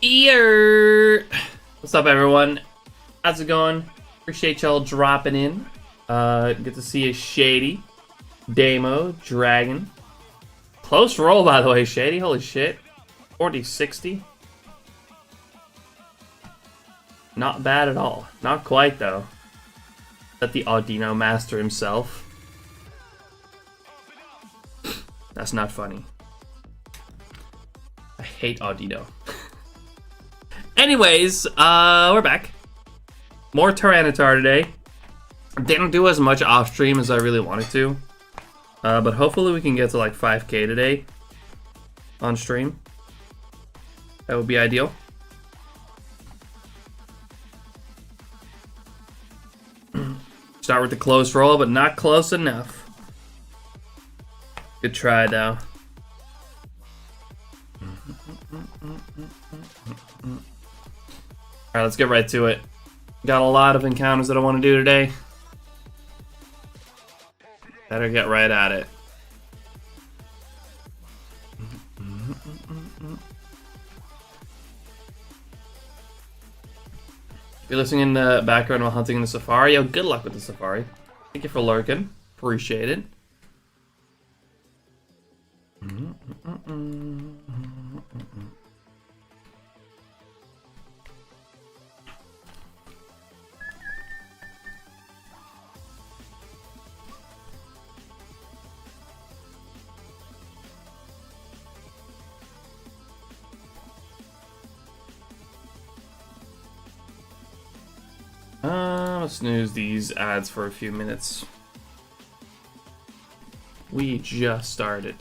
Ear. What's up, everyone? How's it going? Appreciate y'all dropping in. Good to see you, Shady, Damo, Dragon. Close roll, by the way, Shady. Holy shit. 40-60. Not bad at all. Not quite, though. That the Audino master himself. That's not funny. I hate Audino. Anyways, we're back. More Tyranitar today. Didn't do as much off stream as I really wanted to. But hopefully we can get to like 5K today on stream. That would be ideal. Start with the close roll, but not close enough. Good try, though. Alright, let's get right to it. Got a lot of encounters that I want to do today. Better get right at it. If you're listening in the background while hunting in the safari, yo, good luck with the safari. Thank you for lurking. Appreciate it. Let's snooze these ads for a few minutes. We just started.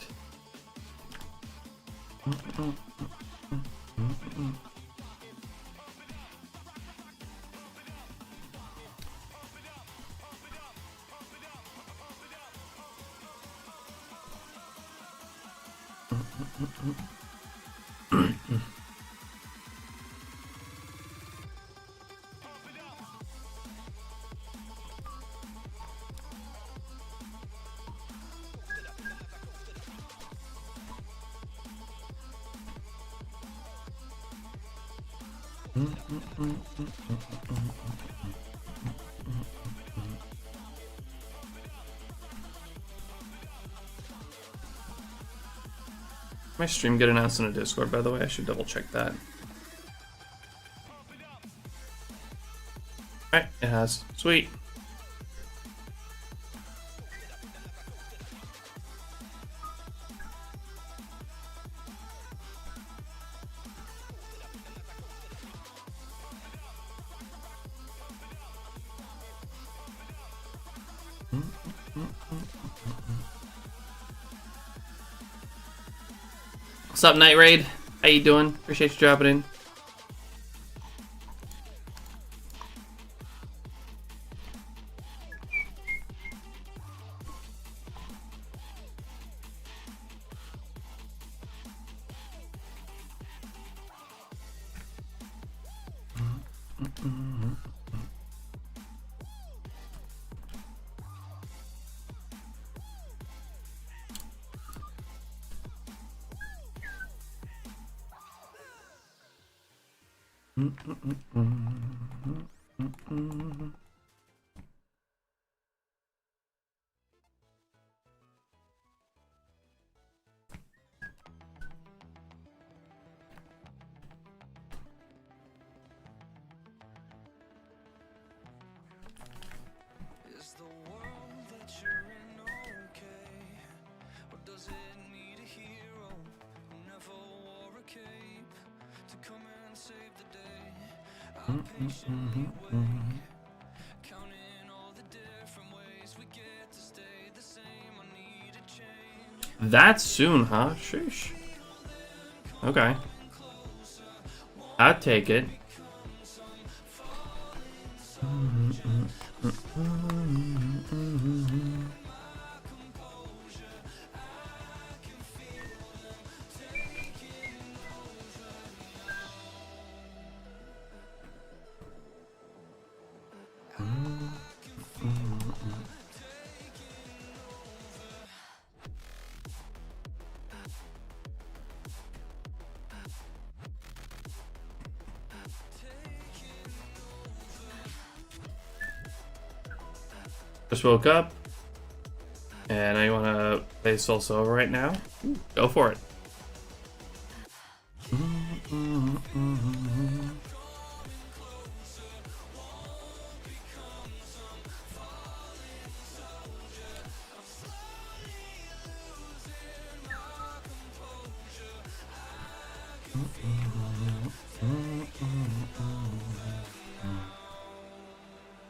My stream get announced in a Discord, by the way. I should double check that. Alright, it has. Sweet. What's up, Night Raid? How you doing? Appreciate you dropping in. That soon, huh? Sheesh. Okay. I'd take it. Just woke up. And I want to play Soul Silver right now. Go for it.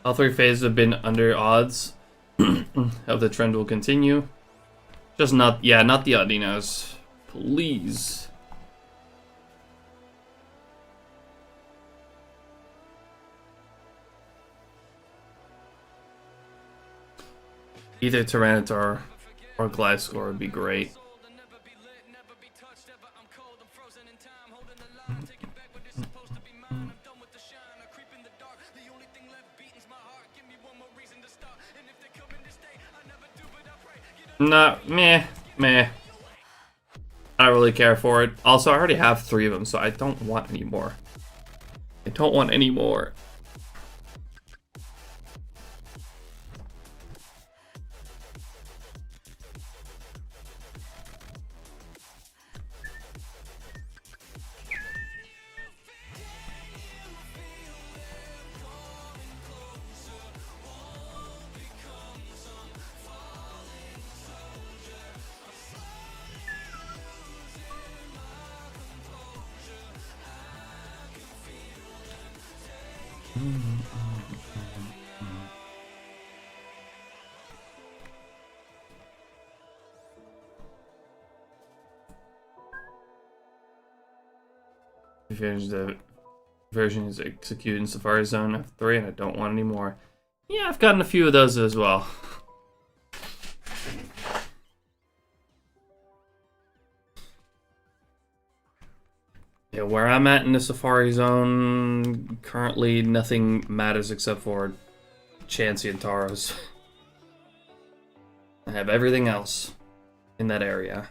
All three phases have been under odds. Hope the trend will continue. Just not, yeah, not the Audinos. Please. Either Tyranitar or Gliscor would be great. Nah, meh. I don't really care for it. Also, I already have 3 of them, so I don't want any more. I don't want any more. The version is executed in Safari Zone F3 and I don't want any more. Yeah, I've gotten a few of those as well. Yeah, where I'm at in the Safari Zone, currently nothing matters except for Chansey and Tauros. I have everything else in that area.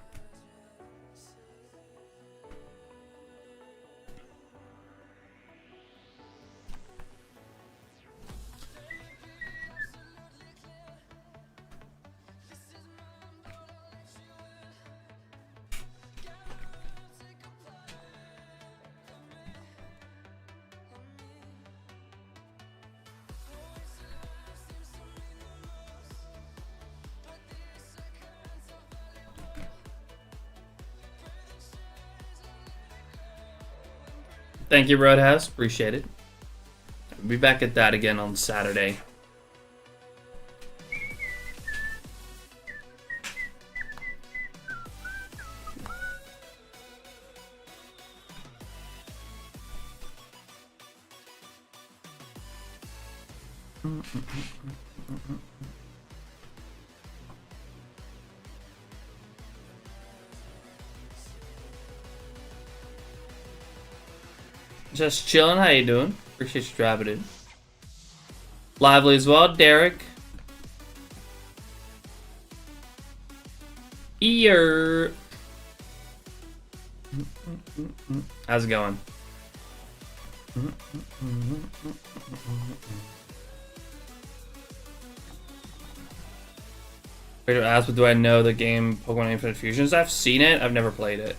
Thank you, Roadhouse. Appreciate it. I'll be back at that again on Saturday. Just chilling. How you doing? Appreciate you dropping in. Lively as well, Derek. Ear. How's it going? Ask, but do I know the game Pokemon Infinite Fusions? I've seen it. I've never played it.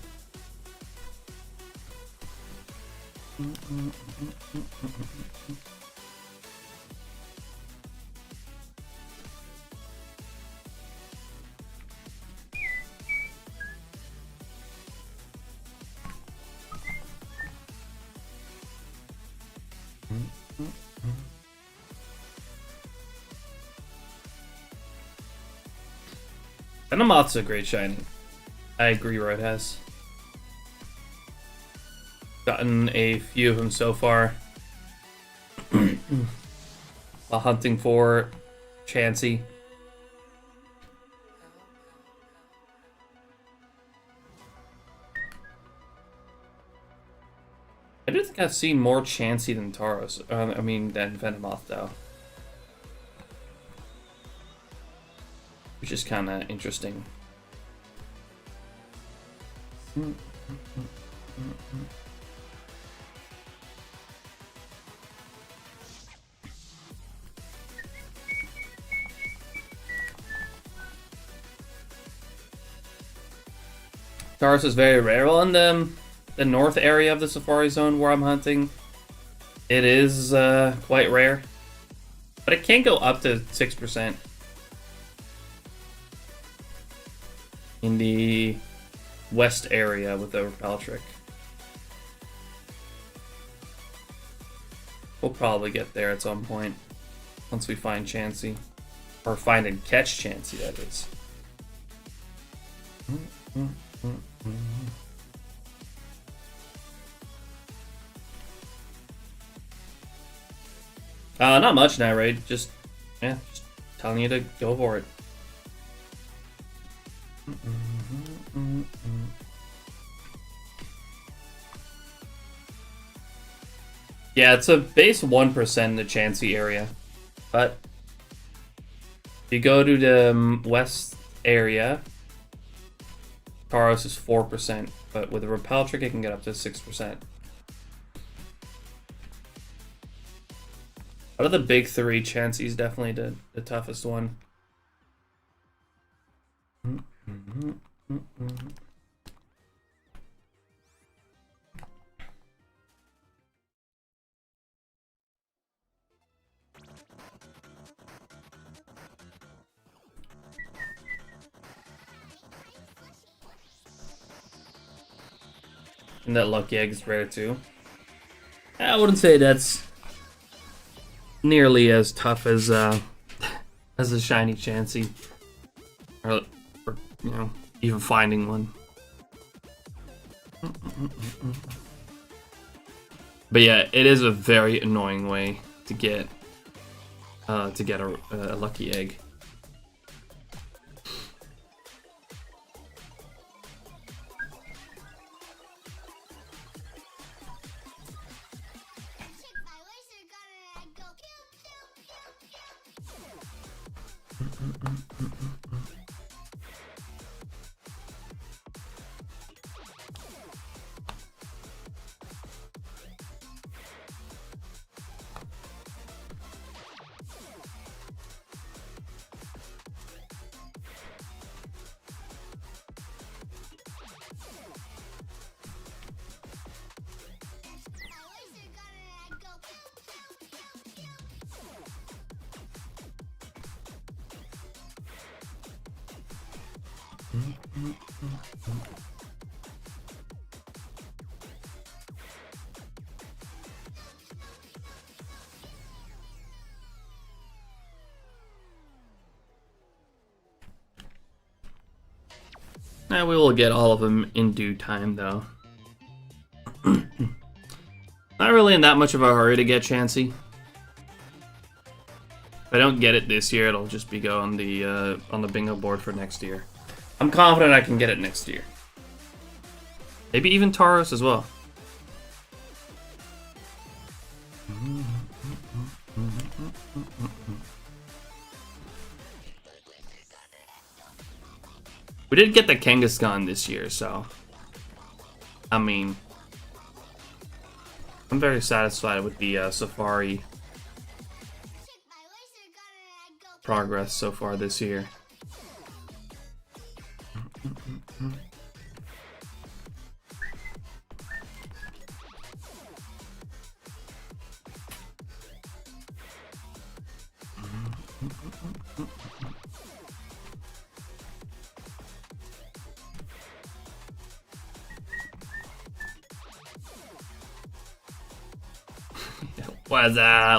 Venomoth's a great shiny. I agree, Roadhouse. Gotten a few of them so far. While hunting for Chansey. I do think I've seen more Chansey than Tauros. Than Venomoth, though. Which is kind of interesting. Tauros is very rare. Well, in the north area of the Safari Zone where I'm hunting, it is quite rare. But it can go up to 6%. In the west area with the Repel Trick. We'll probably get there at some point. Once we find Chansey. Or find and catch Chansey, that is. Not much now, Raid. Just telling you to go for it. Yeah, it's a base 1% in the Chansey area. But if you go to the west area, Tauros is 4%, but with a Repel Trick it can get up to 6%. Out of the big three, Chansey's definitely the toughest one. And that Lucky Egg is rare too. I wouldn't say that's nearly as tough as a shiny Chansey, or you know, even finding one. But yeah, it is a very annoying way to get a Lucky Egg. We will get all of them in due time, though. Not really in that much of a hurry to get Chansey. If I don't get it this year, it'll just be go on the bingo board for next year. I'm confident I can get it next year. Maybe even Tauros as well. We did get the Kangaskhan this year, so I mean, I'm very satisfied with the Safari progress so far this year.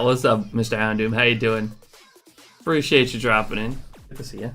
What's up, Mr. Houndoom? How you doing? Appreciate you dropping in. Good to see you.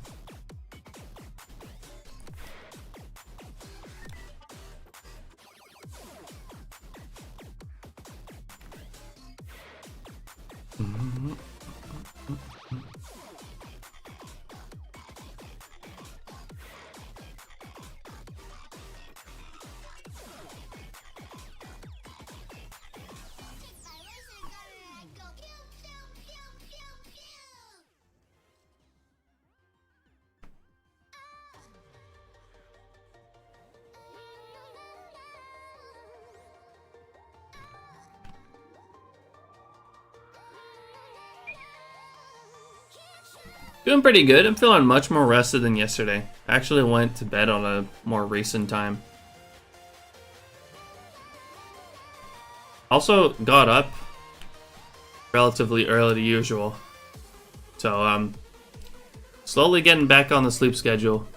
Doing pretty good. I'm feeling much more rested than yesterday. I actually went to bed on a more recent time. Also got up relatively early to usual. So, slowly getting back on the sleep schedule.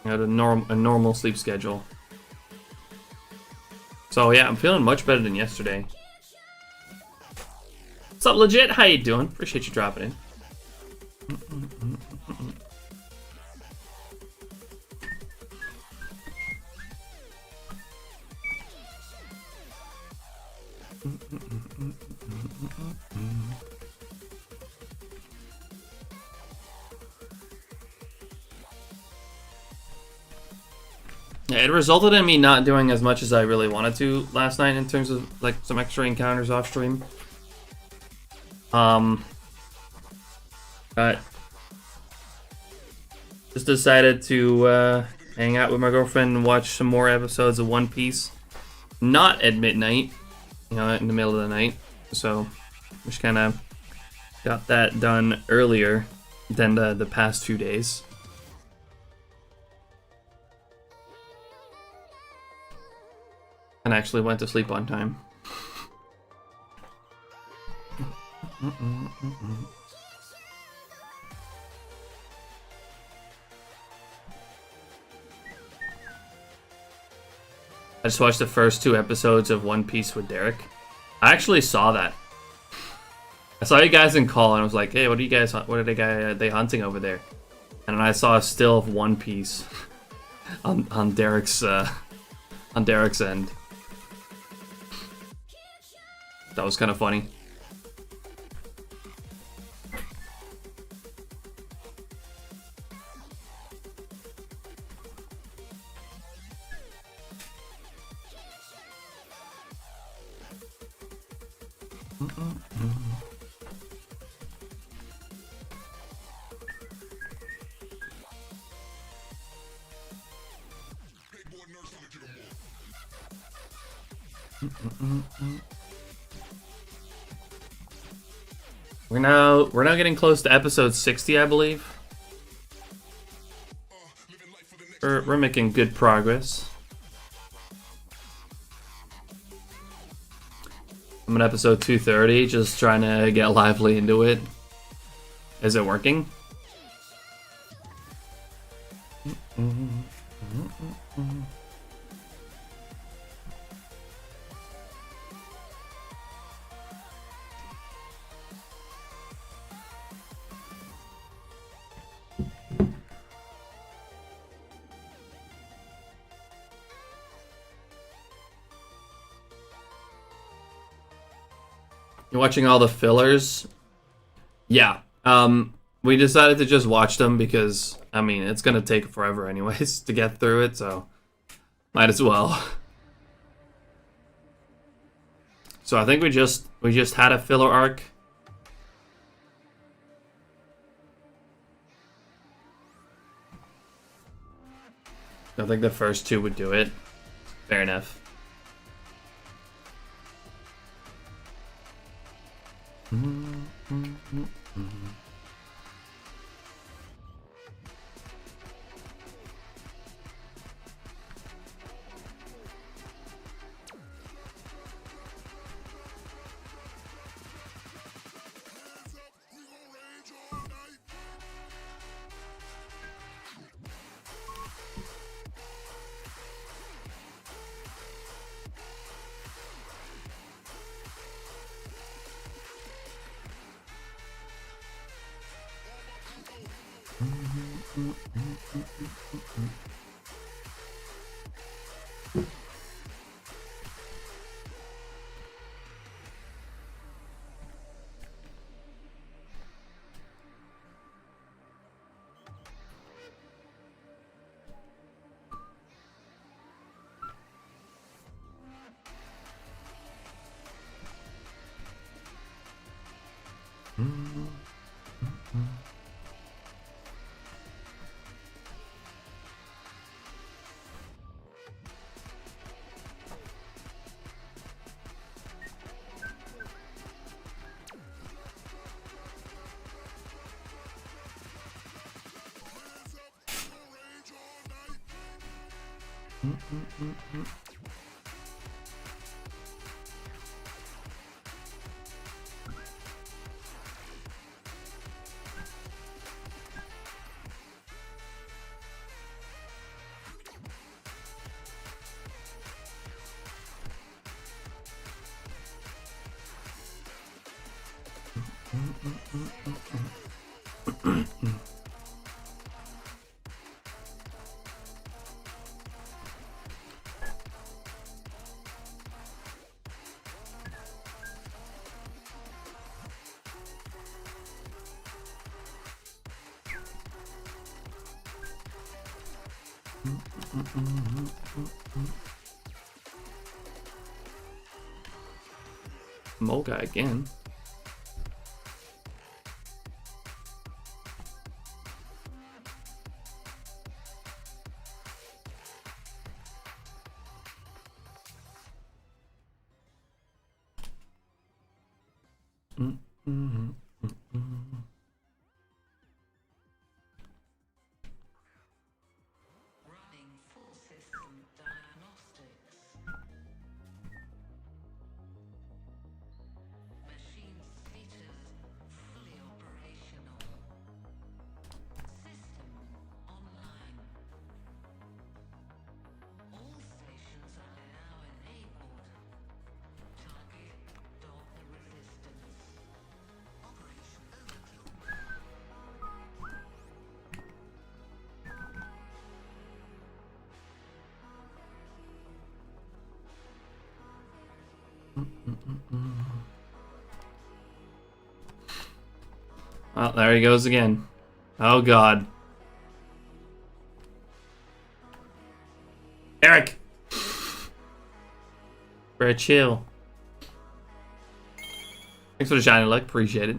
At a normal sleep schedule. So yeah, I'm feeling much better than yesterday. What's up, legit? How you doing? Appreciate you dropping in. Yeah, it resulted in me not doing as much as I really wanted to last night in terms of like some extra encounters off stream. But just decided to hang out with my girlfriend and watch some more episodes of One Piece. Not at midnight, you know, in the middle of the night. So just kind of got that done earlier than the past 2 days. And actually went to sleep on time. I just watched the first 2 episodes of One Piece with Derek. I actually saw that. I saw you guys in call and I was like, hey, what are they hunting over there? And then I saw a still of One Piece on Derek's end. That was kind of funny. We're now getting close to episode 60, I believe. We're making good progress. I'm on episode 230, just trying to get lively into it. Is it working? You're watching all the fillers? Yeah. We decided to just watch them because, I mean, it's gonna take forever anyways to get through it, so might as well. So I think we just had a filler arc. I think the first 2 would do it. Fair enough. Molga again. Well, there he goes again. Oh god. Eric! Very chill. Thanks for the shiny luck, appreciate it.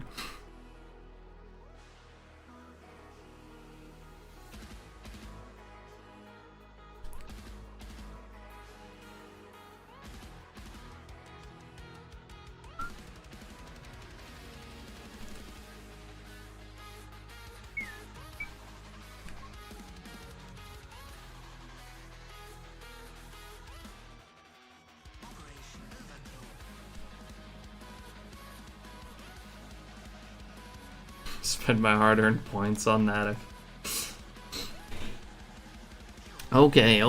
Spend my hard-earned points on that. Okay.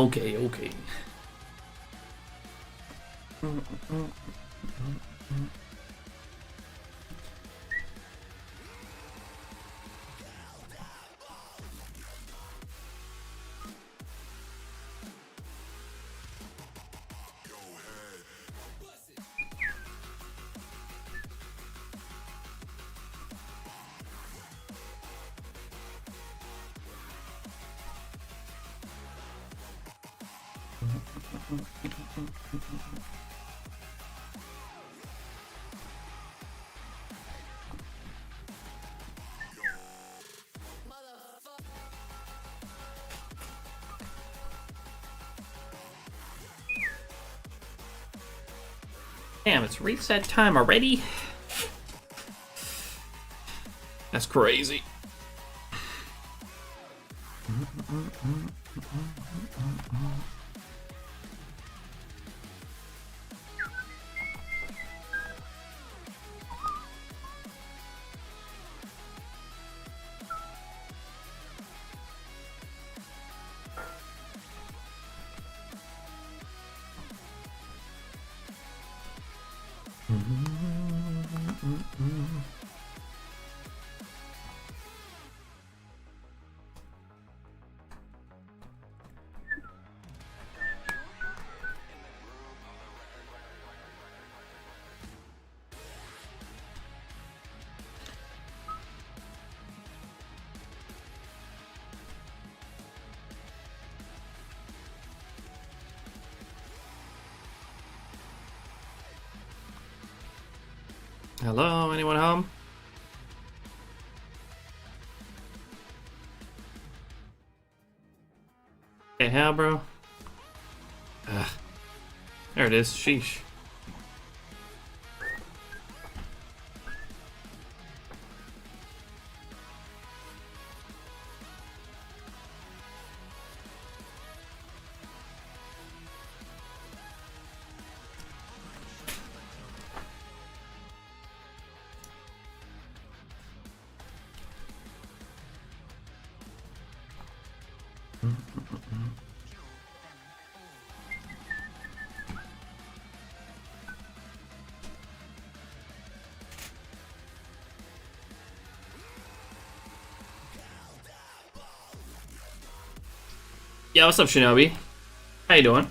Damn, it's reset time already? That's crazy. Hello, anyone home? Hey, how, bro? Ugh. There it is. Sheesh. Yeah, what's up, Shinobi? How you doing?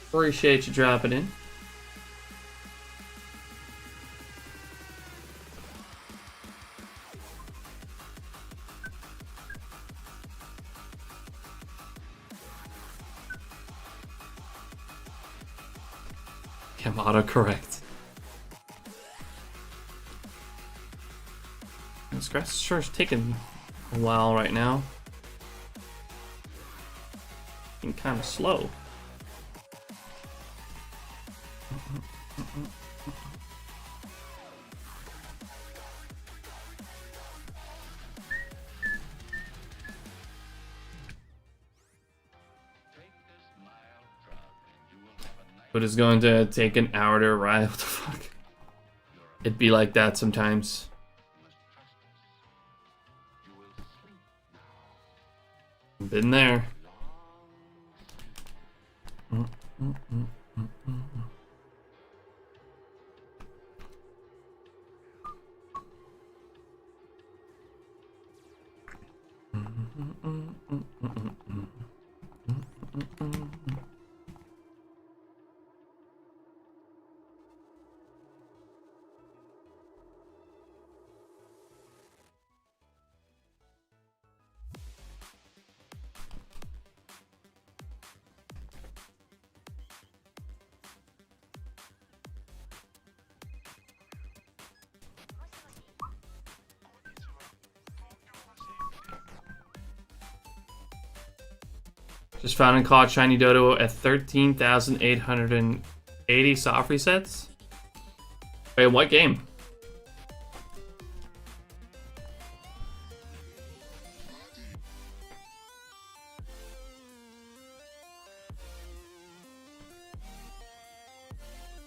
Appreciate you dropping in. I'm autocorrect. This grass is sure taking a while right now. Being kind of slow. But it's going to take an hour to arrive. What the fuck? It'd be like that sometimes. Been there. Just found and caught Shiny Dodo at 13,880 soft resets. Wait, what game?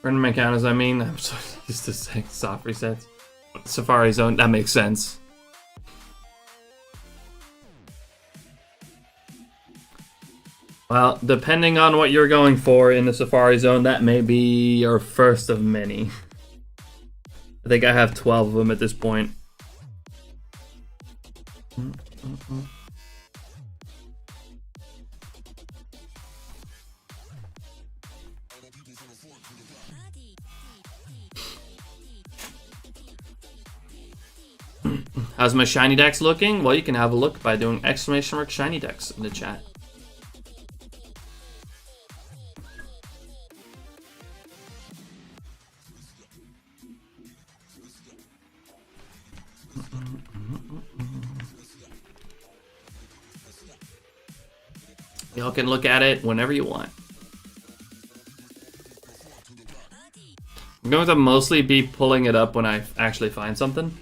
Tournament counters, I mean. I'm so used to saying soft resets. Safari Zone, that makes sense. Well, depending on what you're going for in the Safari Zone, that may be your first of many. I think I have 12 of them at this point. How's my SHINYDEX looking? Well, you can have a look by doing !SHINYDEX in the chat. Y'all can look at it whenever you want. I'm going to mostly be pulling it up when I actually find something.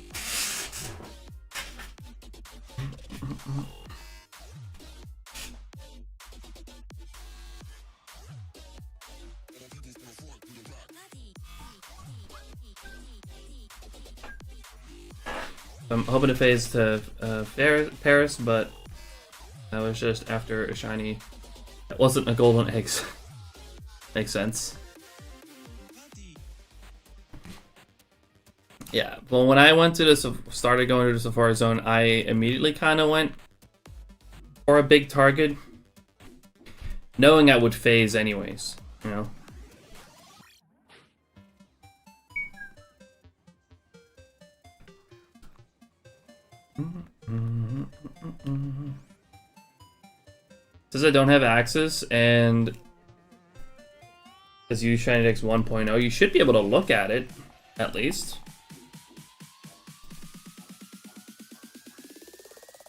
I'm hoping to phase to Paris, but that was just after a shiny. That wasn't a golden eggs. Makes sense. Yeah, well, when I went to started going to the Safari Zone, I immediately kind of went for a big target, knowing I would phase anyways, you know. Since I don't have access and as you use SHINYDEX 1.0, you should be able to look at it, at least.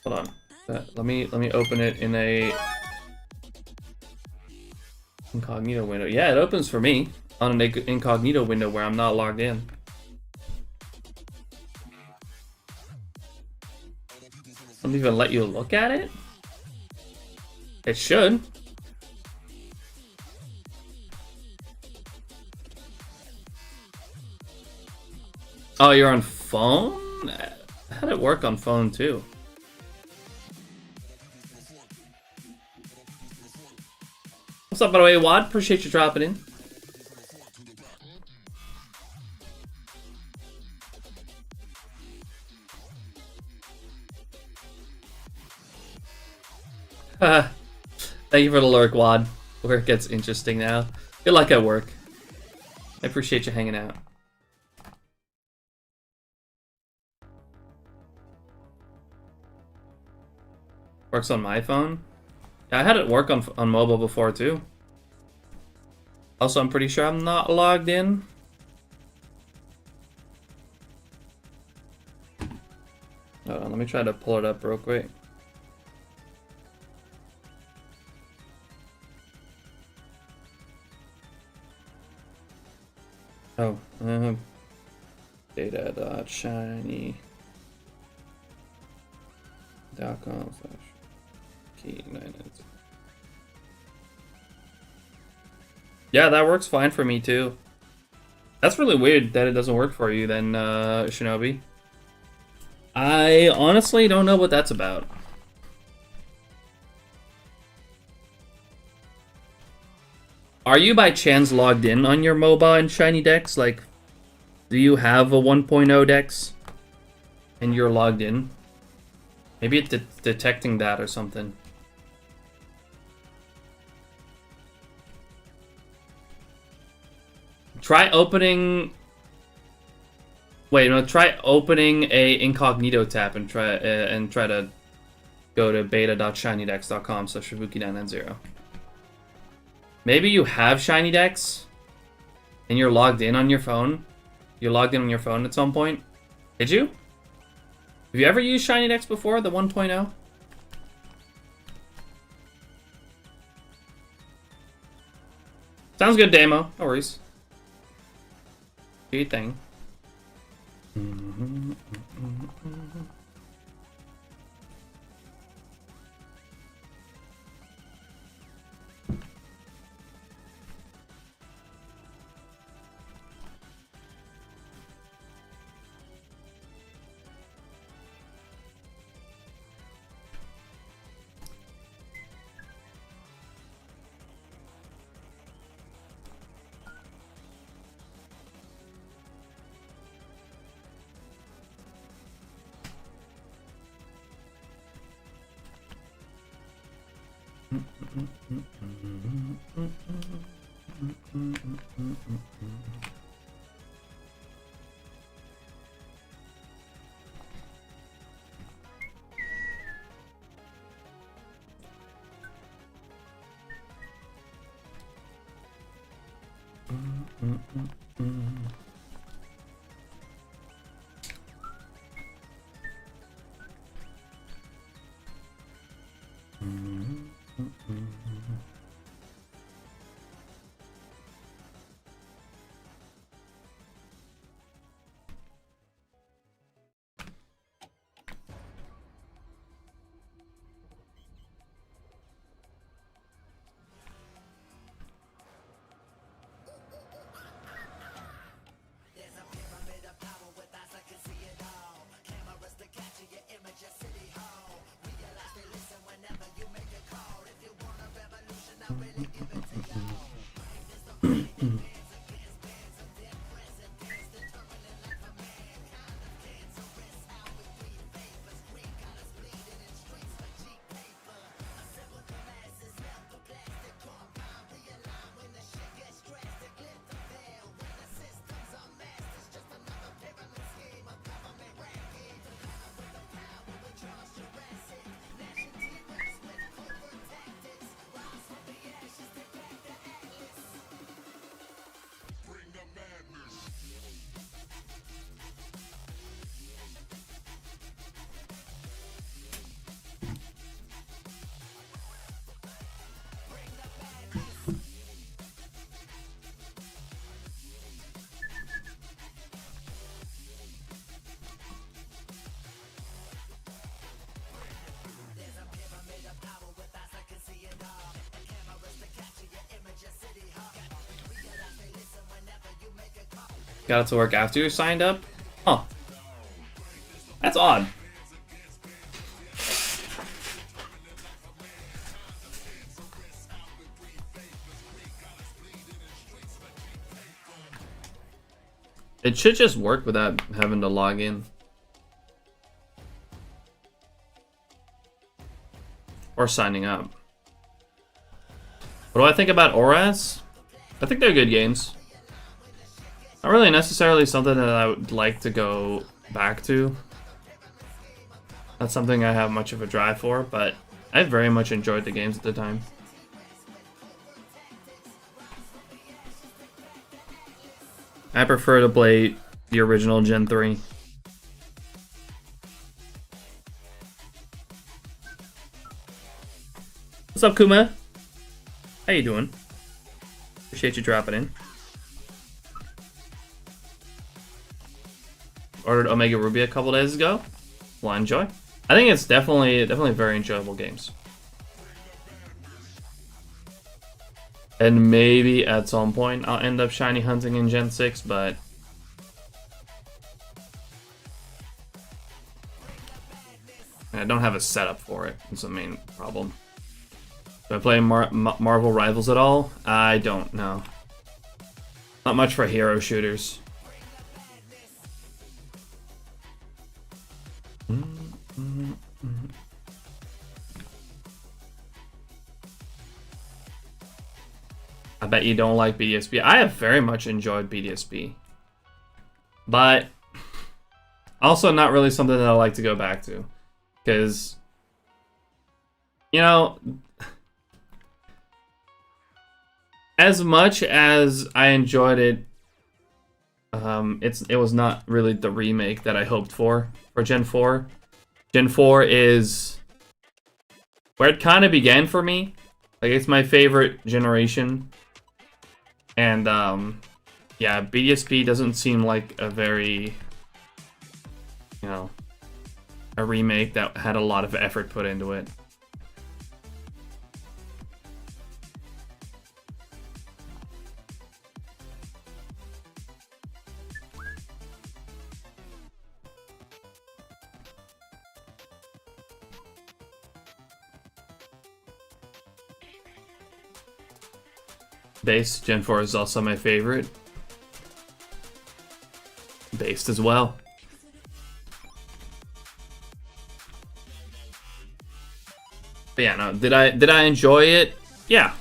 Hold on. Let me open it in a incognito window. Yeah, it opens for me on an incognito window where I'm not logged in. Don't even let you look at it? It should. Oh, you're on phone? How'd it work on phone too? What's up, by the way, Wad? Appreciate you dropping in. Thank you for the lurk, Wad. Where it gets interesting now. Good luck at work. I appreciate you hanging out. Works on my phone. Yeah, I had it work on mobile before too. Also, I'm pretty sure I'm not logged in. Hold on, let me try to pull it up real quick. Oh, data.shiny.com/key 990. Yeah, that works fine for me too. That's really weird that it doesn't work for you then, Shinobi. I honestly don't know what that's about. Are you by chance logged in on your mobile in ShinyDex? Like, do you have a 1.0 Dex? And you're logged in? Maybe it's detecting that or something. Try opening... Wait, no, try opening a incognito tab and try to go to beta.shinydex.com/shibuki990. Maybe you have ShinyDex and you're logged in on your phone. You logged in on your phone at some point. Did you? Have you ever used ShinyDex before, the 1.0? Sounds good, Damo. No worries. Do your thing. Got it to work after you signed up? Huh. That's odd. It should just work without having to log in. Or signing up. What do I think about Auras? I think they're good games. Not really necessarily something that I would like to go back to. Not something I have much of a drive for, but I very much enjoyed the games at the time. I prefer to play the original Gen 3. What's up, Kuma? How you doing? Appreciate you dropping in. Ordered Omega Ruby a couple days ago. Well, enjoy. I think it's definitely very enjoyable games. And maybe at some point I'll end up shiny hunting in Gen 6, but I don't have a setup for it. It's the main problem. Do I play Marvel Rivals at all? I don't know. Not much for hero shooters. I bet you don't like BDSP. I have very much enjoyed BDSP. But also not really something that I like to go back to. Because, you know, as much as I enjoyed it, it was not really the remake that I hoped for Gen 4. Gen 4 is where it kind of began for me. Like, it's my favorite generation. And, yeah, BDSP doesn't seem like a very, you know, a remake that had a lot of effort put into it. Based, Gen 4 is also my favorite. Based as well. But yeah, no, did I enjoy it? Yeah.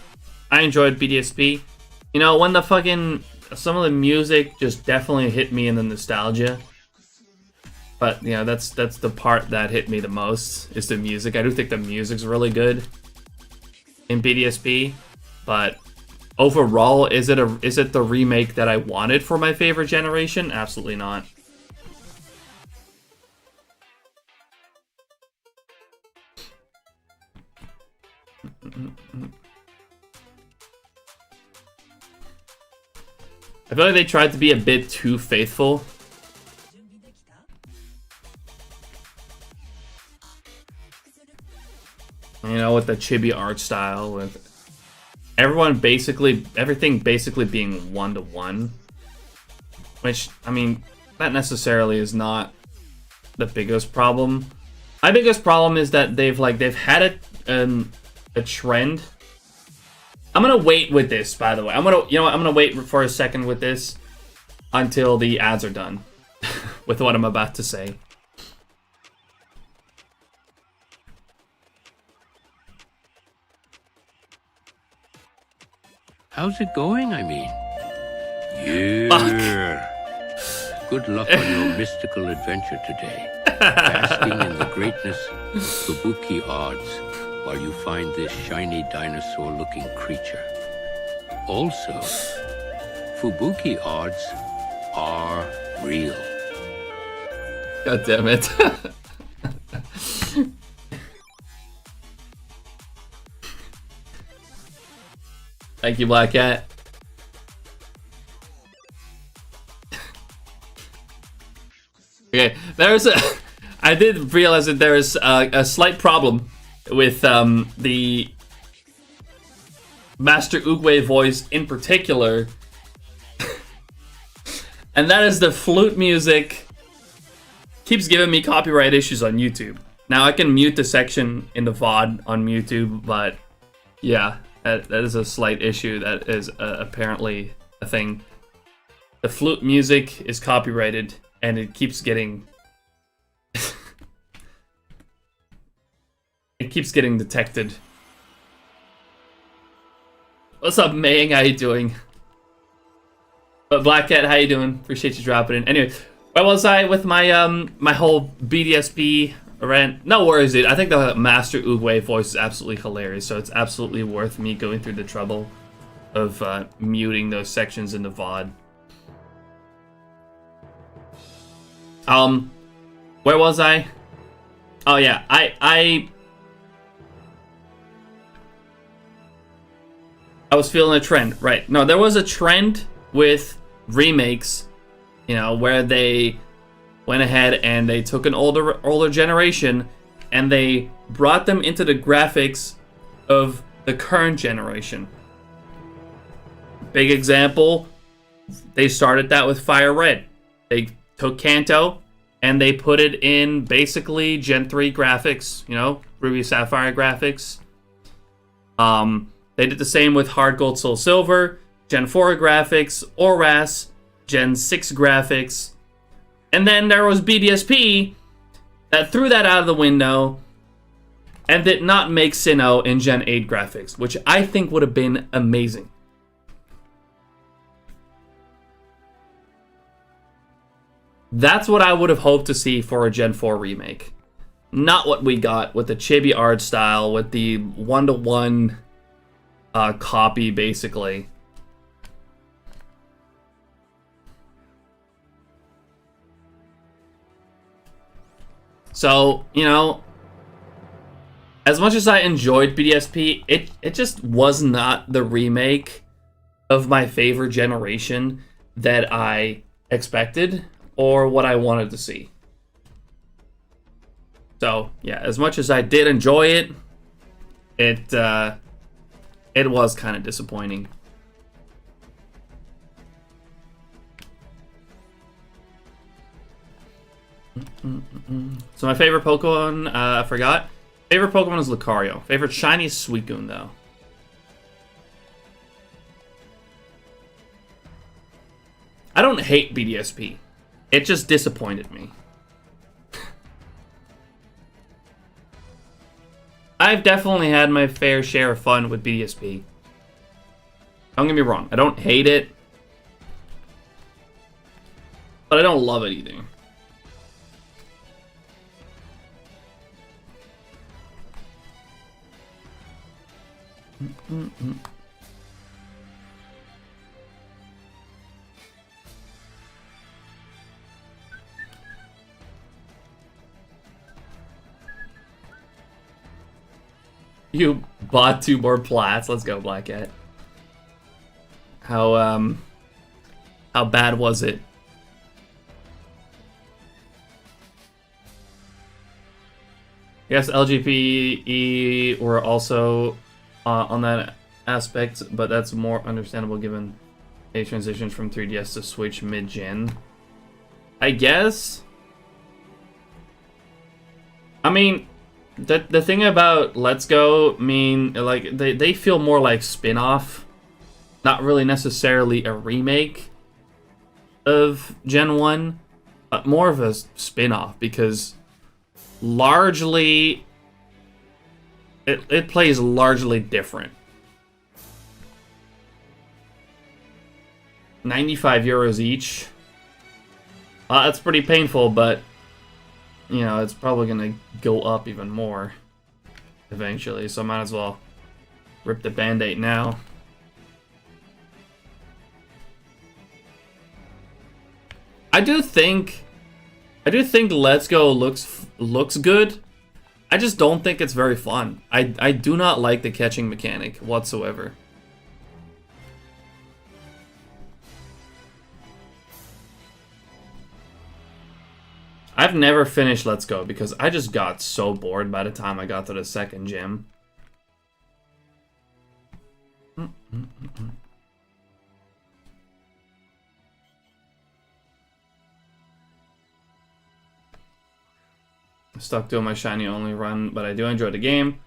I enjoyed BDSP. You know, when the fucking some of the music just definitely hit me in the nostalgia. But you know, that's the part that hit me the most, is the music. I do think the music's really good in BDSP, but overall, is it the remake that I wanted for my favorite generation? Absolutely not. I feel like they tried to be a bit too faithful. You know, with the chibi art style, with everything basically being one-to-one. Which, I mean, that necessarily is not the biggest problem. My biggest problem is that they've had a trend. I'm gonna wait with this, by the way. I'm gonna wait for a second with this until the ads are done with what I'm about to say. How's it going, I mean? Yeah. Fuck. Good luck on your mystical adventure today. Basking in the greatness of Fubuki odds while you find this shiny dinosaur-looking creature. Also, Fubuki odds are real. God damn it. Thank you, Black Cat. Okay, I did realize that there is a slight problem with the Master Oogway voice in particular. And that is the flute music keeps giving me copyright issues on YouTube. Now I can mute the section in the VOD on YouTube, but yeah, that is a slight issue that is apparently a thing. The flute music is copyrighted and it keeps getting detected. What's up, Maying? How you doing? But Black Cat, how you doing? Appreciate you dropping in. Anyway, where was I with my my whole BDSP rant? No worries, dude. I think the Master Oogway voice is absolutely hilarious, so it's absolutely worth me going through the trouble of muting those sections in the VOD. Where was I? Oh yeah, I was feeling a trend, right? No, there was a trend with remakes, you know, where they went ahead and they took an older generation and they brought them into the graphics of the current generation. Big example, they started that with Fire Red. They took Kanto and they put it in basically Gen 3 graphics, you know, Ruby Sapphire graphics. They did the same with Hard Gold Soul Silver, Gen 4 graphics, ORAS, Gen 6 graphics. And then there was BDSP that threw that out of the window and did not make Sinnoh in Gen 8 graphics, which I think would have been amazing. That's what I would have hoped to see for a Gen 4 remake. Not what we got with the chibi art style, with the one-to-one copy, basically. So, you know, as much as I enjoyed BDSP, it just was not the remake of my favorite generation that I expected or what I wanted to see. So, yeah, as much as I did enjoy it, it was kind of disappointing. So my favorite Pokemon, I forgot. Favorite Pokemon is Lucario. Favorite shiny is Suicune, though. I don't hate BDSP. It just disappointed me. I've definitely had my fair share of fun with BDSP. Don't get me wrong, I don't hate it, but I don't love it either. You bought 2 more plats. Let's go, Black Cat. How bad was it? Yes, LGPE were also on that aspect, but that's more understandable given a transition from 3DS to Switch mid-gen. I guess. I mean, the thing about Let's Go, like they feel more like spin-off, not really necessarily a remake of Gen 1, but more of a spin-off because largely it plays largely different. 95 euros each. That's pretty painful, but you know, it's probably gonna go up even more eventually, so I might as well rip the band-aid now. I do think Let's Go looks good. I just don't think it's very fun. I do not like the catching mechanic whatsoever. I've never finished Let's Go because I just got so bored by the time I got to the second gym. Stuck doing my shiny only run, but I do enjoy the game.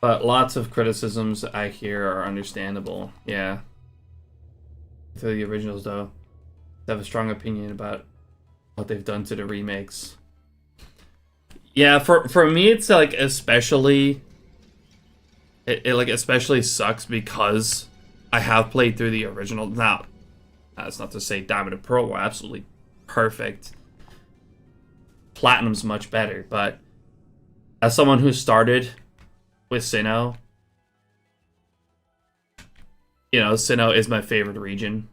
But lots of criticisms I hear are understandable. Yeah. To the originals, though, I have a strong opinion about what they've done to the remakes. Yeah, for me, it's like especially... It like especially sucks because I have played through the original. Now, that's not to say Diamond and Pearl were absolutely perfect. Platinum's much better, but as someone who started with Sinnoh, you know, Sinnoh is my favorite region.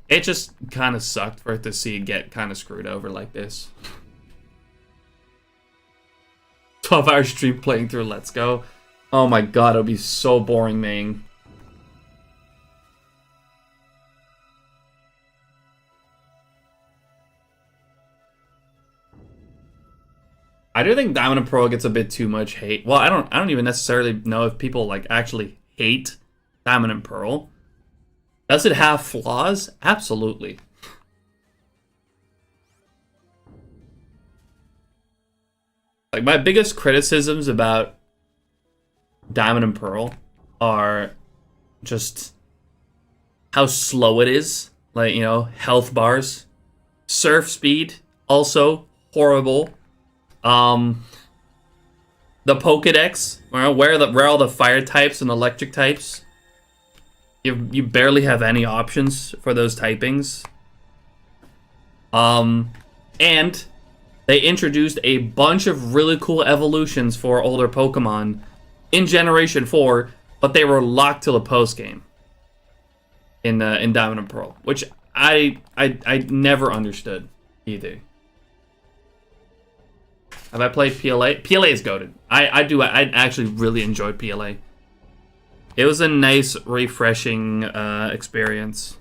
It just kind of sucked for it to see it get kind of screwed over like this. 12-hour stream playing through Let's Go. Oh my god, it'll be so boring, man. I do think Diamond and Pearl gets a bit too much hate. Well, I don't even necessarily know if people like actually hate Diamond and Pearl. Does it have flaws? Absolutely. Like, my biggest criticisms about Diamond and Pearl are just how slow it is. Like, you know, health bars. Surf speed, also horrible. The Pokédex, where all the fire types and electric types. You barely have any options for those typings. And they introduced a bunch of really cool evolutions for older Pokemon in Generation 4, but they were locked to the post game in Diamond and Pearl, which I never understood either. Have I played PLA? PLA is goated. I actually really enjoyed PLA. It was a nice, refreshing experience.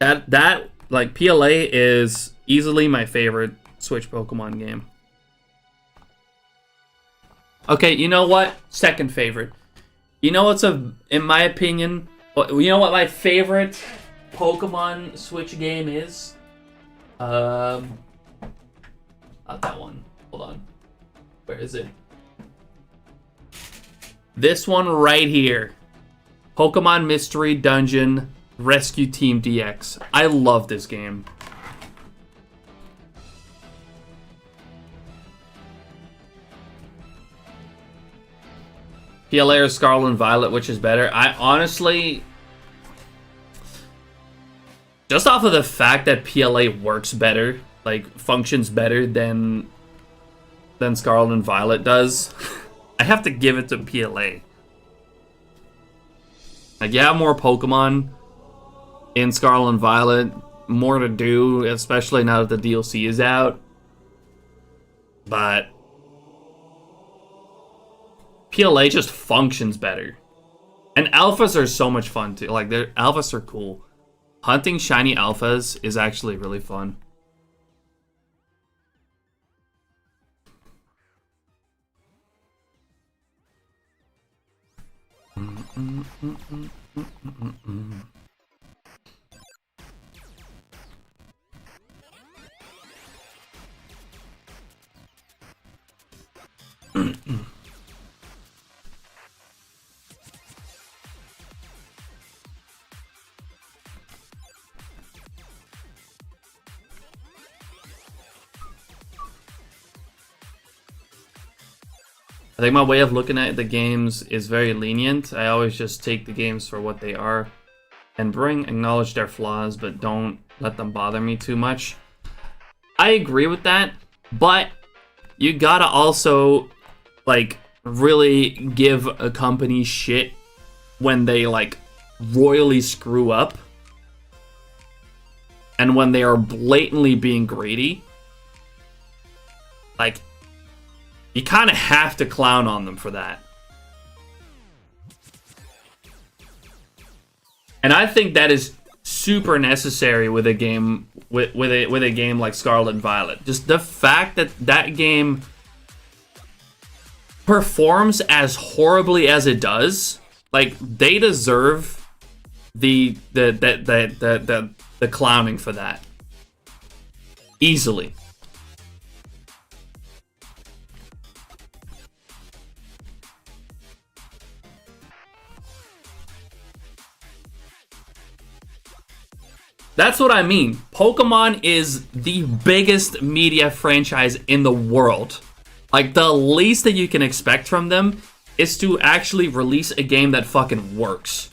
That like PLA is easily my favorite Switch Pokemon game. Okay, you know what? Second favorite. You know what's in my opinion, you know what my favorite Pokemon Switch game is? Not that one. Hold on. Where is it? This one right here. Pokemon Mystery Dungeon Rescue Team DX. I love this game. PLA or Scarlet and Violet, which is better? I honestly, just off of the fact that PLA works better, like functions better than Scarlet and Violet does, I have to give it to PLA. Like, you have more Pokemon in Scarlet and Violet, more to do, especially now that the DLC is out. But PLA just functions better. And alphas are so much fun too. Like, alphas are cool. Hunting shiny alphas is actually really fun. I think my way of looking at the games is very lenient. I always just take the games for what they are and acknowledge their flaws, but don't let them bother me too much. I agree with that, but you gotta also, like, really give a company shit when they, like, royally screw up and when they are blatantly being greedy. Like, you kind of have to clown on them for that. And I think that is super necessary with a game with a game like Scarlet and Violet. Just the fact that that game performs as horribly as it does, like, they deserve the clowning for that. Easily. That's what I mean. Pokemon is the biggest media franchise in the world. Like, the least that you can expect from them is to actually release a game that fucking works.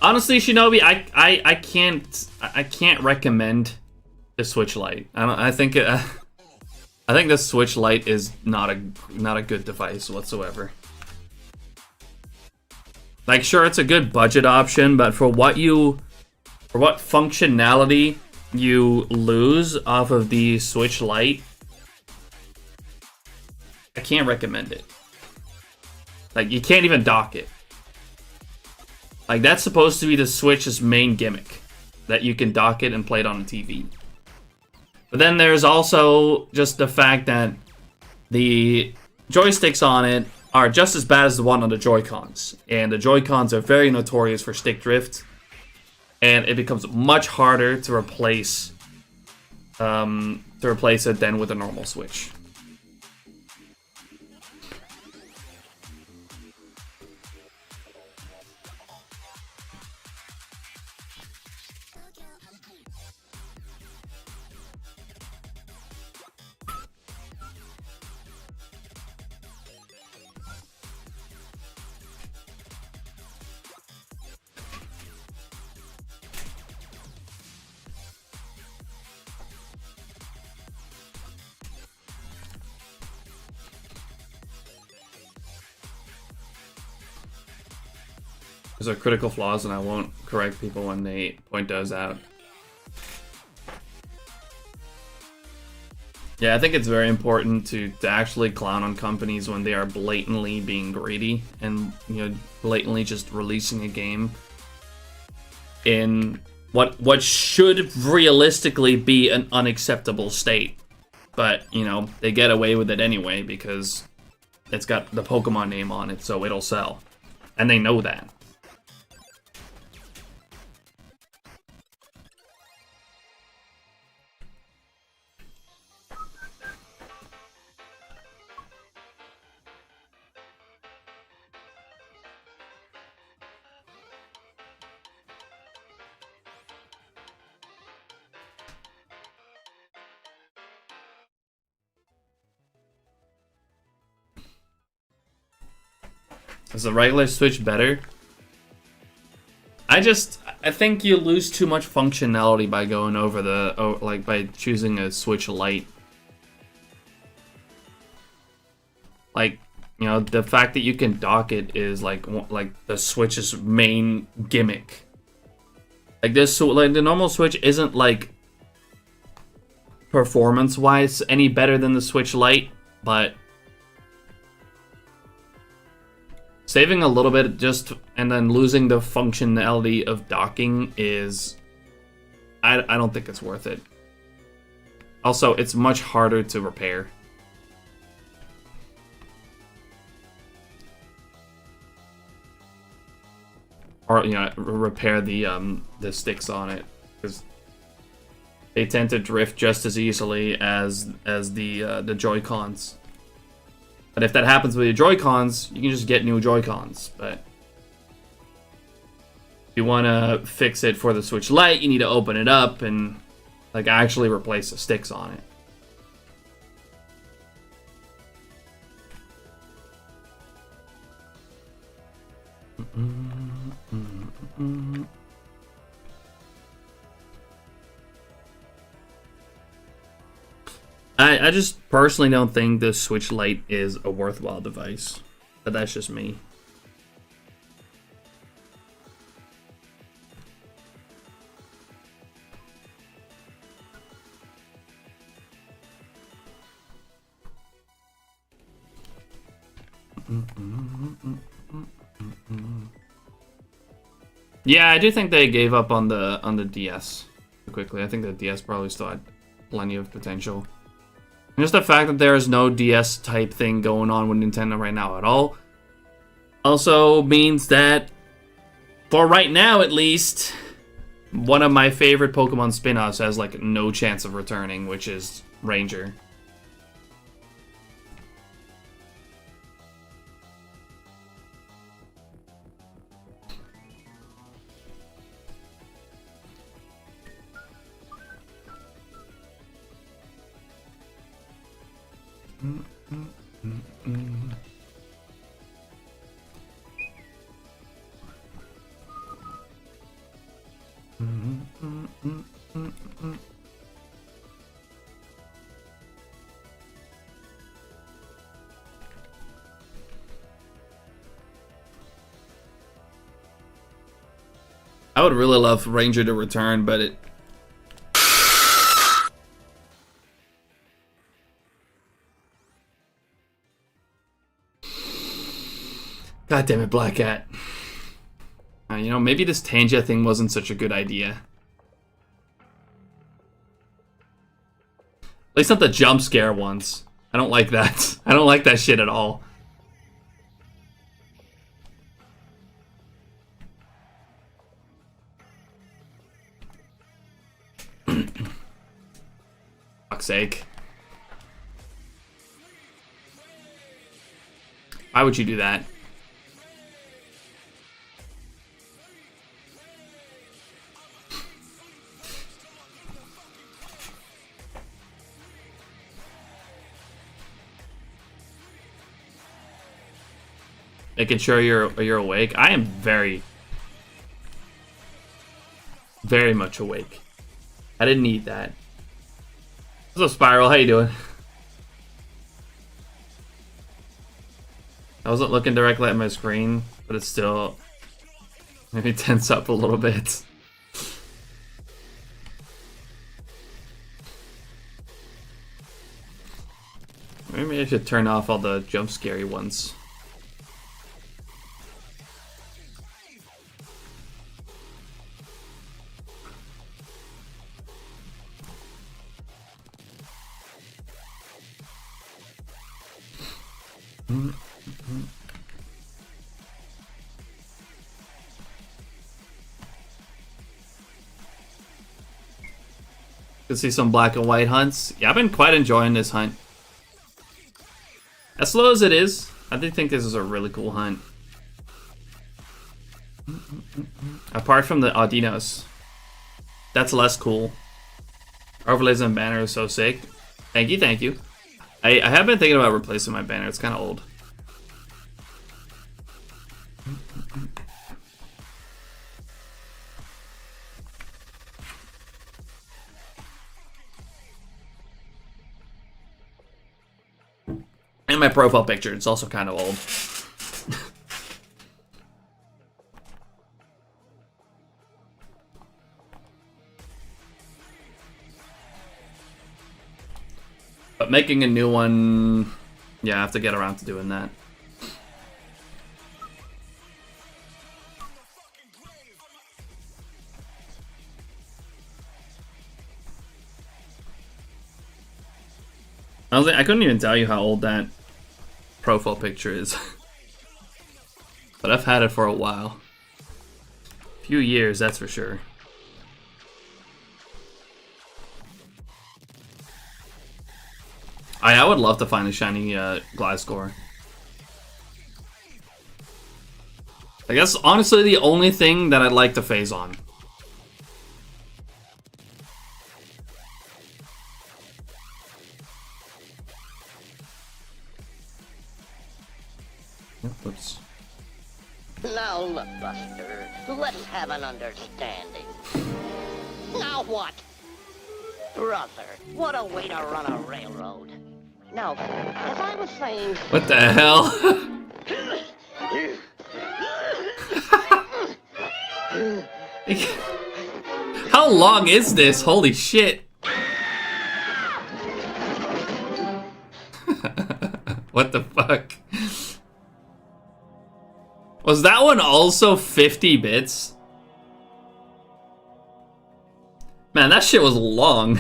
Honestly, Shinobi, I can't recommend the Switch Lite. I think the Switch Lite is not a good device whatsoever. Like, sure, it's a good budget option, but for what functionality you lose off of the Switch Lite, I can't recommend it. Like, you can't even dock it. Like, that's supposed to be the Switch's main gimmick, that you can dock it and play it on a TV. But then there's also just the fact that the joysticks on it are just as bad as the one on the Joy-Cons. And the Joy-Cons are very notorious for stick drift. And it becomes much harder to replace it than with a normal Switch. Those are critical flaws, and I won't correct people when they point those out. Yeah, I think it's very important to actually clown on companies when they are blatantly being greedy and, you know, blatantly just releasing a game in what should realistically be an unacceptable state. But, you know, they get away with it anyway because it's got the Pokemon name on it, so it'll sell. And they know that. Is the regular Switch better? I think you lose too much functionality by going over by choosing a Switch Lite. Like, you know, the fact that you can dock it is like the Switch's main gimmick. Like the normal Switch isn't like performance-wise any better than the Switch Lite, but saving a little bit and then losing the functionality of docking is... I don't think it's worth it. Also, it's much harder to repair. Or, you know, repair the sticks on it. Because they tend to drift just as easily as the Joy-Cons. But if that happens with your Joy-Cons, you can just get new Joy-Cons. But if you want to fix it for the Switch Lite, you need to open it up and like actually replace the sticks on it. I just personally don't think the Switch Lite is a worthwhile device, but that's just me. Yeah, I do think they gave up on the DS quickly. I think the DS probably still had plenty of potential. And just the fact that there is no DS type thing going on with Nintendo right now at all also means that, for right now at least, one of my favorite Pokemon spin-offs has like no chance of returning, which is Ranger. I would really love Ranger to return, but it... God damn it, Black Cat. You know, maybe this Tanja thing wasn't such a good idea. At least not the jump scare ones. I don't like that. I don't like that shit at all. Fuck's sake. Why would you do that? Making sure you're awake. I am very much awake. I didn't need that. What's up, Spiral? How you doing? I wasn't looking directly at my screen, but it's still maybe tense up a little bit. Maybe I should turn off all the jump scary ones. Could see some black and white hunts. Yeah, I've been quite enjoying this hunt. As slow as it is, I do think this is a really cool hunt. Apart from the Audinos. That's less cool. Overlays and banner is so sick. Thank you, thank you. I have been thinking about replacing my banner. It's kind of old. And my profile picture, it's also kind of old. But making a new one, yeah, I have to get around to doing that. I couldn't even tell you how old that profile picture is. But I've had it for a while. A few years, that's for sure. I would love to find a shiny Gliscor. I guess honestly the only thing that I'd like to phase on. Whoops. Now look, Buster, let's have an understanding. Now what? Brother, what a way to run a railroad. Now, as I was saying... What the hell? How long is this? Holy shit. What the fuck? Was that one also 50 bits? Man, that shit was long.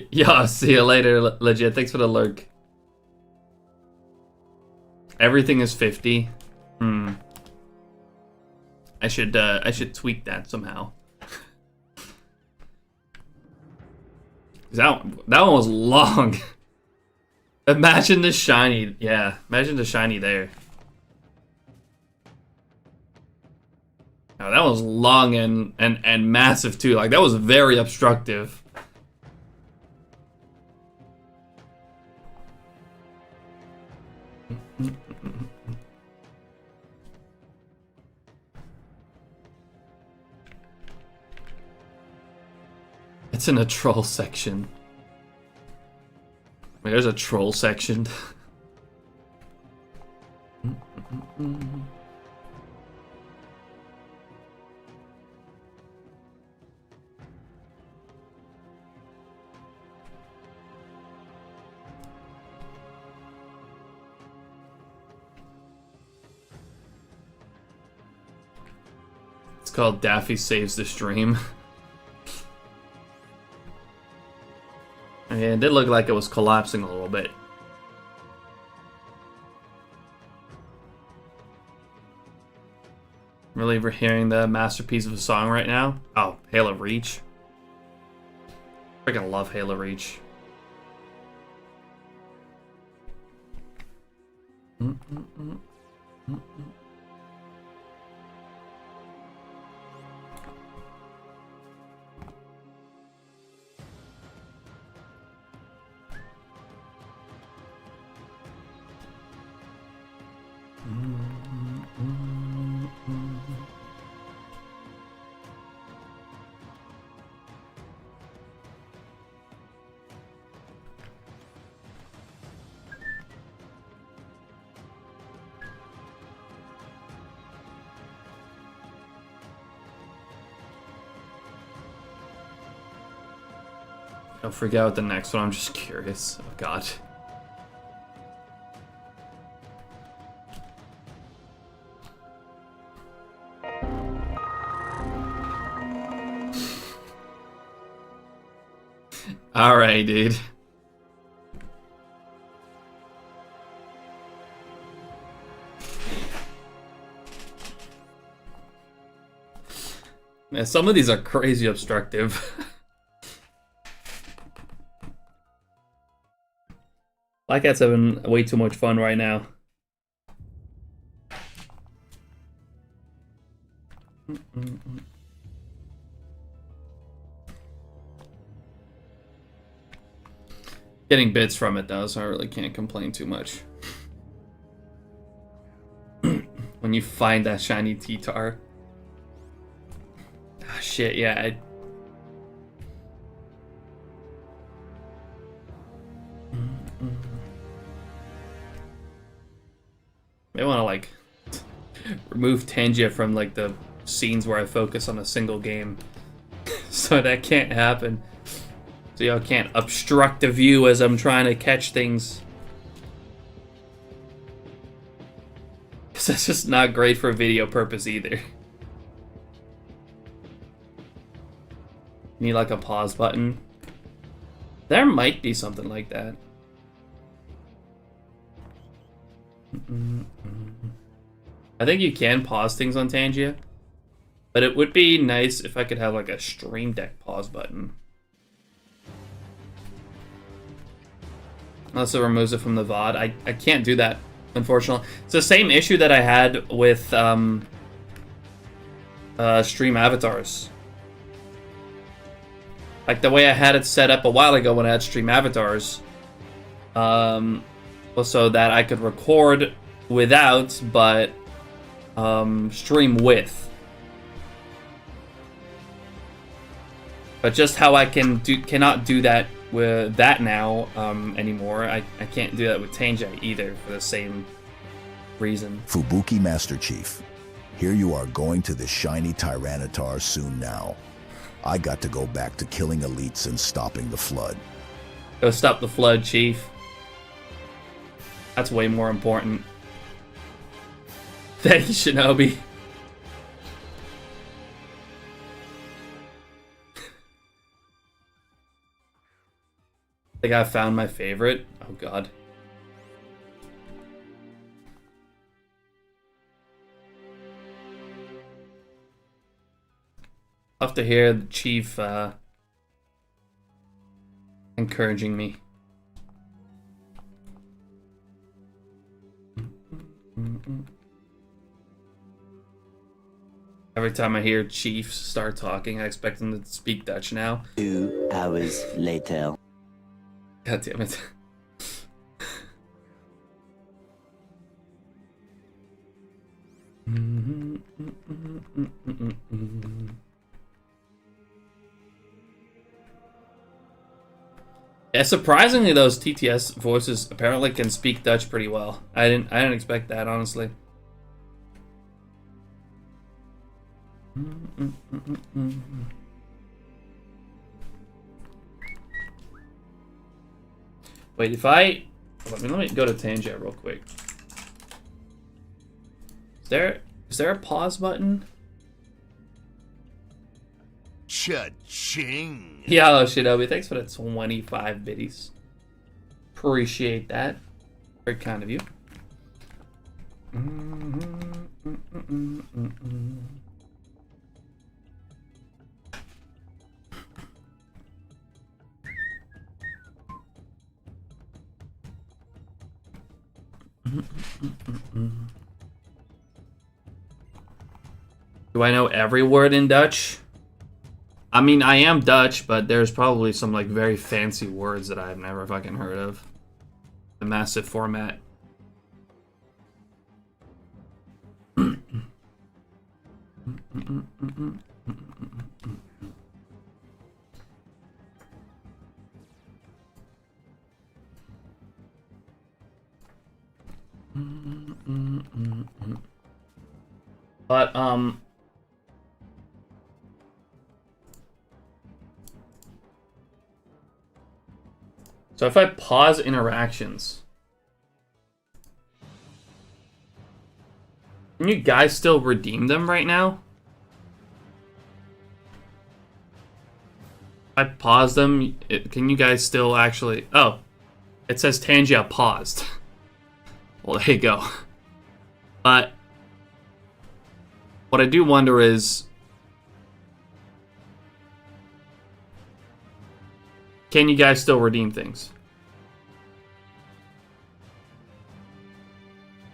Yo, see you later, legit. Thanks for the lurk. Everything is 50. I should tweak that somehow. That one was long. Imagine the shiny. Yeah, imagine the shiny there. Oh, that was long and massive too. Like that was very obstructive. It's in a troll section. Wait, there's a troll section. It's called Daffy Saves the Stream. Yeah, it did look like it was collapsing a little bit. Really, we're hearing the masterpiece of a song right now. Oh, Halo Reach. Freaking love Halo Reach. I'll freak out with the next one. I'm just curious. Oh god. Alright, dude. Yeah, some of these are crazy obstructive. Black Cat's having way too much fun right now. Getting bits from it though, so I really can't complain too much. When you find that shiny T-Tar. Ah, shit, yeah. I want to like remove Tangia from like the scenes where I focus on a single game, so that can't happen. So y'all can't obstruct the view as I'm trying to catch things. Because that's just not great for video purpose either. Need like a pause button. There might be something like that. I think you can pause things on Tangia, but it would be nice if I could have like a Stream Deck pause button. Unless it removes it from the VOD. I can't do that, unfortunately. It's the same issue that I had with Stream Avatars. Like the way I had it set up a while ago when I had Stream Avatars, was so that I could record without, but stream with. But just how I cannot do that with that now anymore. I can't do that with Tangia either for the same reason. Fubuki Master Chief, here you are going to the shiny Tyranitar soon now. I got to go back to killing elites and stopping the flood. Go stop the flood, Chief. That's way more important. Thank you, Shinobi. I think I found my favorite. Oh god. I'll have to hear the Chief encouraging me. Every time I hear Chief start talking, I expect him to speak Dutch now. 2 hours later. God damn it. Yeah, surprisingly, those TTS voices apparently can speak Dutch pretty well. I didn't expect that, honestly. Wait, if I let me go to Tangia real quick. Is there a pause button? Cha-ching! Yo, Shinobi, thanks for the 25 biddies. Appreciate that. Very kind of you. Do I know every word in Dutch? I mean, I am Dutch, but there's probably some like very fancy words that I've never fucking heard of. The massive format. But so if I pause interactions, can you guys still redeem them right now? If I pause them, can you guys still actually... Oh, it says Tangia paused. Well, there you go. But what I do wonder is, can you guys still redeem things?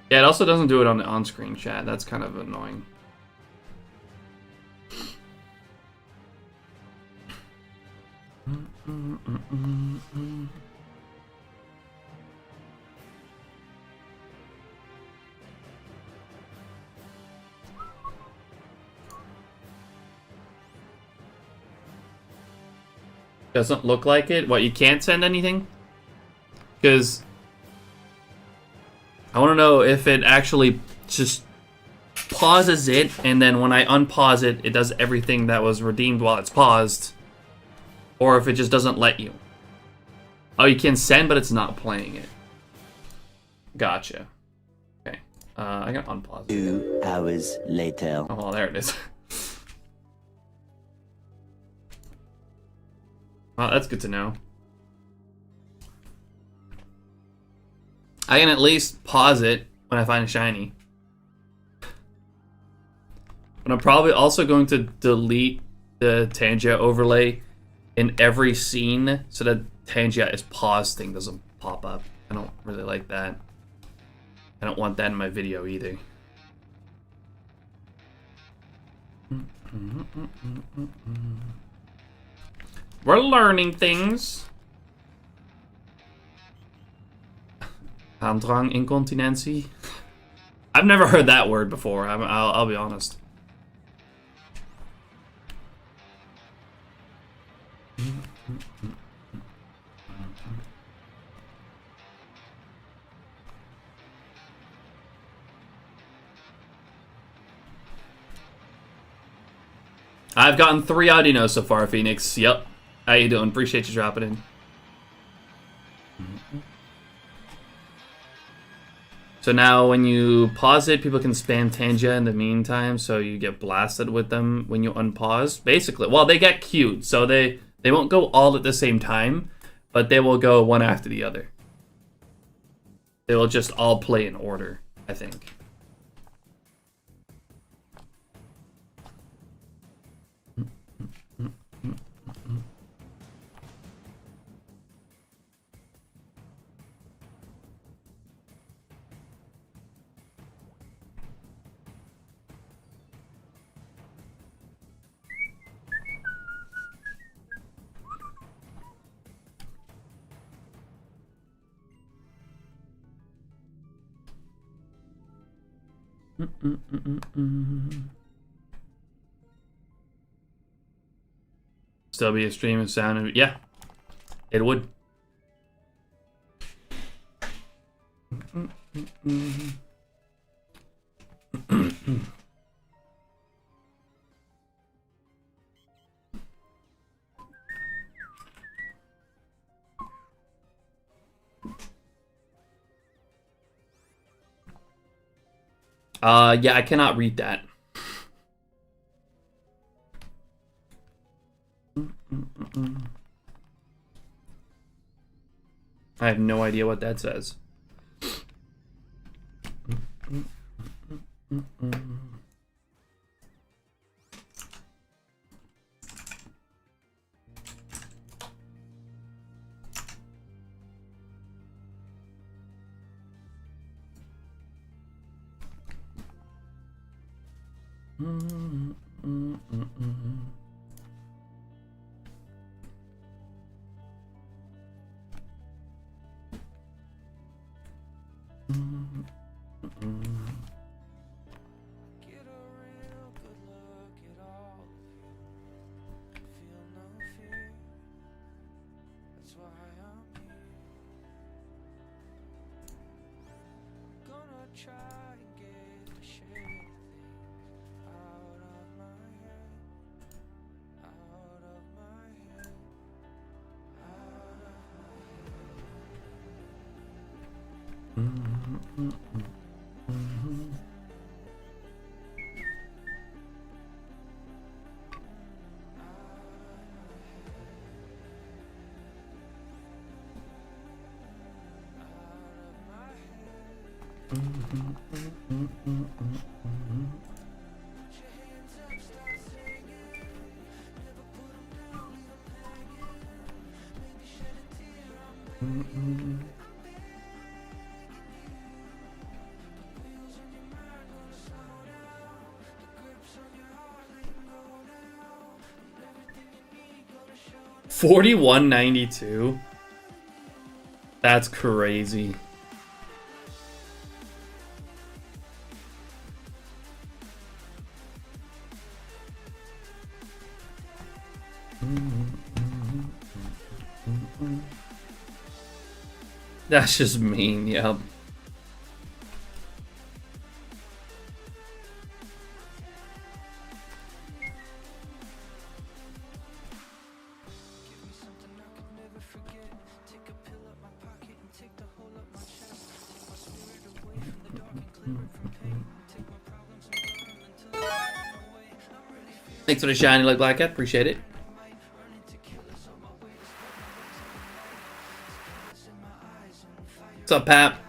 Yeah, it also doesn't do it on the on-screen chat. That's kind of annoying. Doesn't look like it. What, you can't send anything? Because I want to know if it actually just pauses it, and then when I unpause it, it does everything that was redeemed while it's paused. Or if it just doesn't let you. Oh, you can send, but it's not playing it. Gotcha. Okay. I can unpause it. 2 hours later. Oh, well, there it is. Well, that's good to know. I can at least pause it when I find a shiny. But I'm probably also going to delete the Tangia overlay in every scene so that Tangia is paused thing doesn't pop up. I don't really like that. I don't want that in my video either. We're learning things. Aandrang incontinentie. I've never heard that word before. I'll be honest. I've gotten 3 Audinos so far, Phoenix. Yep. How you doing? Appreciate you dropping in. So now when you pause it, people can spam Tangia in the meantime, so you get blasted with them when you unpause. Basically, well, they get queued, so they won't go all at the same time, but they will go one after the other. They will just all play in order, I think. Still be a stream of sound and yeah, it would. Yeah, I cannot read that. I have no idea what that says. $41.92. That's crazy. That's just mean, yep. Thanks for the shiny like Black Cat, appreciate it. What's up, Pap?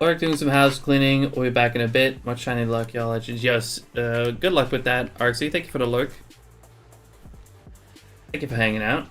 Clark doing some house cleaning. We'll be back in a bit. Much shiny luck, y'all legends. Yes, good luck with that, Arxie. Thank you for the lurk. Thank you for hanging out.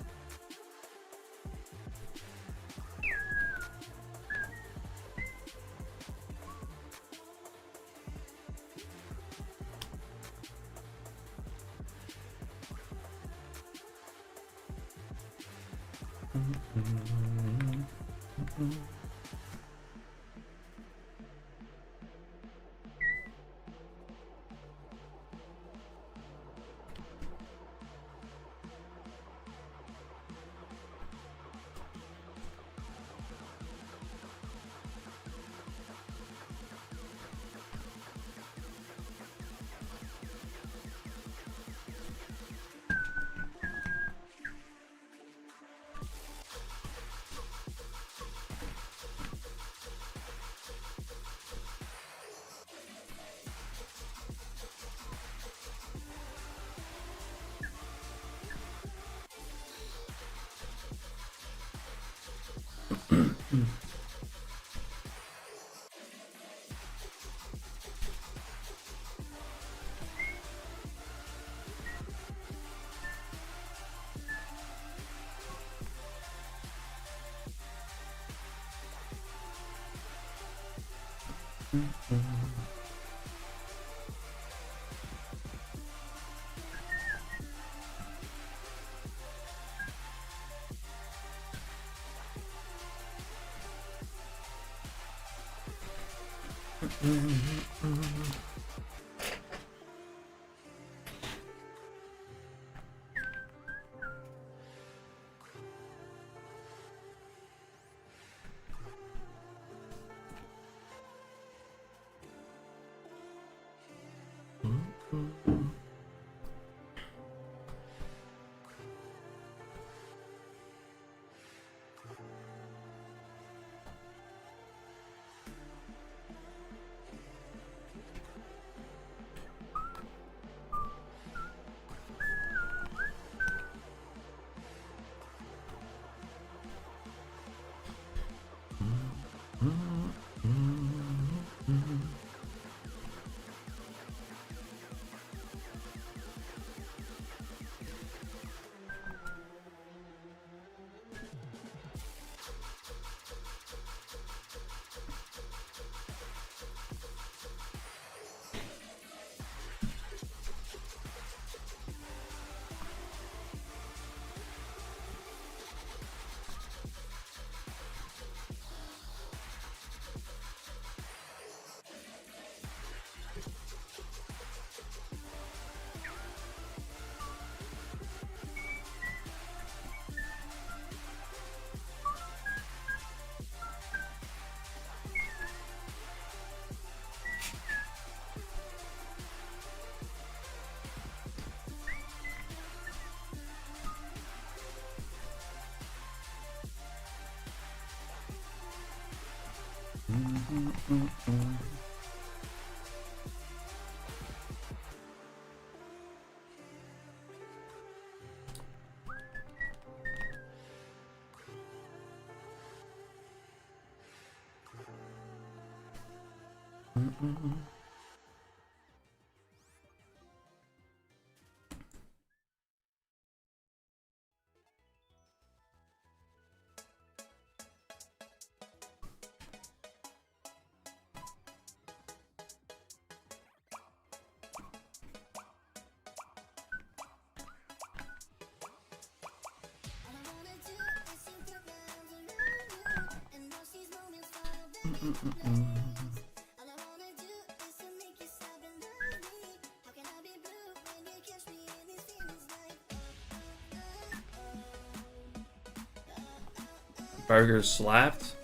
Burger slapped.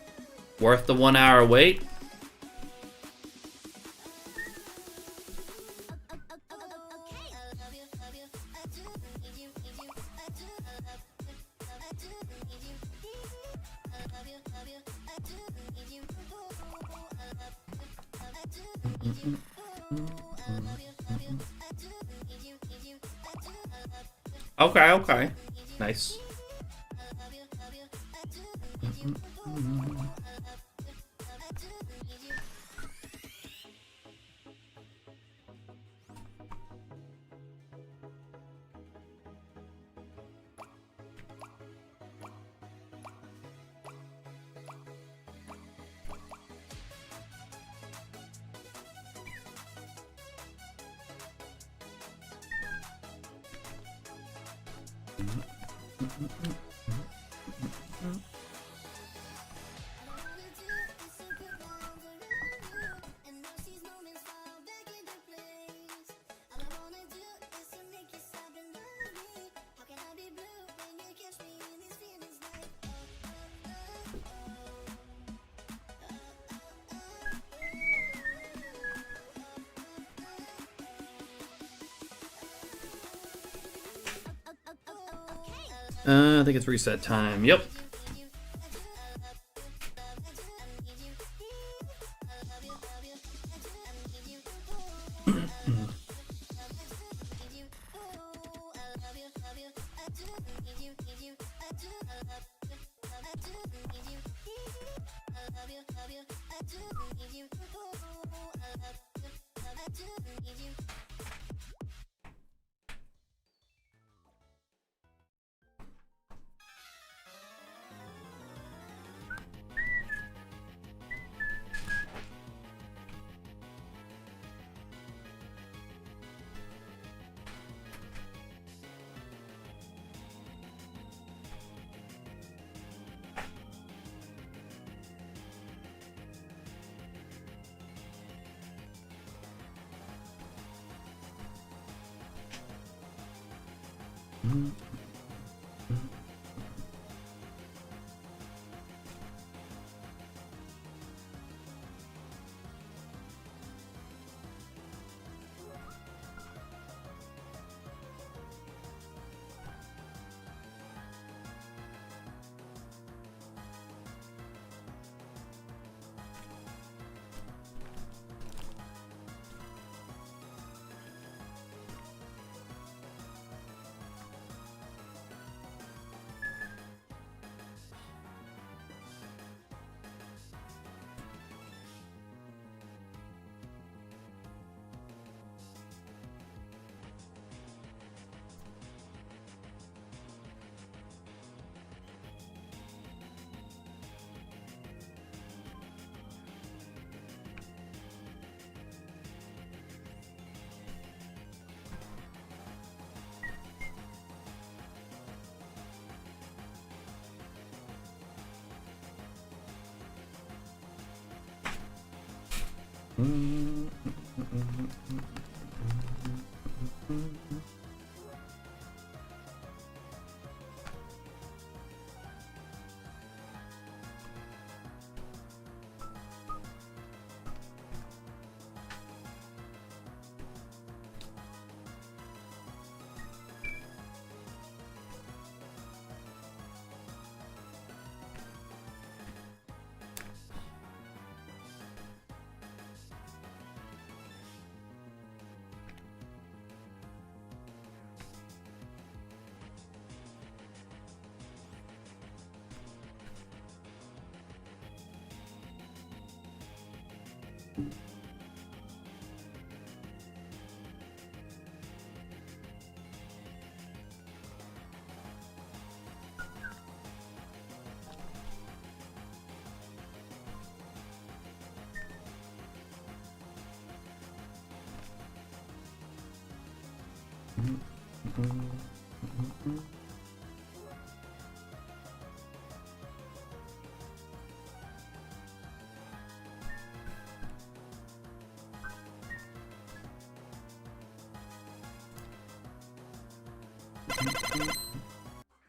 Worth the 1 hour wait. Okay, okay. Nice. I think it's reset time. Yep.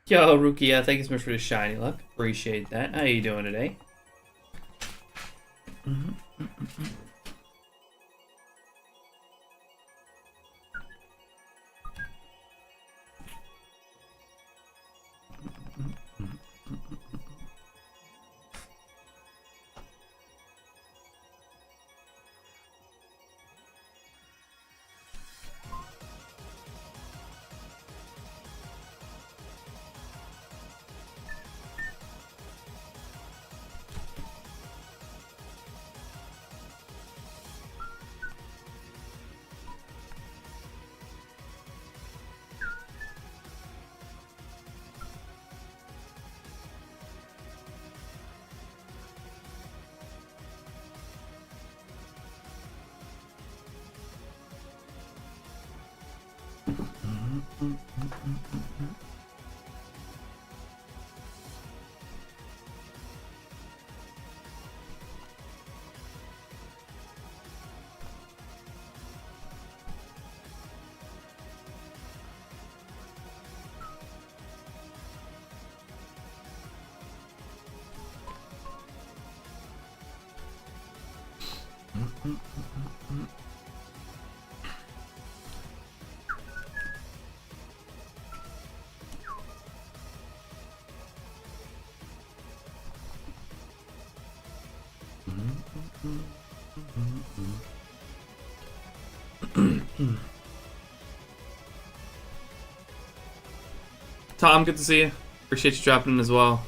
Yo, Rukia, thank you so much for the shiny luck. Appreciate that. How you doing today? Tom, good to see you. Appreciate you dropping in as well.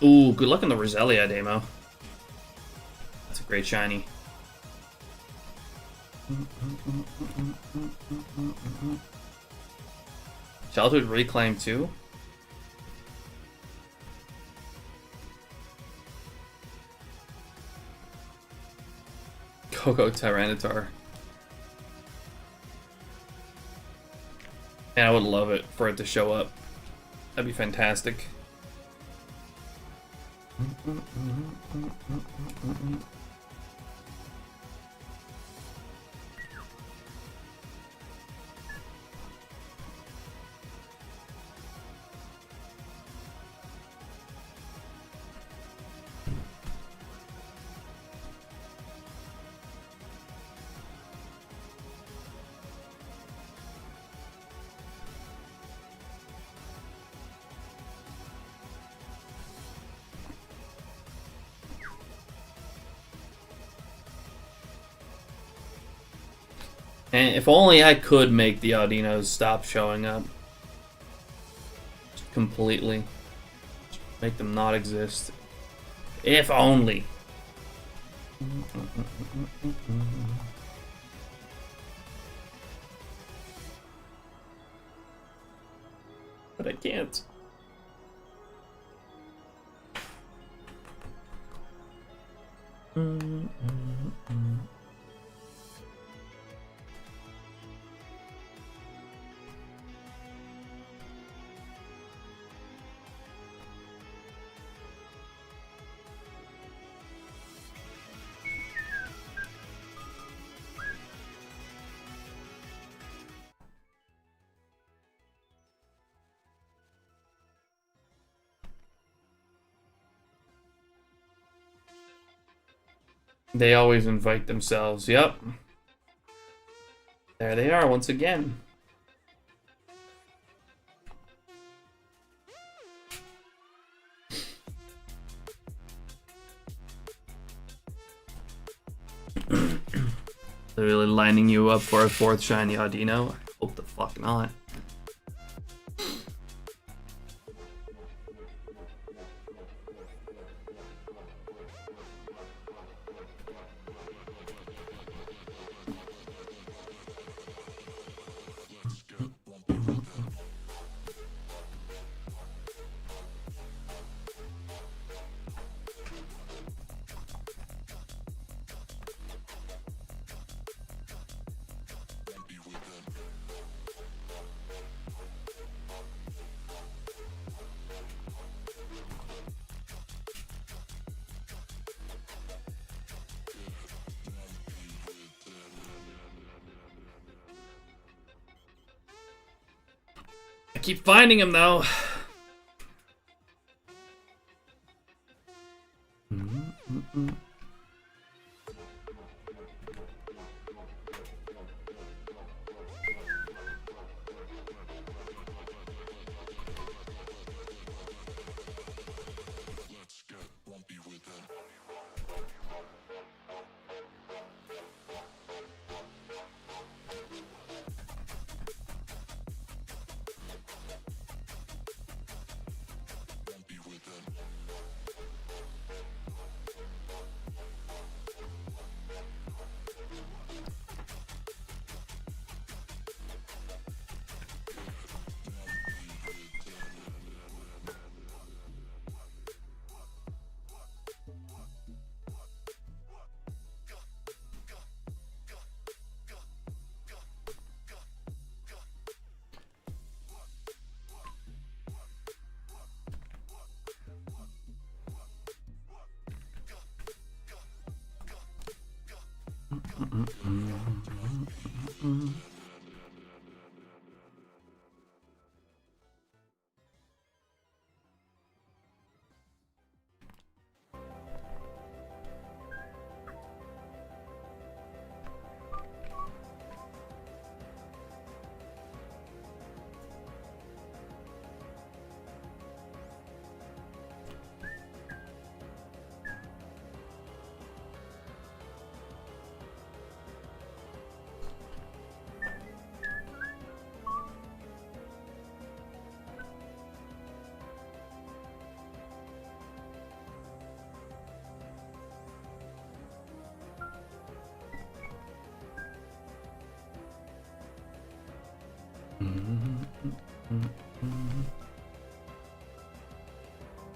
Ooh, good luck in the Roselia demo. That's a great shiny. Childhood Reclaim too? Go Tyranitar. Yeah, I would love it for it to show up. That'd be fantastic. And if only I could make the Audinos stop showing up. Just completely. Just make them not exist. If only. But I can't. They always invite themselves. Yep. There they are once again. They're really lining you up for a 4th shiny Audino? I hope the fuck not. I keep finding him though.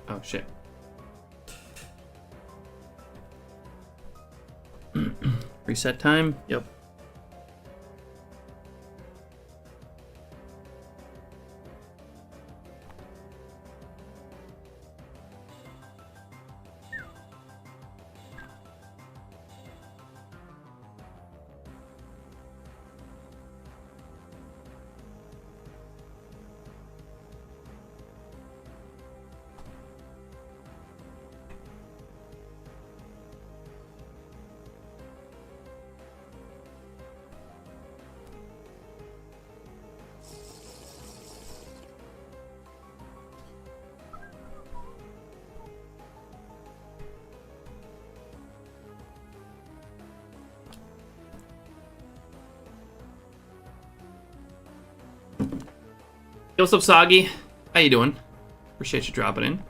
Oh shit. Reset time? Yep. Yo, what's up, Soggy? How you doing? Appreciate you dropping in.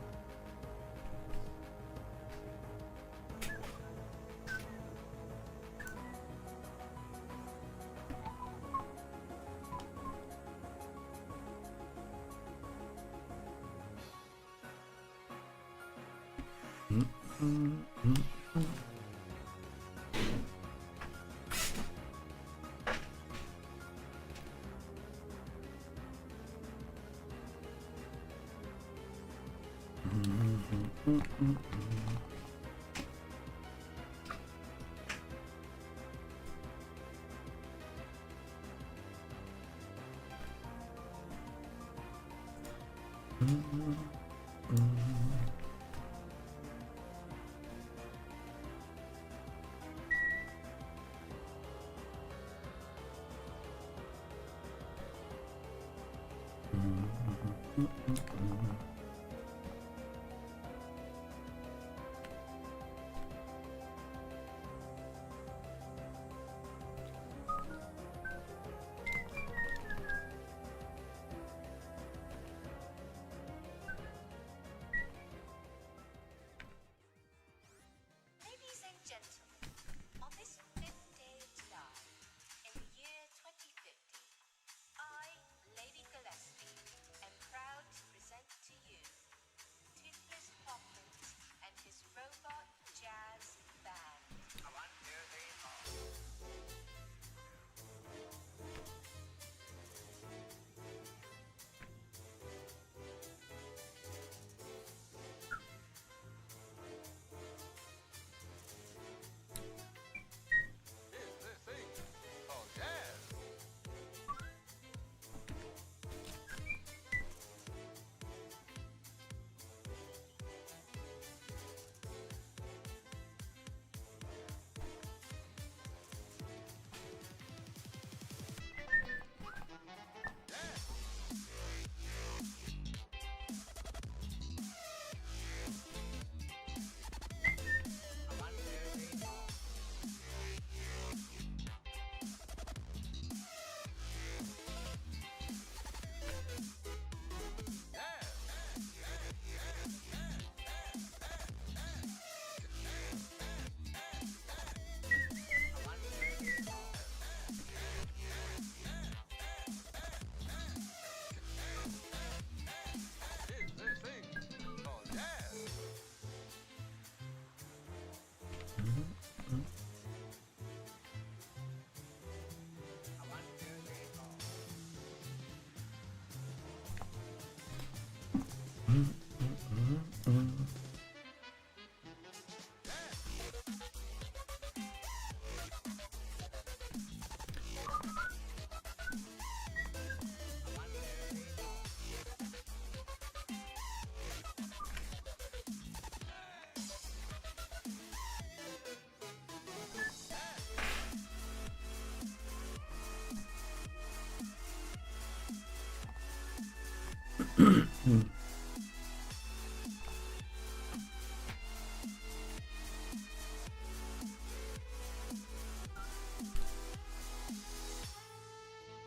Get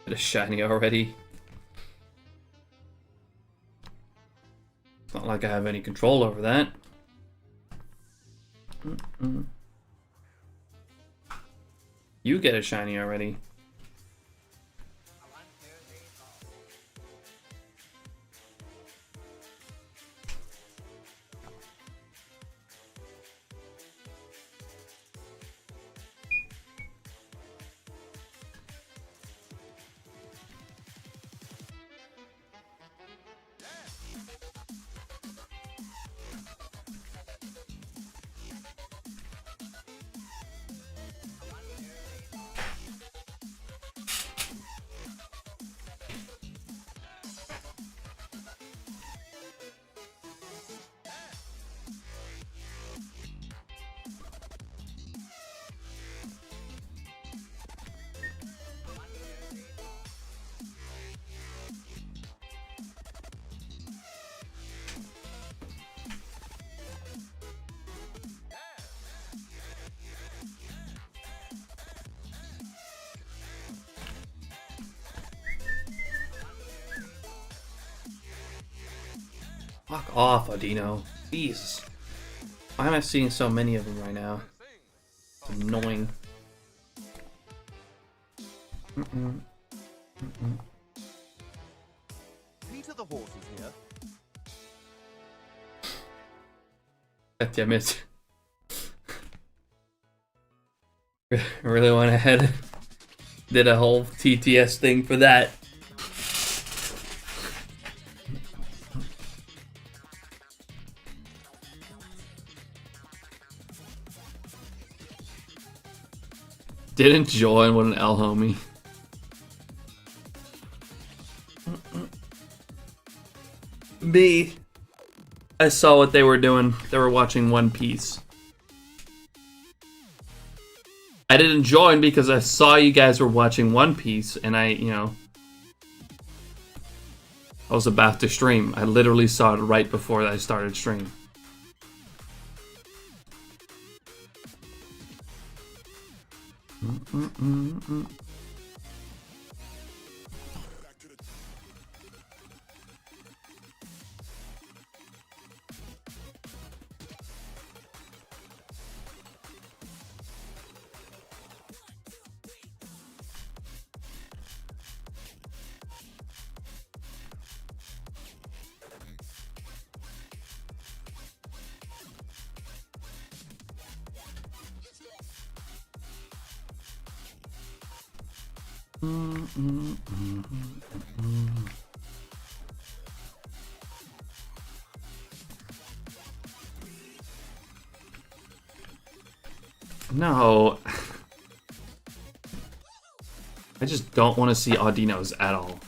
a shiny already. It's not like I have any control over that. You get a shiny already. Fuck off, Audino. Jesus. Why am I seeing so many of them right now? It's annoying. Peter the horse is here. God damn it. Really went ahead. Did a whole TTS thing for that. Didn't join, what an L homie. Me. I saw what they were doing. They were watching One Piece. I didn't join because I saw you guys were watching One Piece and I was about to stream. I literally saw it right before I started stream. No. I just don't want to see Audinos at all.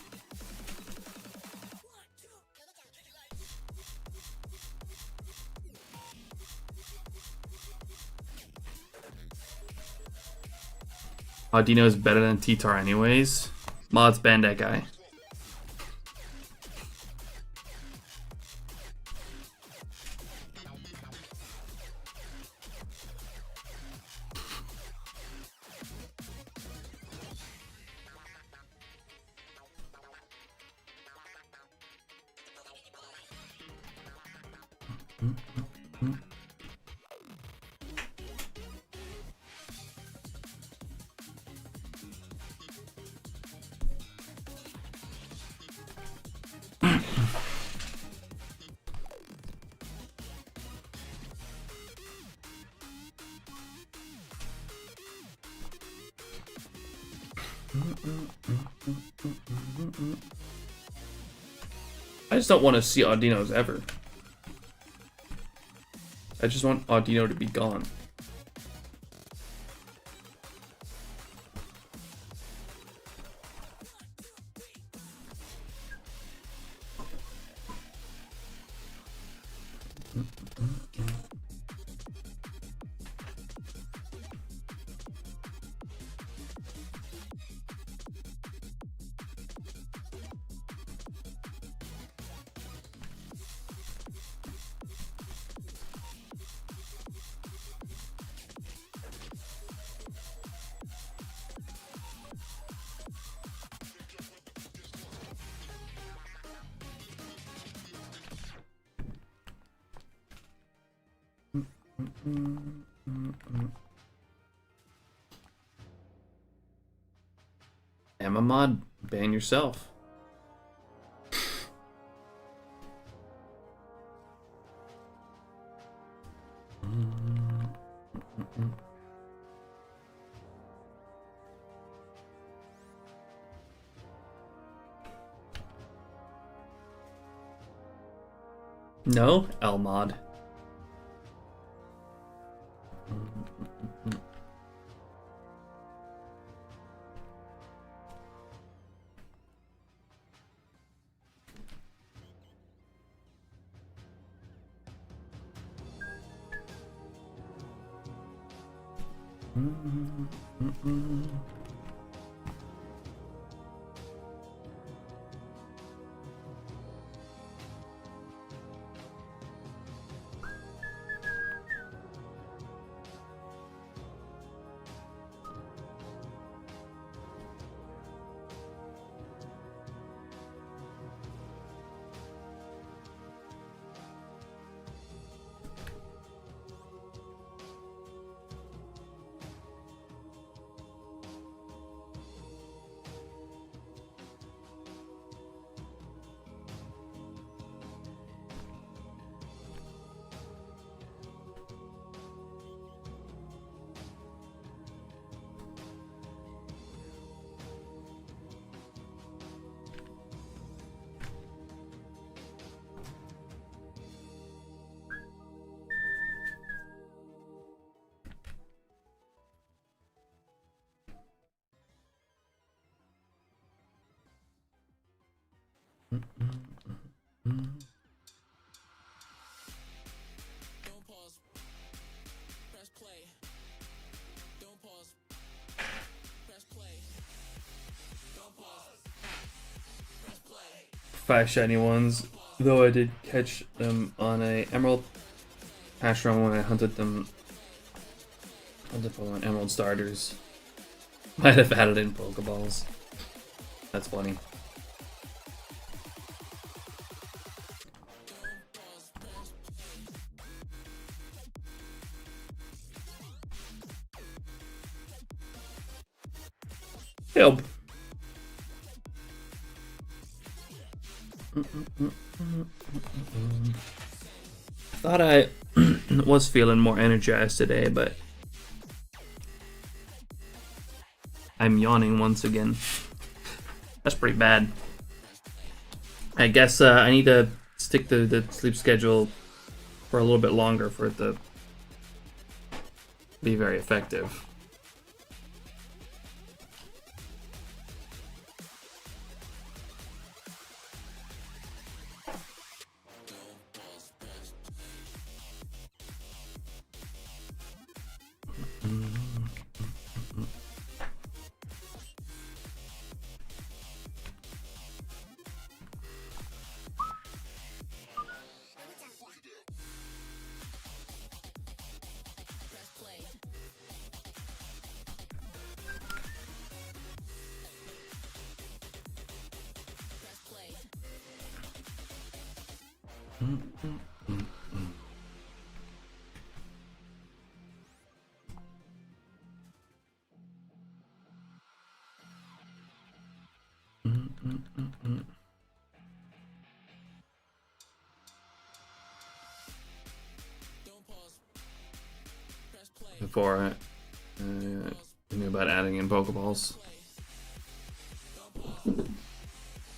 Audino is better than T-Tar anyways. Mods ban that guy. I just don't want to see Audinos ever. I just want Audino to be gone. Emma mod, ban yourself. No, L mod. Five shiny ones, though I did catch them on a emerald hash run when I hunted them. Hunted Pokemon Emerald starters. Might have added in Pokeballs. That's funny. Help. Thought I was feeling more energized today, but I'm yawning once again. That's pretty bad. I guess I need to stick to the sleep schedule for a little bit longer for it to be very effective. Before I knew about adding in Pokeballs.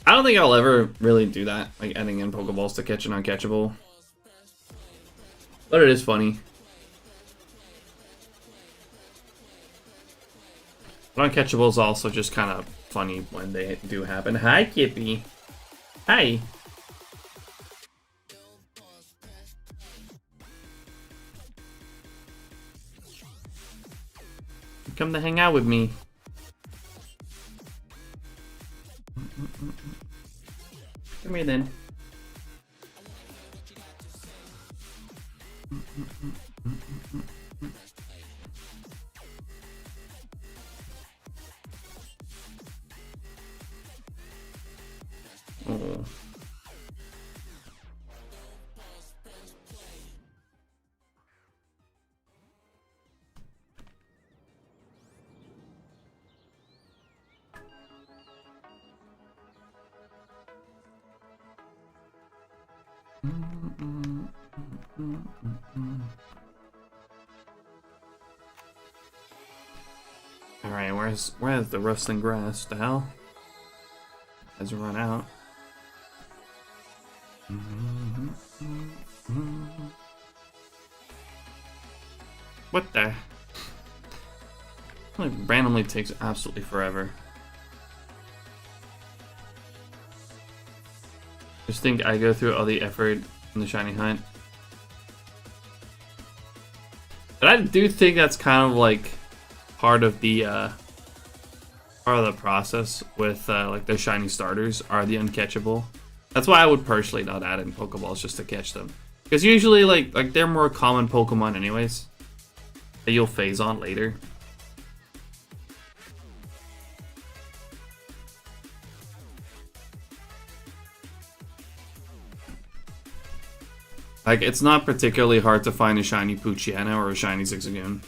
I don't think I'll ever really do that, like adding in Pokeballs to catch an uncatchable. But it is funny. But uncatchables also just kind of funny when they do happen. Hi, Kippy. Hi. Come to hang out with me. Come here then. Oh. Alright, where's the rustling grass? The hell? Has run out. What the? Like randomly takes absolutely forever. Just think I go through all the effort in the shiny hunt. But I do think that's kind of like part of the process with like the shiny starters are the uncatchable. That's why I would personally not add in Pokeballs just to catch them. Because usually like they're more common Pokemon anyways that you'll phase on later. Like, it's not particularly hard to find a shiny Poochyena or a shiny Zigzagoon.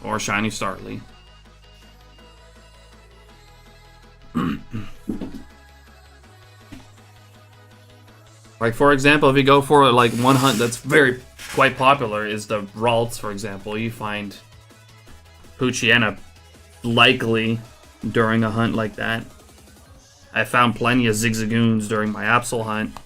Or a shiny Starly. Like, for example, if you go for, like, one hunt that's quite popular is the Ralts, for example. You find Poochyena likely during a hunt like that. I found plenty of Zigzagoons during my Absol hunt.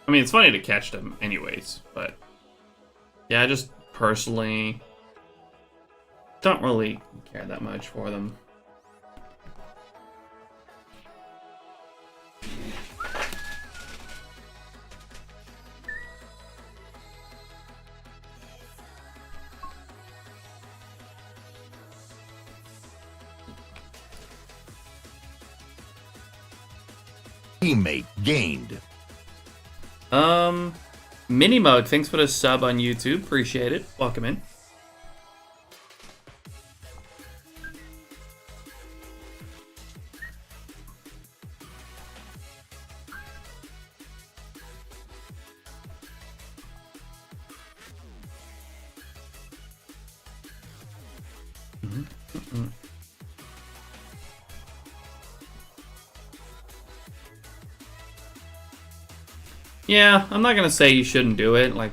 I mean, it's funny to catch them anyways, but yeah, I just personally don't really care that much for them. Teammate gained. Minimug, thanks for the sub on YouTube. Appreciate it. Welcome in. Yeah, I'm not gonna say you shouldn't do it, like,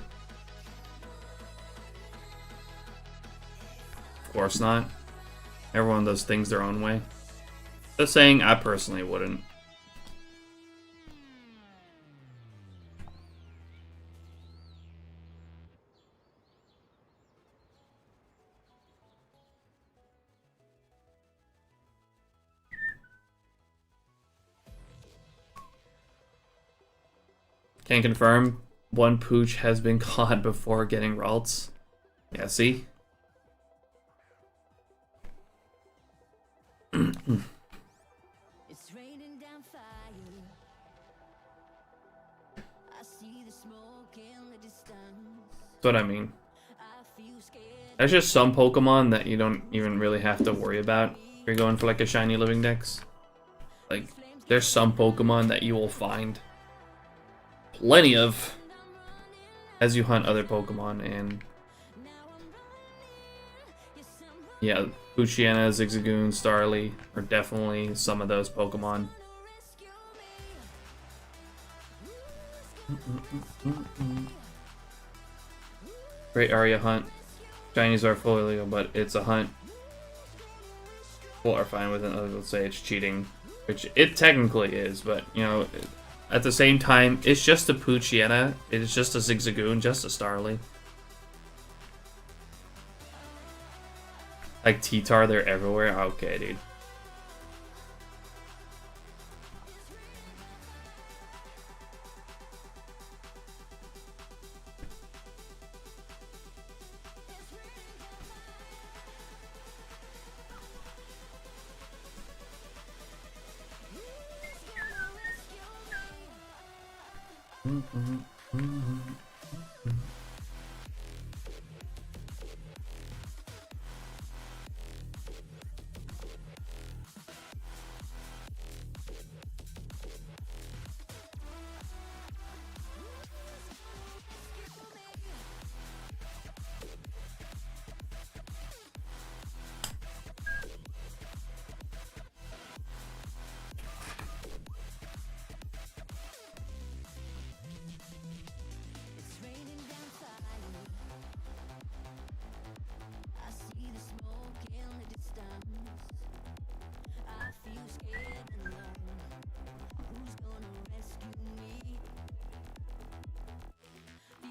of course not. Everyone does things their own way. Just saying, I personally wouldn't. Can confirm, one Pooch has been caught before getting Ralts. Yeah, see? It's raining down fire. I see the smoke in the distance. That's what I mean. I feel scared. There's just some Pokemon that you don't even really have to worry about if you're going for like a shiny living dex. Like, there's some Pokemon that you will find plenty of as you hunt other Pokemon, and yeah, Poochyena, Zigzagoon, Starly are definitely some of those Pokemon. Great area hunt. Shinies are fully illegal, but it's a hunt. People are fine with it. Others will say it's cheating, which it technically is, but you know, at the same time, it's just a Poochyena. It's just a Zigzagoon, just a Starly. Like T-Tar, they're everywhere. Okay, dude.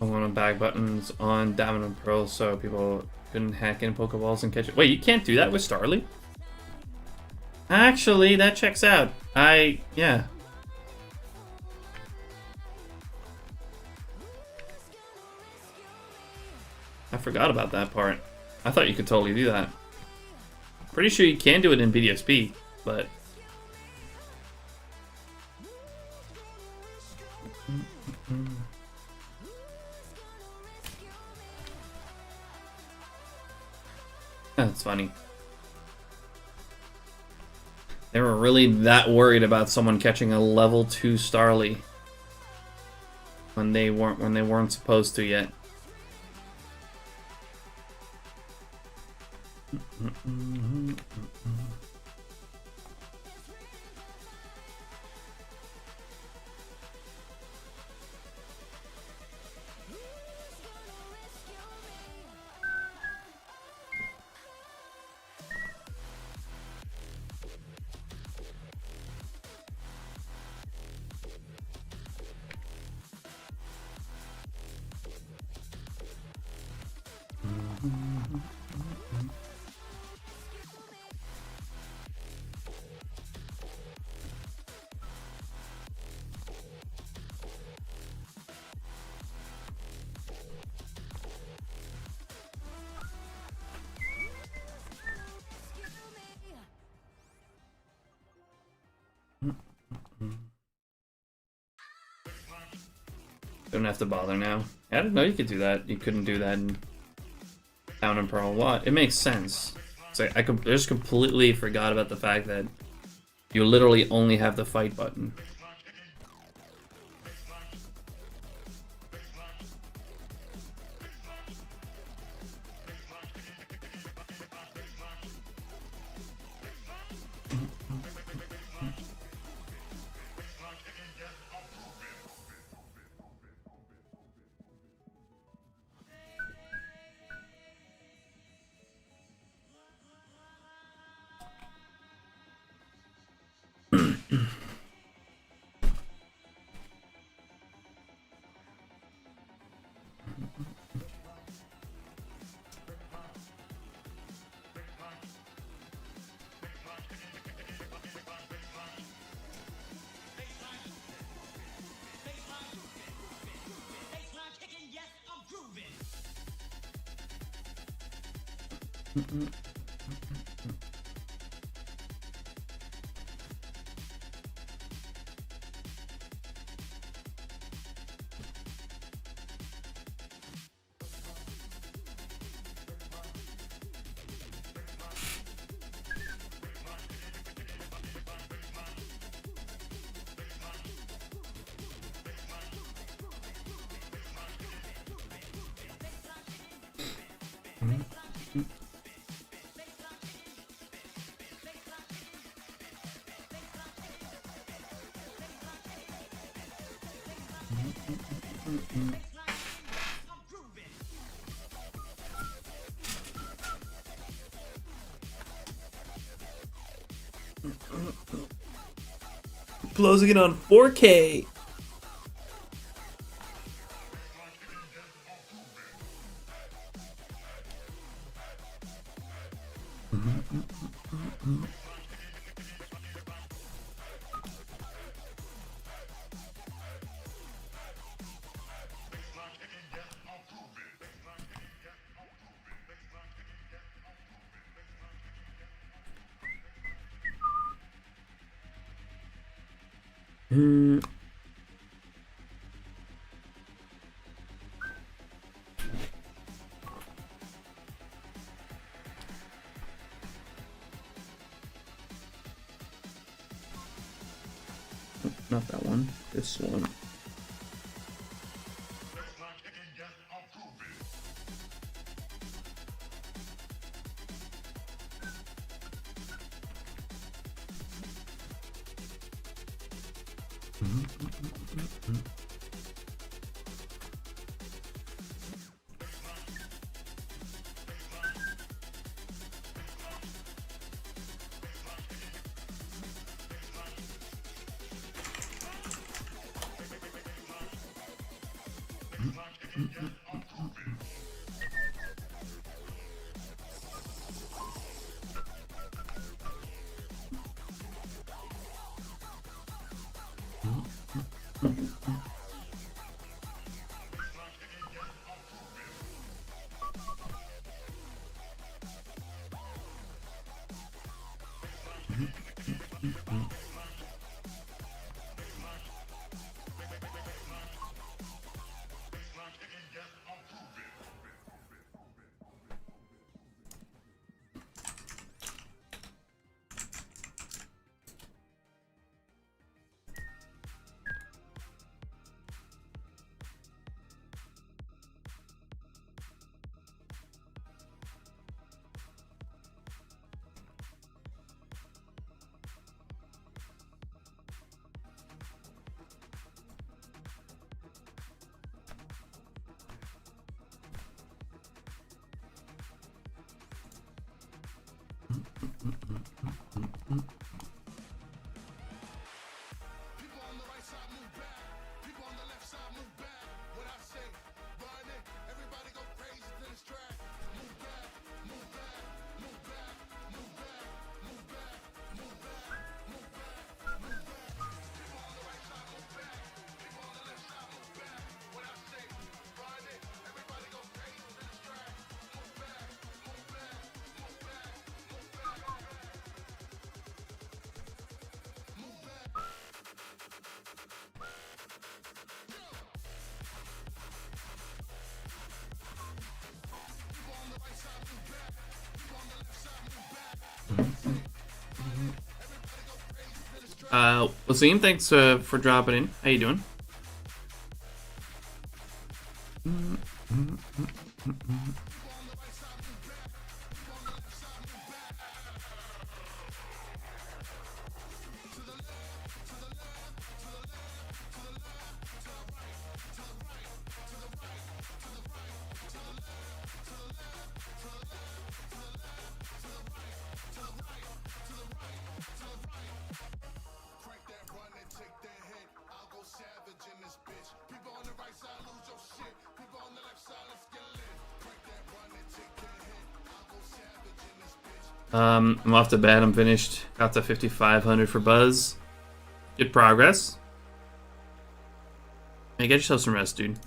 I want back buttons on Diamond and Pearl so people couldn't hack in Pokeballs and catch it. Wait, you can't do that with Starly? Actually, that checks out. Yeah. I forgot about that part. I thought you could totally do that. Pretty sure you can do it in BDSP, but... That's funny. They were really that worried about someone catching a level 2 Starly when they weren't supposed to yet. Don't have to bother now. I didn't know you could do that. You couldn't do that in Down and Pearl. What? It makes sense. So I just completely forgot about the fact that you literally only have the fight button. Closing it on 4K. Not that one. This one. Wasim, thanks for dropping in. How you doing? I'm off to bed. I'm finished. Got to 5,500 for Buzz. Good progress. Hey, get yourself some rest, dude.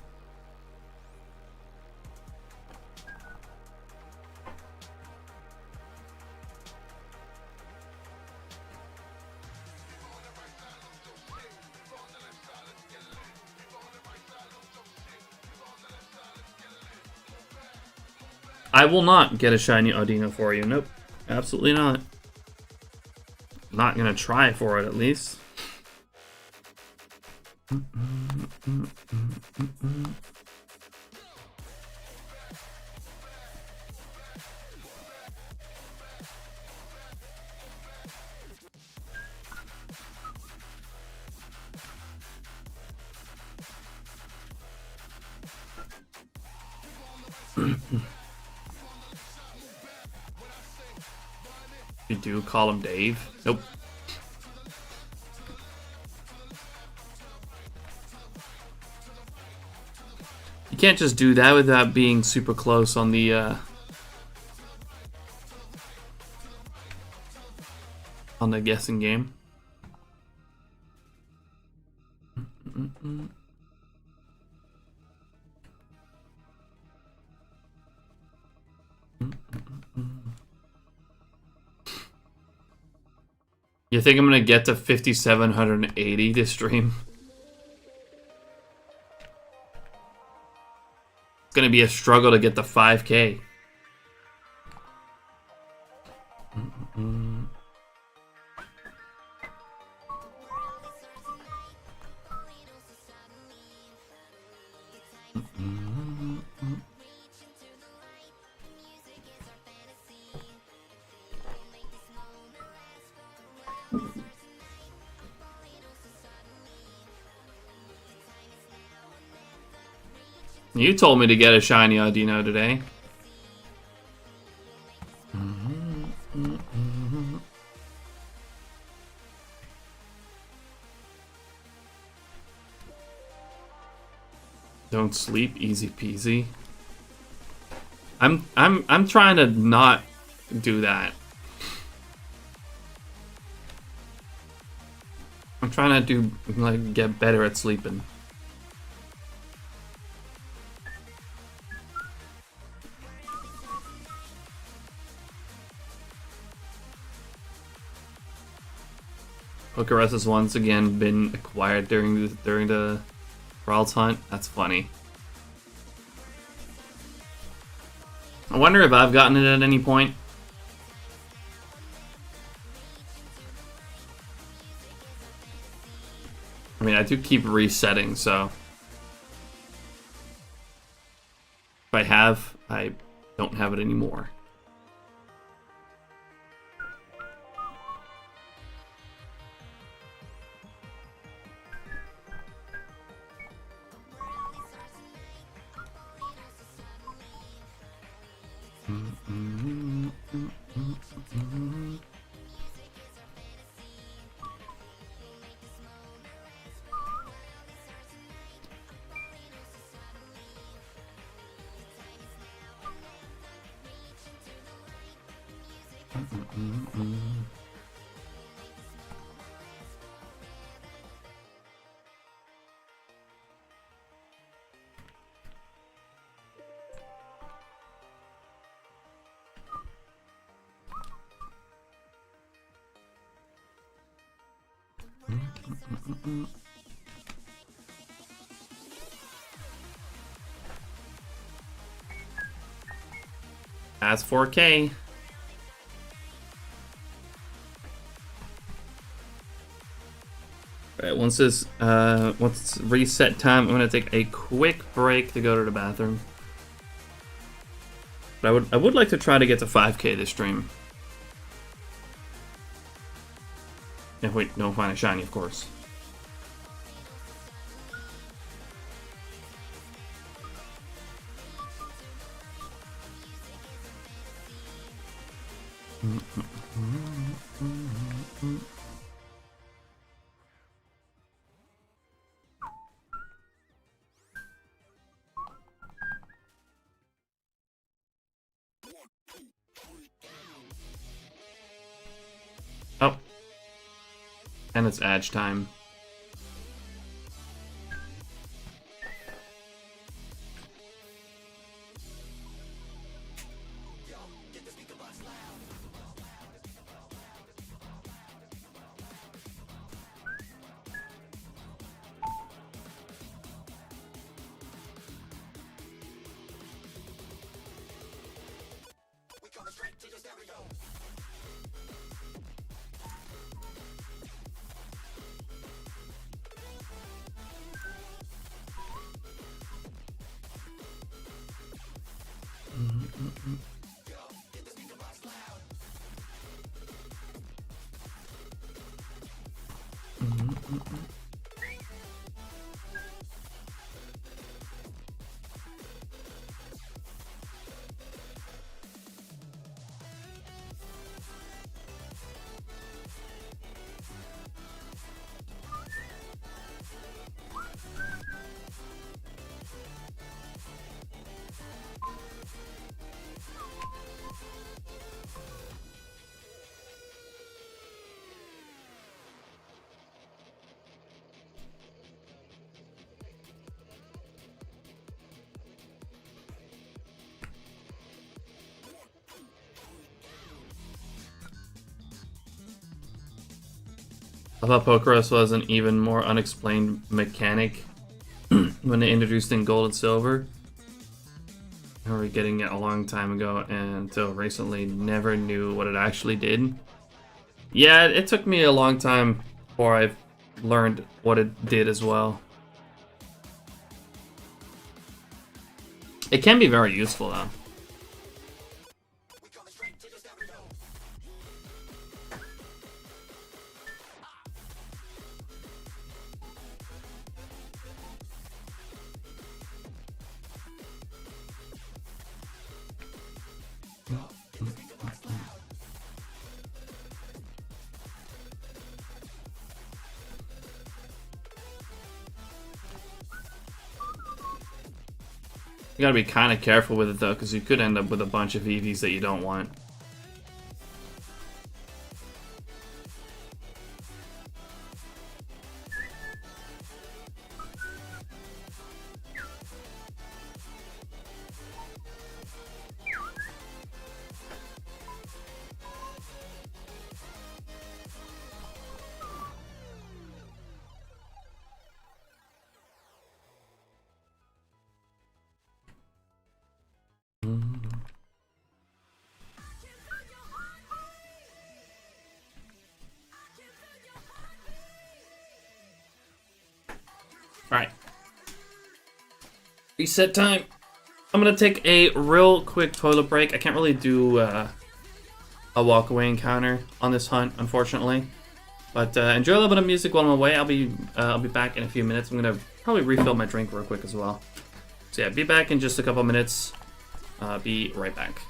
I will not get a shiny Audino for you. Nope. Absolutely not. Not gonna try for it, at least. You do call him Dave? Nope. You can't just do that without being super close on the guessing game. You think I'm gonna get to 5,780 this stream? It's gonna be a struggle to get the 5K. You told me to get a shiny Audino today. Don't sleep, easy peasy. I'm trying to not do that. I'm trying to do like get better at sleeping. Pokerus has once again been acquired during the Thrall's hunt. That's funny. I wonder if I've gotten it at any point. I mean, I do keep resetting, so if I have, I don't have it anymore. That's 4K. Alright, once it's reset time, I'm gonna take a quick break to go to the bathroom. But I would like to try to get to 5K this stream. If we don't find a shiny, of course. Oh. And it's edge time. I thought Pokerus was an even more unexplained mechanic when they introduced in Gold and Silver. I remember getting it a long time ago, and until recently never knew what it actually did. Yeah, it took me a long time before I learned what it did as well. It can be very useful though. You gotta be kind of careful with it though, because you could end up with a bunch of EVs that you don't want. Alright. Reset time. I'm gonna take a real quick toilet break. I can't really do a walk-away encounter on this hunt, unfortunately. But enjoy a little bit of music while I'm away. I'll be back in a few minutes. I'm gonna probably refill my drink real quick as well. So yeah, be back in just a couple minutes. Be right back.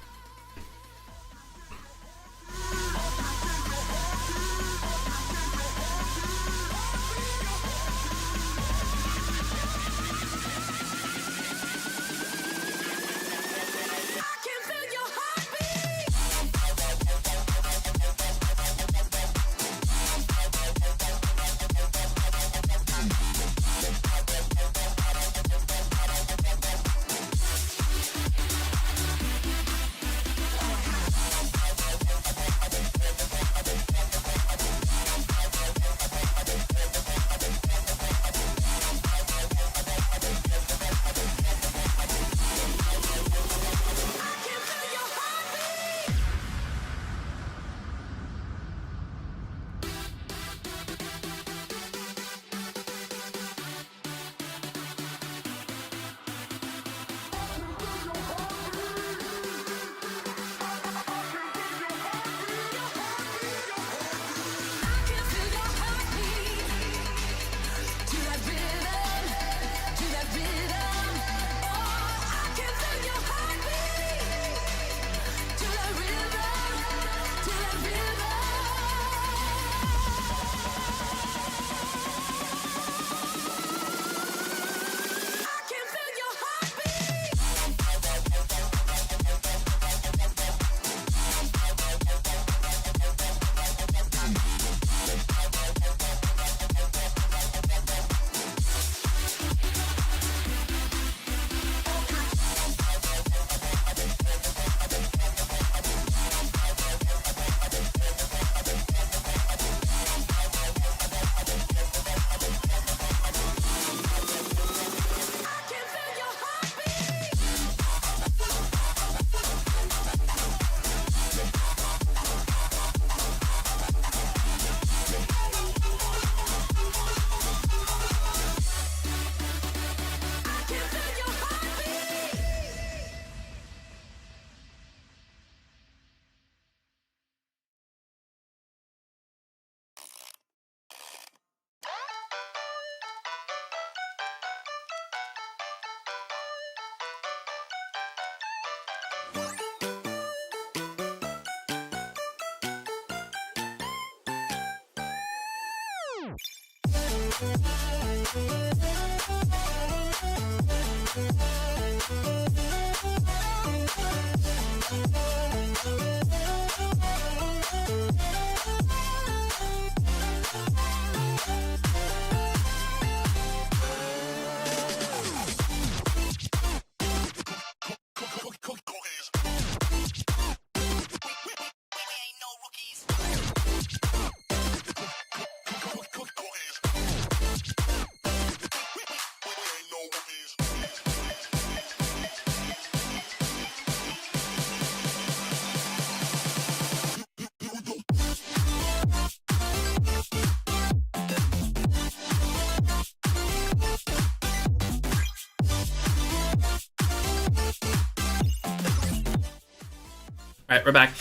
Alright, we're back.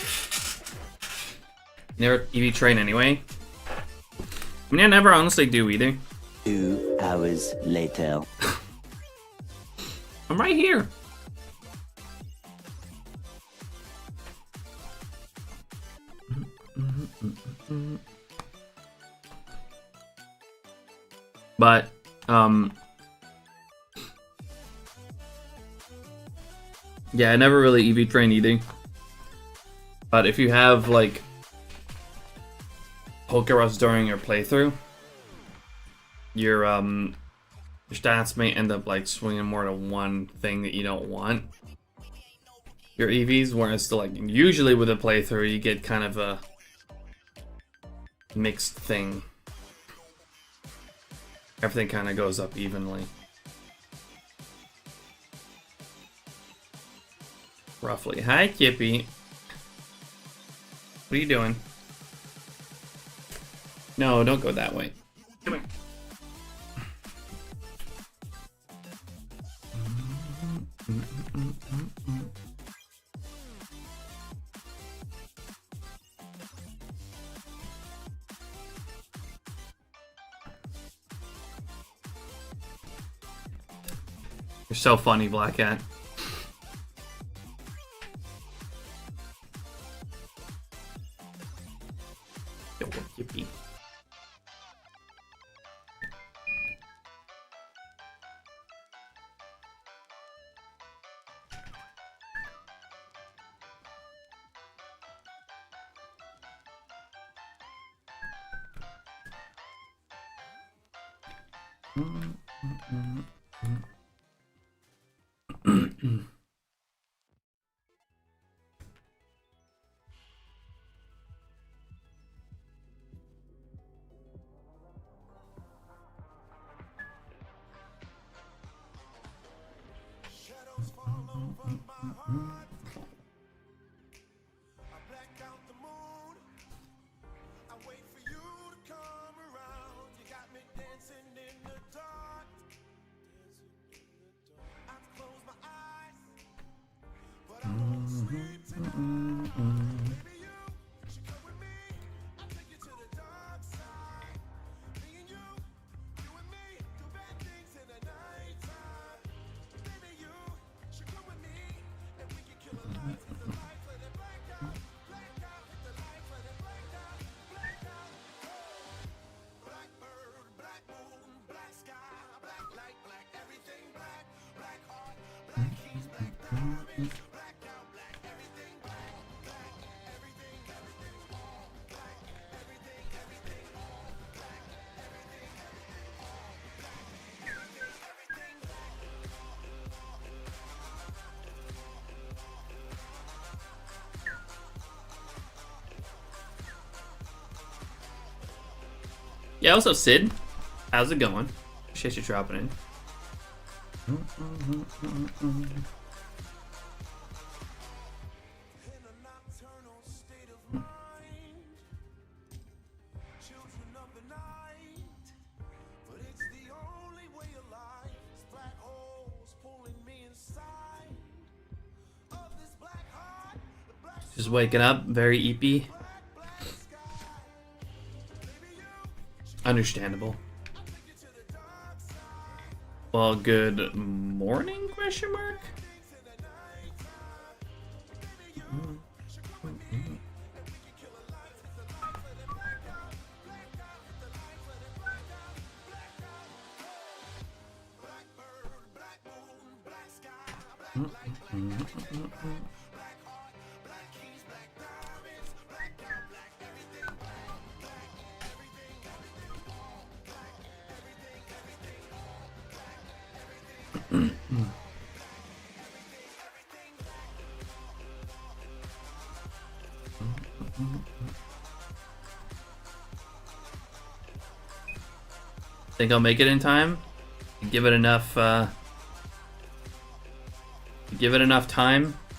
Never EV train anyway. I mean, I never honestly do either. 2 hours later. I'm right here. But, Yeah, I never really EV train either. But if you have like Pokerush during your playthrough, your stats may end up like swinging more to one thing that you don't want. Your EVs, whereas like usually with a playthrough you get kind of a mixed thing. Everything kind of goes up evenly. Roughly. Hi, Kippy. What are you doing? No, don't go that way. Come here. You're so funny, Black Cat. Yo, Yippee. Yeah, what's up, Sid? How's it going? Shit, you dropping in. Just waking up, very eepy. Understandable. Well, good morning, question mark? Think I'll make it in time? Give it enough time.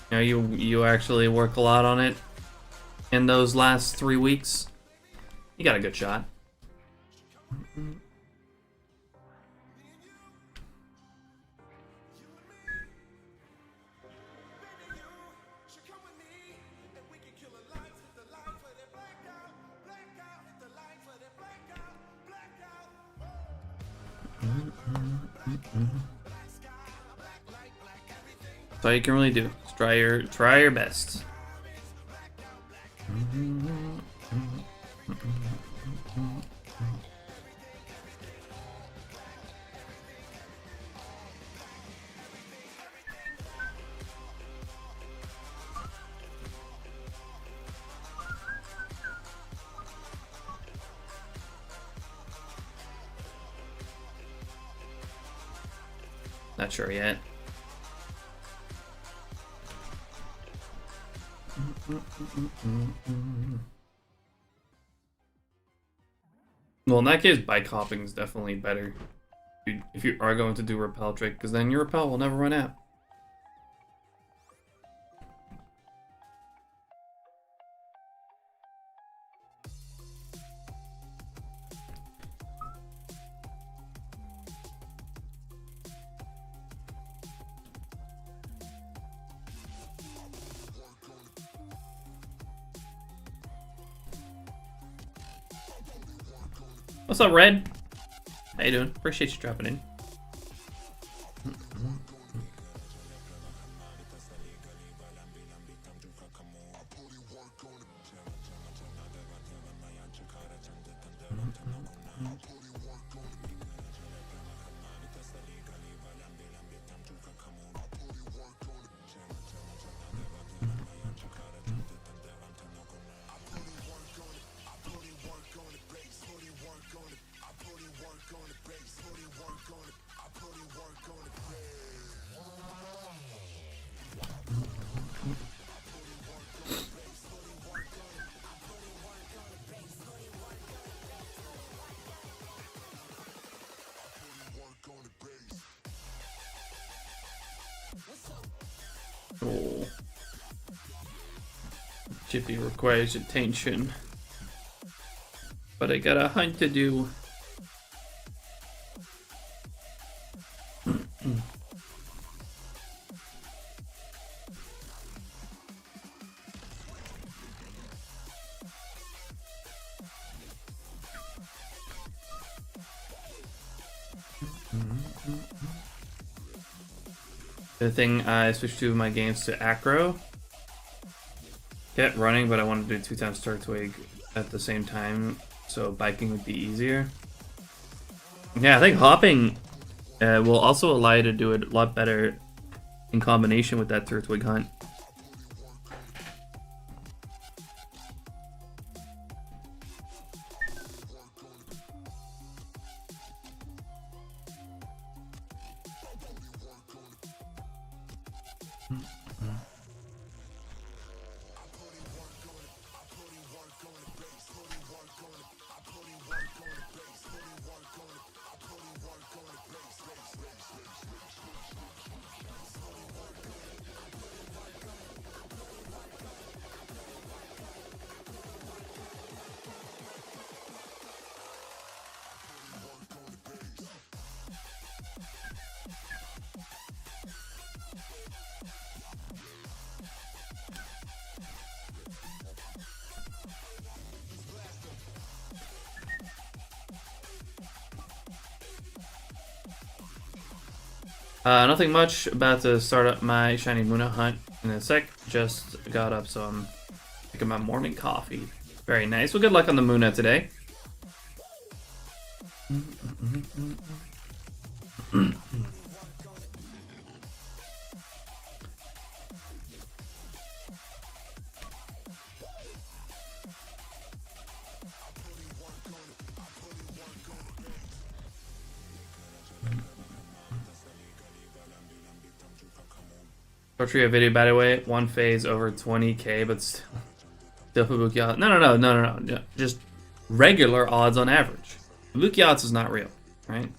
You know, you actually work a lot on it in those last 3 weeks. You got a good shot. That's all you can really do. Just try your best. Not sure yet. Well, in that case, bike hopping is definitely better if you are going to do repel trick, because then your repel will never run out. What's up, Red? How you doing? Appreciate you dropping in. Oh. Chippy requires attention. But I got a hunt to do. The thing I switched to my games to acro. Kept running, but I wanted to do 2 times turret twig at the same time, so biking would be easier. Yeah, I think hopping will also allow you to do it a lot better in combination with that turret twig hunt. Nothing much. About to start up my Shiny Muna hunt in a sec. Just got up, so I'm making my morning coffee. Very nice. Well, good luck on the Muna today. Tortria video, by the way, 1 phase over 20k, but still Fubuki odds. No. Just regular odds on average. Fubuki odds is not real, right?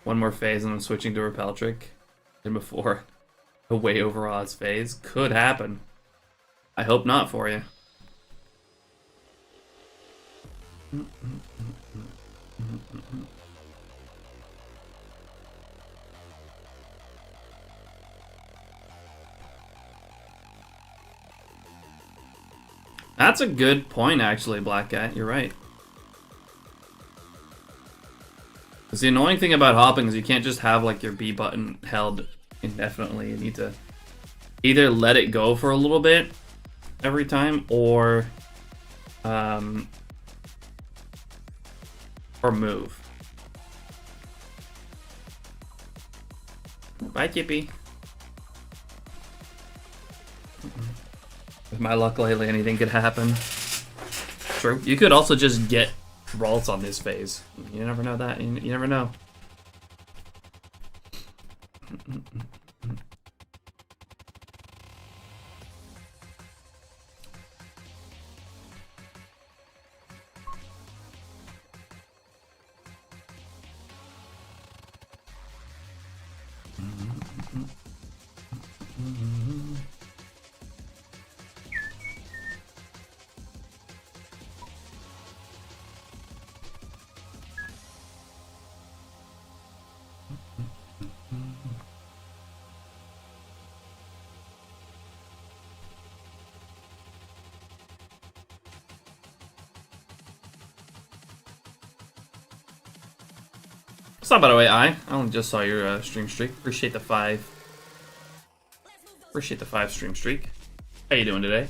One more phase and I'm switching to Repel Trick. And before a way over odds phase could happen. I hope not for you. That's a good point, actually, Black Cat. You're right. Because the annoying thing about hopping is you can't just have like your B button held indefinitely. You need to either let it go for a little bit every time, or move. Bye, Kippy. With my luck lately, anything could happen. True. You could also just get Ralts on this phase. You never know that. You never know. Stop, by the way, I only just saw your stream streak. Appreciate the 5. Appreciate the 5 stream streak. How you doing today?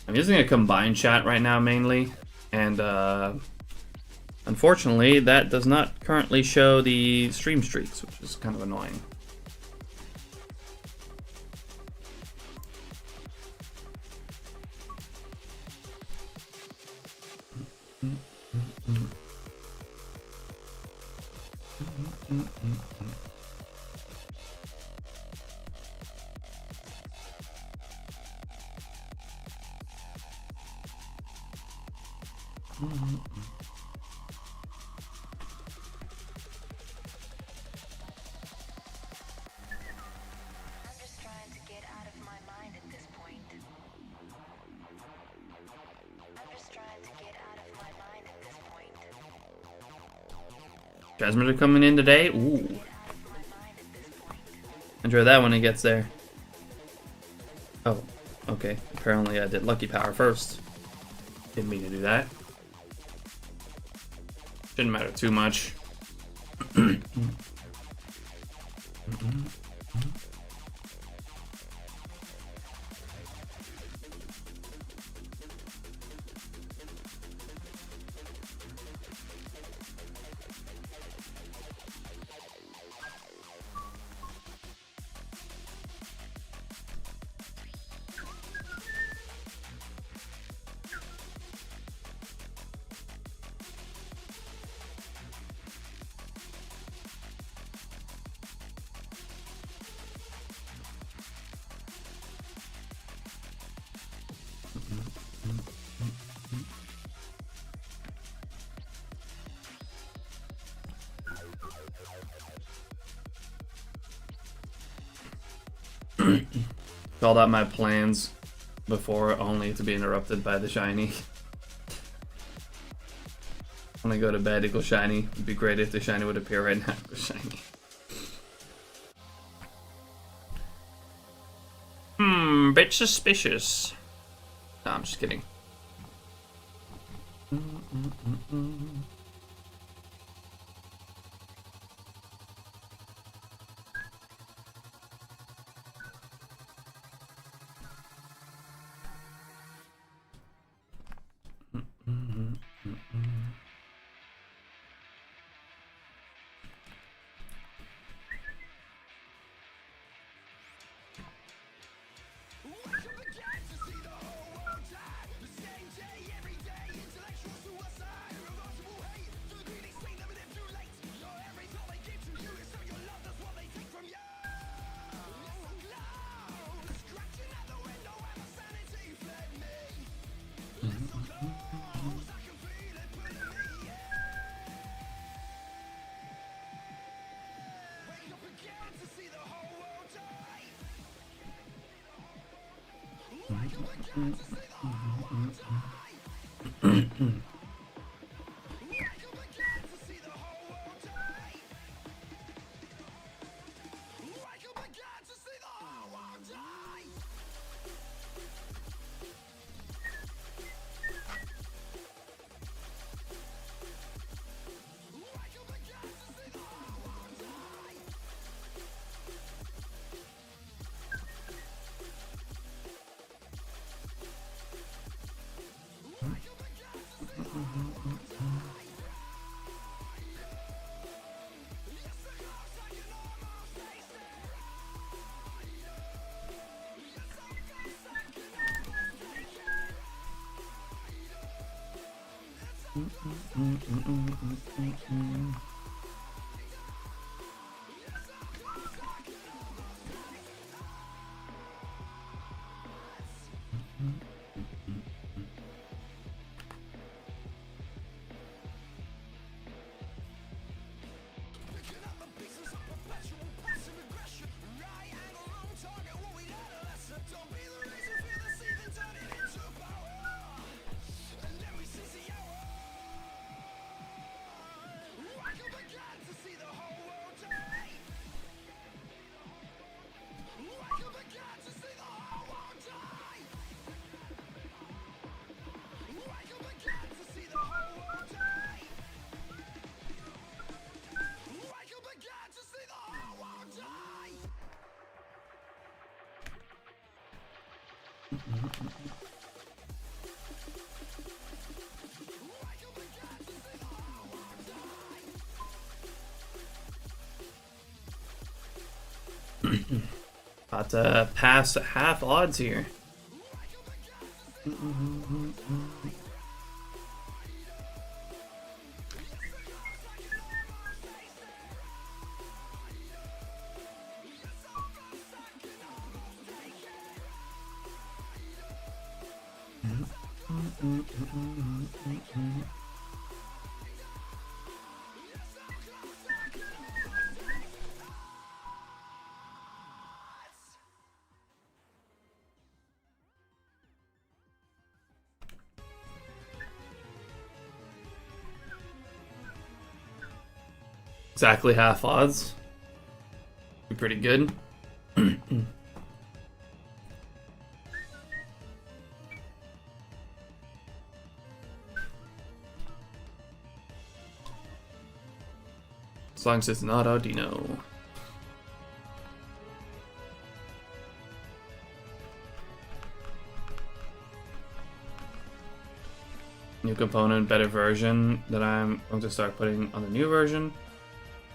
I'm using a combined chat right now mainly, and unfortunately that does not currently show the stream streaks, which is kind of annoying. Transmitter coming in today? Ooh. Enjoy that when it gets there. Oh, okay. Apparently I did Lucky Power first. Didn't mean to do that. Shouldn't matter too much. Called out my plans before, only to be interrupted by the shiny. When I go to bed, it goes shiny. It'd be great if the shiny would appear right now. It goes shiny. Bit suspicious. No, I'm just kidding. About to pass half odds here. Exactly half odds. Be pretty good. As long as it's not Audino. New component, better version that I'm going to start putting on the new version.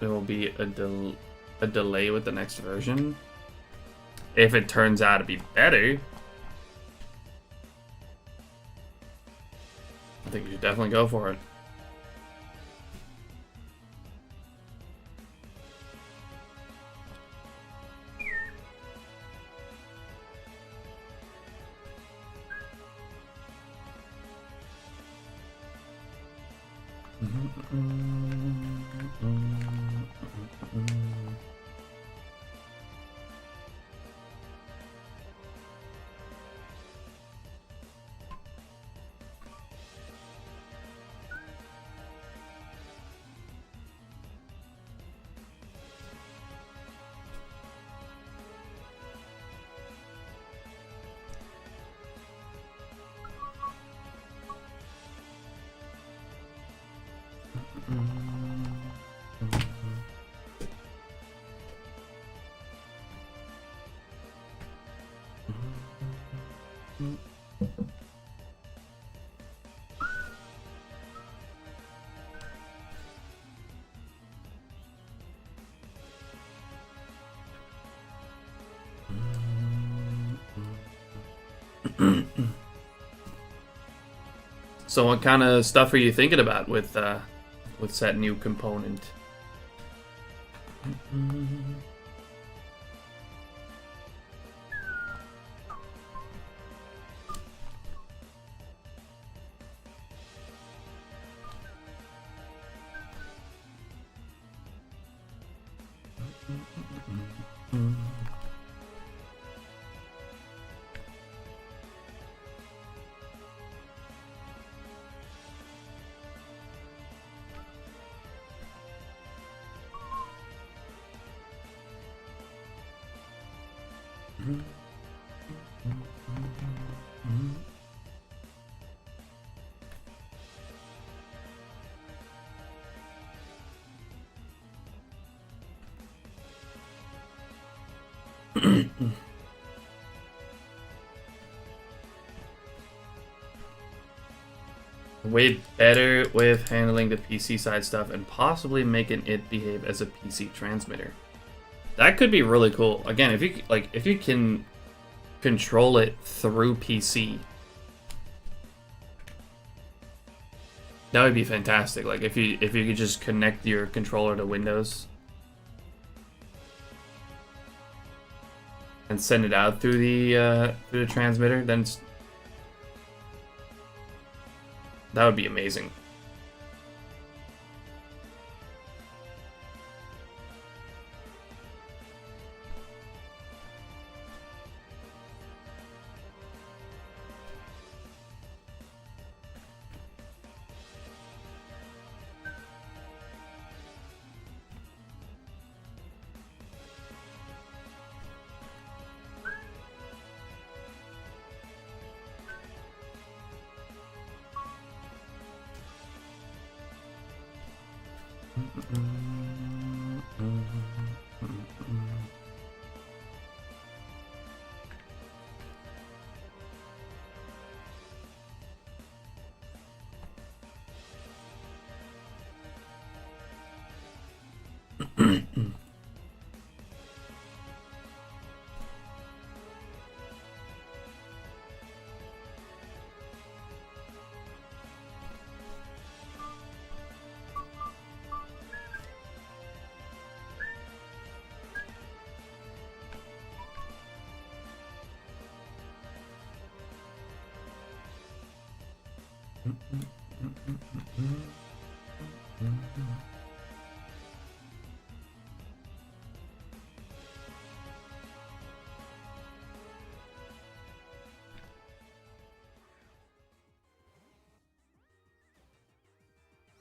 There will be a delay with the next version. If it turns out to be better, I think you should definitely go for it. So what kind of stuff are you thinking about with that new component? Way better with handling the PC side stuff and possibly making it behave as a PC transmitter. That could be really cool. Again, if you can control it through PC. That would be fantastic. Like if you could just connect your controller to Windows and send it out through the transmitter, then that would be amazing.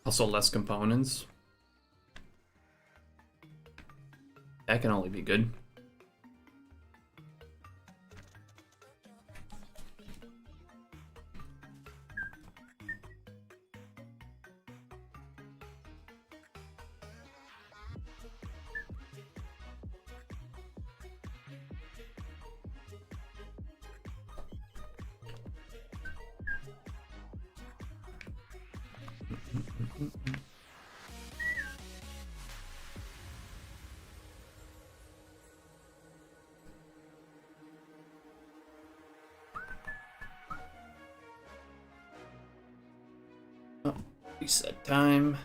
Also less components. That can only be good. Oh, reset time.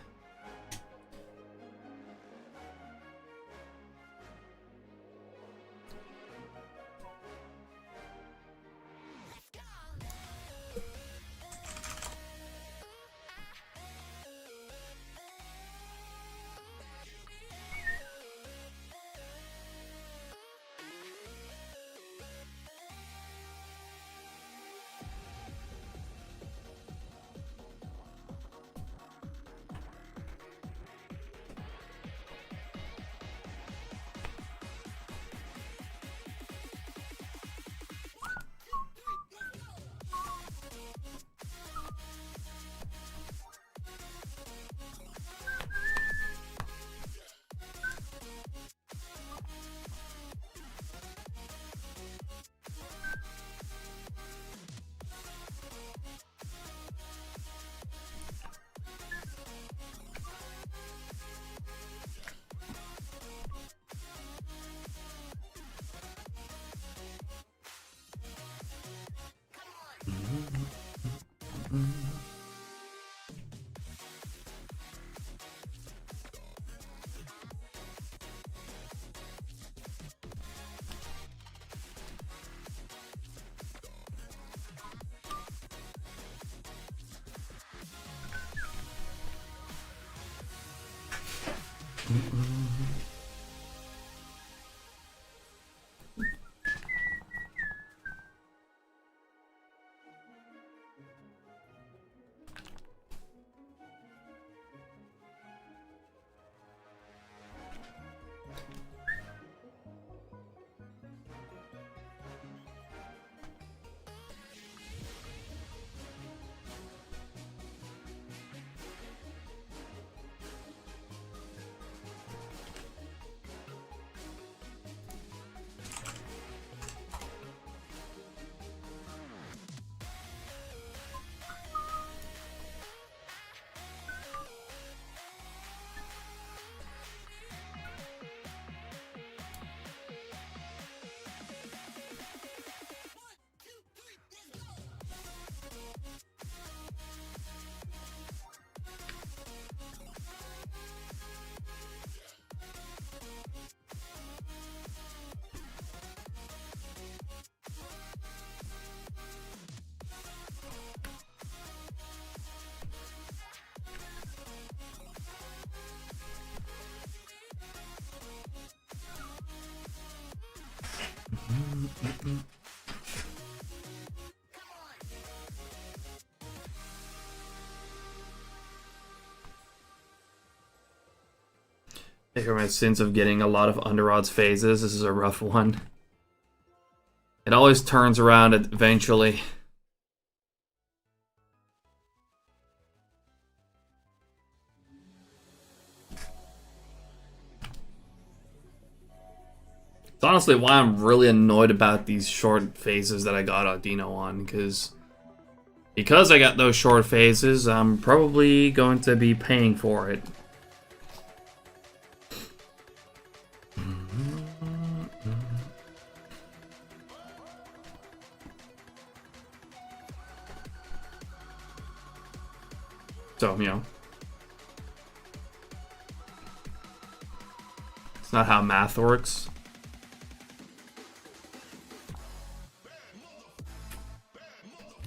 Here are my sins of getting a lot of under odds phases. This is a rough one. It always turns around eventually. It's honestly why I'm really annoyed about these short phases that I got Audino on, because I got those short phases, I'm probably going to be paying for it. So, you know, it's not how math works.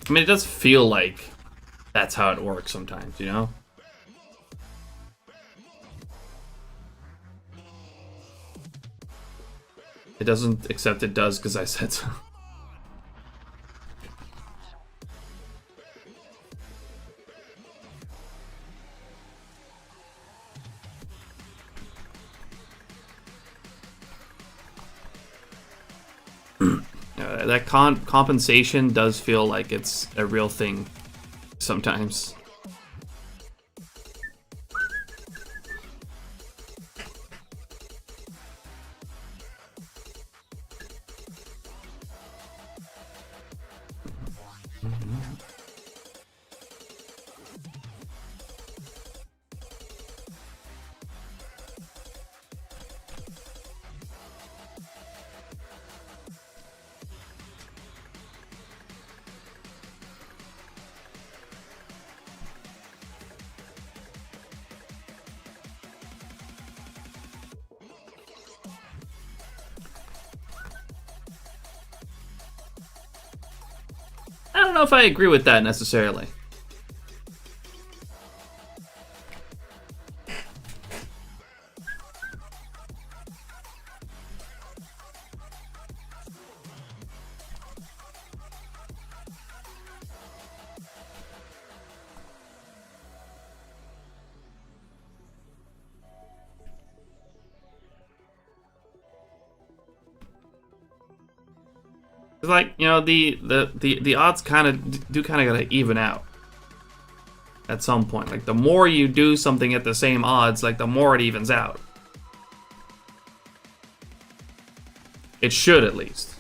I mean, it does feel like that's how it works sometimes, you know? It doesn't, except it does because I said so. That compensation does feel like it's a real thing sometimes. I don't know if I agree with that necessarily. It's like, you know, the odds kind of gotta even out at some point. Like, the more you do something at the same odds, like, the more it evens out. It should, at least.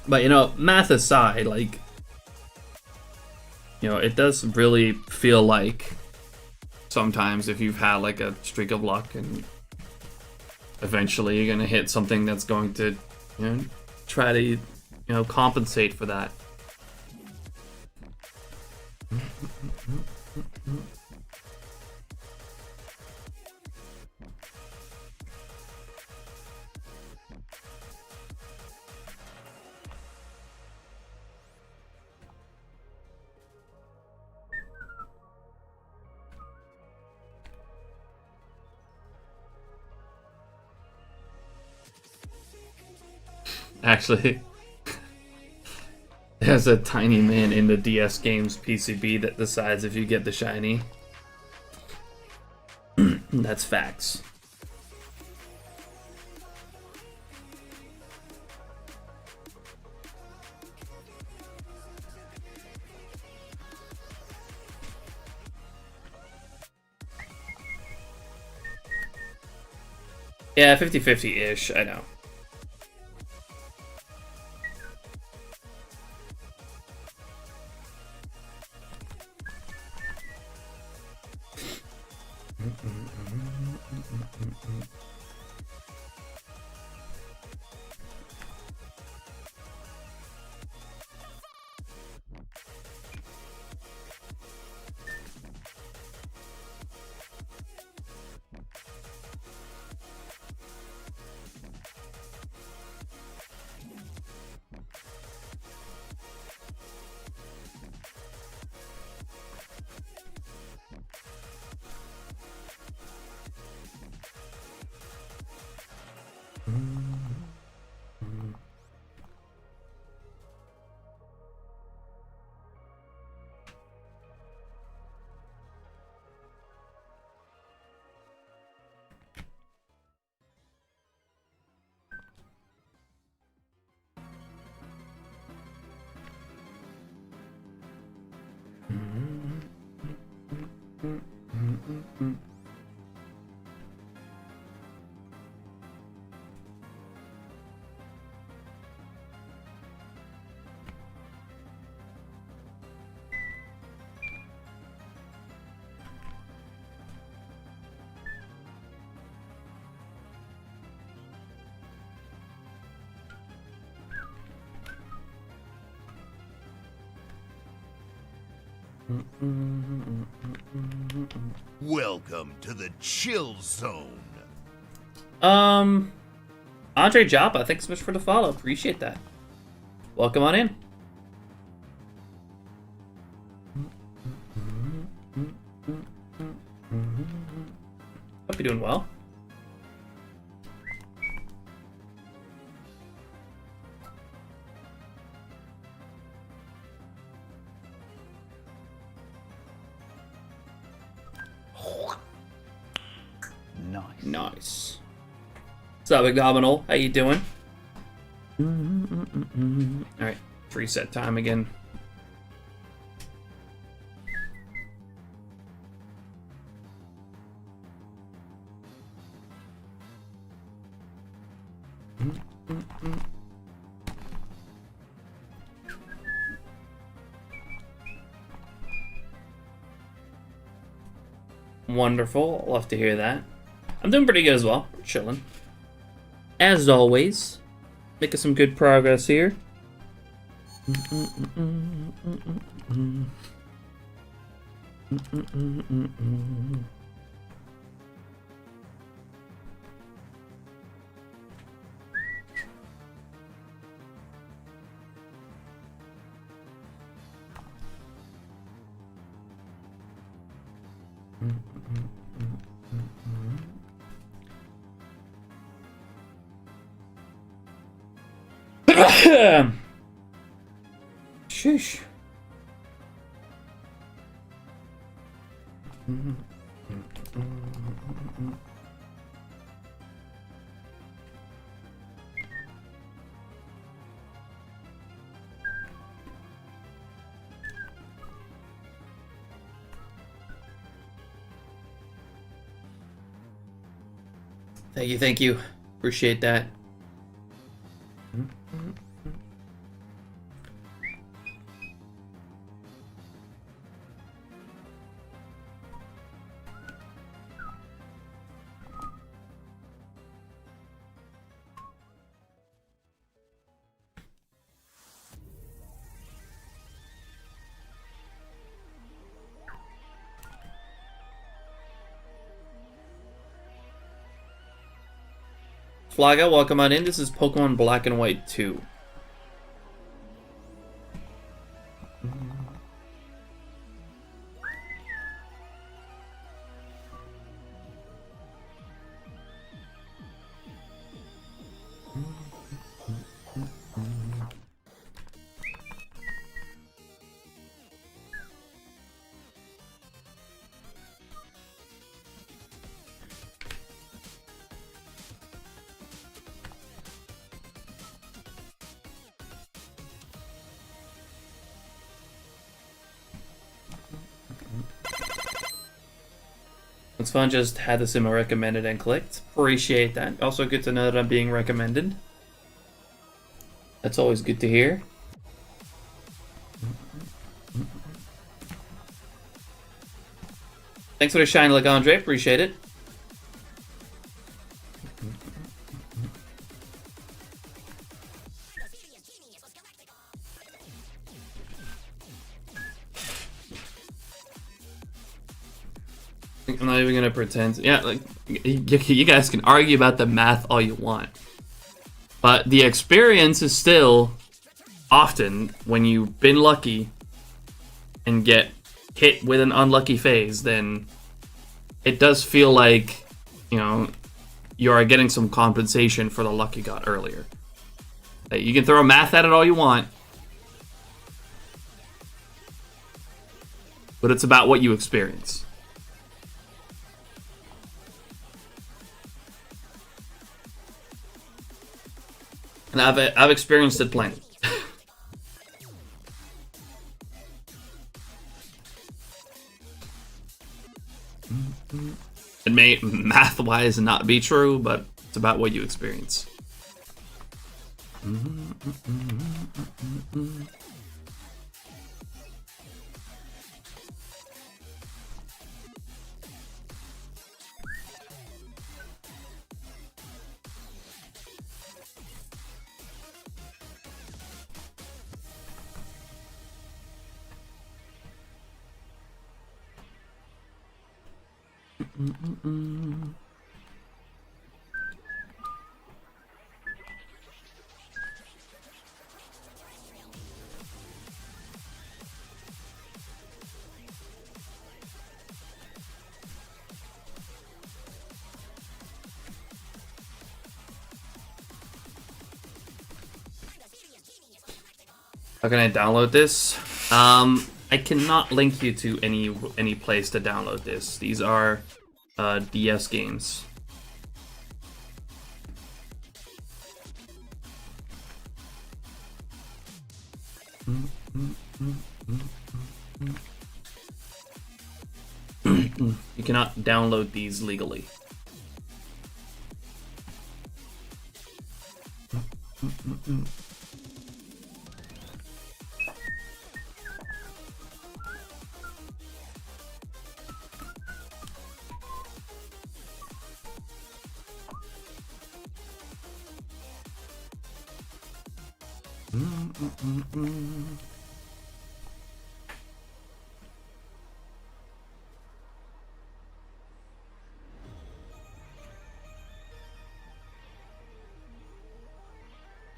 But you know, math aside, like, you know, it does really feel like sometimes if you've had like a streak of luck and eventually you're gonna hit something that's going to, you know, try to, you know, compensate for that. Actually, there's a tiny man in the DS games PCB that decides if you get the shiny. That's facts. Yeah, 50-50-ish, I know. Welcome to the chill zone. Andre Joppa, thanks so much for the follow. Appreciate that. Welcome on in. Hope you're doing well. Nice. Nice. What's up, Abdominal? How you doing? Alright, reset time again. Wonderful. Love to hear that. I'm doing pretty good as well. We're chilling. As always, making some good progress here. Sheesh. Thank you, thank you. Appreciate that. Flaga, welcome on in. This is Pokemon Black and White 2. It's fun, just had the sim recommended and clicked. Appreciate that. Also good to know that I'm being recommended. That's always good to hear. Thanks for the shine, Legendre. Appreciate it. I'm not even gonna pretend. Yeah, like you guys can argue about the math all you want, but the experience is still often when you've been lucky and get hit with an unlucky phase, then it does feel like, you know, you are getting some compensation for the luck you got earlier. You can throw math at it all you want, but it's about what you experience. And I've experienced it plenty. It may math-wise not be true, but it's about what you experience. How can I download this? I cannot link you to any place to download this. These are DS games. You cannot download these legally.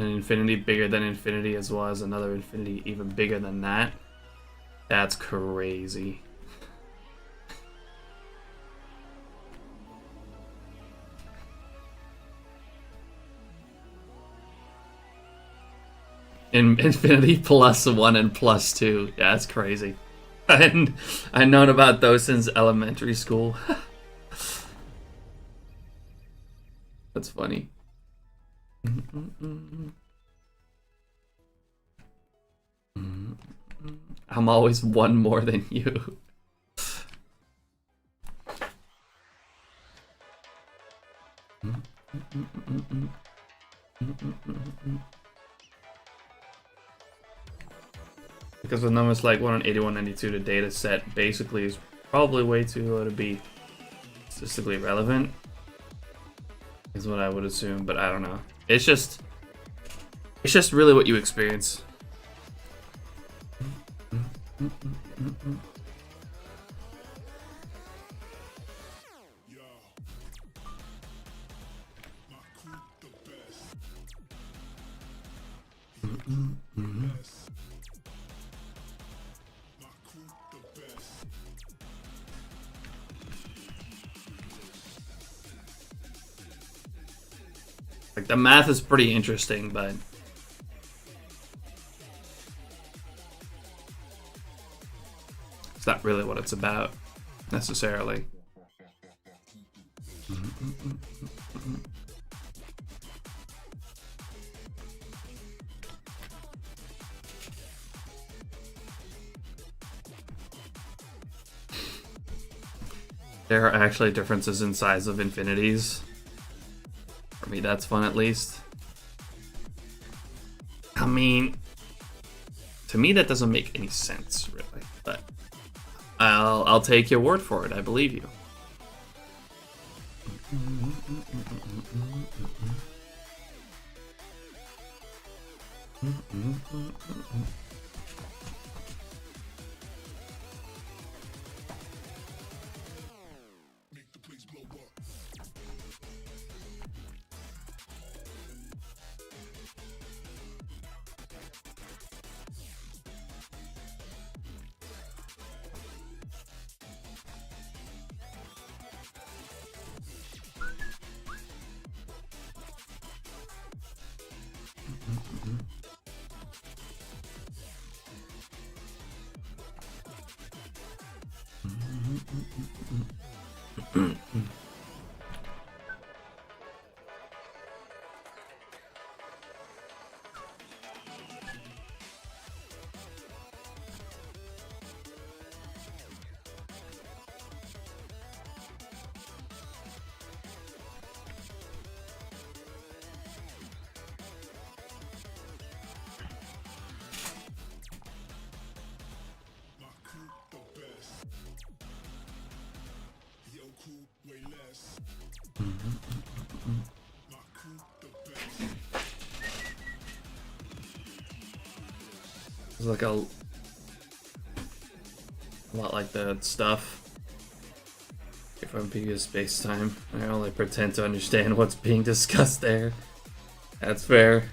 An infinity bigger than infinity, as well as another infinity even bigger than that. That's crazy. In infinity plus 1 and plus 2. Yeah, that's crazy. And I've known about those since elementary school. That's funny. I'm always one more than you. Because with numbers like 1 on 8192, the data set basically is probably way too low to be statistically relevant, is what I would assume, but I don't know. It's just really what you experience. Like, the math is pretty interesting, but it's not really what it's about, necessarily. There are actually differences in size of infinities. For me, that's fun, at least. I mean, to me, that doesn't make any sense, really. But I'll take your word for it. I believe you. It's like a lot like the stuff. If I'm being space-time, I only pretend to understand what's being discussed there. That's fair.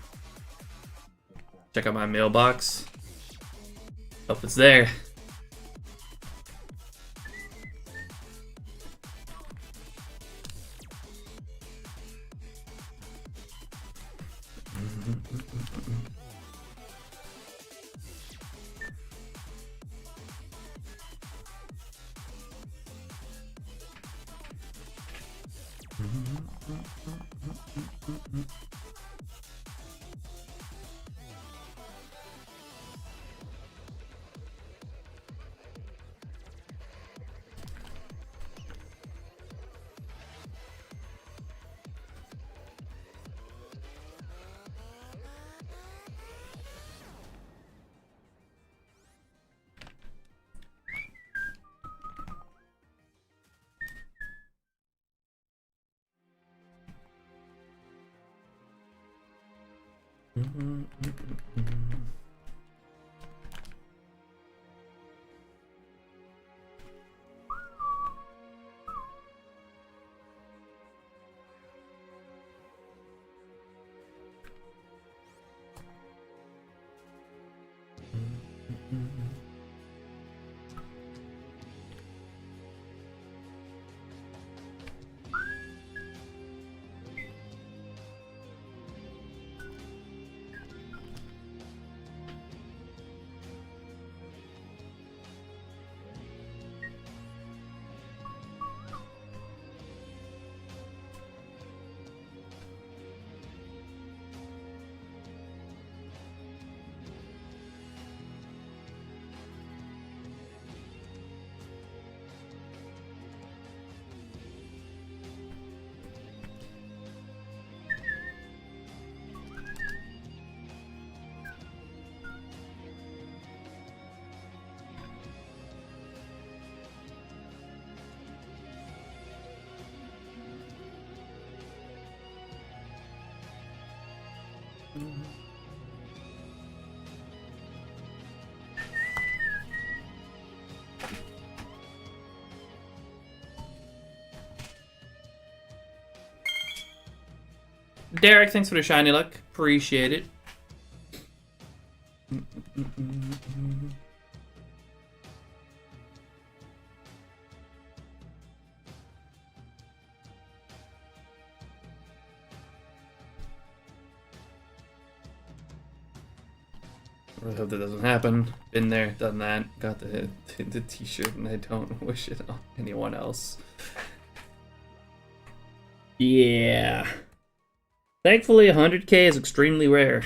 Check out my mailbox. Hope it's there. Derek, thanks for the shiny luck. Appreciate it. I hope that doesn't happen. Been there, done that. Got the t-shirt, and I don't wish it on anyone else. Yeah. Thankfully, 100k is extremely rare.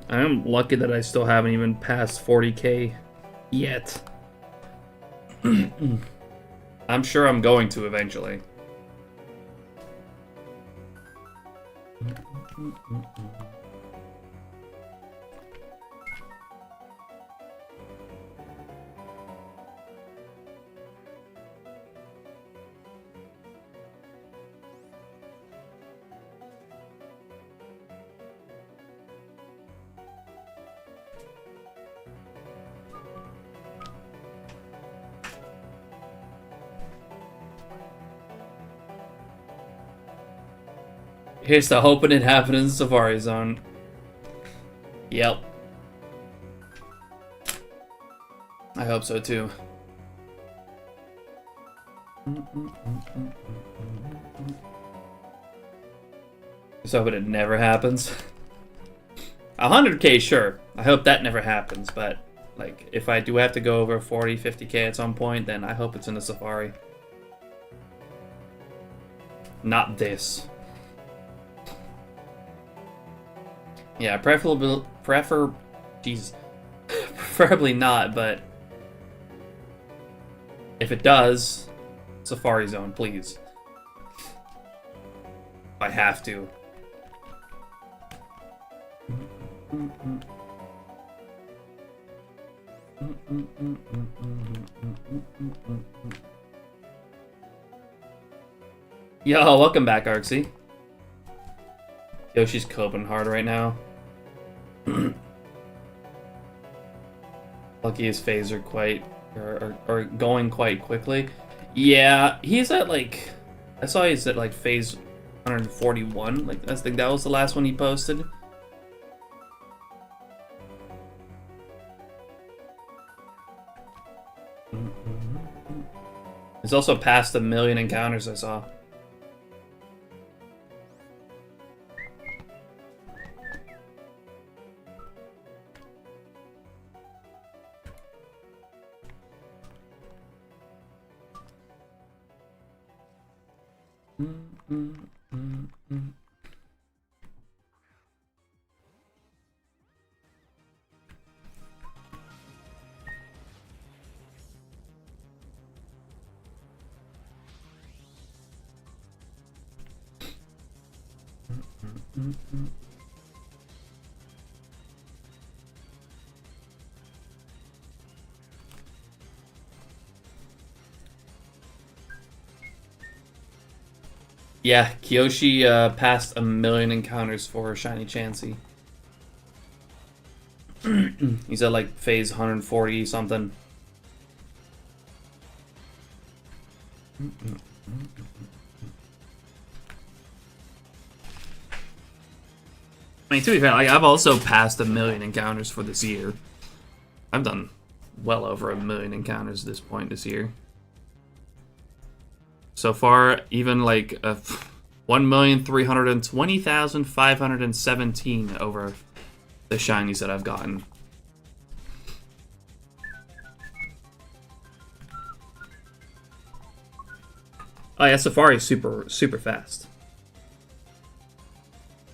I'm lucky that I still haven't even passed 40k yet. I'm sure I'm going to eventually. Here's to hoping it happened in the Safari Zone. Yep. I hope so too. Just hoping it never happens. 100k, sure. I hope that never happens, but like if I do have to go over 40, 50k at some point, then I hope it's in the Safari. Not this. Yeah, preferably not, but if it does, Safari Zone, please. I have to. Yo, welcome back, Arksy. Yoshi's coping hard right now. Lucky his phase are going quite quickly. Yeah, he's at like, I saw he's at like phase 141. Like I think that was the last one he posted. He's also past 1 million encounters I saw. Yeah, Kyoshi passed 1 million encounters for Shiny Chansey. He's at like phase 140 something. I mean, to be fair, like I've also passed 1 million encounters for this year. I've done well over 1 million encounters at this point this year. So far, even like 1,320,517 over the shinies that I've gotten. Oh yeah, Safari is super fast.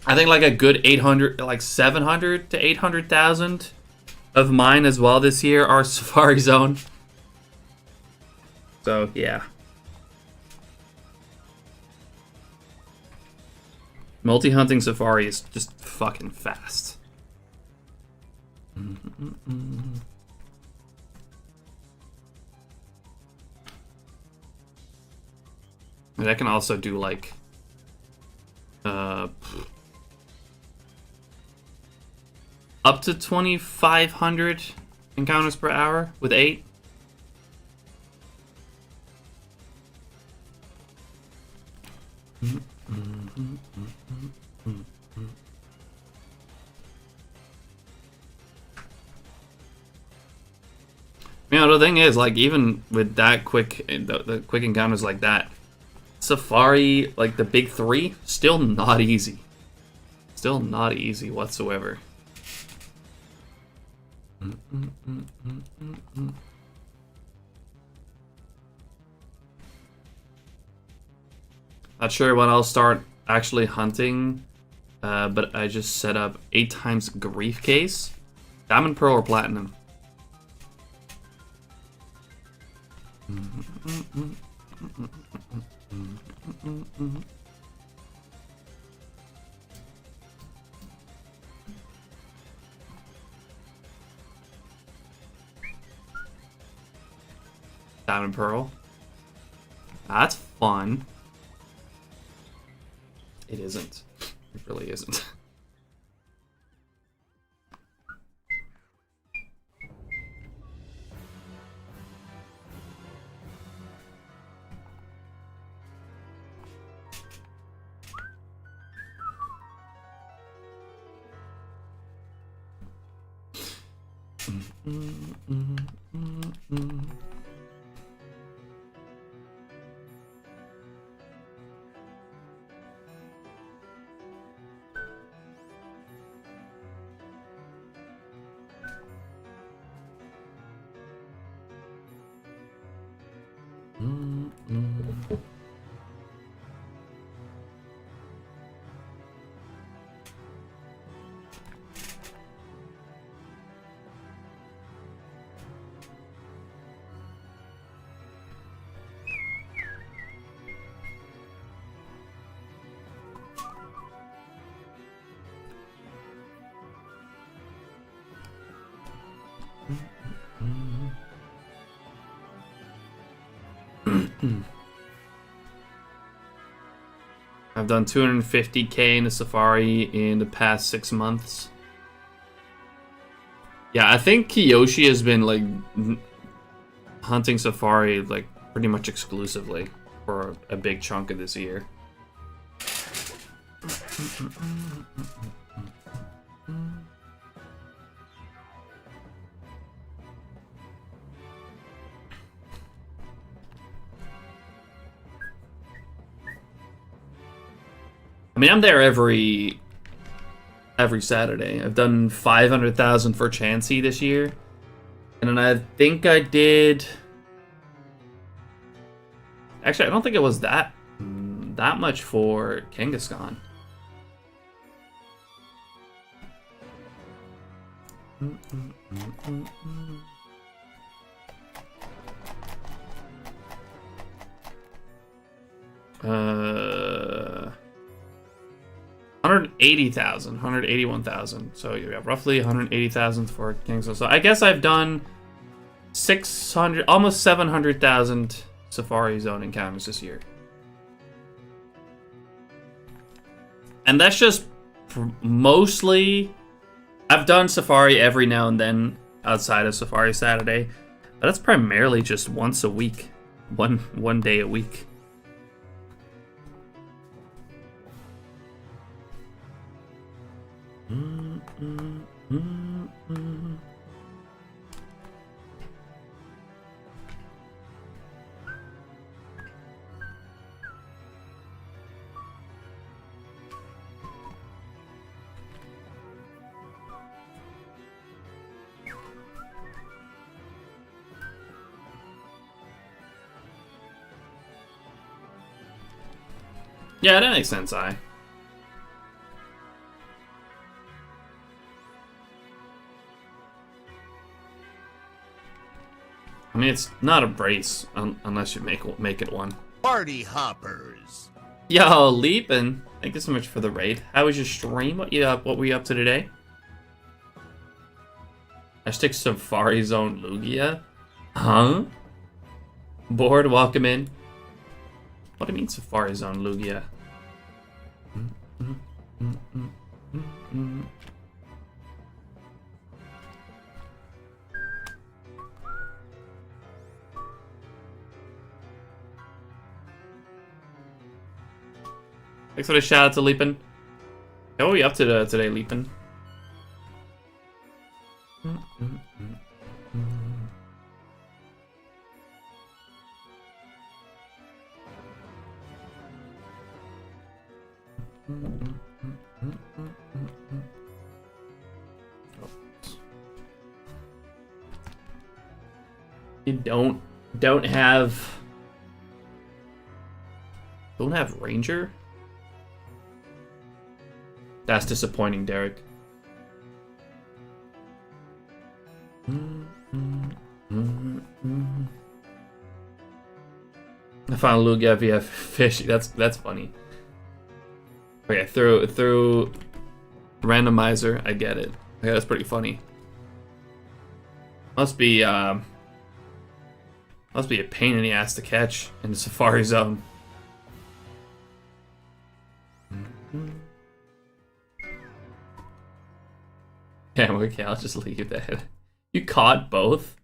I think like a good 800, like 700 to 800,000 of mine as well this year are Safari Zone. So yeah. Multi-hunting Safari is just fucking fast. And I can also do like up to 2,500 encounters per hour with 8. You know, the thing is, like, even with that quick, the quick encounters like that, Safari, like the big three, still not easy. Still not easy whatsoever. Not sure when I'll start actually hunting, but I just set up 8 times Grief Case. Diamond, Pearl, or Platinum? Diamond, Pearl. That's fun. It isn't. It really isn't. I've done 250k in a Safari in the past 6 months. Yeah, I think Kiyoshi has been like hunting Safari like pretty much exclusively for a big chunk of this year. I mean, I'm there every Saturday. I've done 500,000 for Chansey this year, and then I think I did. Actually, I don't think it was that much for Kangaskhan. Uh. 180,000, 181,000. So you have roughly 180,000 for Kingsville. So I guess I've done 600, almost 700,000 Safari Zone encounters this year. And that's just mostly, I've done Safari every now and then outside of Safari Saturday, but that's primarily just once a week, one day a week. Yeah, that makes sense, I mean, it's not a brace unless you make it one. Party hoppers. Yo, Leapin', thank you so much for the raid. How was your stream? What were you up to today? Hashtag Safari Zone Lugia? Huh? Bored, welcome in. What do you mean Safari Zone Lugia? Thanks for the shout out to Leapin. What are we up to today, Leapin? You don't have Ranger? That's disappointing, Derek. I found Lugia via fish. That's funny. Okay, through randomizer, I get it. Okay, that's pretty funny. Must be a pain in the ass to catch in the Safari Zone. Yeah, okay, I'll just leave that. You caught both?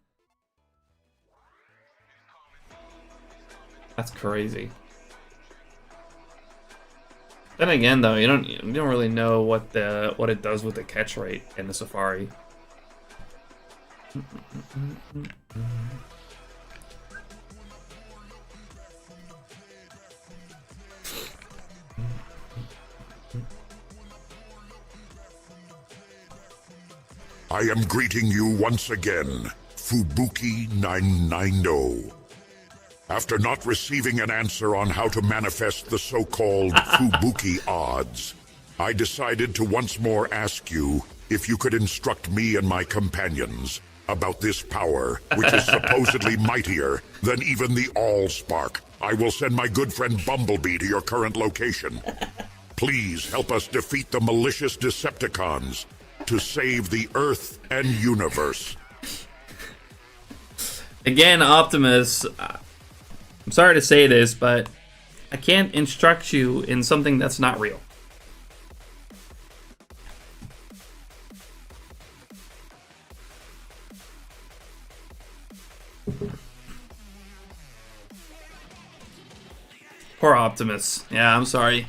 That's crazy. Then again, though, you don't really know what it does with the catch rate in the Safari. I am greeting you once again, Fubuki 990. After not receiving an answer on how to manifest the so-called Fubuki odds, I decided to once more ask you if you could instruct me and my companions about this power, which is supposedly mightier than even the Allspark. I will send my good friend Bumblebee to your current location. Please help us defeat the malicious Decepticons to save the Earth and universe. Again, Optimus, I'm sorry to say this, but I can't instruct you in something that's not real. Poor Optimus. Yeah, I'm sorry.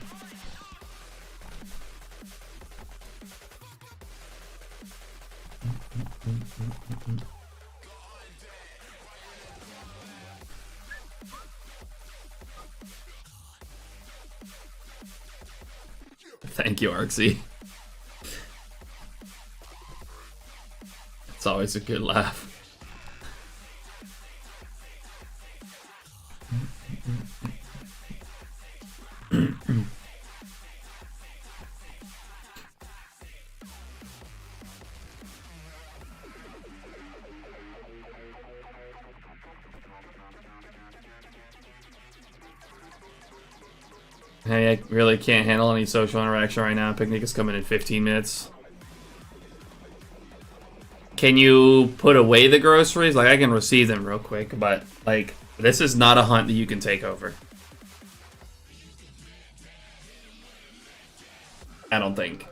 Thank you, Arxie. It's always a good laugh. Hey, I really can't handle any social interaction right now. Picnic is coming in 15 minutes. Can you put away the groceries? Like, I can receive them real quick, but, like, this is not a hunt that you can take over. I don't think.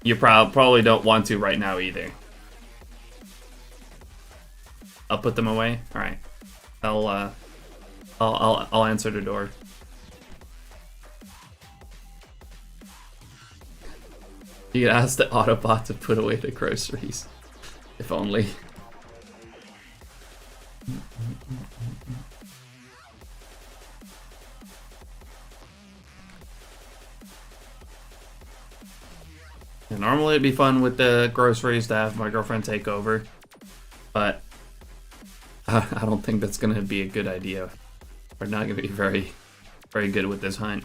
You probably don't want to right now either. I'll put them away. All right. I'll answer the door. You could ask the Autobot to put away the groceries. If only. And normally it'd be fun with the groceries to have my girlfriend take over, but I don't think that's going to be a good idea. We're not going to be very good with this hunt.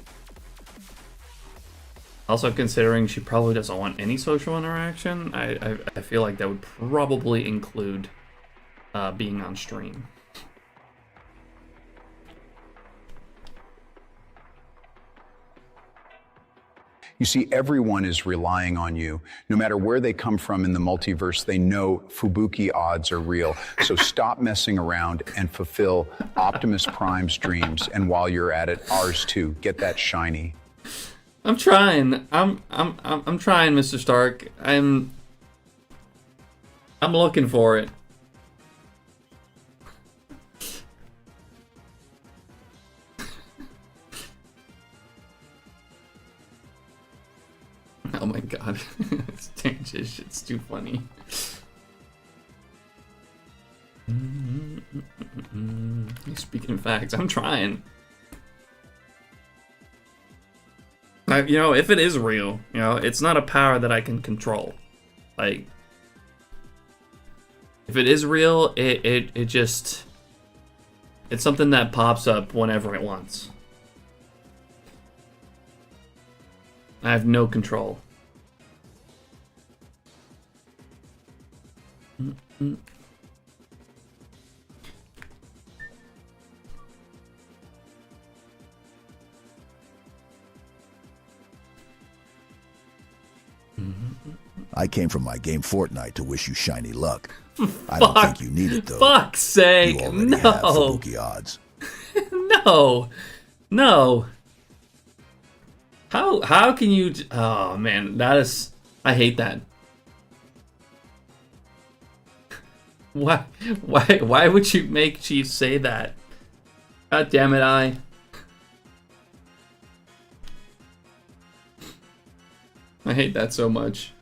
Also, considering she probably doesn't want any social interaction, I feel like that would probably include being on stream. You see, everyone is relying on you. No matter where they come from in the multiverse, they know Fubuki odds are real. So stop messing around and fulfill Optimus Prime's dreams. And while you're at it, ours too. Get that shiny. I'm trying. I'm trying, Mr. Stark. I'm looking for it. It's too funny. Speaking facts, I'm trying. You know, if it is real, you know, it's not a power that I can control. Like, if it is real, it just... It's something that pops up whenever it wants. I have no control. I came from my game Fortnite to wish you shiny luck. I don't think you need it though. Fuck's sake, You already no. have Fubuki odds. No. No. How can you... Oh, man. That is... I hate that. Why would you make Chief say that? God damn it, I hate that so much.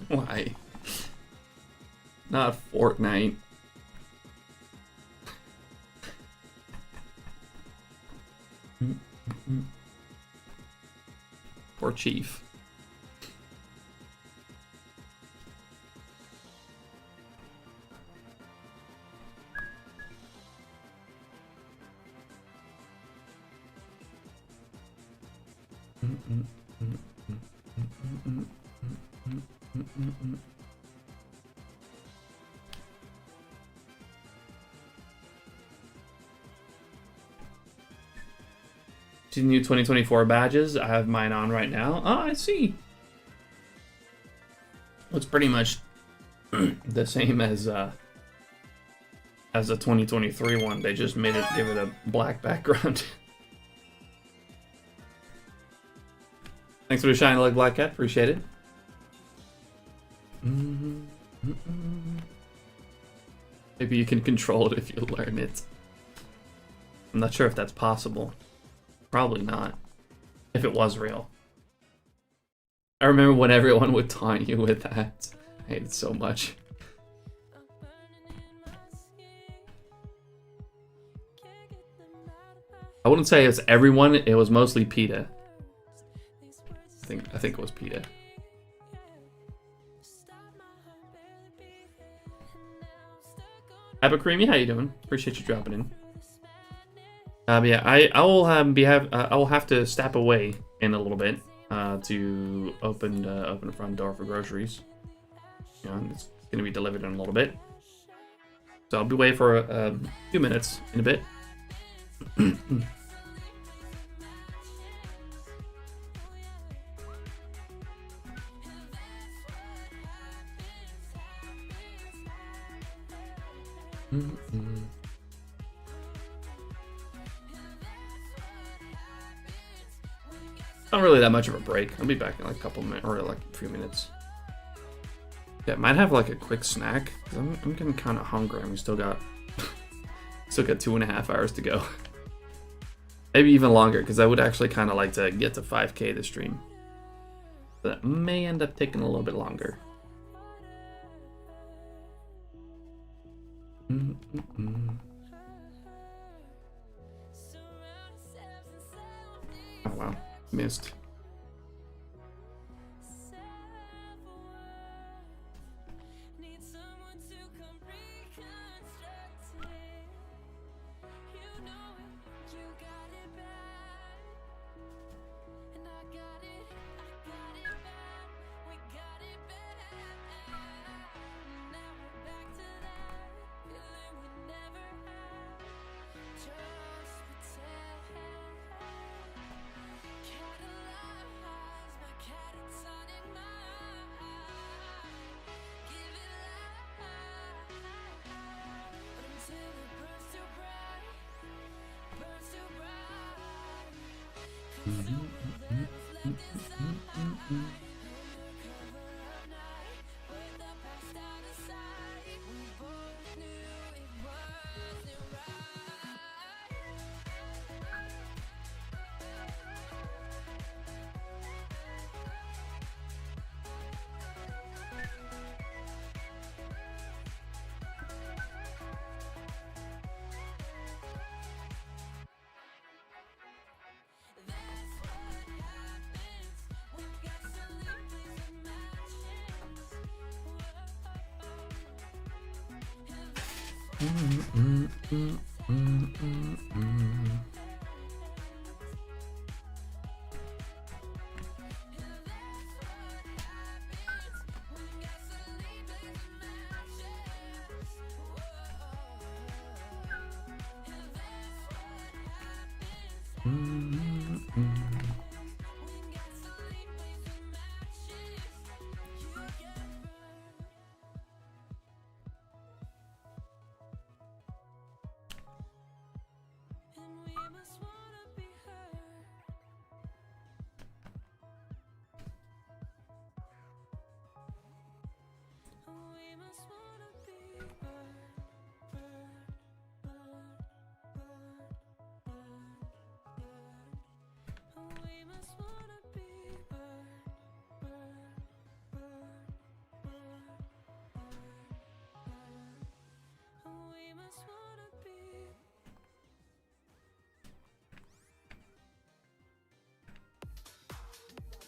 Why? Not Fortnite. Poor Chief. See the new 2024 badges. I have mine on right now. Oh, I see. It's pretty much the same as the 2023 one. They just made it, give it a black background. Thanks for the shiny like Black Cat. Appreciate it. Maybe you can control it if you learn it. I'm not sure if that's possible. Probably not. If it was real. I remember when everyone would taunt you with that. I hate it so much. I wouldn't say it's everyone, it was mostly PETA. I think it was PETA. Abacreamy, how you doing? Appreciate you dropping in. Yeah, I will have to step away in a little bit to open the front door for groceries. You know, it's gonna be delivered in a little bit, so I'll be away for a few minutes in a bit. Not really that much of a break. I'll be back in like a couple minutes, or like a few minutes. Yeah, might have like a quick snack. Cause I'm getting kind of hungry, and we still got 2.5 hours to go. Maybe even longer, because I would actually kind of like to get to 5K this stream. That may end up taking a little bit longer. Oh wow, missed.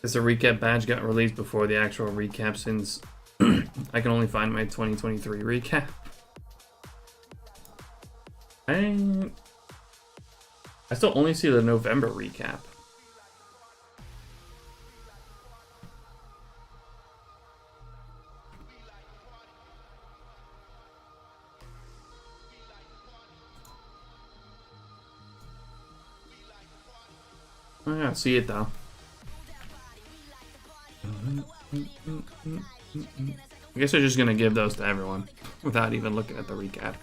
As a recap badge got released before the actual recap since I can only find my 2023 recap. I still only see the November recap. Oh, yeah, I see it though. I guess I'm just gonna give those to everyone without even looking at the recap.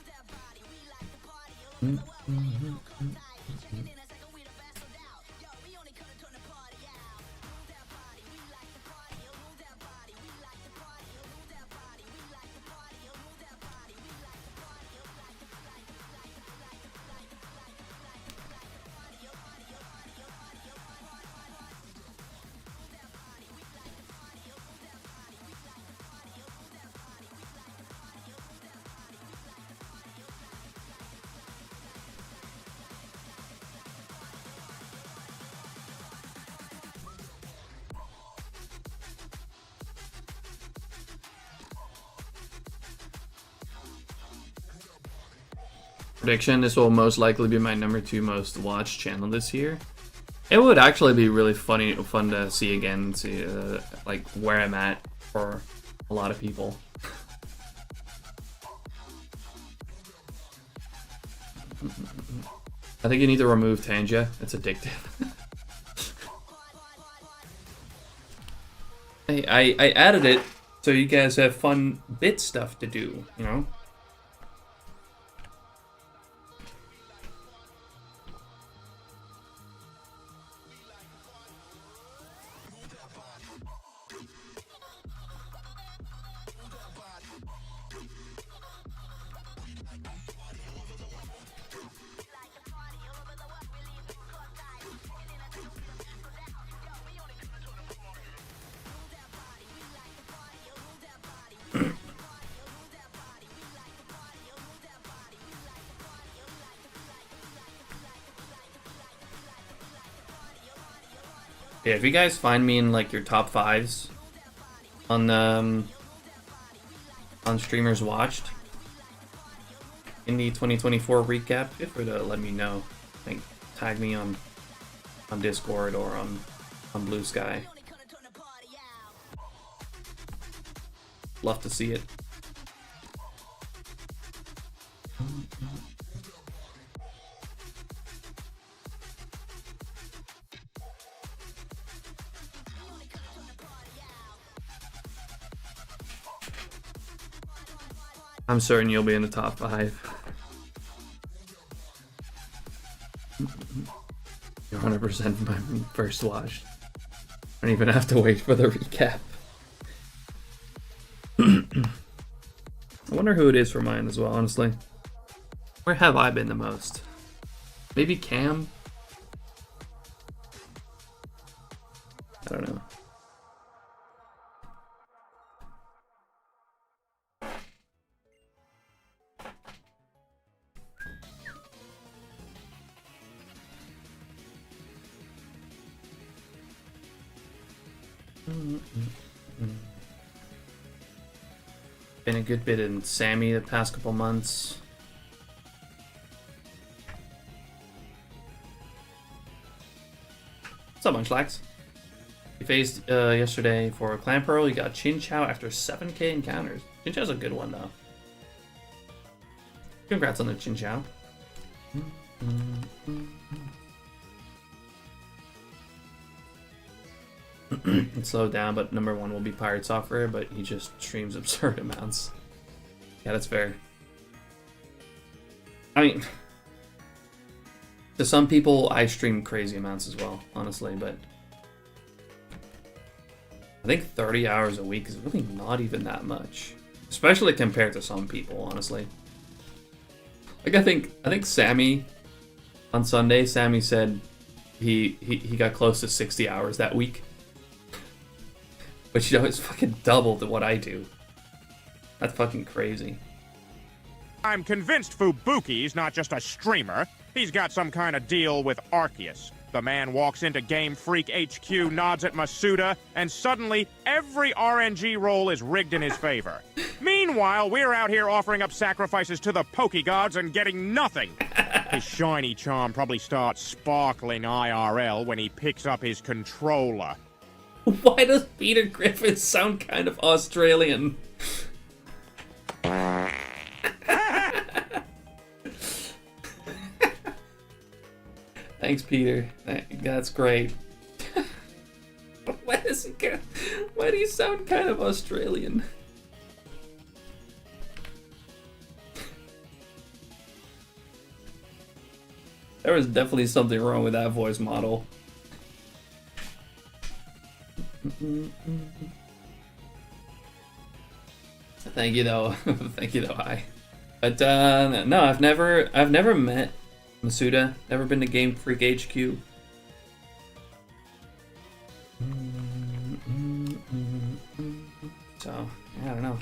Prediction, this will most likely be my #2 most watched channel this year. It would actually be really fun to see again, see like where I'm at for a lot of people. I think you need to remove Tanja, it's addictive. I added it so you guys have fun bit stuff to do, you know? Yeah, if you guys find me in like your top 5s on streamers watched in the 2024 recap, feel free to let me know. Like tag me on Discord or on Blue Sky. Love to see it. I'm certain you'll be in the top 5. You're 100% my first watch. I don't even have to wait for the recap. I wonder who it is for mine as well, honestly. Where have I been the most? Maybe Cam? I don't know. Been a good bit in Sammy the past couple months. What's up, Munchlax? He faced yesterday for Clan Pearl. He got Chin Chow after 7k encounters. Chin Chow's a good one, though. Congrats on the Chin Chow. It slowed down, but number 1 will be Pirate Software, but he just streams absurd amounts. Yeah, that's fair. I mean, to some people, I stream crazy amounts as well, honestly, but I think 30 hours a week is really not even that much, especially compared to some people, honestly. Like, I think Sammy, on Sunday, Sammy said he got close to 60 hours that week. Which, you know, is fucking double to what I do. That's fucking crazy. I'm convinced Fubuki's not just a streamer. He's got some kind of deal with Arceus. The man walks into Game Freak HQ, nods at Masuda, and suddenly every RNG roll is rigged in his favor. Meanwhile, we're out here offering up sacrifices to the Pokegods and getting nothing. His shiny charm probably starts sparkling IRL when he picks up his controller. Why does Peter Griffin sound kind of Australian? Thanks, Peter. That's great. Why do you sound kind of Australian? There was definitely something wrong with that voice model. Thank you though. Thank you though, hi. But no, I've never met Masuda, never been to Game Freak HQ. So, I don't know.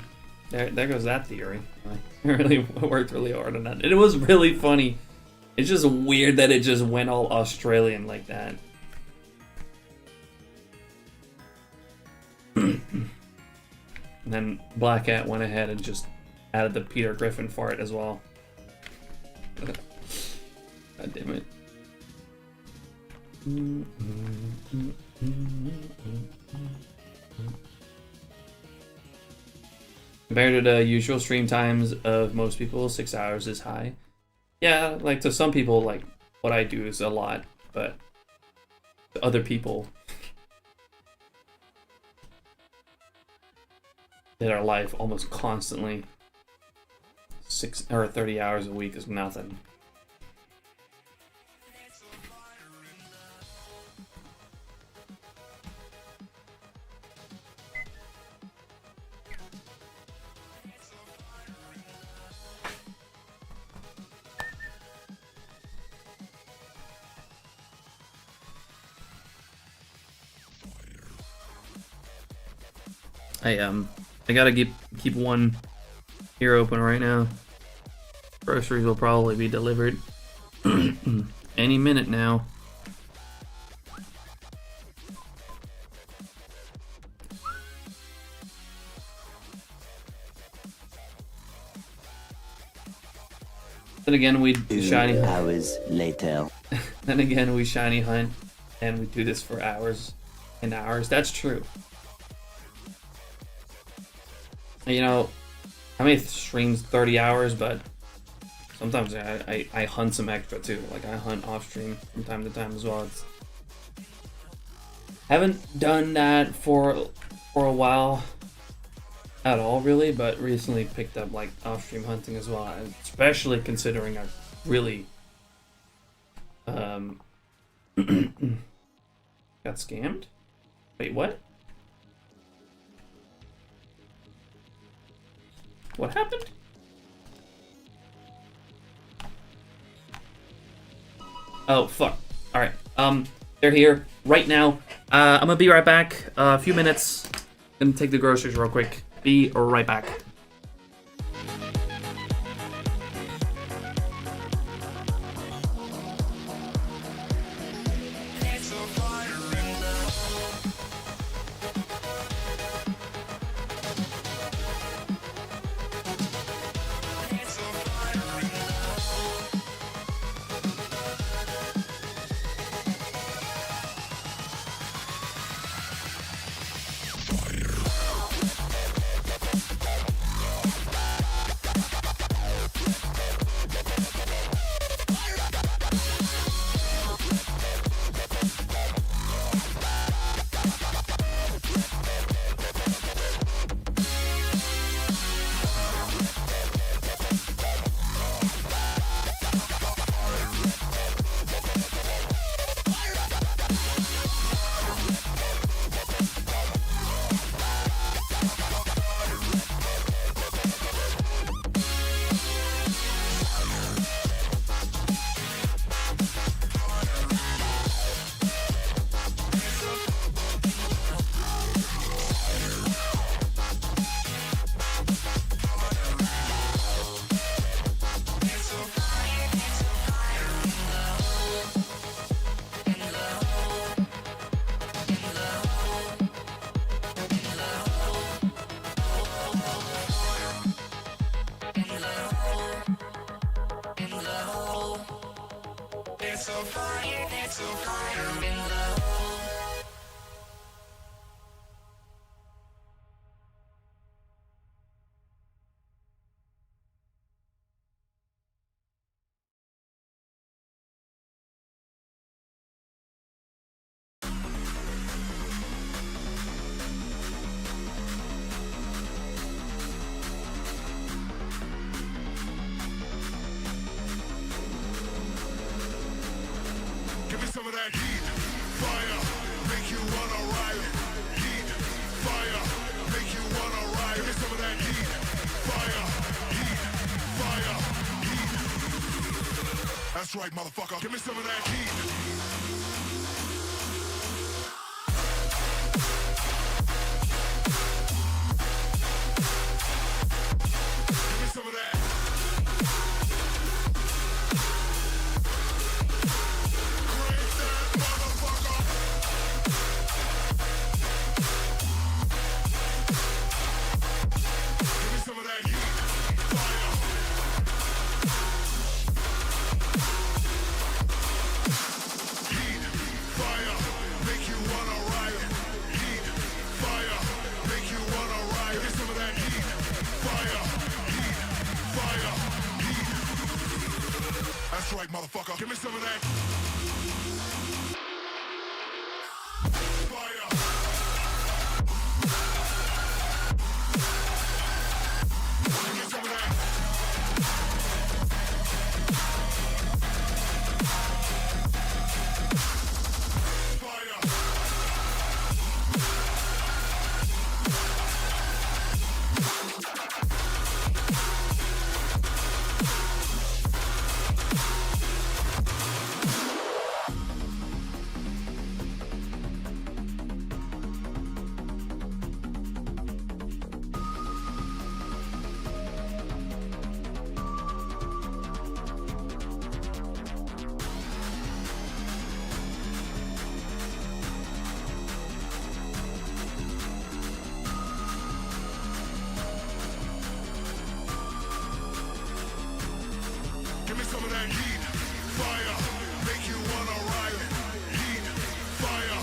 There goes that theory. I really worked really hard on that. It was really funny. It's just weird that it just went all Australian like that. And then Black Cat went ahead and just added the Peter Griffin fart as well. God damn it. Compared to the usual stream times of most people, 6 hours is high. Yeah, like to some people, like what I do is a lot, but to other people that are live almost constantly, 6 or 30 hours a week is nothing. I gotta keep one here open right now. Groceries will probably be delivered any minute now. Then again, we shiny 2 hours later. Then again, we shiny hunt, and we do this for hours and hours. That's true. You know, I may stream 30 hours, but sometimes I hunt some extra too. Like I hunt off stream from time to time as well. Haven't done that for a while at all, really, but recently picked up like off stream hunting as well, especially considering I really got scammed. Wait, what? What happened? Oh, fuck. Alright. They're here right now. I'm gonna be right back. A few minutes. Gonna take the groceries real quick. Be right back. right, motherfucker. Give me some of that heat. Give me some of that. Crank that motherfucker. Give me some of that heat. Fire. Heat, fire, make you wanna riot. Heat, fire, make you wanna riot. Give me some of that heat. Fire, heat, fire, heat. That's right, motherfucker. Give me some of that. Fire. Give me some of that. Fire. Give me some of that heat, fire, make you wanna riot. Heat, fire,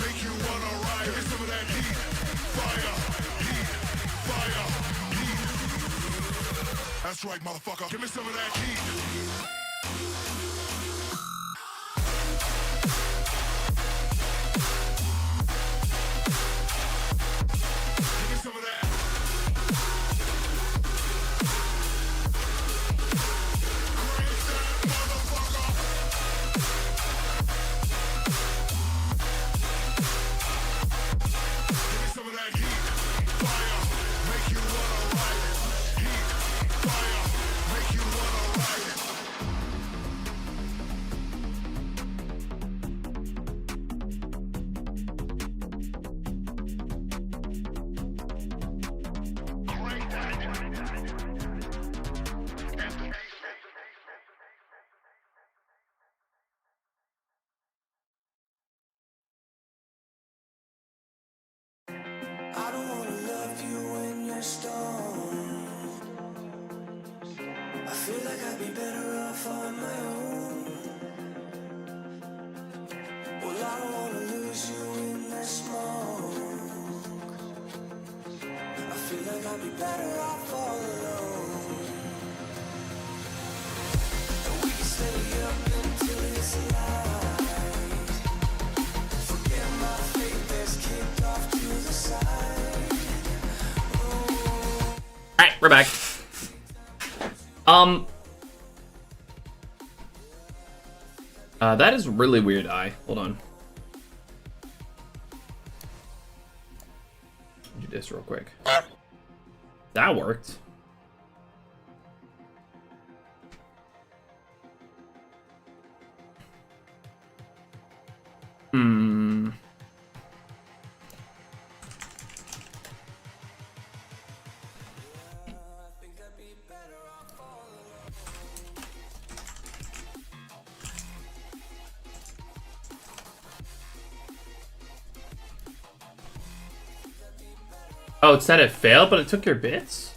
make you wanna riot. Give me some of that heat, fire, heat. That's right, motherfucker. Give me some of that heat. Give me some of that. Crank that motherfucker. Give me some of that heat. Fire, make you wanna riot. Heat, fire, make you wanna riot. Crank that. I don't wanna love you when you're stoned. I feel like I'd be better off on my own. Well, I don't wanna lose you in the smoke. I feel like I'd be better off all alone. And we can stay up until it's light. Forget my fate that's kicked off to the side. Alright, we're back. That is really weird eye. Hold on. Do this real quick. That worked. Oh, it said it failed, but it took your bits?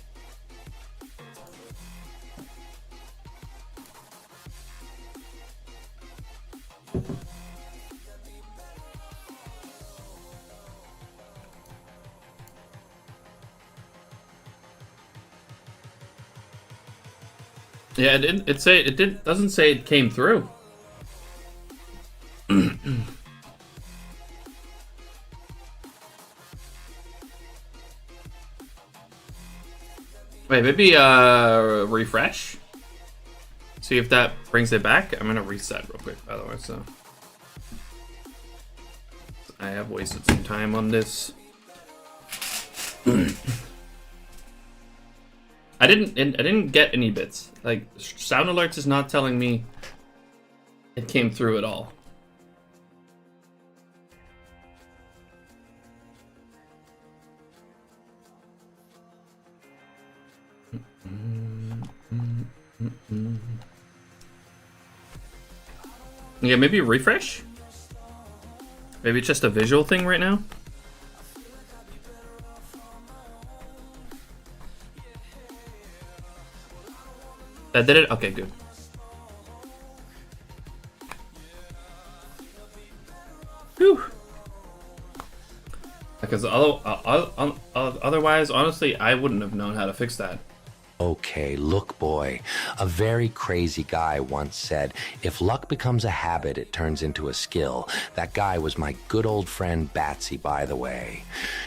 Yeah, it doesn't say it came through. Wait, maybe refresh? See if that brings it back. I'm gonna reset real quick, by the way, so I have wasted some time on this. I didn't get any bits. Like, sound alerts is not telling me It came through it all. Yeah, maybe refresh? Maybe it's just a visual thing right now? That did it? Okay, good. Whew. Because otherwise, honestly, I wouldn't have known how to fix that. Okay, look, boy. A very crazy guy once said, if luck becomes a habit, it turns into a skill. That guy was my good old friend Batsy, by the way.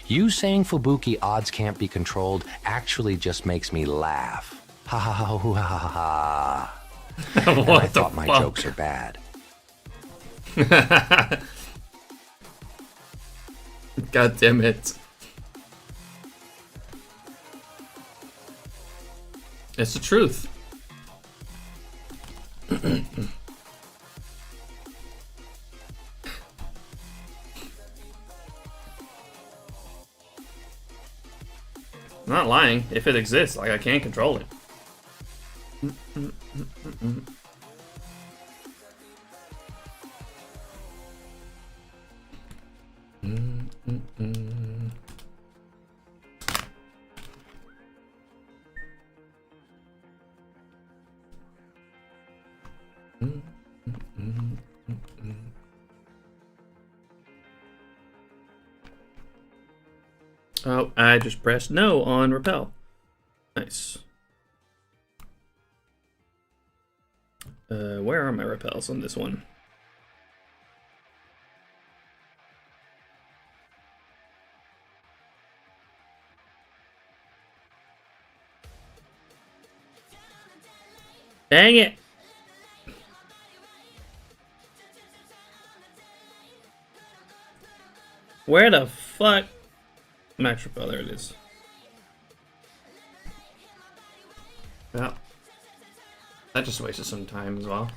You saying Fubuki odds can't be controlled actually just makes me laugh. Ha ha ha ha ha ha. And I thought my jokes are bad. God damn it. It's the truth. I'm not lying. If it exists, like I can't control it. Oh, I just pressed no on repel. Nice. Where are my repels on this one? Dang it! Where the fuck? Max repel, there it is. Yeah. That just wasted some time as well.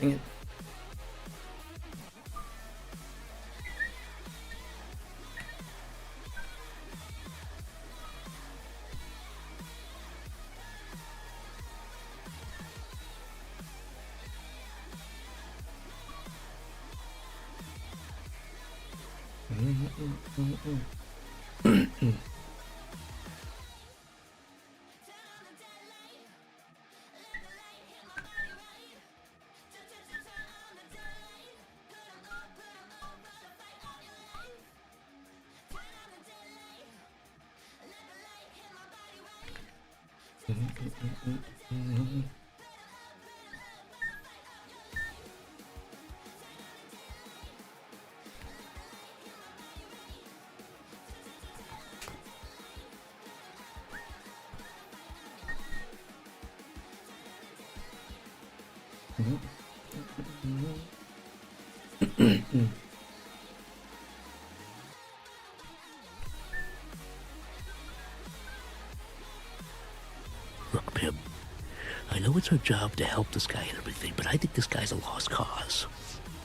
Dang it. Look, Pim, I know it's our job to help this guy and everything, but I think this guy's a lost cause.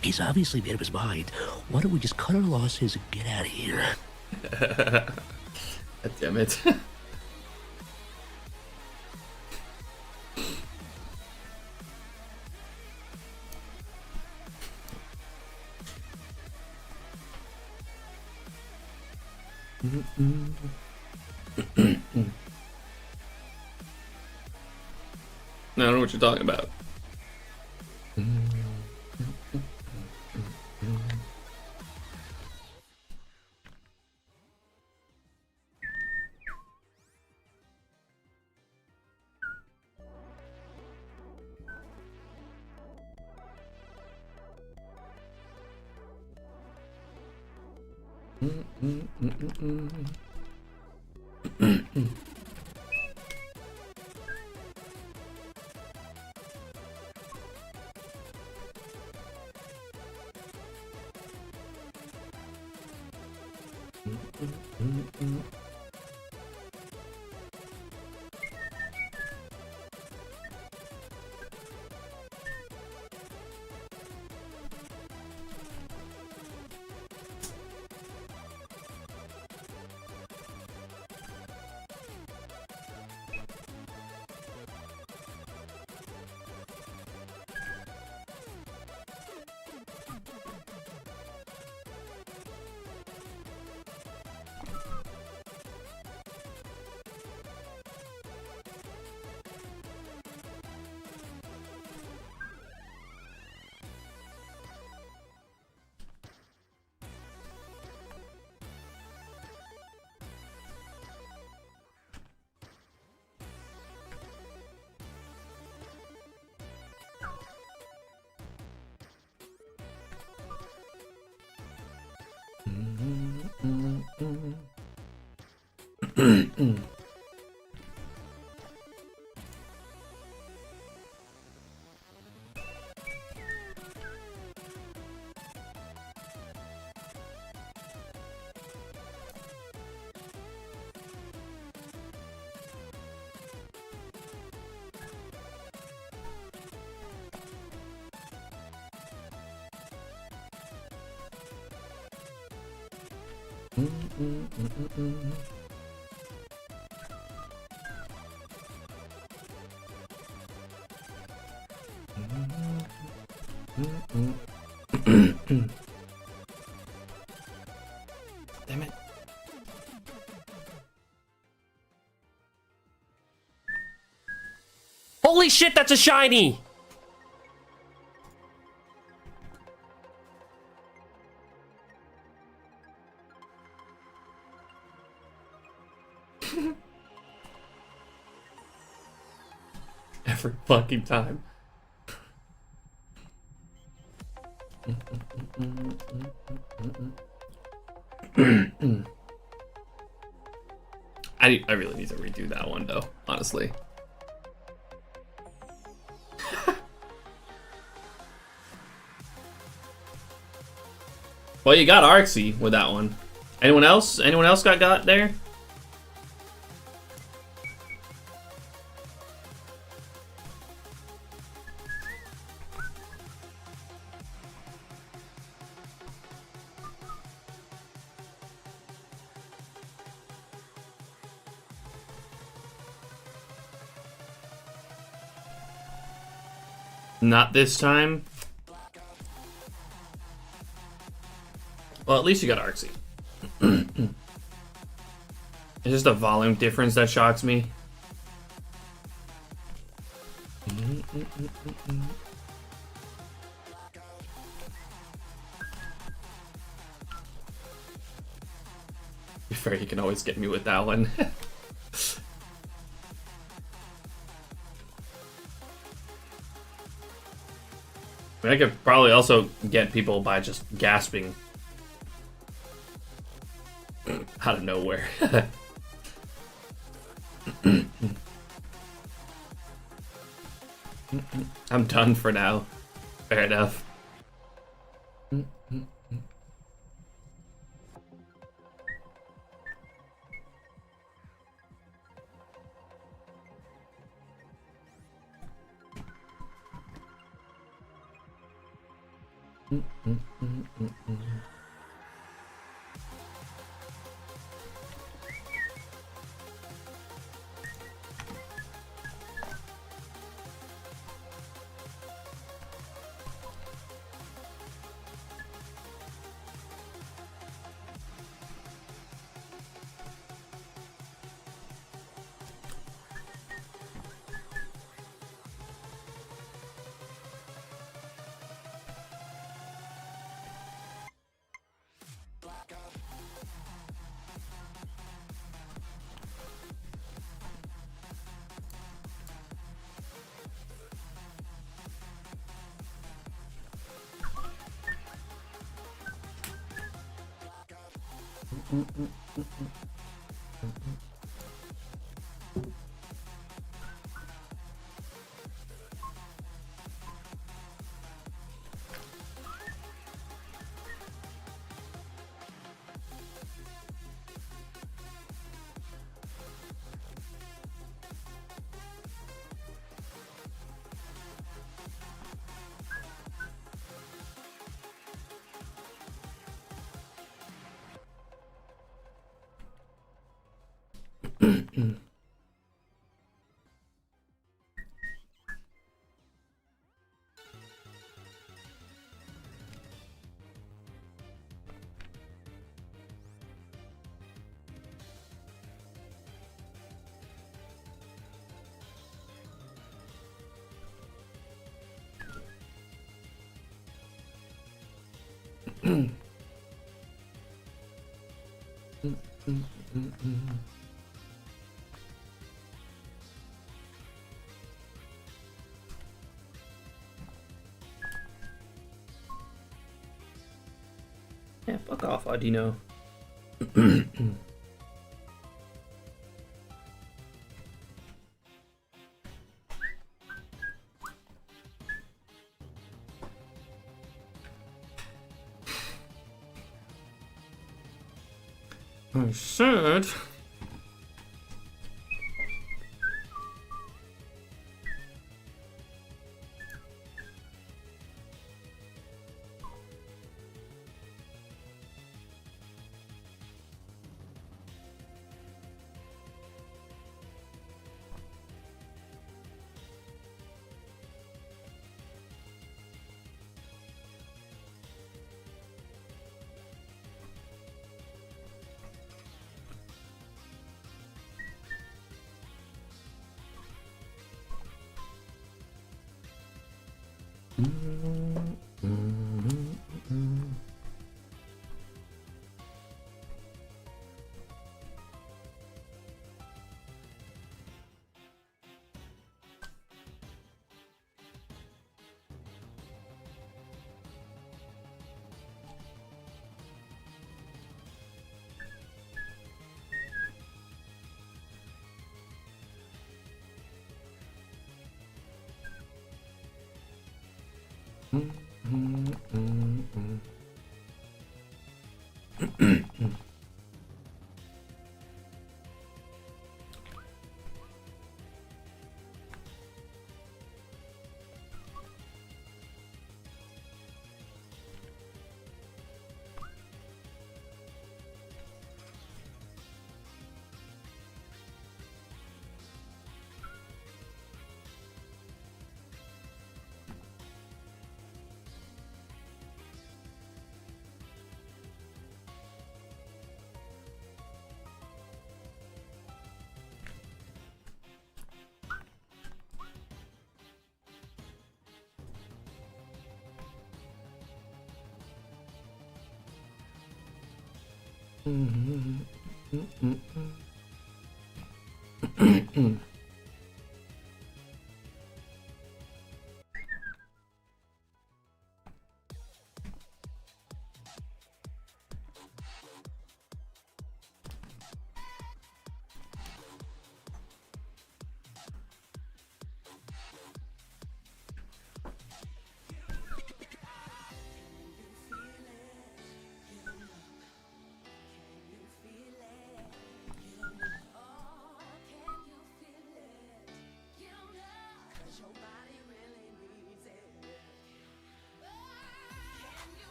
He's obviously made up his mind. Why don't we just cut our losses and get out of here? God damn it. I don't know what you're talking about. Damn it. Holy shit, that's a shiny! Every fucking time. I really need to redo that one though, honestly. Well, you got Arxie with that one. Anyone else? Anyone else got there? Not this time. Well, at least you got Arxie. It's just a volume difference that shocks me. Be fair, you can always get me with that one. I mean, I could probably also get people by just gasping out of nowhere. I'm done for now. Fair enough. Yeah, fuck off, Audino. Oh shit.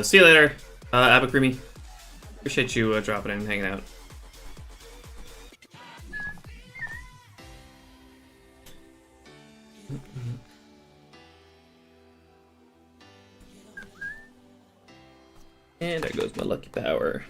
See you later, Abacreamy. Appreciate you dropping in and hanging out. And there goes my lucky power.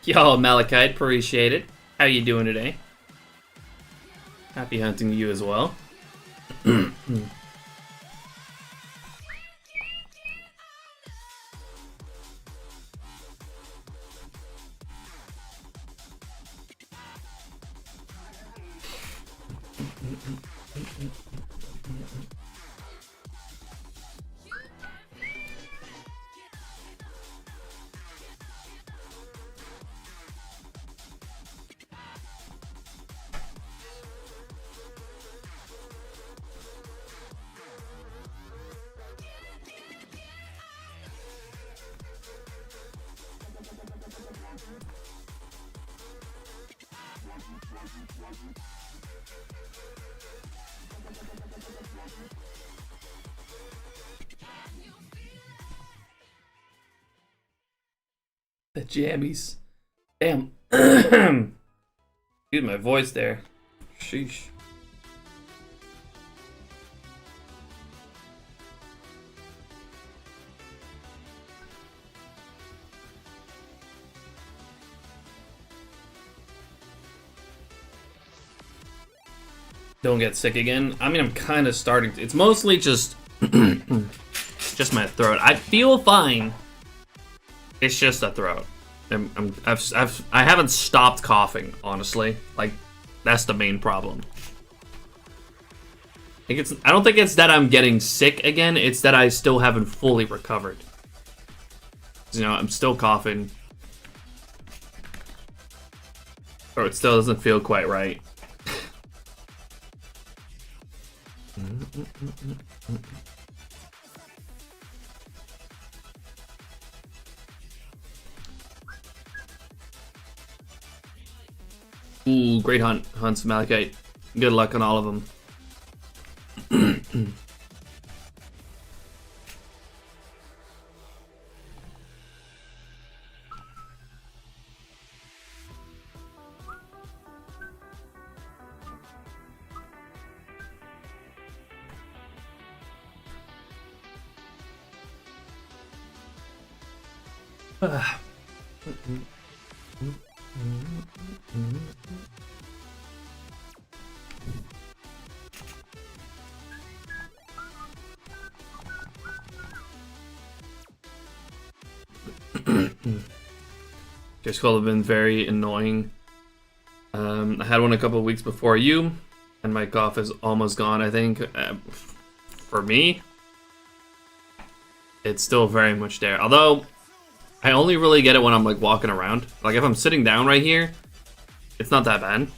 Yo, Malachite, appreciate it. How you doing today? Happy hunting you as well. The jammies. Damn. Dude, my voice there. Sheesh. Don't get sick again. I mean, I'm kind of starting to. It's mostly just just my throat. I feel fine. It's just a throat. I haven't stopped coughing, honestly. Like, that's the main problem. I don't think it's that I'm getting sick again. It's that I still haven't fully recovered. You know, I'm still coughing. Or it still doesn't feel quite right. Ooh, great hunts, Malachite. Good luck on all of them. Just could have been very annoying. I had one a couple of weeks before you, and my cough is almost gone, I think. For me, it's still very much there. Although, I only really get it when I'm like walking around. Like if I'm sitting down right here, it's not that bad.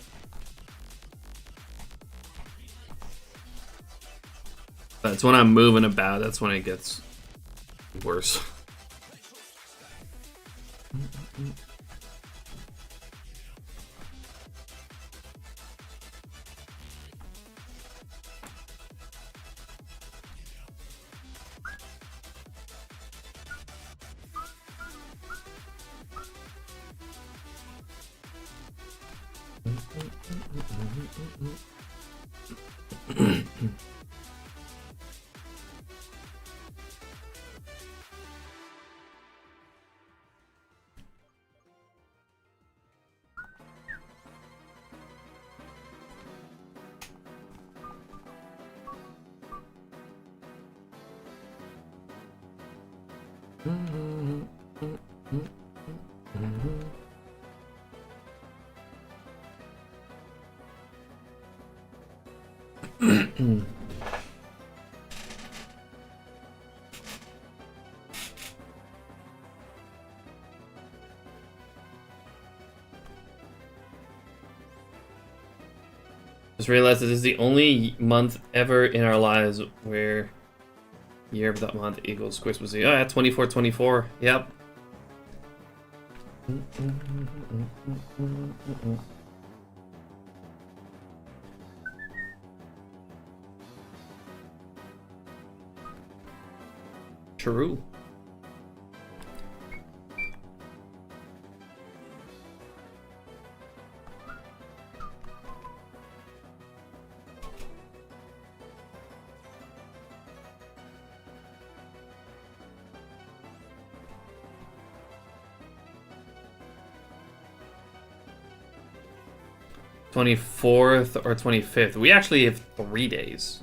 But it's when I'm moving about, that's when it gets worse. Just realized that this is the only month ever in our lives where year of that month equals Christmas Eve. Oh yeah, 24/24. Yep. True. '24th or 25th. We actually have 3 days.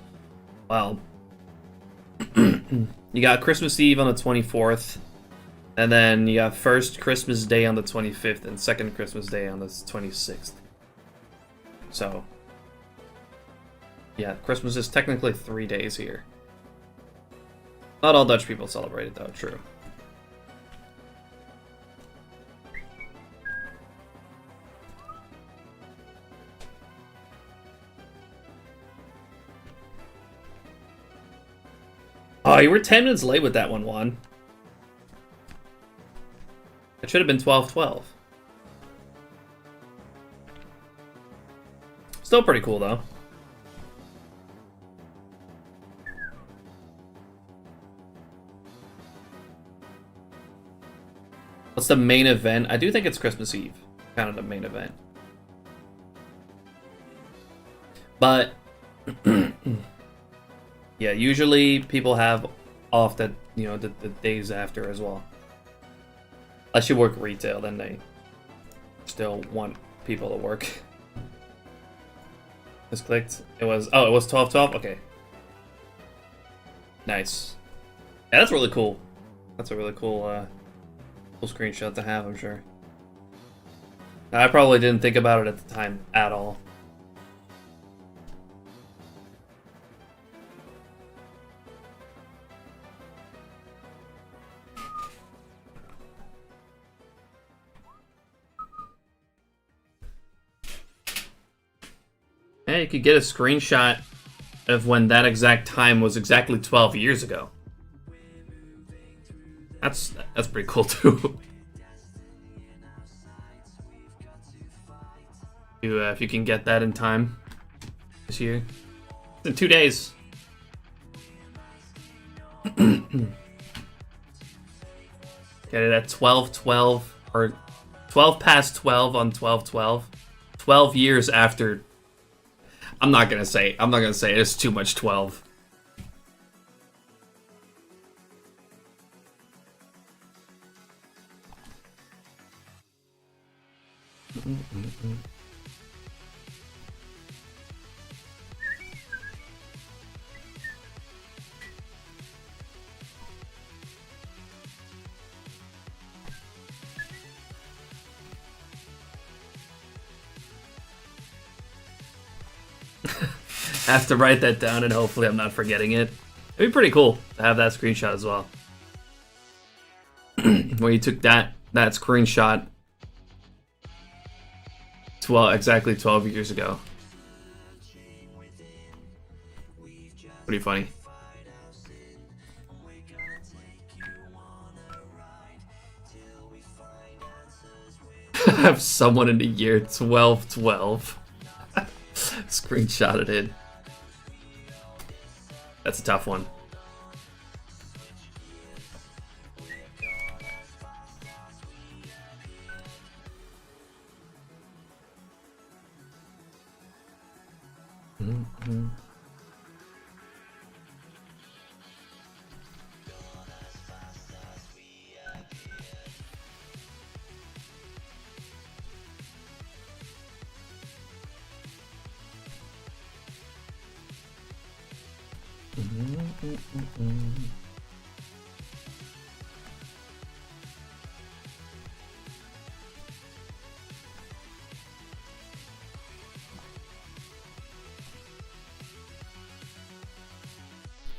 Wow. You got Christmas Eve on the 24th, and then you got first Christmas Day on the 25th, and second Christmas Day on the 26th. So, yeah, Christmas is technically 3 days here. Not all Dutch people celebrate it, though. True. Oh, you were 10 minutes late with that one, Juan. It should have been 12:12. Still pretty cool, though. What's the main event? I do think it's Christmas Eve. Kind of the main event. But... yeah, usually people have off that, you know, the days after as well. Unless you work retail, then they still want people to work. Just clicked. It was 12:12. Okay. Nice. Yeah, that's really cool. That's a really cool cool screenshot to have, I'm sure. I probably didn't think about it at the time at all. Hey, you could get a screenshot of when that exact time was exactly 12 years ago. That's pretty cool too. If you can get that in time this year, it's in 2 days. Get it at 12:12 or 12 past 12 on 12:12. 12 years after. I'm not gonna say it's too much 12. I have to write that down and hopefully I'm not forgetting it. It'd be pretty cool to have that screenshot as well. Where you took that screenshot exactly 12 years ago. Pretty funny. Have someone in the year 1212. Screenshotted it. That's a tough one. Mm-hmm.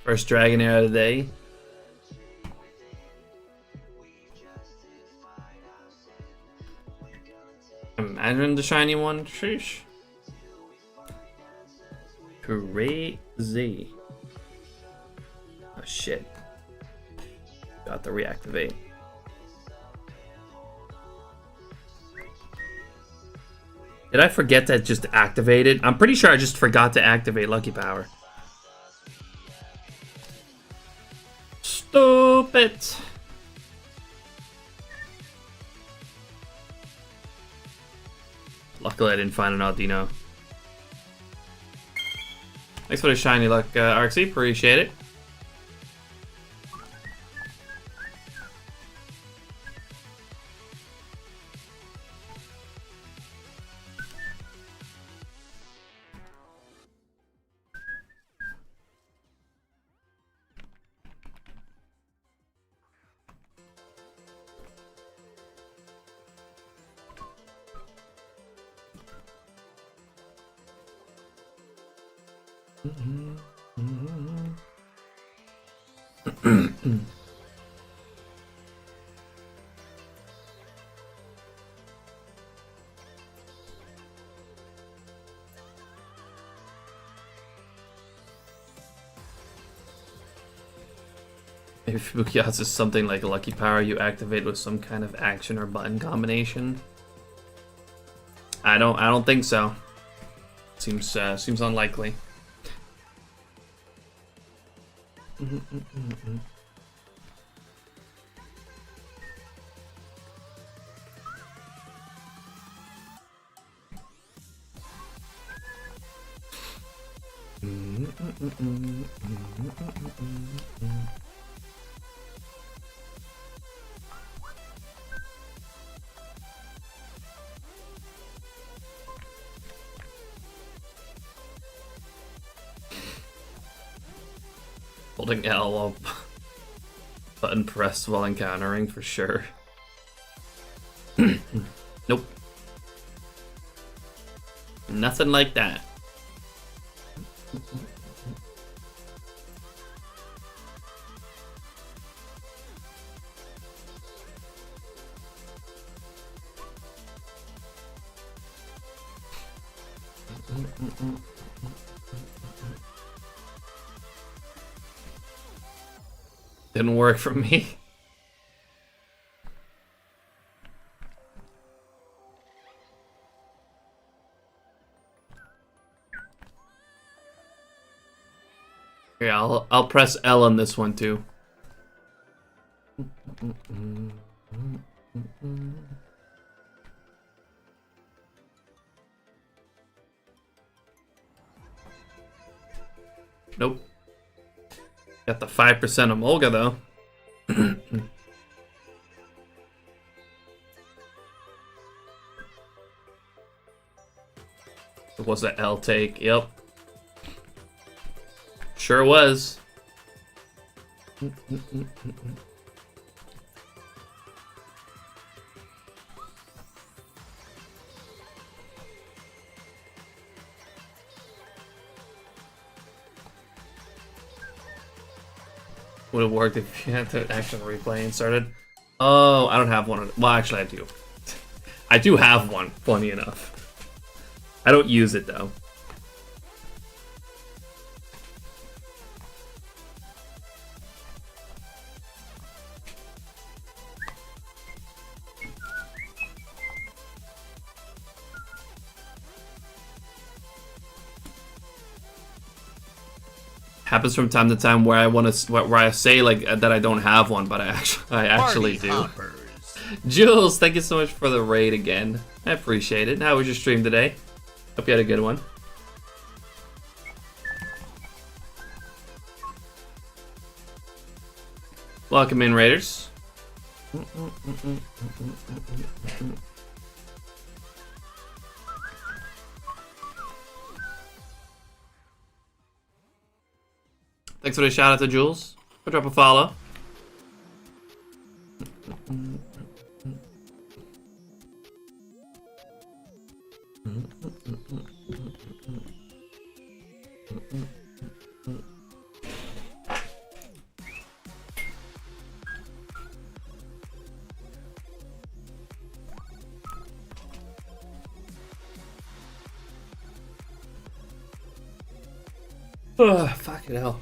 First Dragonair of the day. Imagine the shiny one. Sheesh. Crazy. Oh shit. Got to reactivate. Did I forget to just activate it? I'm pretty sure I just forgot to activate Lucky Power. Stupid. Luckily I didn't find an Audino. Thanks for the shiny luck, Arxie. Appreciate it. Maybe Fubukiatsu is something like Lucky Power you activate with some kind of action or button combination. I don't think so. Seems unlikely. Holding L while button press while encountering for sure. Nope. Nothing like that. Didn't work for me. Yeah, I'll press L on this one too. Nope. Got the 5% Emolga though. It was an L take, yep. Sure was. Would have worked if you had the action replay inserted. Oh, I don't have one. Well, actually, I do. I do have one, funny enough. I don't use it, though. Happens from time to time where I say like that I don't have one, but I actually do. Hoppers. Jules, thank you so much for the raid again. I appreciate it. How was your stream today? Hope you had a good one. Welcome in, Raiders. Thanks for the shout out to Jules. Go drop a follow. Oh, fucking hell.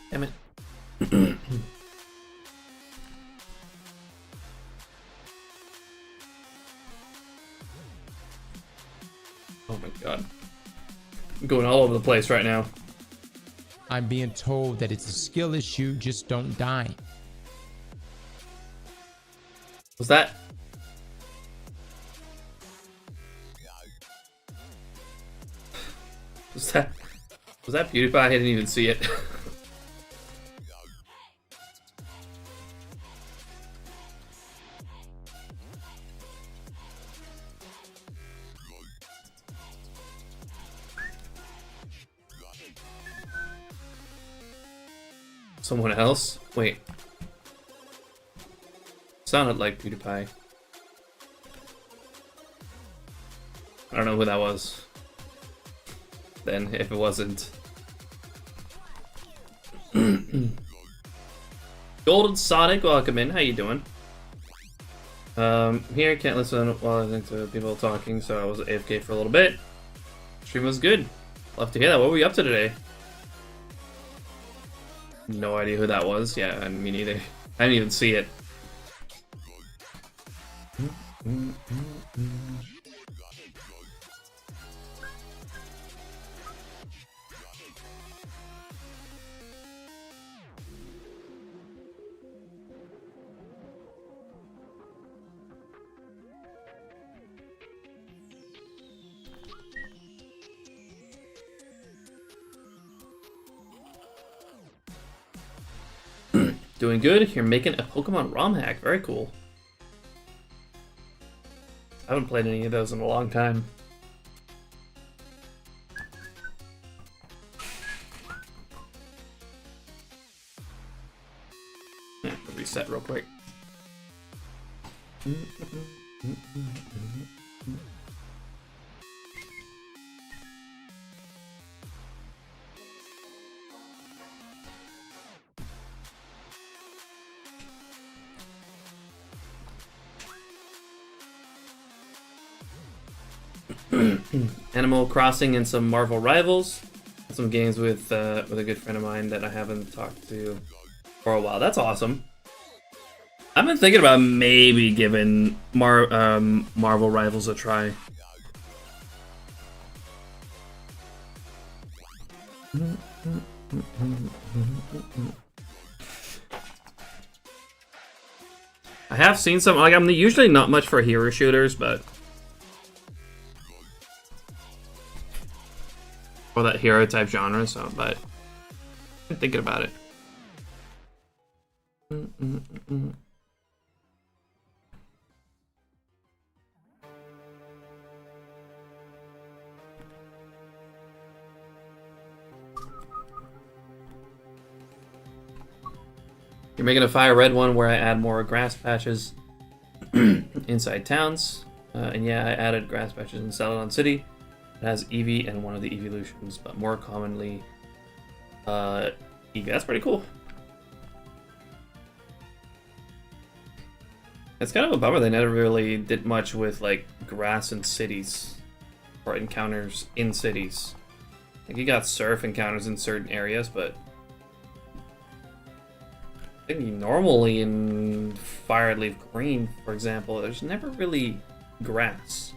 Damn it. Oh my god. I'm going all over the place right now. I'm being told that it's a skill issue, just don't die. Was that? Was that PewDiePie? I didn't even see it. Someone else? Wait. Sounded like PewDiePie. I don't know who that was. Then, if it wasn't. Golden Sonic, welcome in. How you doing? Here, can't listen while I think to people talking, so I was AFK for a little bit. Stream was good. Love to hear that. What were you up to today? No idea who that was. Yeah, and me neither. I didn't even see it. Doing good. You're making a Pokemon ROM hack. Very cool. I haven't played any of those in a long time. Yeah, reset real quick. Animal Crossing and some Marvel Rivals. Some games with a good friend of mine that I haven't talked to for a while. That's awesome. I've been thinking about maybe giving Marvel Rivals a try. I have seen some, like, I'm usually not much for hero shooters, but or that hero type genre, so, but I'm thinking about it. You're making a fire red one where I add more grass patches inside towns. And yeah, I added grass patches in Celadon City. It has Eevee and one of the evolutions, but more commonly Eevee. That's pretty cool. It's kind of a bummer they never really did much with like grass in cities or encounters in cities. Like you got surf encounters in certain areas, but I think normally in Fire Leaf Green, for example, there's never really grass.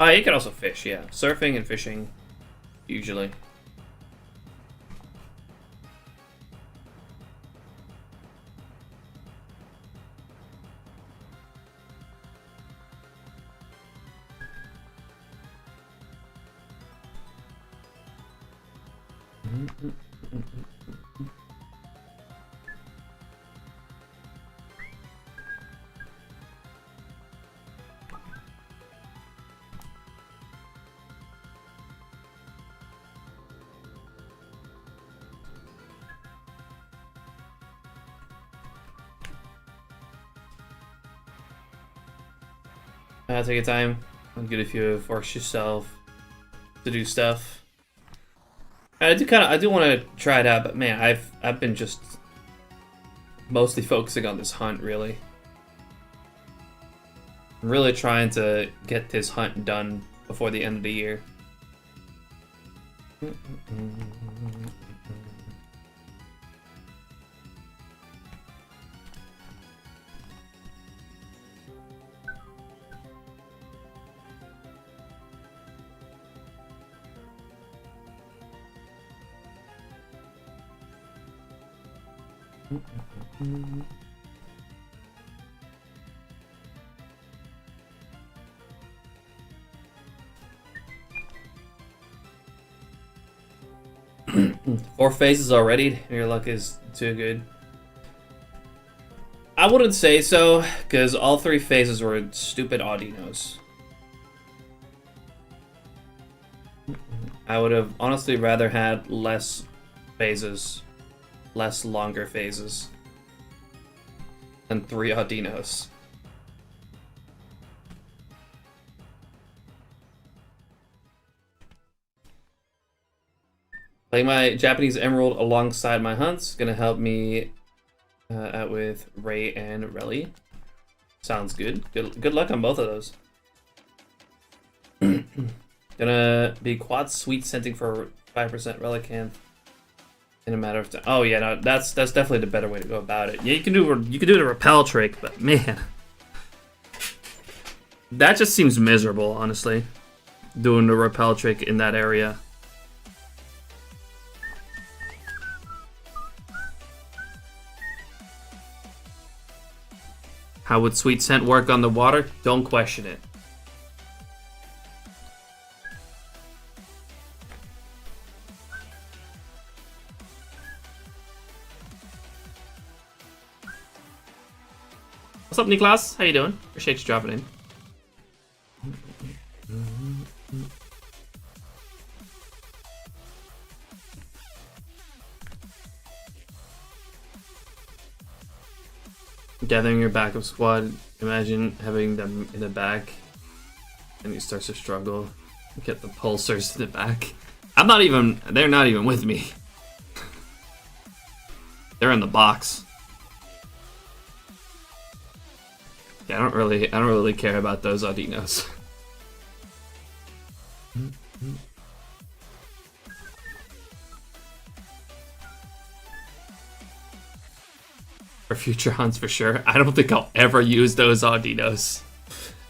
You can also fish, yeah. Surfing and fishing, usually. Take your time. It's good if you force yourself to do stuff. I do want to try it out, but man, I've been just mostly focusing on this hunt, really. I'm really trying to get this hunt done before the end of the year. Four phases already? Your luck is too good. I wouldn't say so, because all 3 phases were stupid Audinos. I would have honestly rather had less phases, less longer phases, than 3 Audinos. Playing my Japanese Emerald alongside my hunts, gonna help me out with Ray and Relly. Sounds good. Good luck on both of those. Gonna be quad sweet scenting for 5% Relicanth in a matter of time. Oh yeah, no, that's definitely the better way to go about it. Yeah, you can do the repel trick, but man, that just seems miserable, honestly. Doing the repel trick in that area. How would Sweet Scent work on the water? Don't question it. What's up, Niklas? How you doing? Appreciate you dropping in. Gathering your backup squad, imagine having them in the back and you start to struggle. Get the pulsars to the back. They're not even with me. They're in the box. Yeah, I don't really care about those Audinos. For future hunts, for sure. I don't think I'll ever use those Audinos.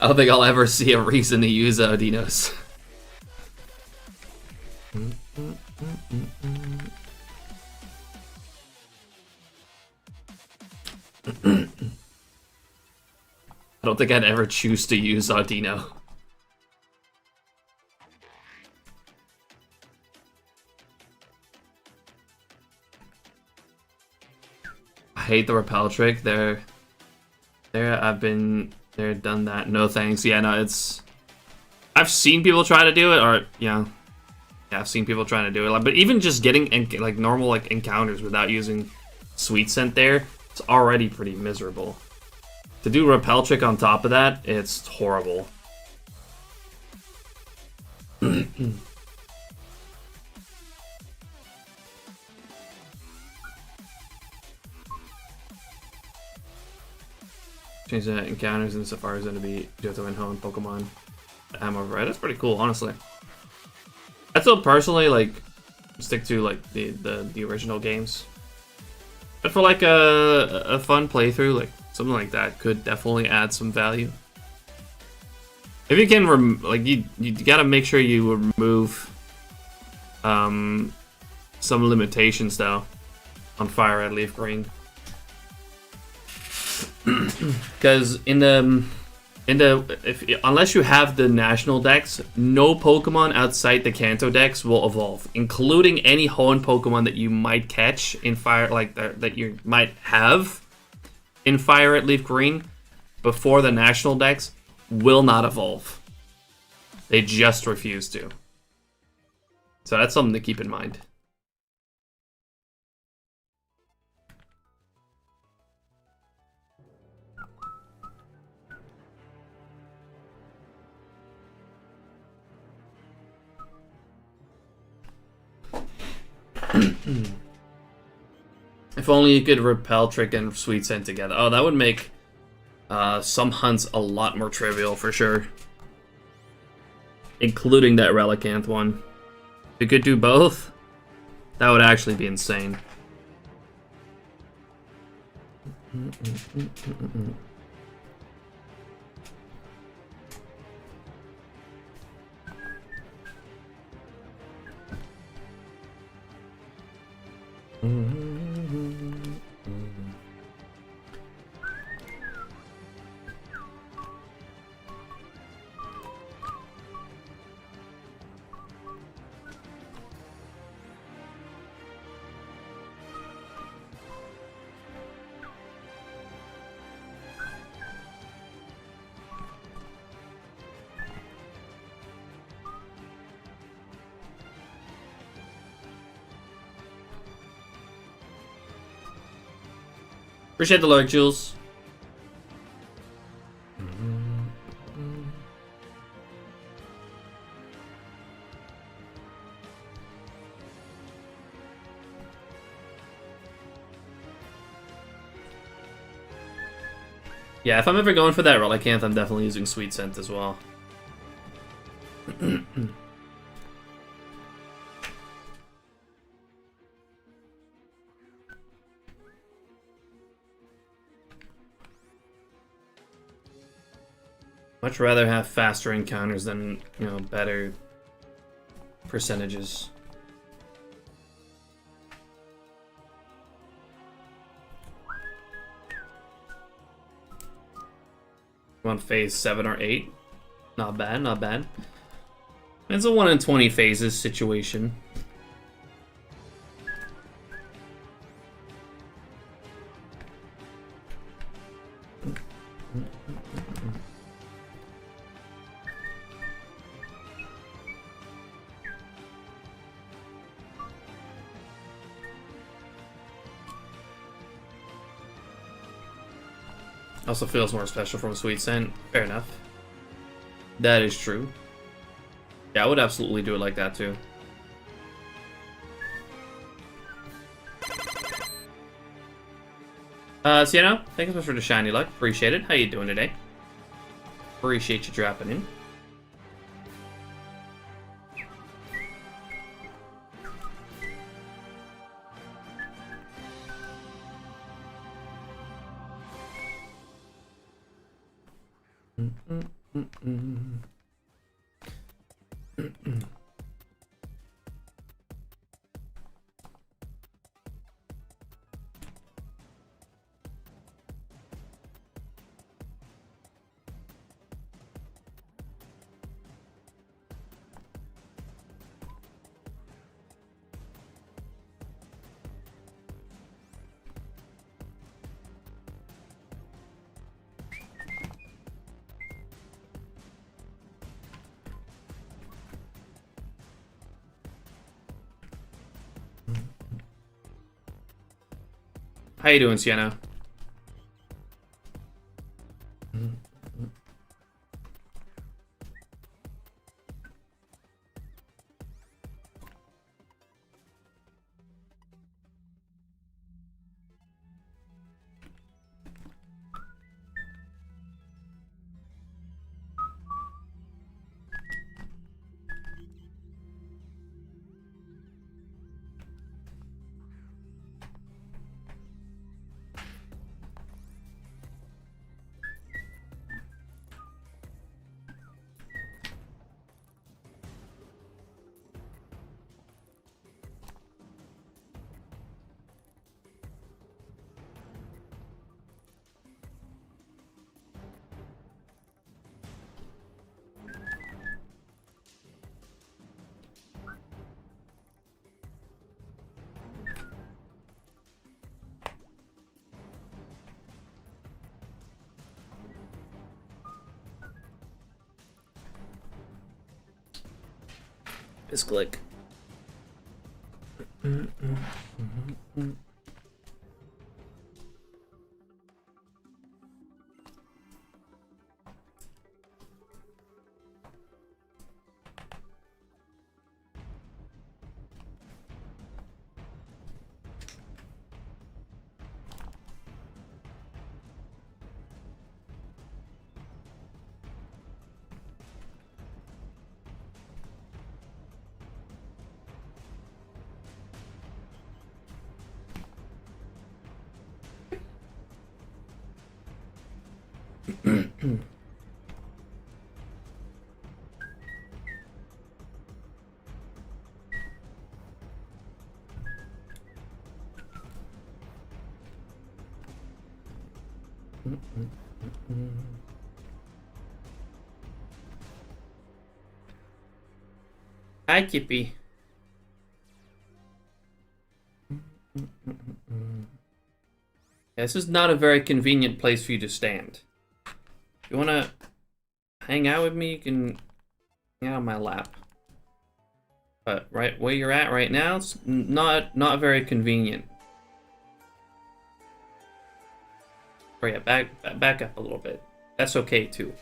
I don't think I'll ever see a reason to use Audinos. I don't think I'd ever choose to use Audino. I hate the repel trick. I've done that. No thanks. Yeah, no, I've seen people try to do it, or yeah, I've seen people trying to do it. But even just getting like normal encounters without using Sweet Scent there, it's already pretty miserable. To do repel trick on top of that, it's horrible. Change the encounters in Safari Zone to be Johto and Hone Pokemon ammo, right? That's pretty cool, honestly. I still personally stick to the original games, but for like a fun playthrough, like something like that could definitely add some value. If you can, you gotta make sure you remove some limitations though on Fire Red, Leaf Green. Because unless you have the national dex, no Pokemon outside the Kanto dex will evolve, including any Hoenn Pokemon that you might catch in Fire, that you might have in Fire Red, Leaf Green before the national dex will not evolve. They just refuse to. So that's something to keep in mind. If only you could repel, trick, and sweet scent together. Oh, that would make some hunts a lot more trivial for sure. Including that Relicanth one. If you could do both, that would actually be insane. Appreciate the lurk, Jules. Yeah, if I'm ever going for that Relicanth, I'm definitely using Sweet Scent as well. Much rather have faster encounters than, you know, better percentages. On phase 7 or 8. Not bad, not bad. It's a 1 in 20 phases situation. Also feels more special from Sweet Scent. Fair enough. That is true. Yeah, I would absolutely do it like that too. Sienna, thank you so much for the shiny luck. Appreciate it. How you doing today? Appreciate you dropping in. How you doing, Sienna? This click. Hi, Kippy. This is not a very convenient place for you to stand. If you want to hang out with me, you can hang out on my lap. But right where you're at right now, it's not very convenient. Oh yeah, back up a little bit. That's okay too.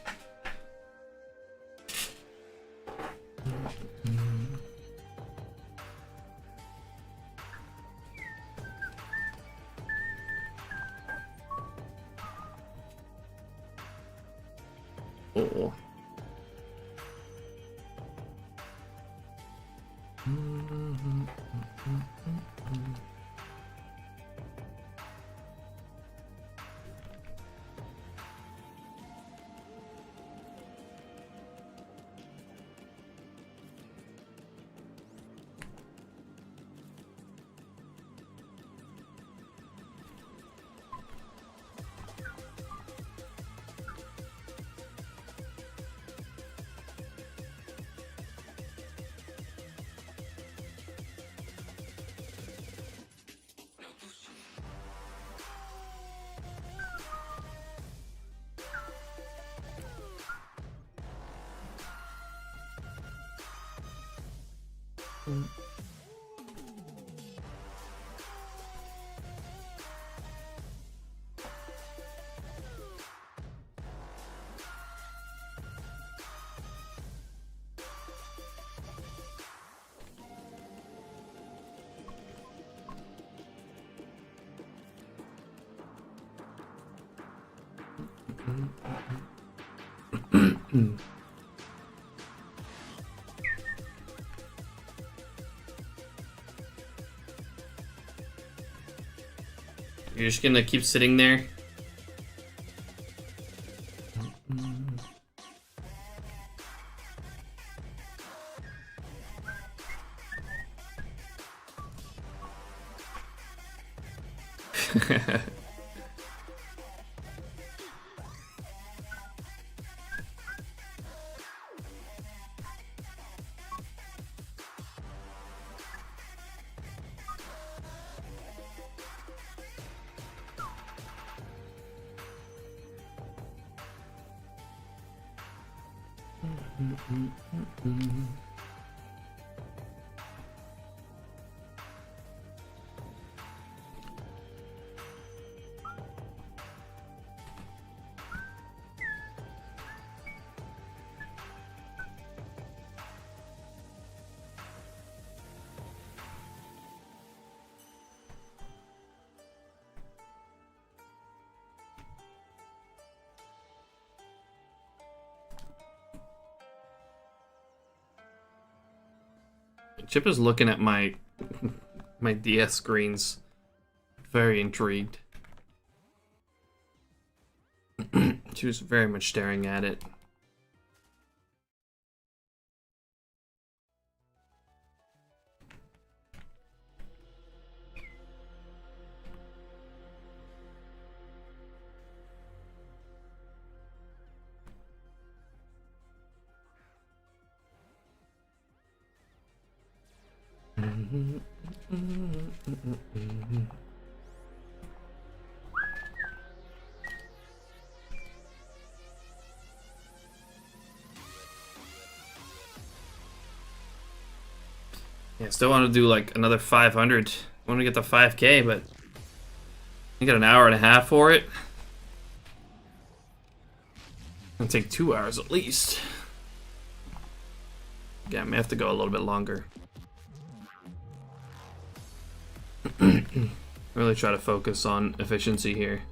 Oh. You're just gonna keep sitting there? Chip is looking at my DS screens, very intrigued. She was very much staring at it. Yeah, still want to do like another 500. I want to get the 5K, but you got an hour and a half for it. It'll take 2 hours at least. Yeah, I may have to go a little bit longer. Really try to focus on efficiency here.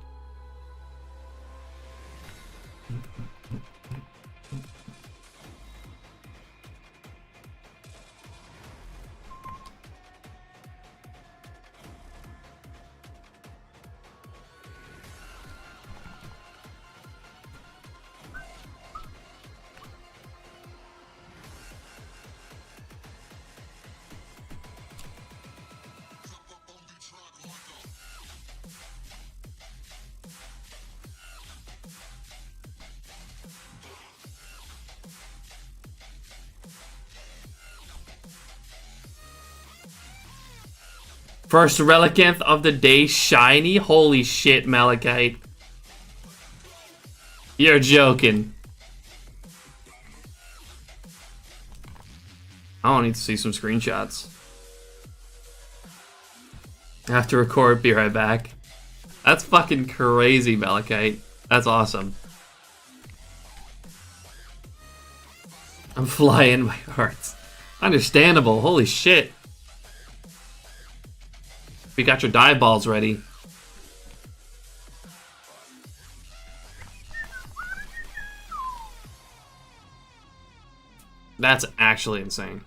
First Relicanth of the day, shiny? Holy shit, Malachite. You're joking. I don't need to see some screenshots. I have to record, be right back. That's fucking crazy, Malachite. That's awesome. I'm flying my hearts. Understandable, holy shit. We got your dive balls ready. That's actually insane.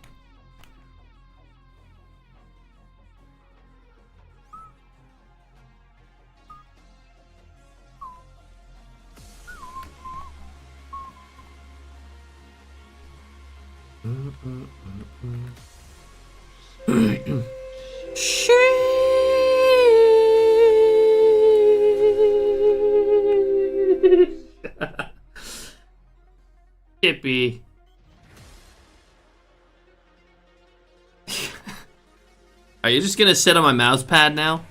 Skippy. Are you just gonna sit on my mouse pad now?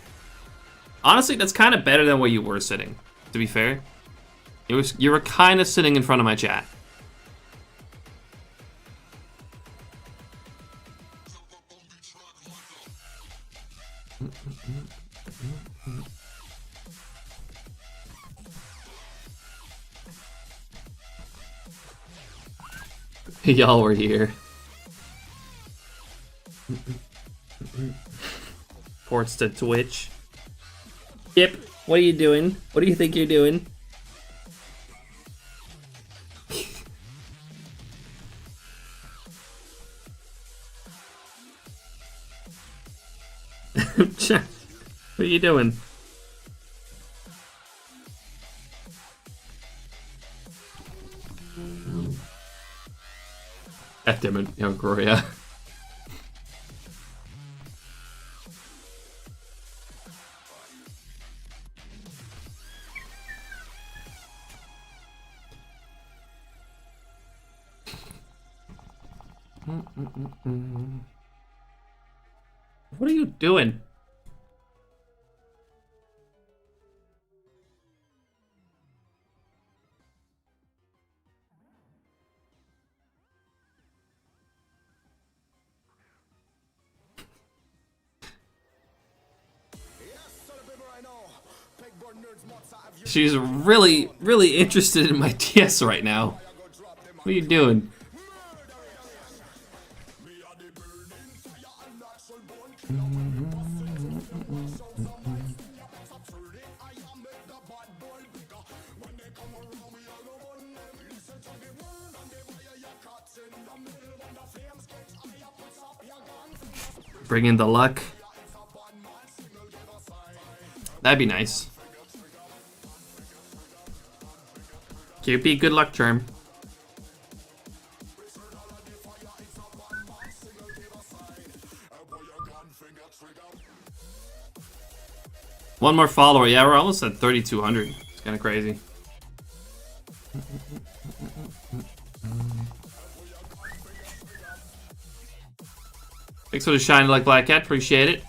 Honestly, that's kind of better than where you were sitting, to be fair. You were kind of sitting in front of my chat. Y'all were here. Ports to Twitch. Yep, what are you doing? What do you think you're doing? What are you doing? God damn it, young Gloria. What are you doing? She's really, really interested in my TS right now. What are you doing? Bring in the luck. That'd be nice. QP, good luck charm. One more follower. Yeah, we're almost at 3,200. It's kind of crazy. Thanks for the shiny like Black Cat. Appreciate it.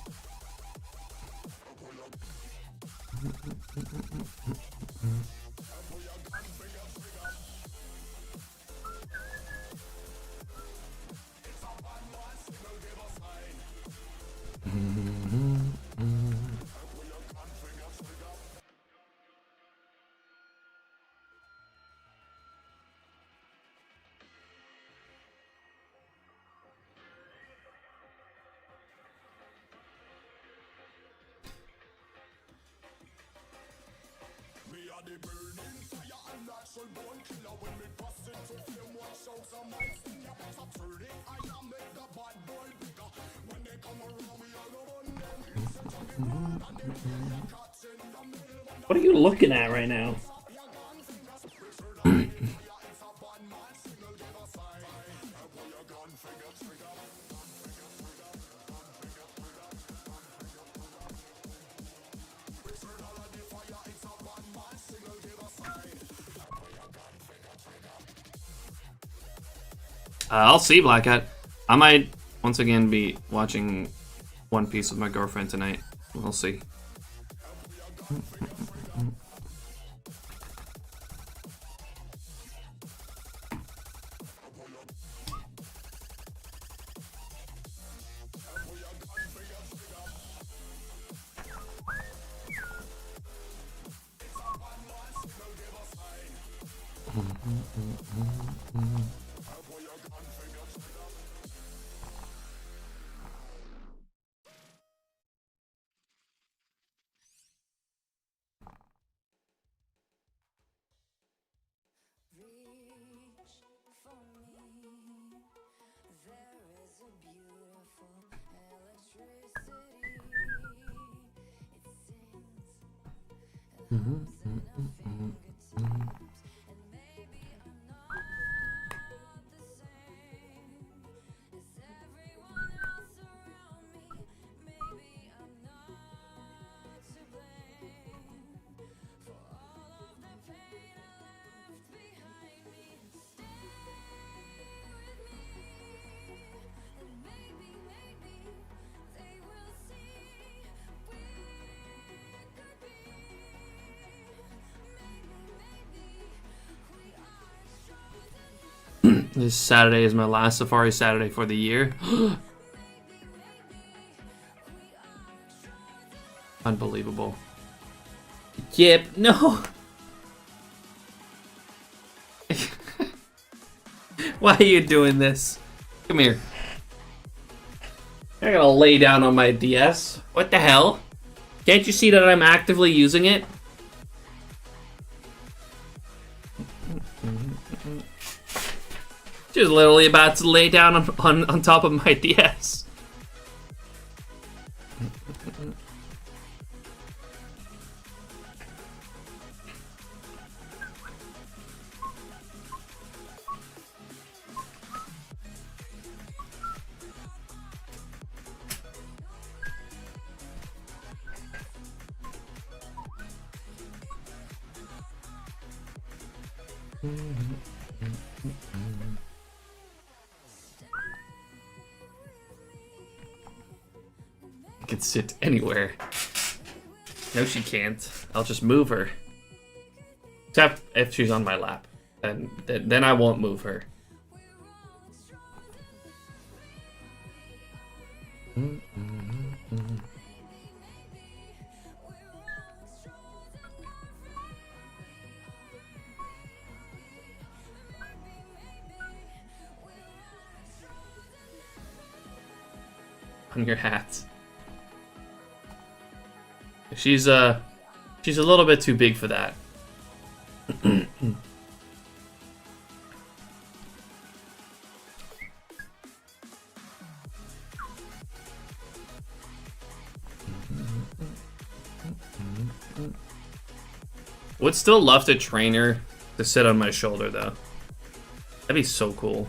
What are you looking at right now? I'll see, Black Cat. I might once again be watching One Piece with my girlfriend tonight. We'll see. This Saturday is my last Safari Saturday for the year. Unbelievable. Yep, no. Why are you doing this? Come here. I'm gonna lay down on my DS. What the hell? Can't you see that I'm actively using it? She's literally about to lay down on top of my DS. Can sit anywhere. No, she can't. I'll just move her. Except if she's on my lap. Then I won't move her. On your hat. She's a little bit too big for that. Would still love to train her to sit on my shoulder though. That'd be so cool.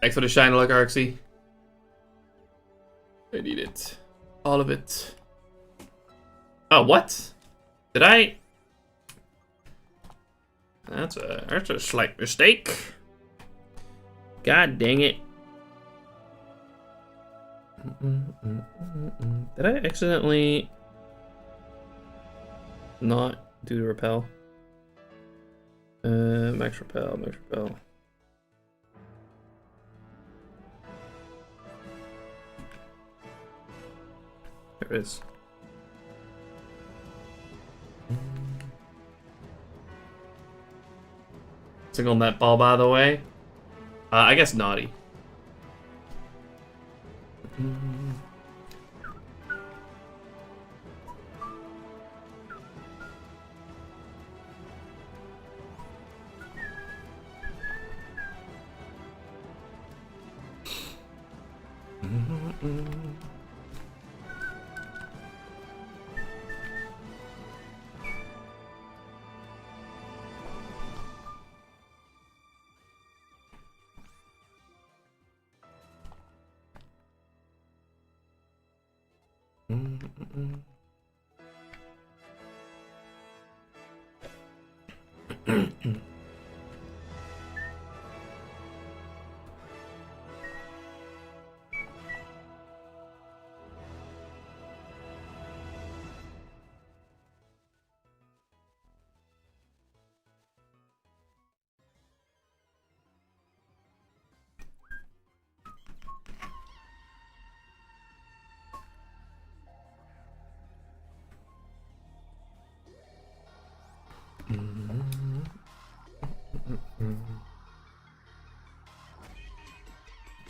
Thanks for the shiny luck, Arxie. I need it. All of it. Oh, what? Did I? That's a slight mistake. God dang it. Did I accidentally not do the repel? Max repel, max repel. There it is. Single net ball, by the way. I guess naughty.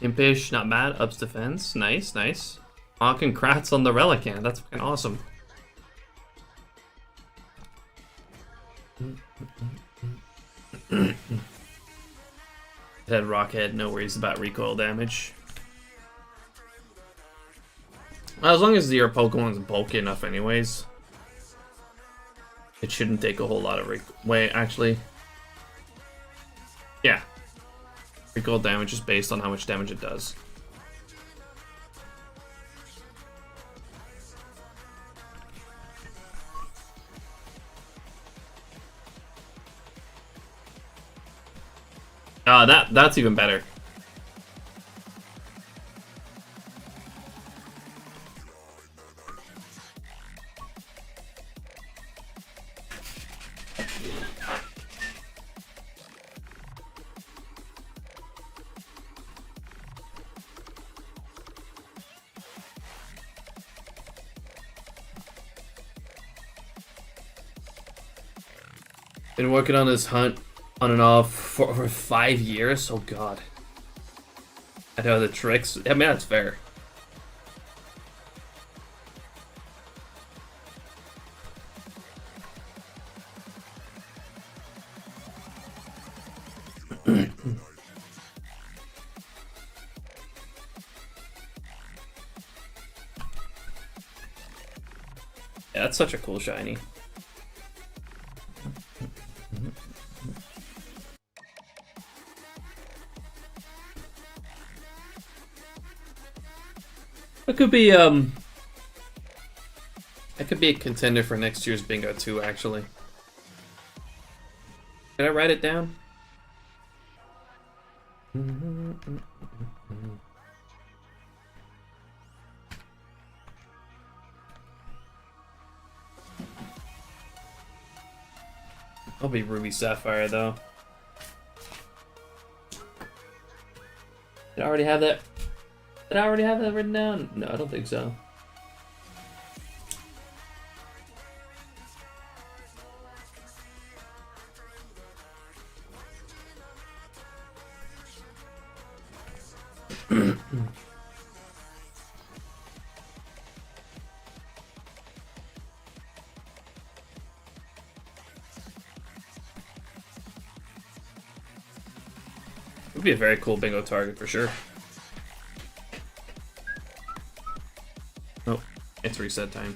Impish, not bad. Ups defense. Nice, nice. Oh, congrats on the Relican. That's fucking awesome. Head Rockhead, no worries about recoil damage. Well, as long as your Pokemon's bulky enough anyways, it shouldn't take a whole lot of recoil. Wait, actually. Yeah. Recoil damage is based on how much damage it does. That's even better. Been working on this hunt on and off for over 5 years. Oh god. I know the tricks. I mean, that's fair. Yeah, that's such a cool shiny. It could be that could be a contender for next year's bingo too, actually. Did I write it down? I'll be Ruby Sapphire though. Did I already have that? Did I already have that written down? No, I don't think so. Would be a very cool bingo target for sure. Oh, it's reset time.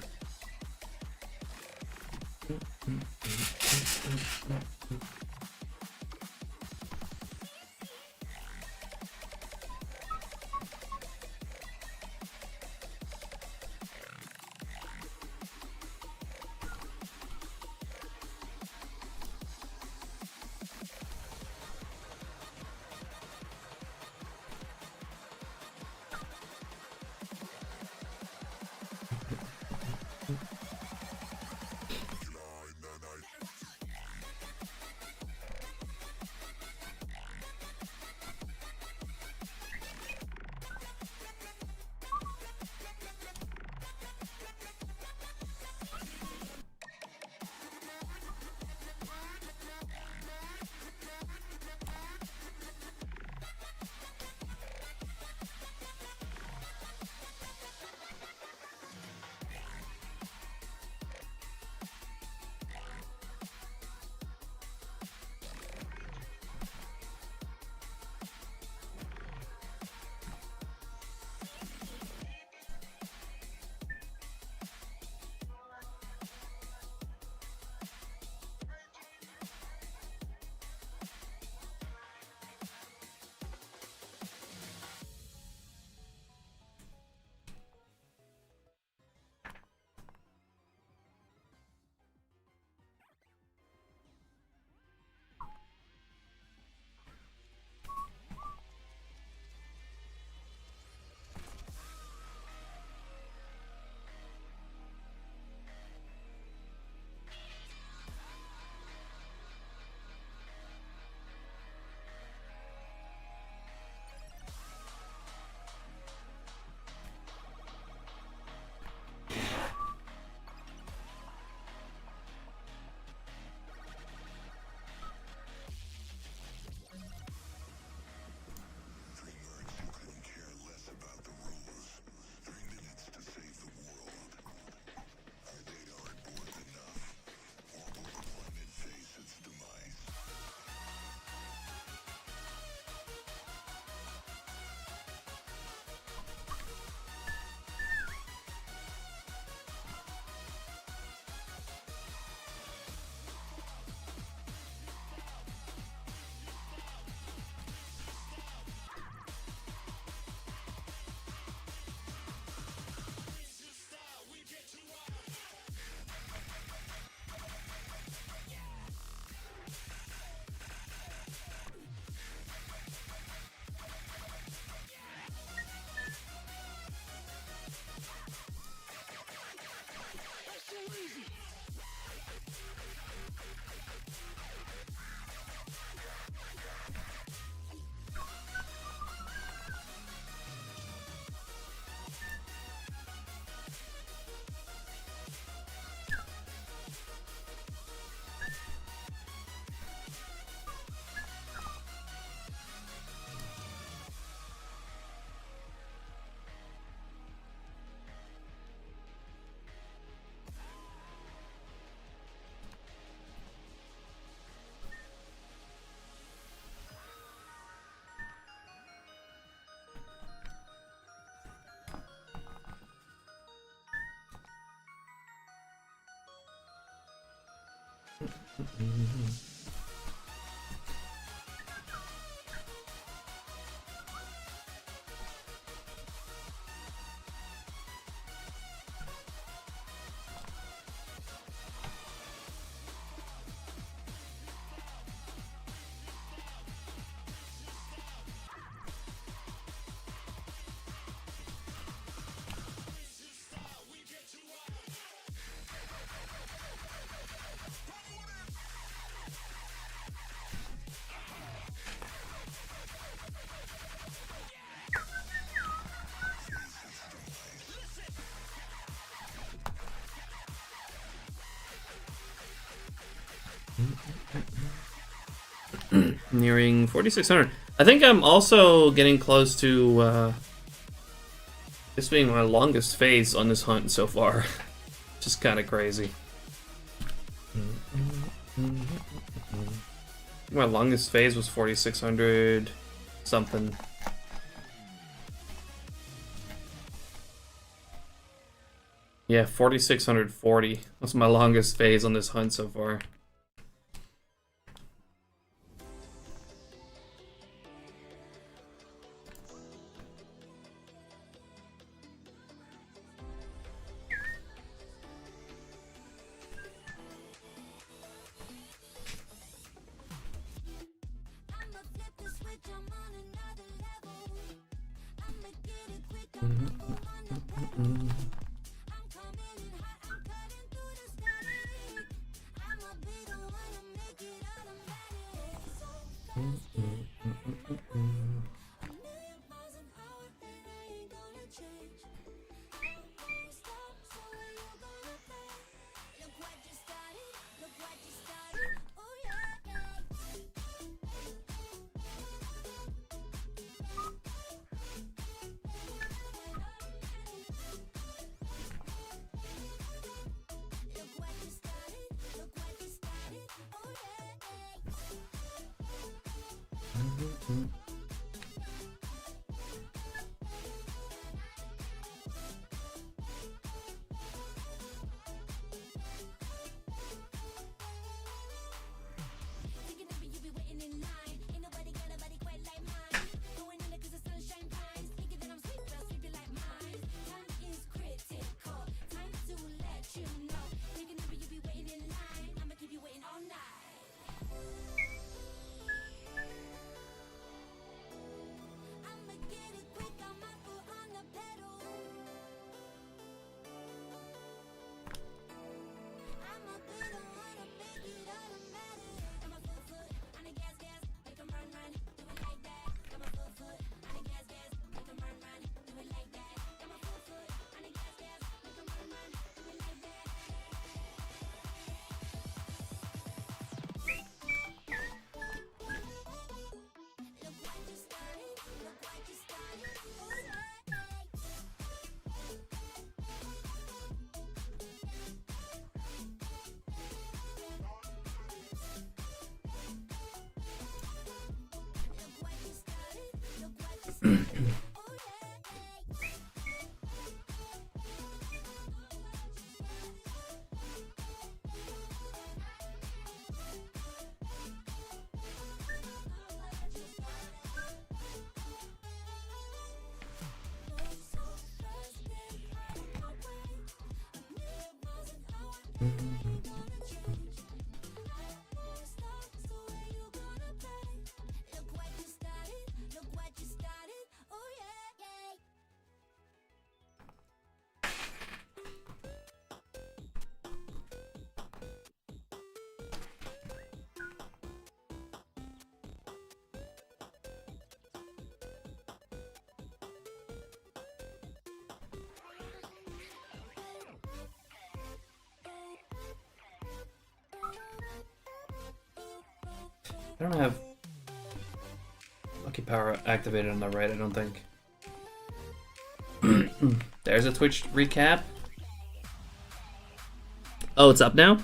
Nearing 4,600. I think I'm also getting close to this being my longest phase on this hunt so far. Just kind of crazy. My longest phase was 4,600 something. Yeah, 4,640. That's my longest phase on this hunt so far. I don't have Lucky Power activated on the right, I don't think. There's a Twitch recap. Oh, it's up now?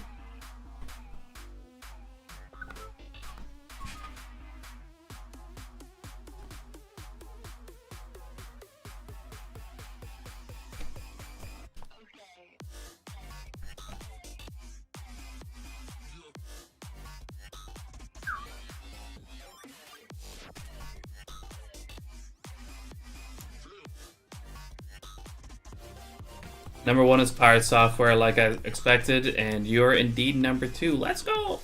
Number 1 is Pirate Software, like I expected, and you're indeed number 2. Let's go!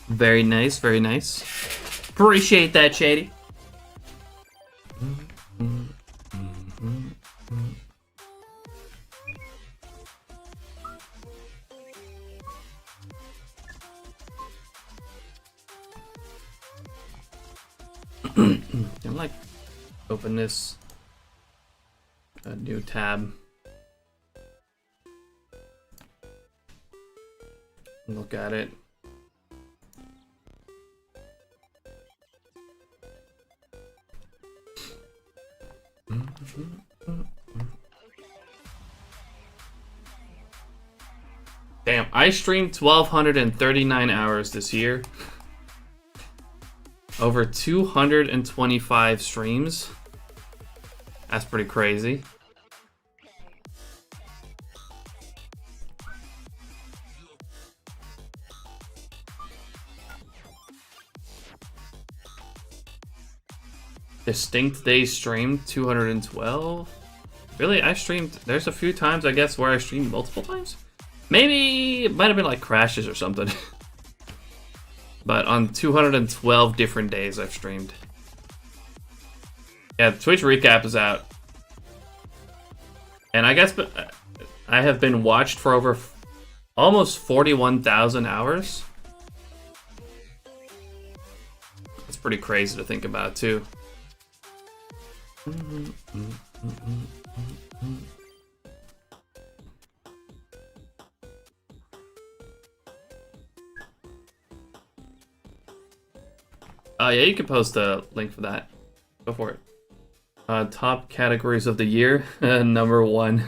Very nice, very nice. Appreciate that, Shady. I'm like, open this a new tab. Look at it. Damn, I streamed 1,239 hours this year. Over 225 streams. That's pretty crazy. Distinct days streamed 212. Really? I streamed. There's a few times, I guess, where I streamed multiple times. Maybe it might have been like crashes or something. But on 212 different days I've streamed. Yeah, Twitch recap is out. And I guess I have been watched for over almost 41,000 hours. It's pretty crazy to think about, too. Yeah, you can post a link for that. Go for it. Top categories of the year. Number 1,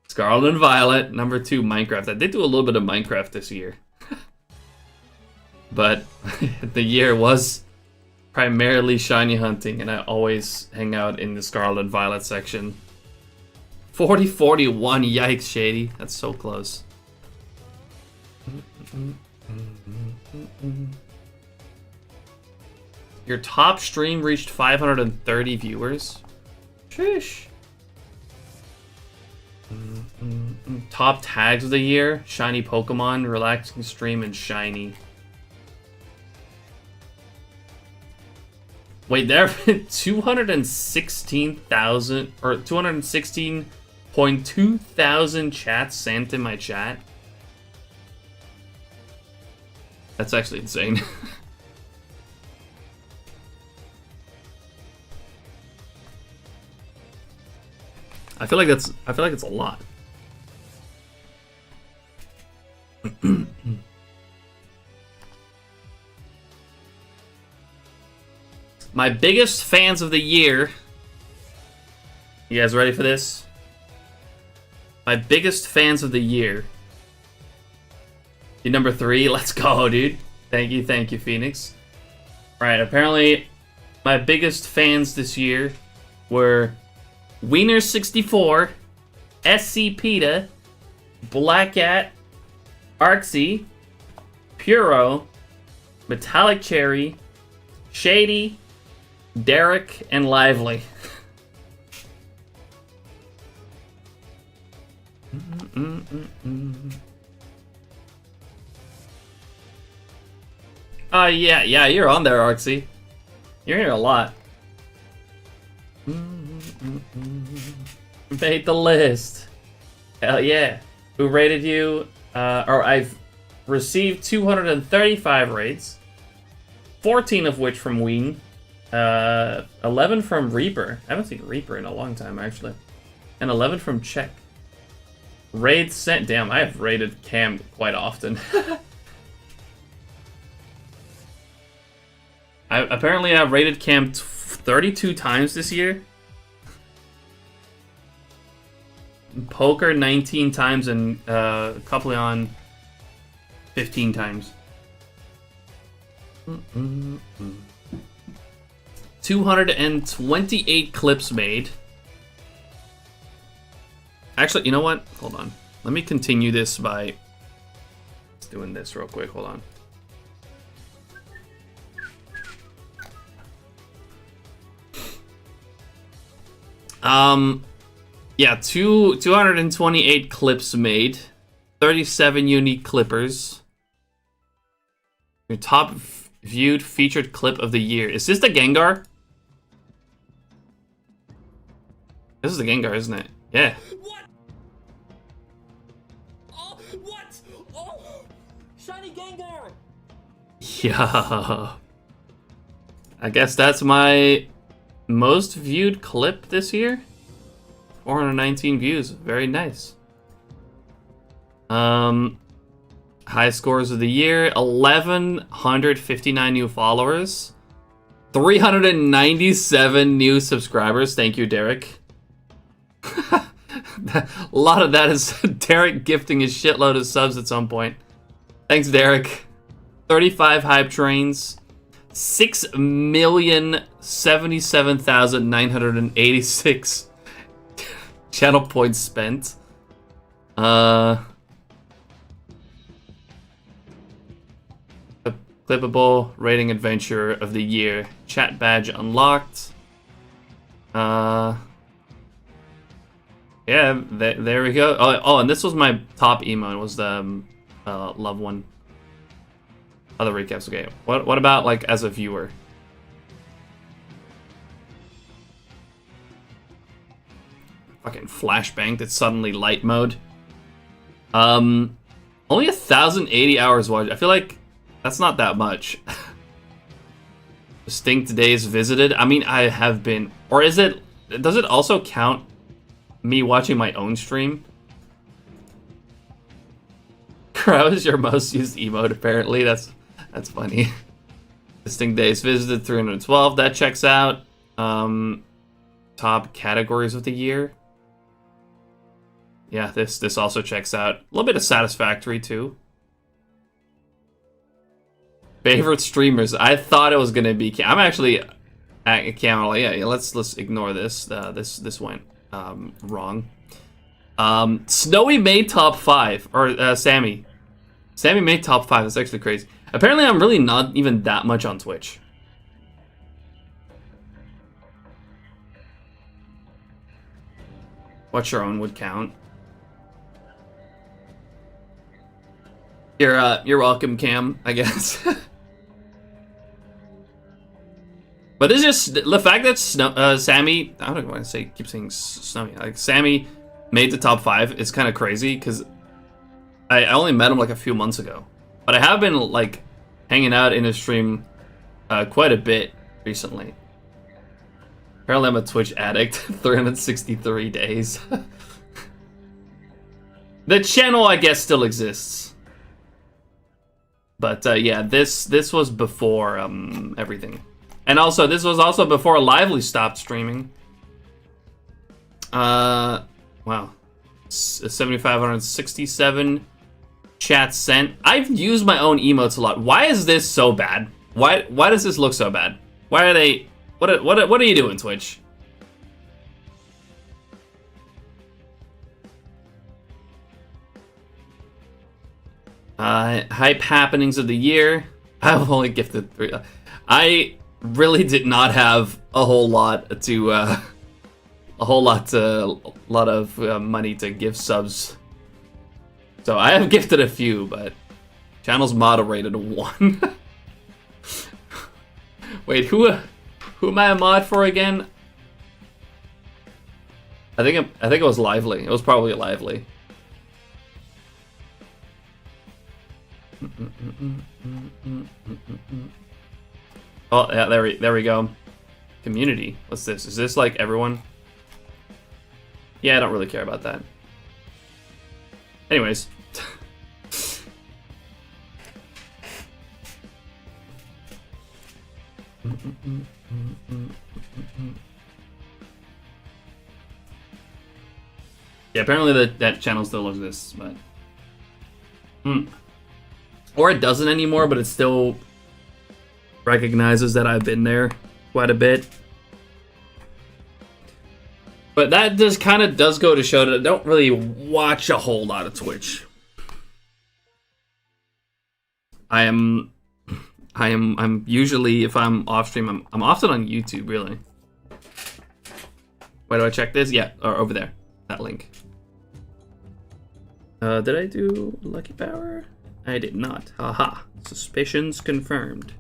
Scarlet and Violet. Number 2, Minecraft. I did do a little bit of Minecraft this year. But the year was primarily shiny hunting, and I always hang out in the Scarlet and Violet section. 40-41, yikes, Shady. That's so close. Your top stream reached 530 viewers. Sheesh. Top tags of the year: Shiny Pokemon, Relaxing Stream, and Shiny. Wait, there have been 216,000 or 216.2 thousand chats sent in my chat. That's actually insane. I feel like it's a lot. My biggest fans of the year. You guys ready for this? My biggest fans of the year. You number 3. Let's go, dude. Thank you, Phoenix. Right, apparently my biggest fans this year were Wiener64, SC Peta, Blackcat, Arxie, Puro, Metallic Cherry, Shady, Derek, and Lively. Yeah, you're on there, Arxie. You're here a lot. Made the list. Hell yeah. Who rated you? Or I've received 235 rates. 14 of which from Ween. 11 from Reaper. I haven't seen Reaper in a long time, actually. And 11 from Czech. Raids sent. Damn, I have rated Cam quite often. Apparently I've rated Cam 32 times this year. Poker 19 times and Coupleon 15 times. 228 clips made. Actually, you know what? Hold on. Let me continue this by doing this real quick. Hold on. Yeah, 228 clips made, 37 unique clippers. Your top viewed featured clip of the year. Is this the Gengar? This is the Gengar, isn't it? Yeah. What? Oh, what? Oh, shiny Gengar. Yeah. I guess that's my most viewed clip this year. 419 views. Very nice. High scores of the year. 1,159 new followers. 397 new subscribers. Thank you, Derek. A lot of that is Derek gifting a shitload of subs at some point. Thanks, Derek. 35 hype trains. 6,077,986 channel points spent. The clippable rating adventure of the year. Chat badge unlocked. Yeah, there we go. Oh, and this was my top emote. Was the love one. Other recaps. Okay. What about like as a viewer? Fucking flashbang. It's suddenly light mode. Only 1,080 hours watched. I feel like that's not that much. Distinct days visited. I mean, I have been. Or is it? Does it also count me watching my own stream? Crow is your most used emote, apparently. That's funny. Distinct days visited 312. That checks out. Top categories of the year. Yeah, this also checks out. A little bit of satisfactory too. Favorite streamers. I thought it was gonna be. I'm actually at Camel. Yeah. Let's ignore this. This went wrong. Snowy made top 5, or Sammy. Sammy made top 5. That's actually crazy. Apparently, I'm really not even that much on Twitch. Watch your own would count. You're welcome, Cam, I guess. But it's just the fact that Sammy, I don't want to say, keep saying Snowy, like Sammy made the top 5 is kind of crazy because I only met him like a few months ago, but I have been like hanging out in his stream quite a bit recently. Apparently, I'm a Twitch addict. 363 days. The channel, I guess, still exists. But yeah, this was before everything, and also this was also before Lively stopped streaming. Wow, 7,567 chats sent. I've used my own emotes a lot. Why is this so bad? Why does this look so bad? Why are they? What are you doing, Twitch? Hype happenings of the year. I've only gifted 3. I really did not have a whole lot of money to give subs. So I have gifted a few, but channel's moderated 1. Wait, who am I a mod for again? I think it was Lively. It was probably Lively. Oh yeah, there we go. Community. What's this? Is this like everyone? Yeah, I don't really care about that. Anyways. Yeah, apparently that channel still exists, but or it doesn't anymore, but it still recognizes that I've been there quite a bit. But that just kind of does go to show that I don't really watch a whole lot of Twitch. I'm usually, if I'm off stream, I'm often on YouTube, really. Where do I check this? Yeah, or over there. That link. Did I do Lucky Power? I did not. Haha. Suspicions confirmed.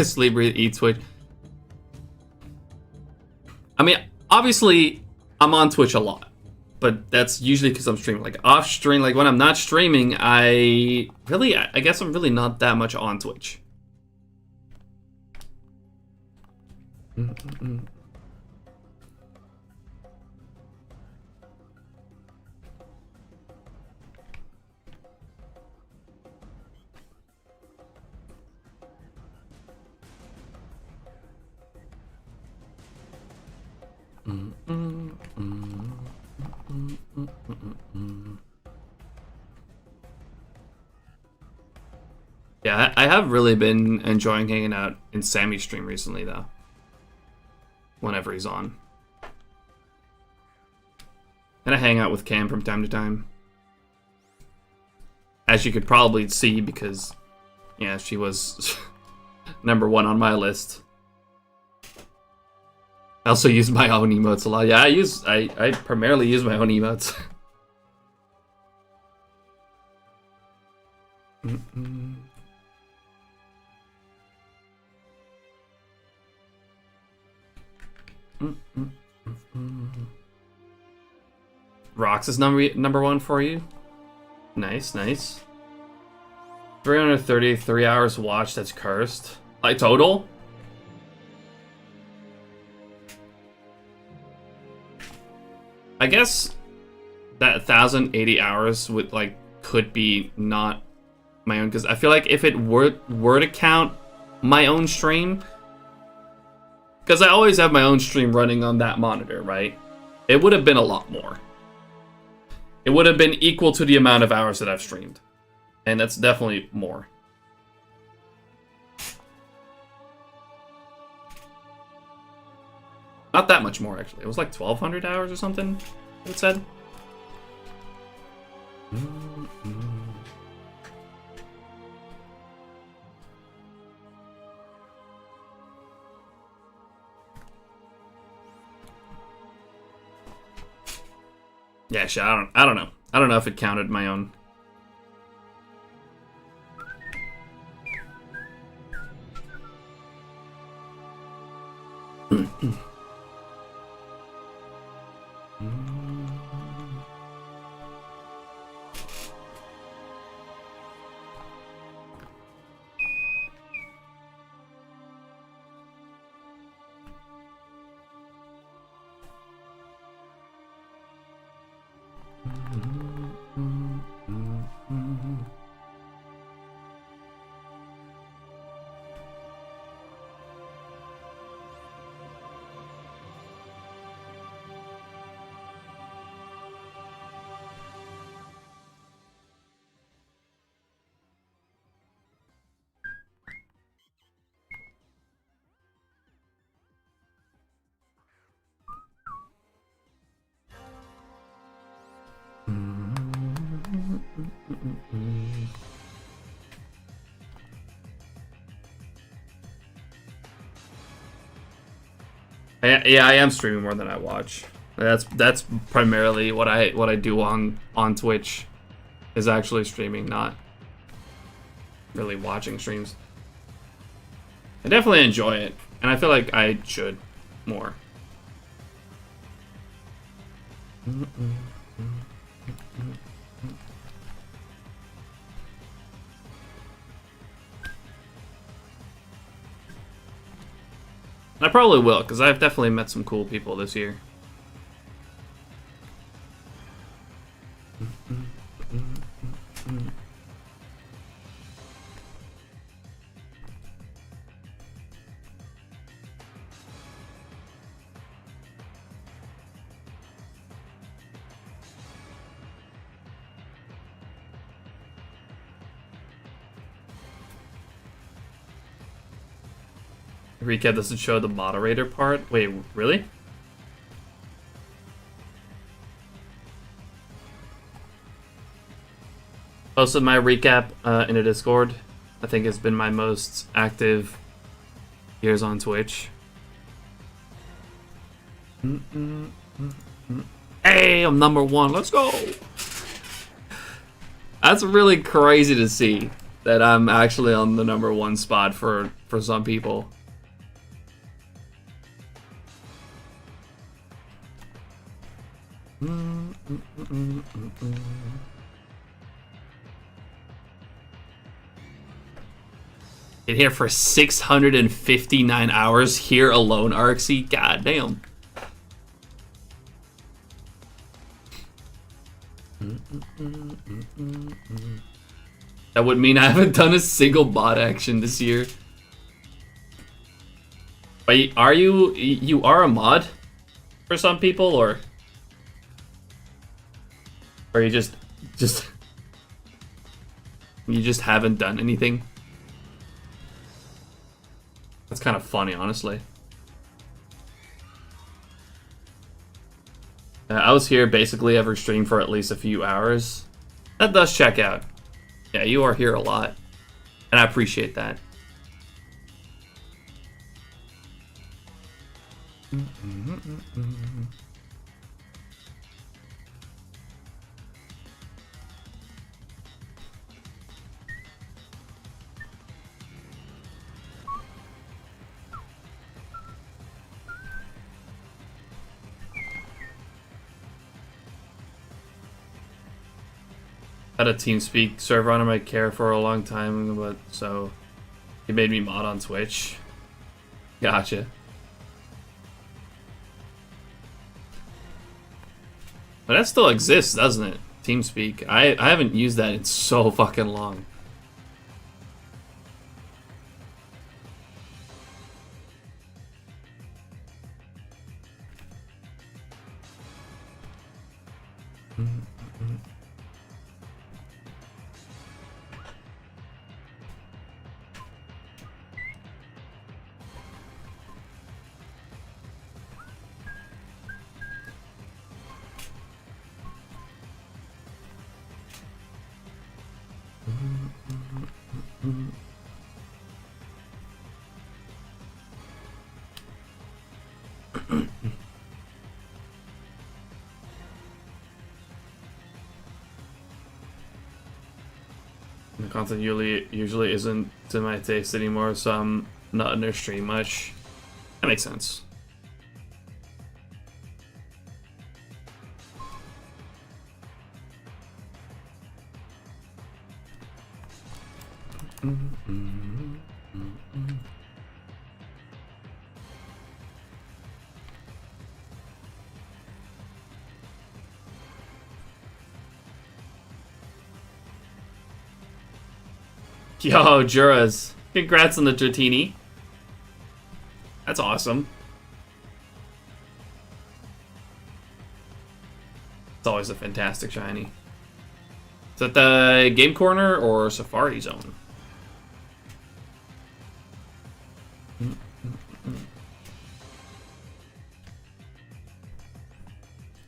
Sleep, breathe, eat, Twitch. I mean, obviously, I'm on Twitch a lot, but that's usually because I'm streaming. Like off stream, like when I'm not streaming, I guess I'm really not that much on Twitch. Yeah, I have really been enjoying hanging out in Sammy's stream recently, though. Whenever he's on. And I hang out with Cam from time to time. As you could probably see, because, yeah, she was #1 on my list. I also use my own emotes a lot. Yeah, I primarily use my own emotes. Rox is number 1 for you. Nice, nice. 333 hours watched. That's cursed. Like total. I guess that 1,080 hours would could be not my own, because I feel like if it were to count my own stream, because I always have my own stream running on that monitor, right? It would have been a lot more. It would have been equal to the amount of hours that I've streamed, and that's definitely more. Not that much more, actually. It was like 1,200 hours or something, it said. Yeah, shit, I don't know. I don't know if it counted my own. Yeah, I am streaming more than I watch. That's primarily what I do on Twitch, is actually streaming, not really watching streams. I definitely enjoy it, and I feel like I should more. I probably will, because I've definitely met some cool people this year. Recap doesn't show the moderator part. Wait, really? Posted my recap in a Discord. I think it's been my most active years on Twitch. Hey, I'm number 1. Let's go. That's really crazy to see that I'm actually on the number 1 spot for some people. Been here for 659 hours here alone, Arxie. God damn. That would mean I haven't done a single bot action this year. But are you are a mod for some people, or you just you just haven't done anything? That's kind of funny, honestly. I was here basically every stream for at least a few hours. That does check out. Yeah, you are here a lot. And I appreciate that. Had a TeamSpeak server on my care for a long time, but so he made me mod on Twitch. Gotcha. But that still exists, doesn't it? TeamSpeak. I haven't used that in so fucking long. The content usually isn't to my taste anymore, so I'm not in their stream much. That makes sense. Yo, Juras. Congrats on the Dratini. That's awesome. It's always a fantastic shiny. Is that the Game Corner or Safari Zone?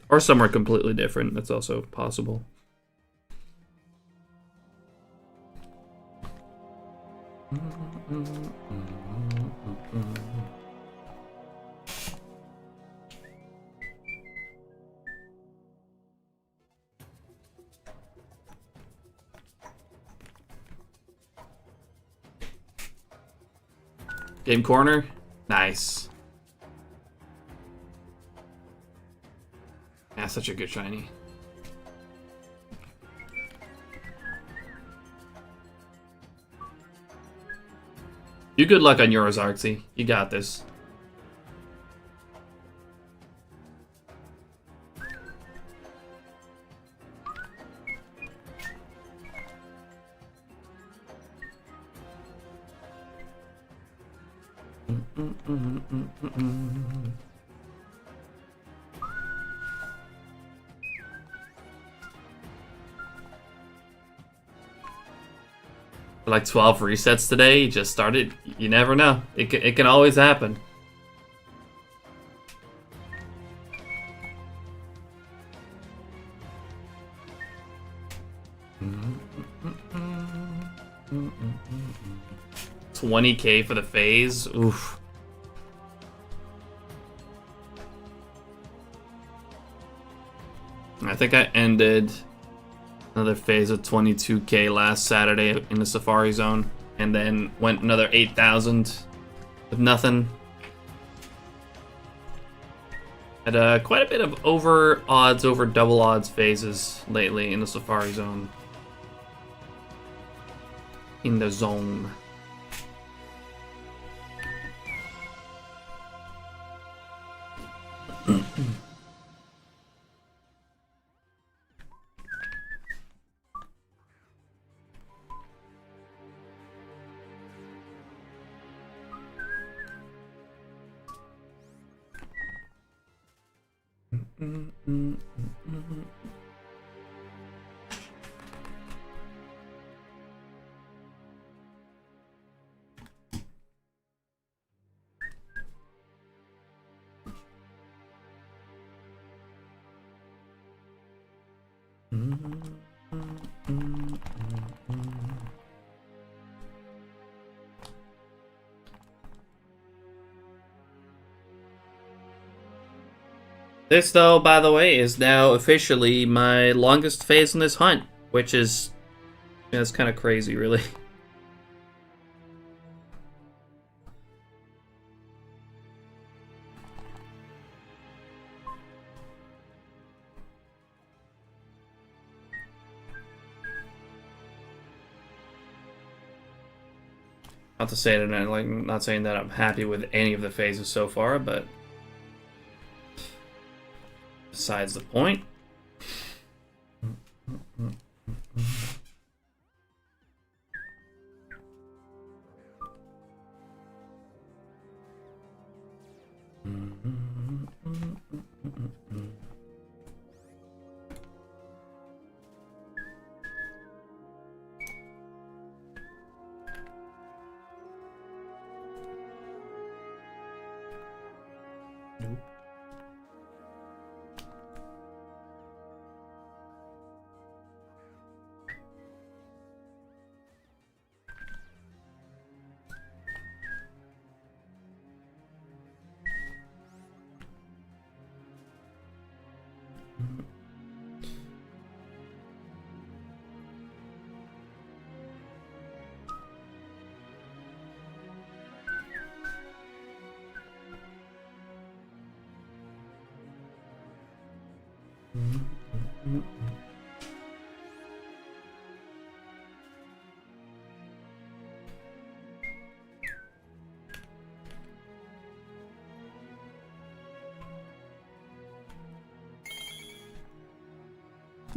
Or somewhere completely different. That's also possible. Game Corner? Nice. Yeah, such a good shiny. You good luck on yours, Arxie. You got this. Like 12 resets today, you just started. You never know. It can always happen. 20k for the phase. Oof. I think I ended another phase of 22k last Saturday in the Safari Zone, and then went another 8,000 with nothing. Had quite a bit of over odds, over double odds phases lately in the Safari Zone. In the zone. This, though, by the way, is now officially my longest phase in this hunt, which is, yeah, it's kind of crazy, really. Not to say that not saying that I'm happy with any of the phases so far, but besides the point.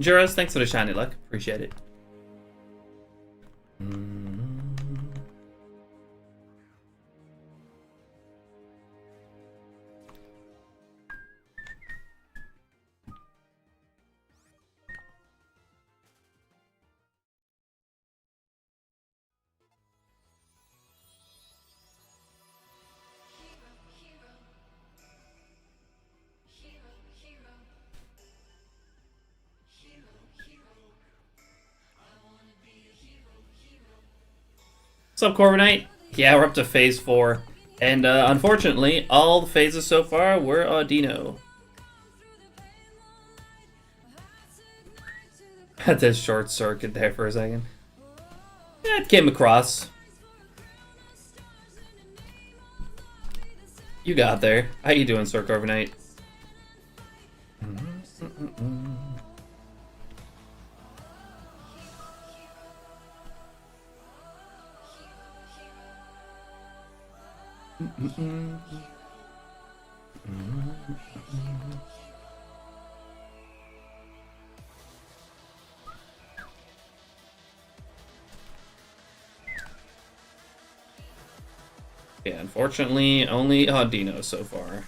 Juros, thanks for the shiny luck. Appreciate it. What's up, Corbinite? Yeah, we're up to phase 4. And unfortunately, all the phases so far were Audino. Had this short circuit there for a second. Yeah, it came across. You got there. How you doing, Sir Corbinite? Yeah, unfortunately, only Audino so far.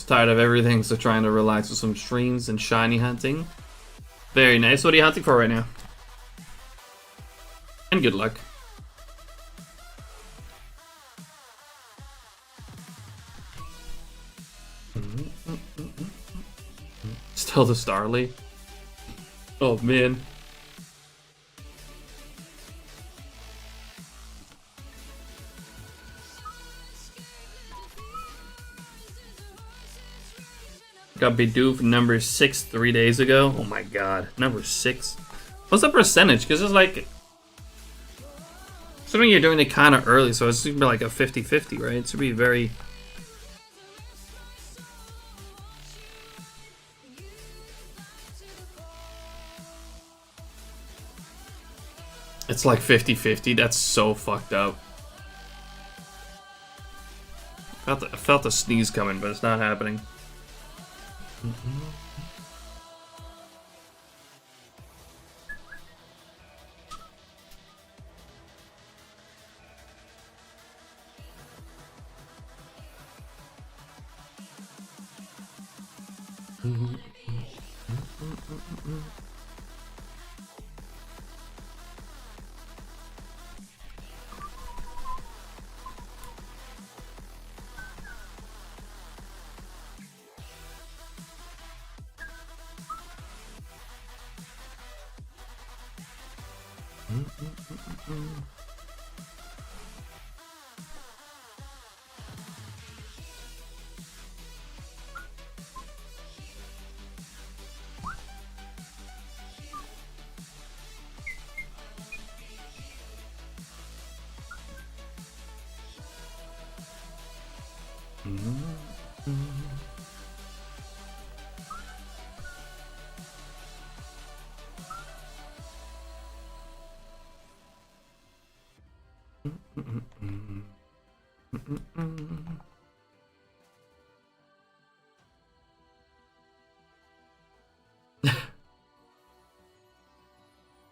Tired of everything, so trying to relax with some streams and shiny hunting. Very nice. What are you hunting for right now? And good luck. Still the Starly. Oh man. Got Bidoof number 6 3 days ago. Oh my god, number 6. What's the percentage? Because it's like, assuming you're doing it kind of early, so it's gonna be like a 50-50, right? It should be very. It's like 50-50. That's so fucked up. I felt a sneeze coming, but it's not happening.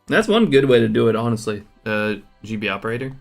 That's one good way to do it, honestly. GB operator.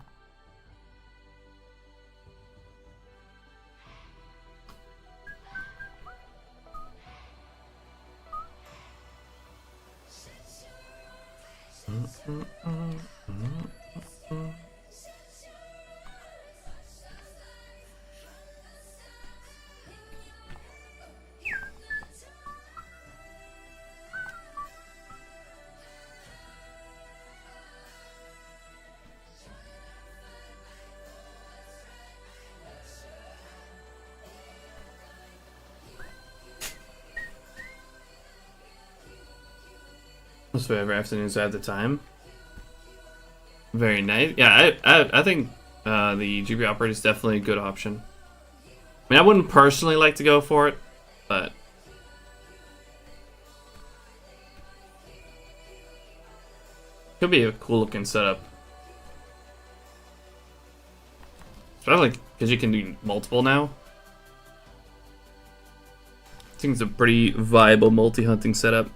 Most favorite afternoons I have the time. Very nice. Yeah, I think the GB operator is definitely a good option. I mean, I wouldn't personally like to go for it, but could be a cool looking setup. Especially because you can do multiple now. I think it's a pretty viable multi-hunting setup.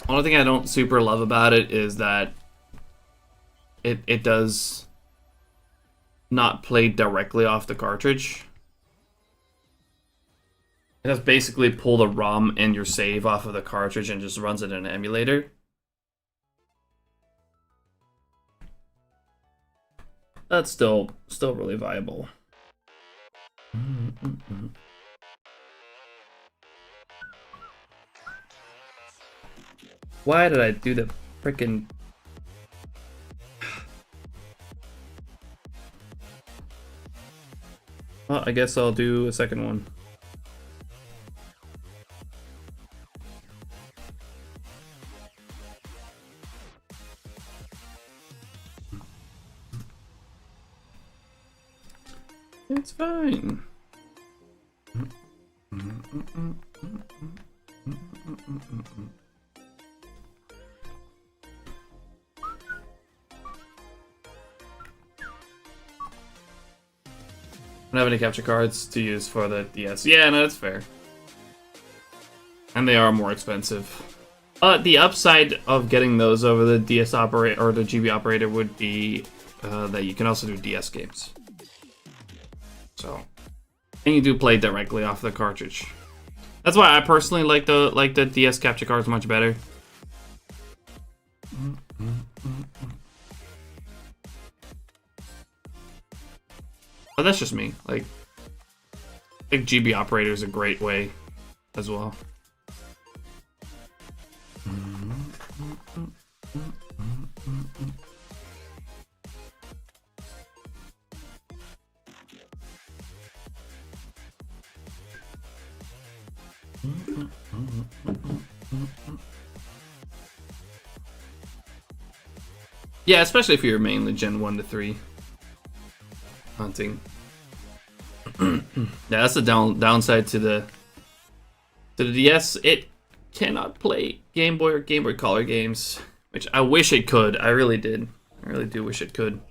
Only thing I don't super love about it is that it does not play directly off the cartridge. It does basically pull the ROM and your save off of the cartridge and just runs it in an emulator. That's still really viable. Why did I do the frickin'... Well, I guess I'll do a second one. It's fine. I don't have any capture cards to use for the DS. Yeah, no, that's fair. And they are more expensive. The upside of getting those over the DS operator or the GB operator would be that you can also do DS games. So And you do play directly off the cartridge. That's why I personally like the DS capture cards much better. But that's just me. Like, I think GB operator is a great way as well. Yeah, especially if you're mainly Gen 1 to 3 hunting. Yeah, that's the downside to the DS. It cannot play Game Boy or Game Boy Color games, which I wish it could. I really did. I really do wish it could.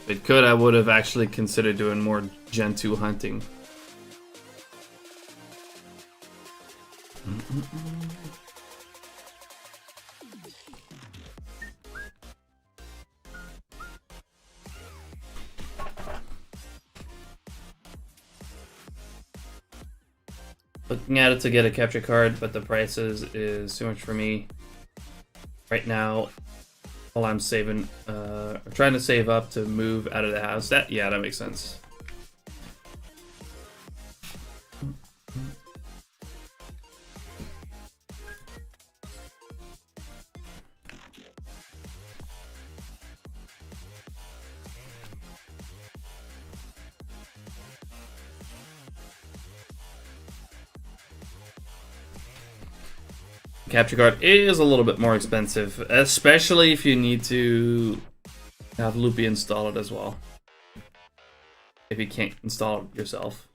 If it could, I would have actually considered doing more Gen 2 hunting. Looking at it to get a capture card, but the price is too much for me right now. While I'm saving, trying to save up to move out of the house. That makes sense. Capture card is a little bit more expensive, especially if you need to have Loopy install it as well. If you can't install it yourself.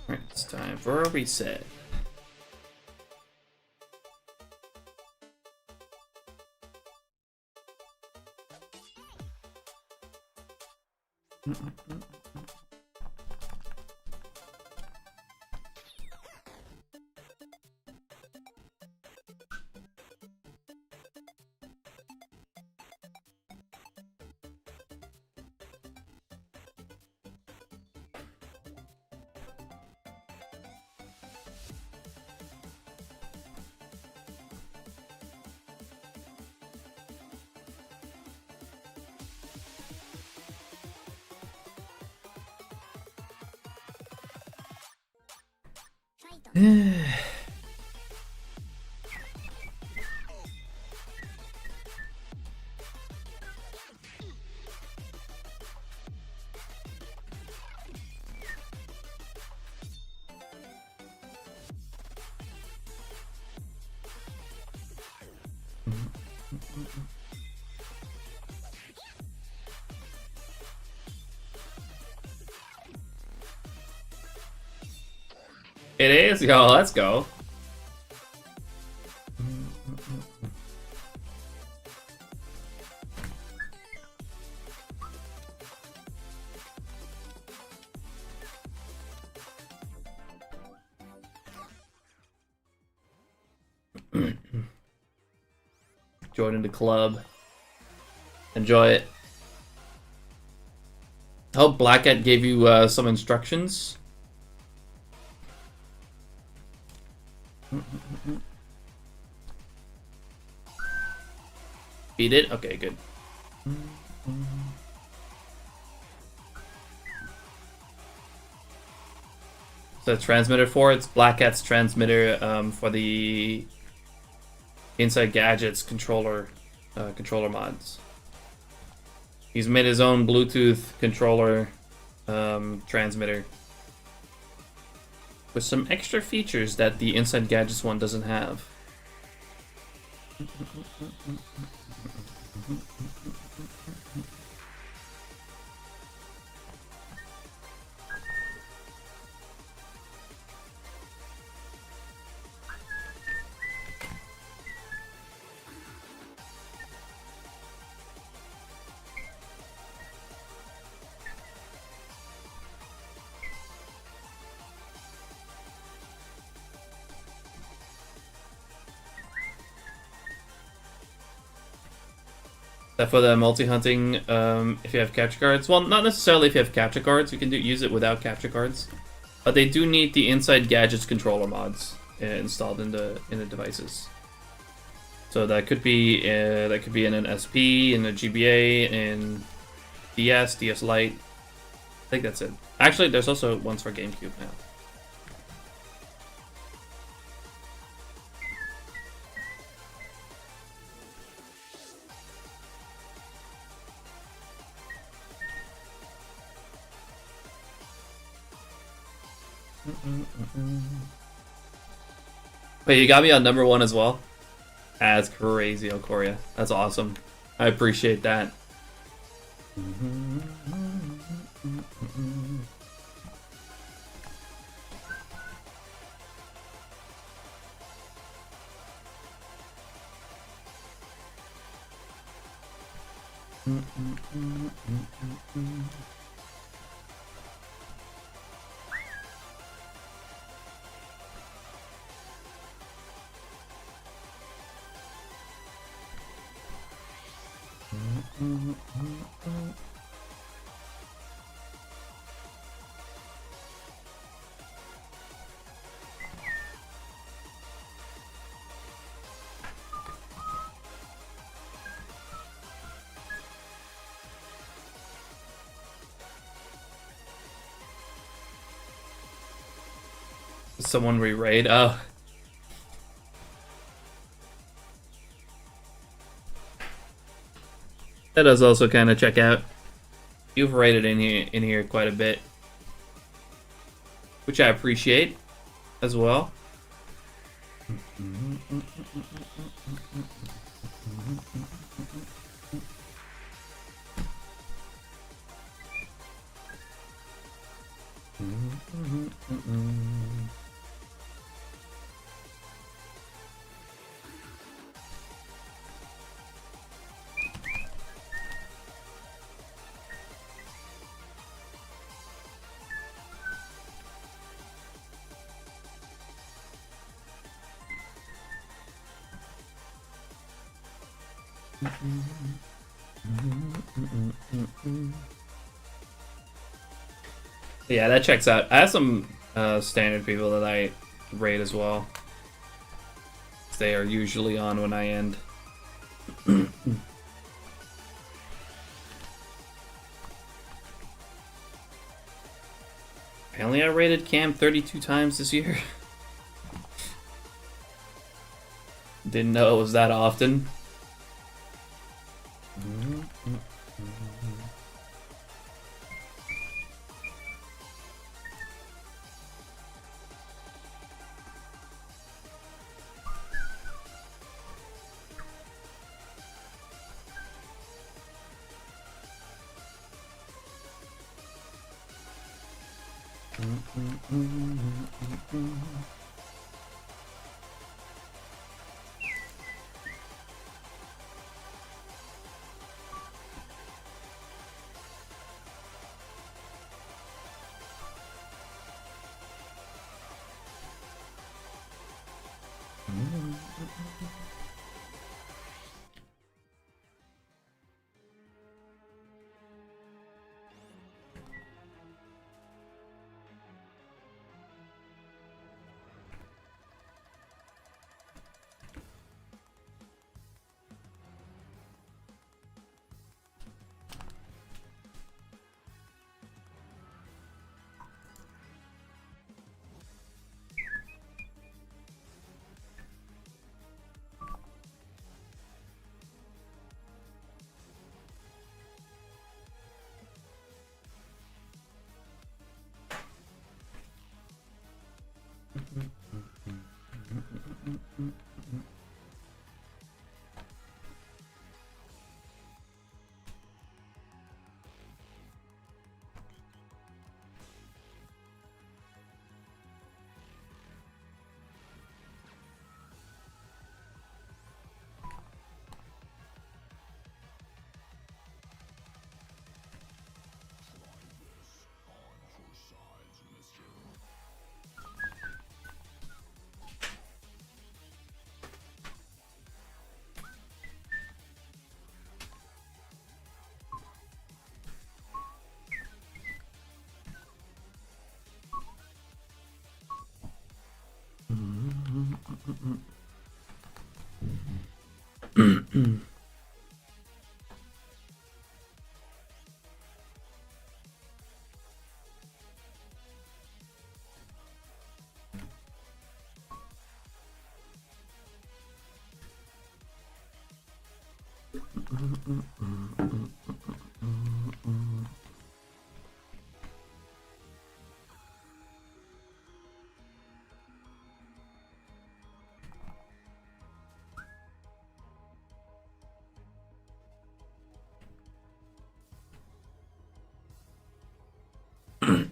Alright, it's time for a reset. It is? Yo, let's go. Joining the club. Enjoy it. I hope Black Cat gave you some instructions. Beat it? Okay, good. So transmitter for it's Black Cat's transmitter for the Inside Gadgets controller mods. He's made his own Bluetooth controller transmitter with some extra features that the Inside Gadgets one doesn't have. That for the multi-hunting, if you have capture cards. Well, not necessarily if you have capture cards. You can use it without capture cards. But they do need the Inside Gadgets controller mods installed in the devices. So that could be in an SP, in a GBA, in DS Lite. I think that's it. Actually, there's also ones for GameCube now. Wait, you got me on #1 as well? That's crazy, Okoria. That's awesome. I appreciate that. Someone re-raid? Oh. That does also kind of check out. You've raided in here quite a bit, which I appreciate as well. Yeah, that checks out. I have some standard people that I raid as well. They are usually on when I end. Apparently I raided Cam 32 times this year. Didn't know it was that often.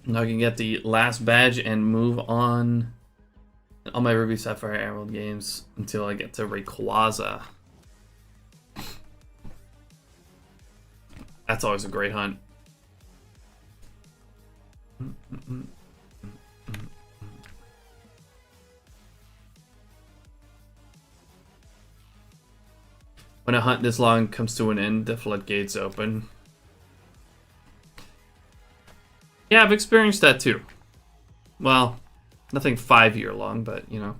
Now I can get the last badge and move on all my Ruby, Sapphire, Emerald games until I get to Rayquaza. That's always a great hunt. When a hunt this long comes to an end, the floodgates open. Yeah, I've experienced that too. Well, nothing 5-year long, but you know.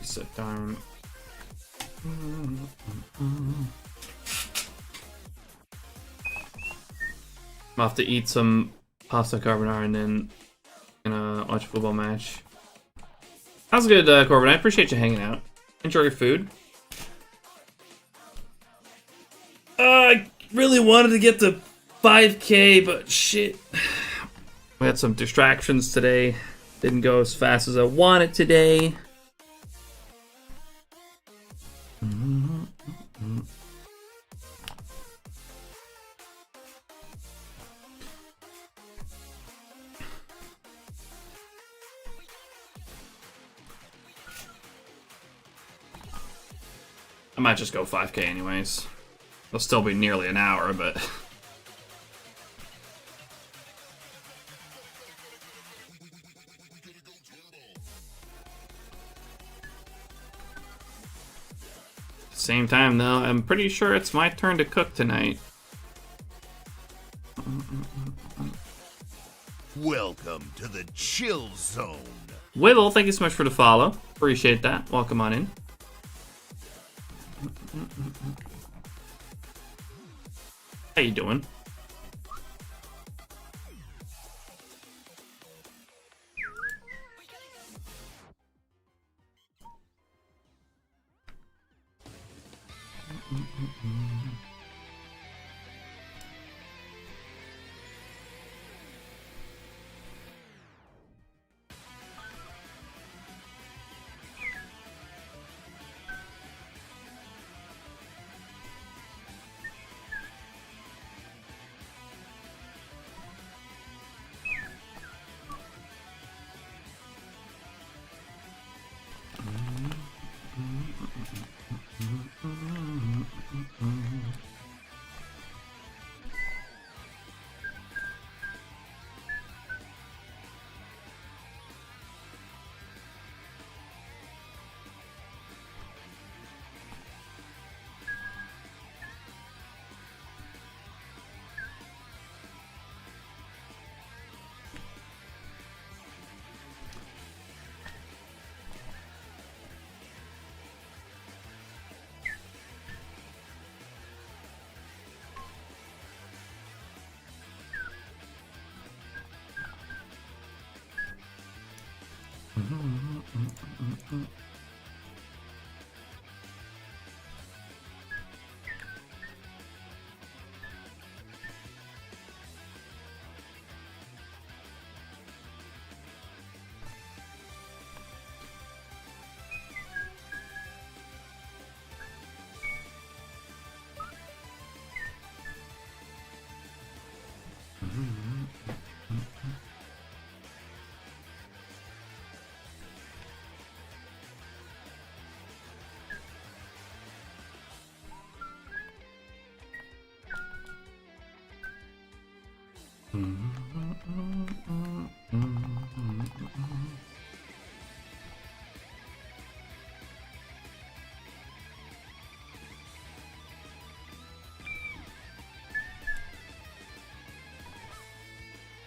Sit down. I'll have to eat some pasta carbonara and then gonna watch a football match. How's good, Corbin? I appreciate you hanging out. Enjoy your food. I really wanted to get to 5K, but shit. We had some distractions today. Didn't go as fast as I wanted today. I might just go 5K anyways. It'll still be nearly an hour, but... Same time though, I'm pretty sure it's my turn to cook tonight. Welcome to the chill zone. Wibble, thank you so much for the follow. Appreciate that. Welcome on in. How you doing?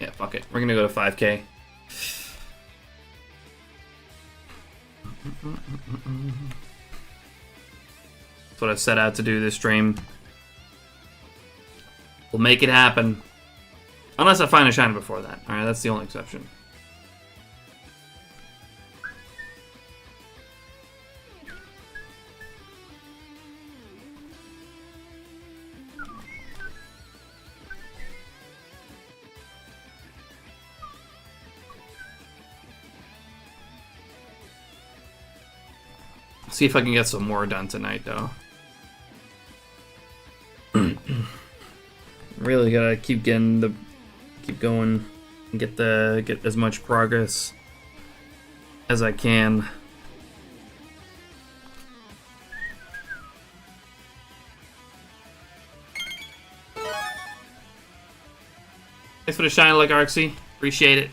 Yeah, fuck it. We're gonna go to 5K. That's what I set out to do this stream. We'll make it happen. Unless I find a shiny before that. Alright, that's the only exception. See if I can get some more done tonight, though. Really gotta keep going, and get as much progress as I can. Thanks for the shine, like Arxie. Appreciate it.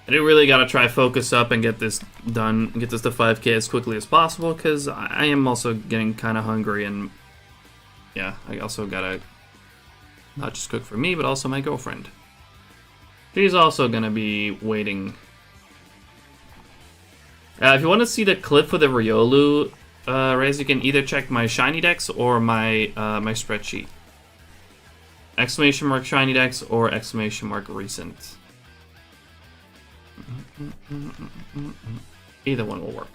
I do really gotta try focus up and get this done, get this to 5K as quickly as possible, because I am also getting kind of hungry, and yeah, I also gotta not just cook for me, but also my girlfriend. She's also gonna be waiting. If you want to see the clip for the Riolu raise, you can either check my SHINYDEX or my my spreadsheet. Exclamation mark SHINYDEX or exclamation mark recent. Either one will work.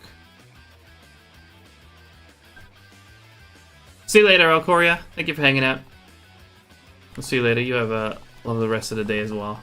See you later, Alcoria. Thank you for hanging out. We'll see you later. You have a love the rest of the day as well.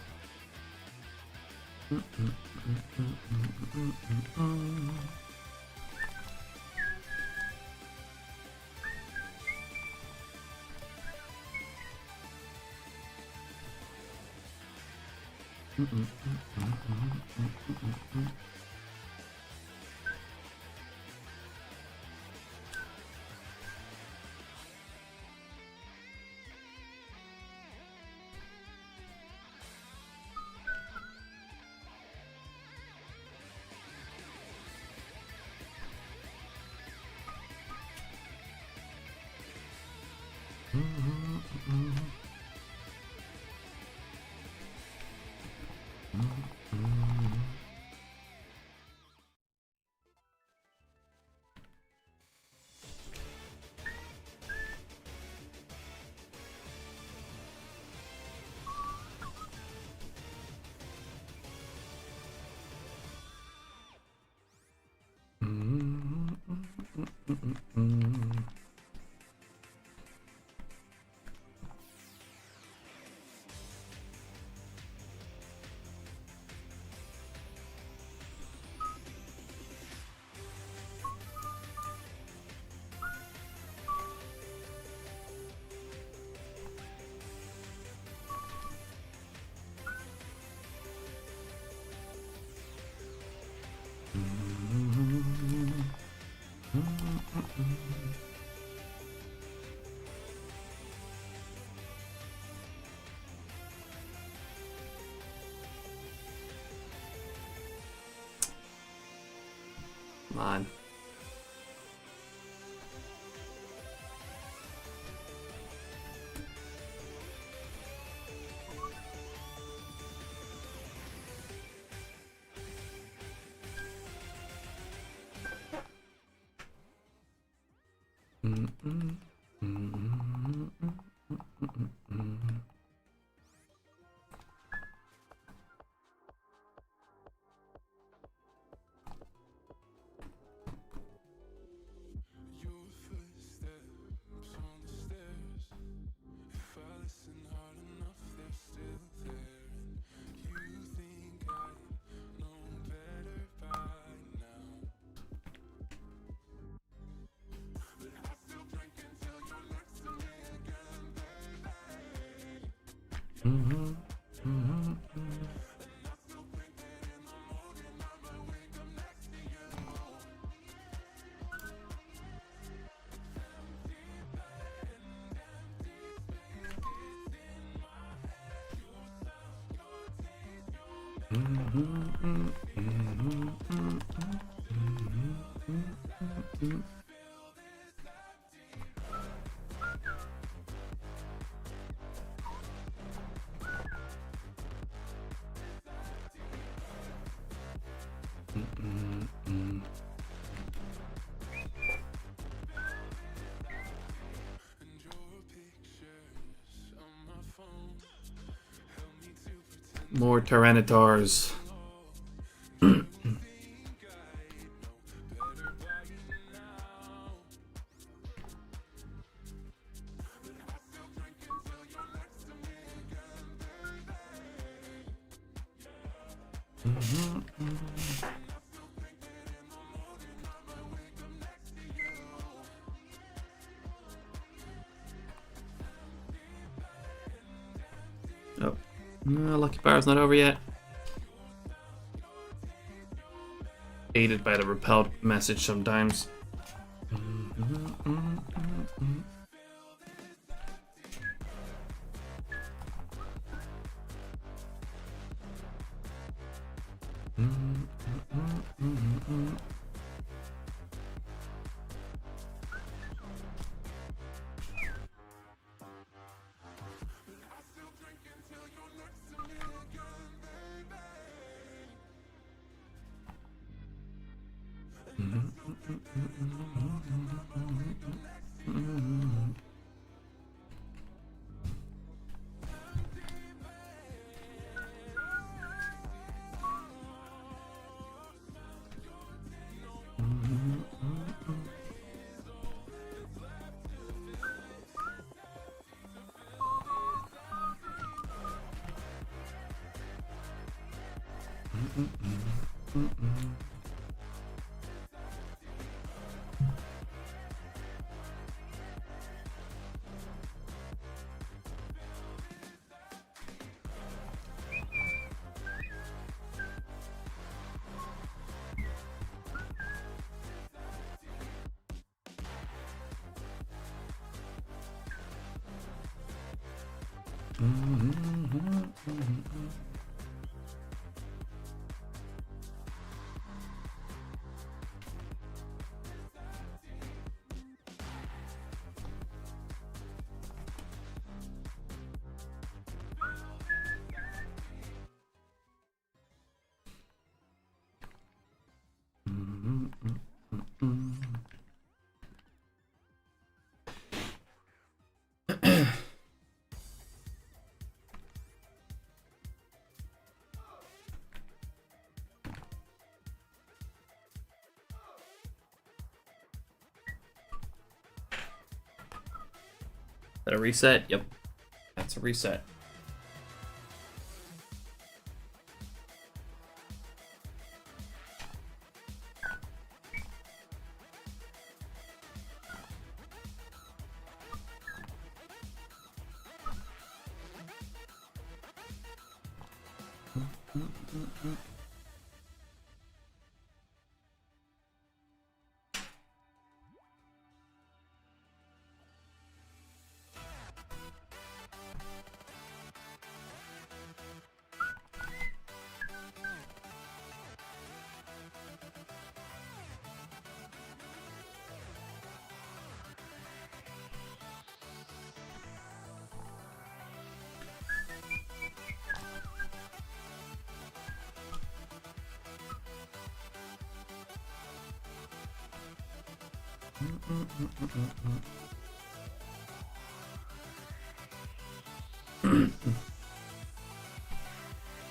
Come on. More Tyranitars. Oh, no, Lucky Bar's not over yet. Aided by the repelled message sometimes. That a reset? Yep. That's a reset.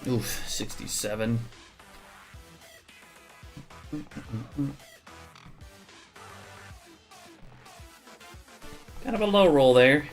Oof, 67. Kind of a low roll there.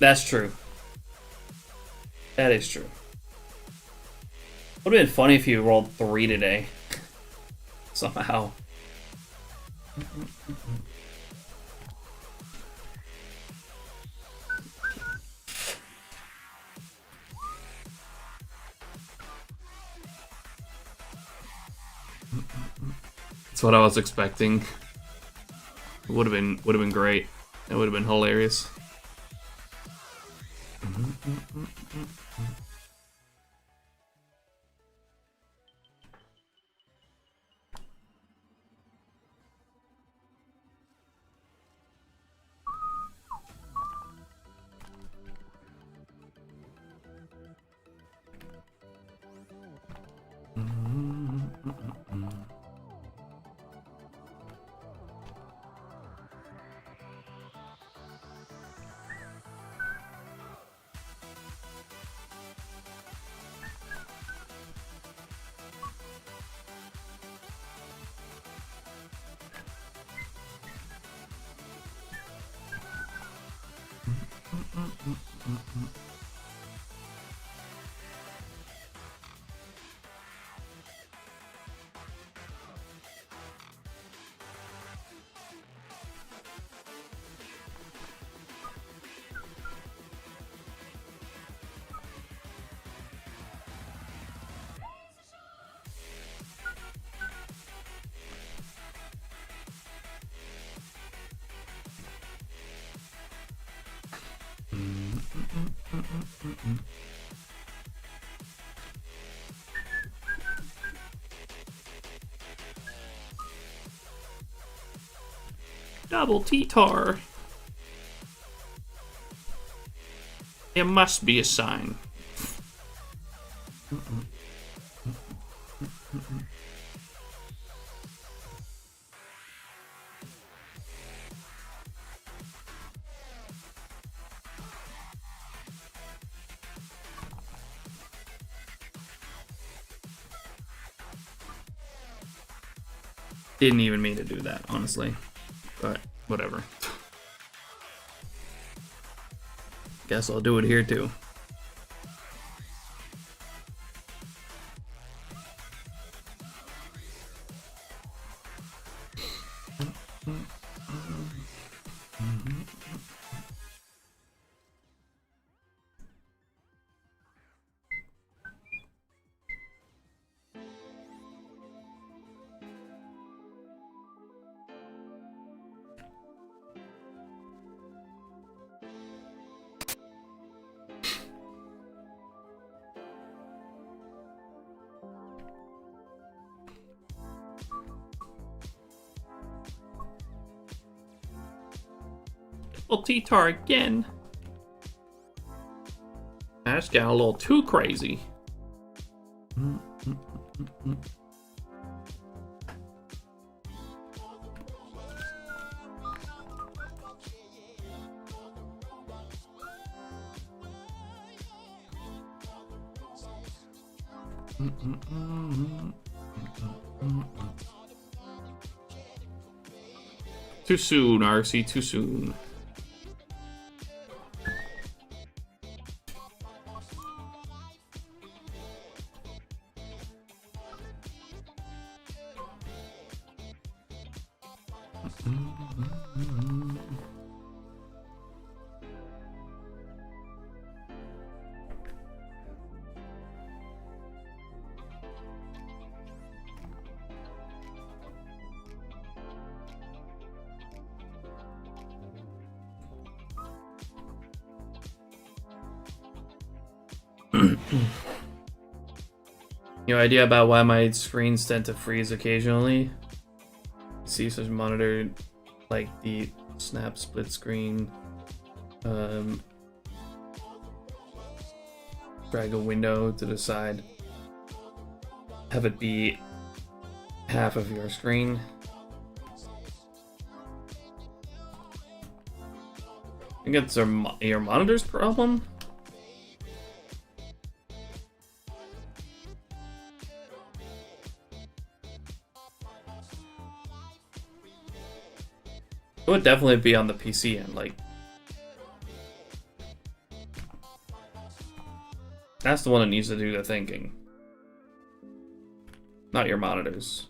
That's true. That is true. Would have been funny if you rolled 3 today. Somehow. That's what I was expecting. It would have been great. It would have been hilarious. Double T-tar. It must be a sign. Didn't even mean to do that, honestly. But whatever. Guess I'll do it here too. Well, T-tar again. That's got a little too crazy. Too soon, RC, too soon. Your idea about why my screens tend to freeze occasionally? You see such monitor like the snap split screen. Drag a window to the side. Have it be half of your screen. I think it's your monitor's problem. It would definitely be on the PC end, like. That's the one that needs to do the thinking. Not your monitors.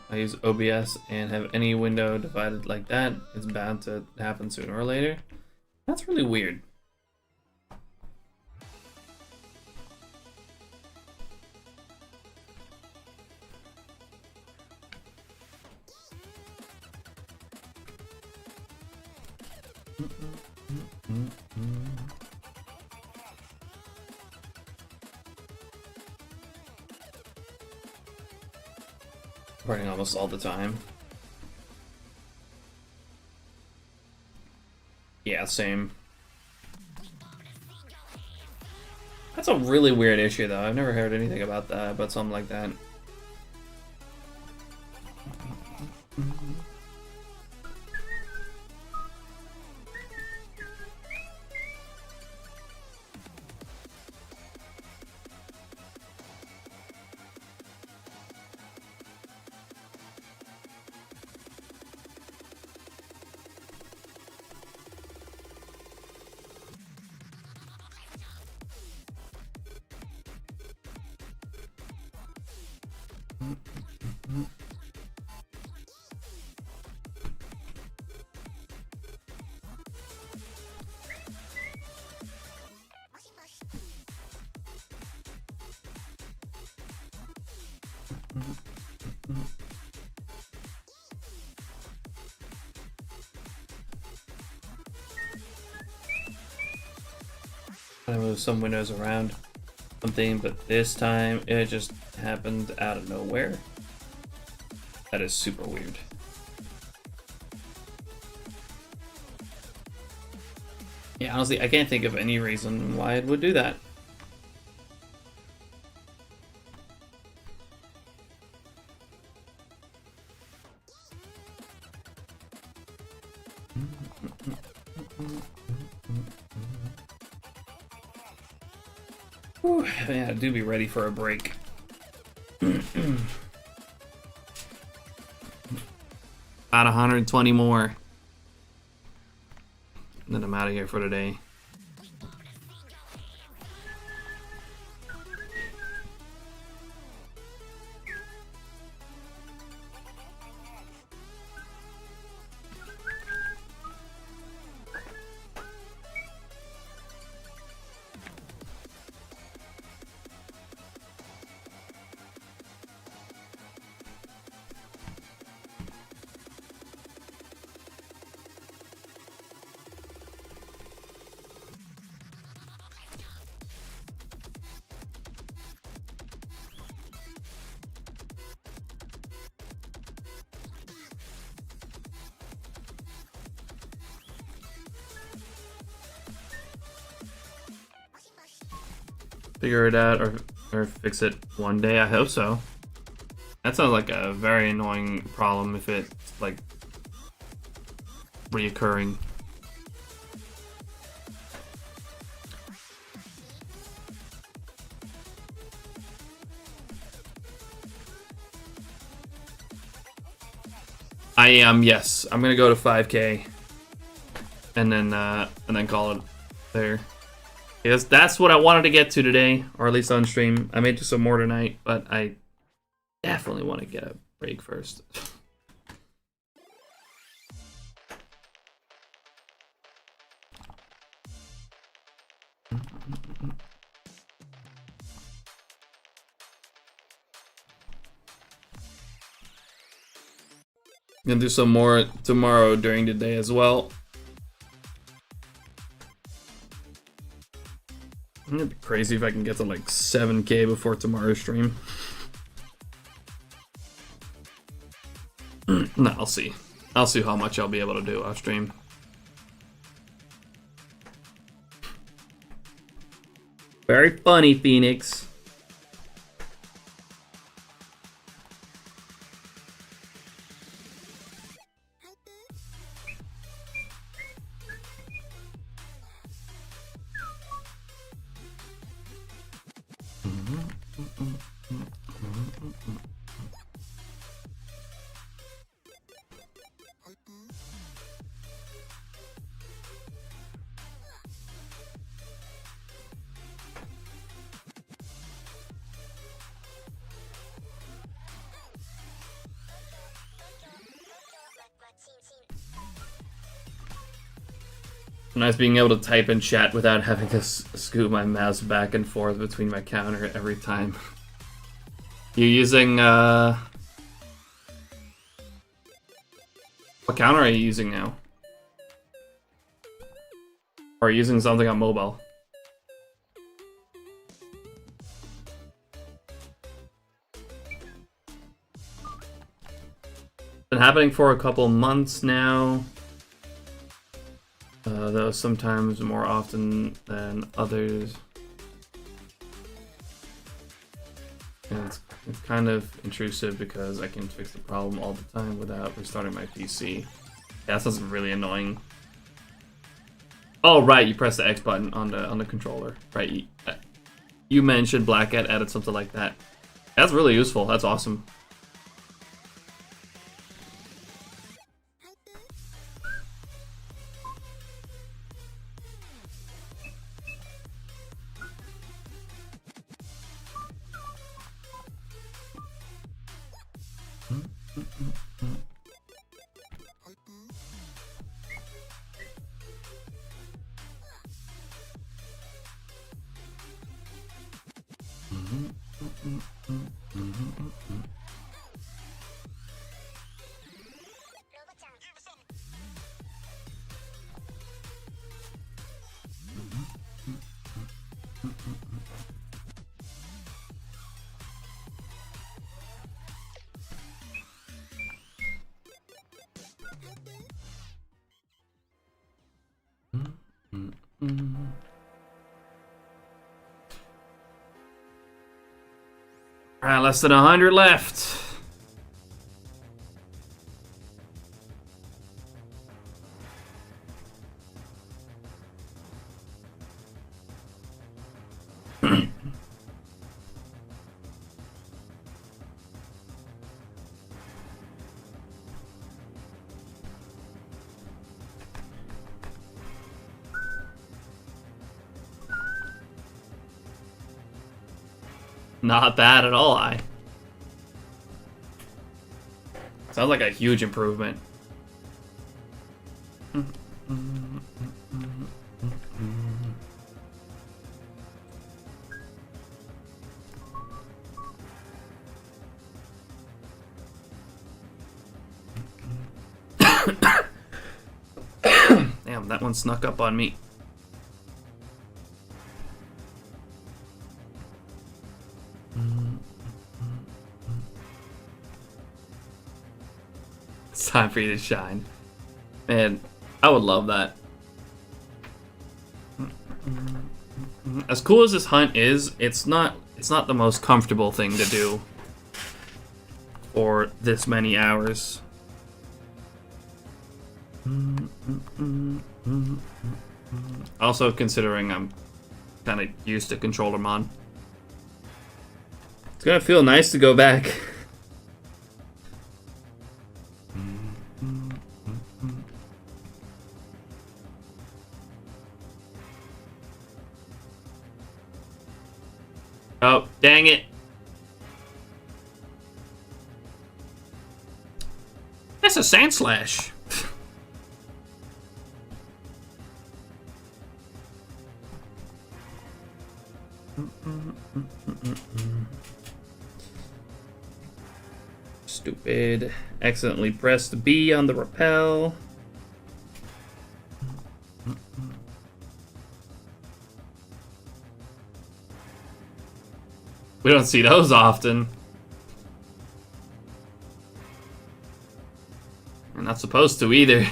I use OBS and have any window divided like that. It's bound to happen sooner or later. That's really weird. Running almost all the time. Yeah, same. That's a really weird issue though. I've never heard anything about that, about something like that. I move some windows around something, but this time it just happened out of nowhere. That is super weird. Yeah, honestly, I can't think of any reason why it would do that. Whew, yeah, I do be ready for a break. About 120 more. And then I'm out of here for today. figure it out or fix it one day. I hope so. That sounds like a very annoying problem if it's like reoccurring. I am, yes. I'm gonna go to 5K and then call it there. Because that's what I wanted to get to today, or at least on stream. I may do some more tonight, but I definitely want to get a break first. Gonna do some more tomorrow during the day as well. It'd be crazy if I can get to like 7K before tomorrow's stream. No, I'll see. I'll see how much I'll be able to do off stream. Very funny, Phoenix. Nice being able to type in chat without having to scoot my mouse back and forth between my counter every time. You using what counter are you using now? Or are you using something on mobile? Been happening for a couple months now. Though sometimes more often than others. And it's kind of intrusive because I can fix the problem all the time without restarting my PC. Yeah, that sounds really annoying. Oh right, you press the X button on the controller. Right, you mentioned Black Cat added something like that. That's really useful. That's awesome. Alright, less than 100 left. Not bad at all, Sounds like a huge improvement. Damn, that one snuck up on me. It's time for you to shine. Man, I would love that. As cool as this hunt is, it's not the most comfortable thing to do for this many hours. Also, considering I'm kind of used to controller mon, it's gonna feel nice to go back. Oh, dang it. That's a sand slash. Stupid. Accidentally pressed B on the rappel. We don't see those often. We're not supposed to either.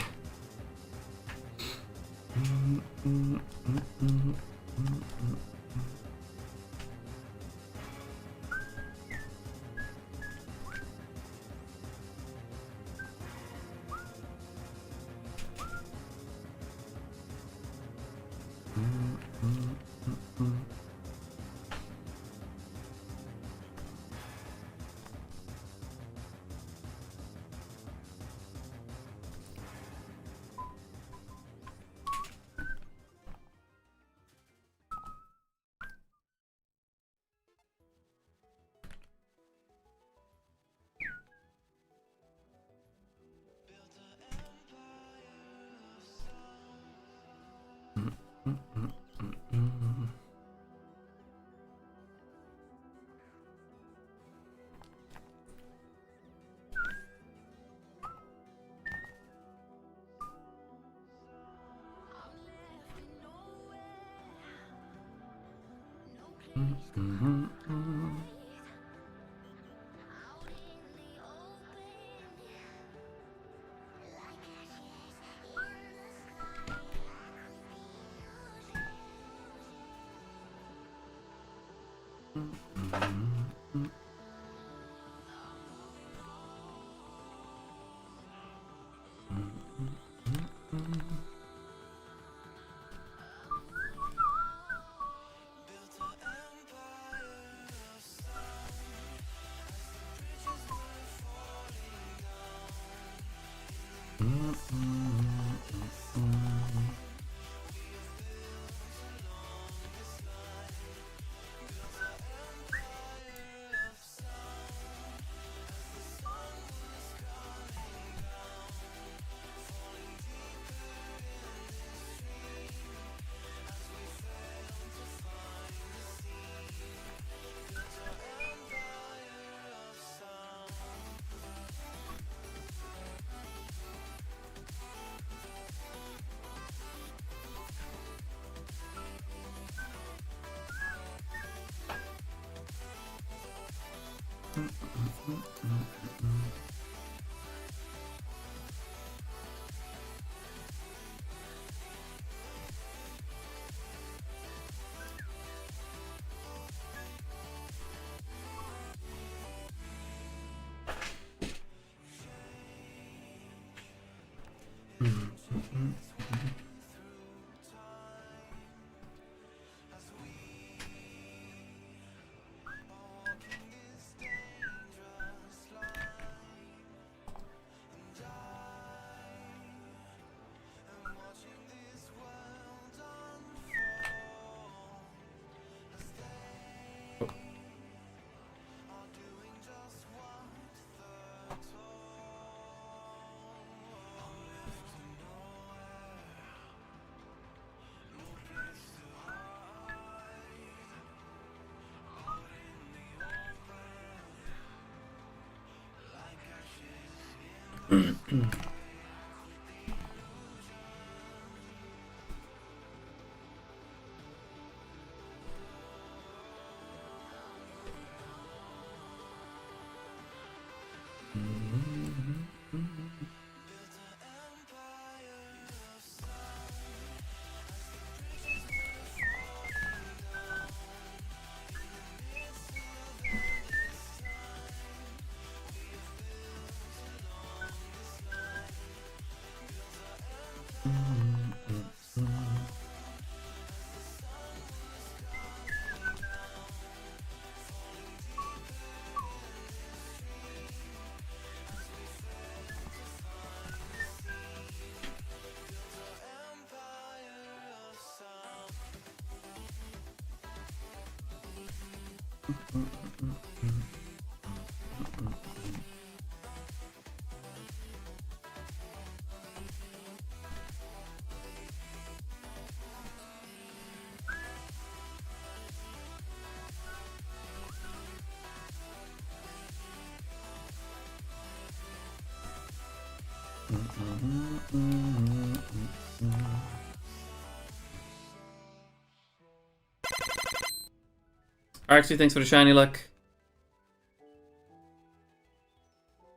Arxie, thanks for the shiny luck.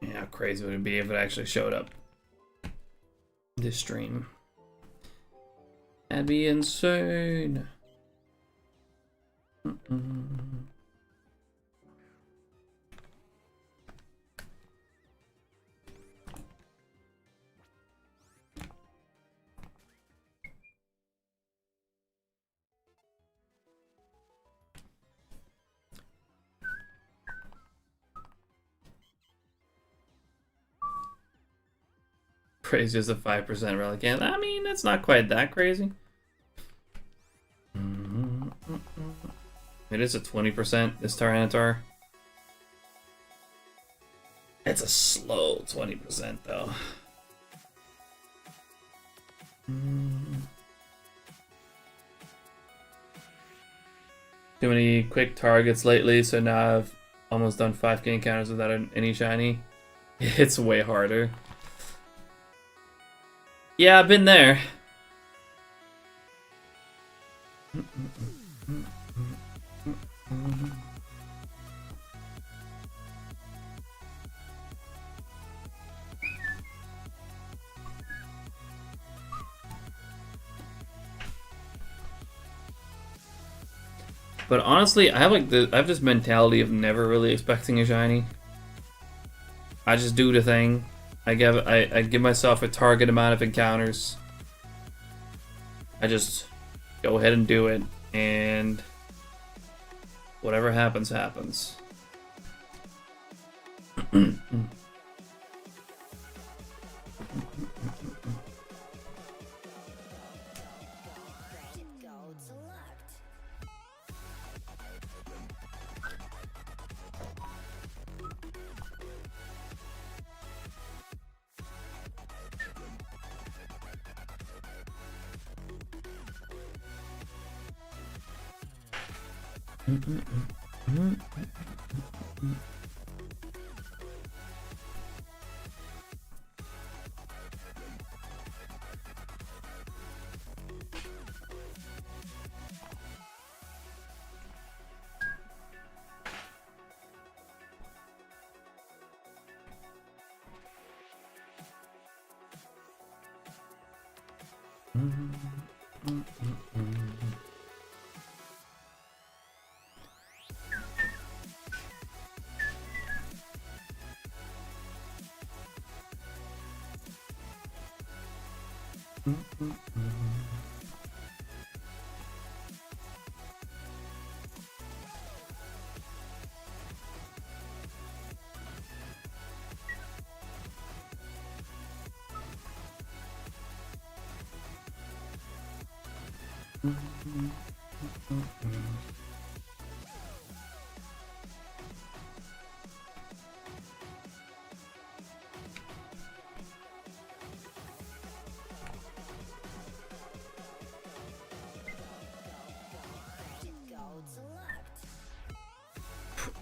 Yeah, how crazy would it be if it actually showed up this stream? That'd be insane. Crazy as a 5% relic. Yeah, I mean, it's not quite that crazy. It is a 20%, this Tyranitar. It's a slow 20% though. Too many quick targets lately, so now I've almost done 5k encounters without any shiny. It's way harder. Yeah, I've been there. But honestly, I have this mentality of never really expecting a shiny. I just do the thing. I give myself a target amount of encounters. I just go ahead and do it, and whatever happens, happens.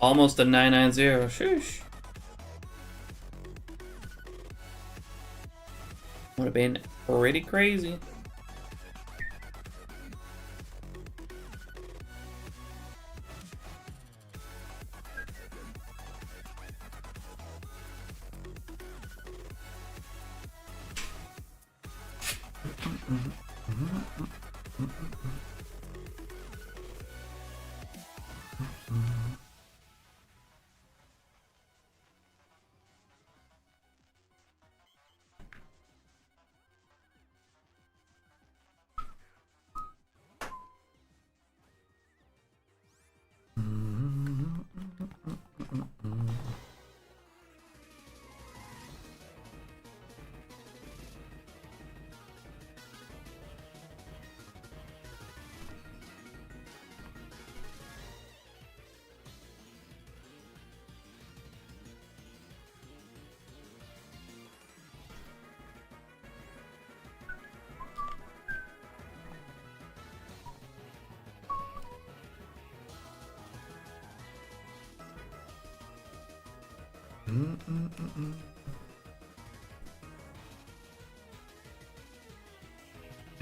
Almost a 990. Shoosh. Would have been pretty crazy.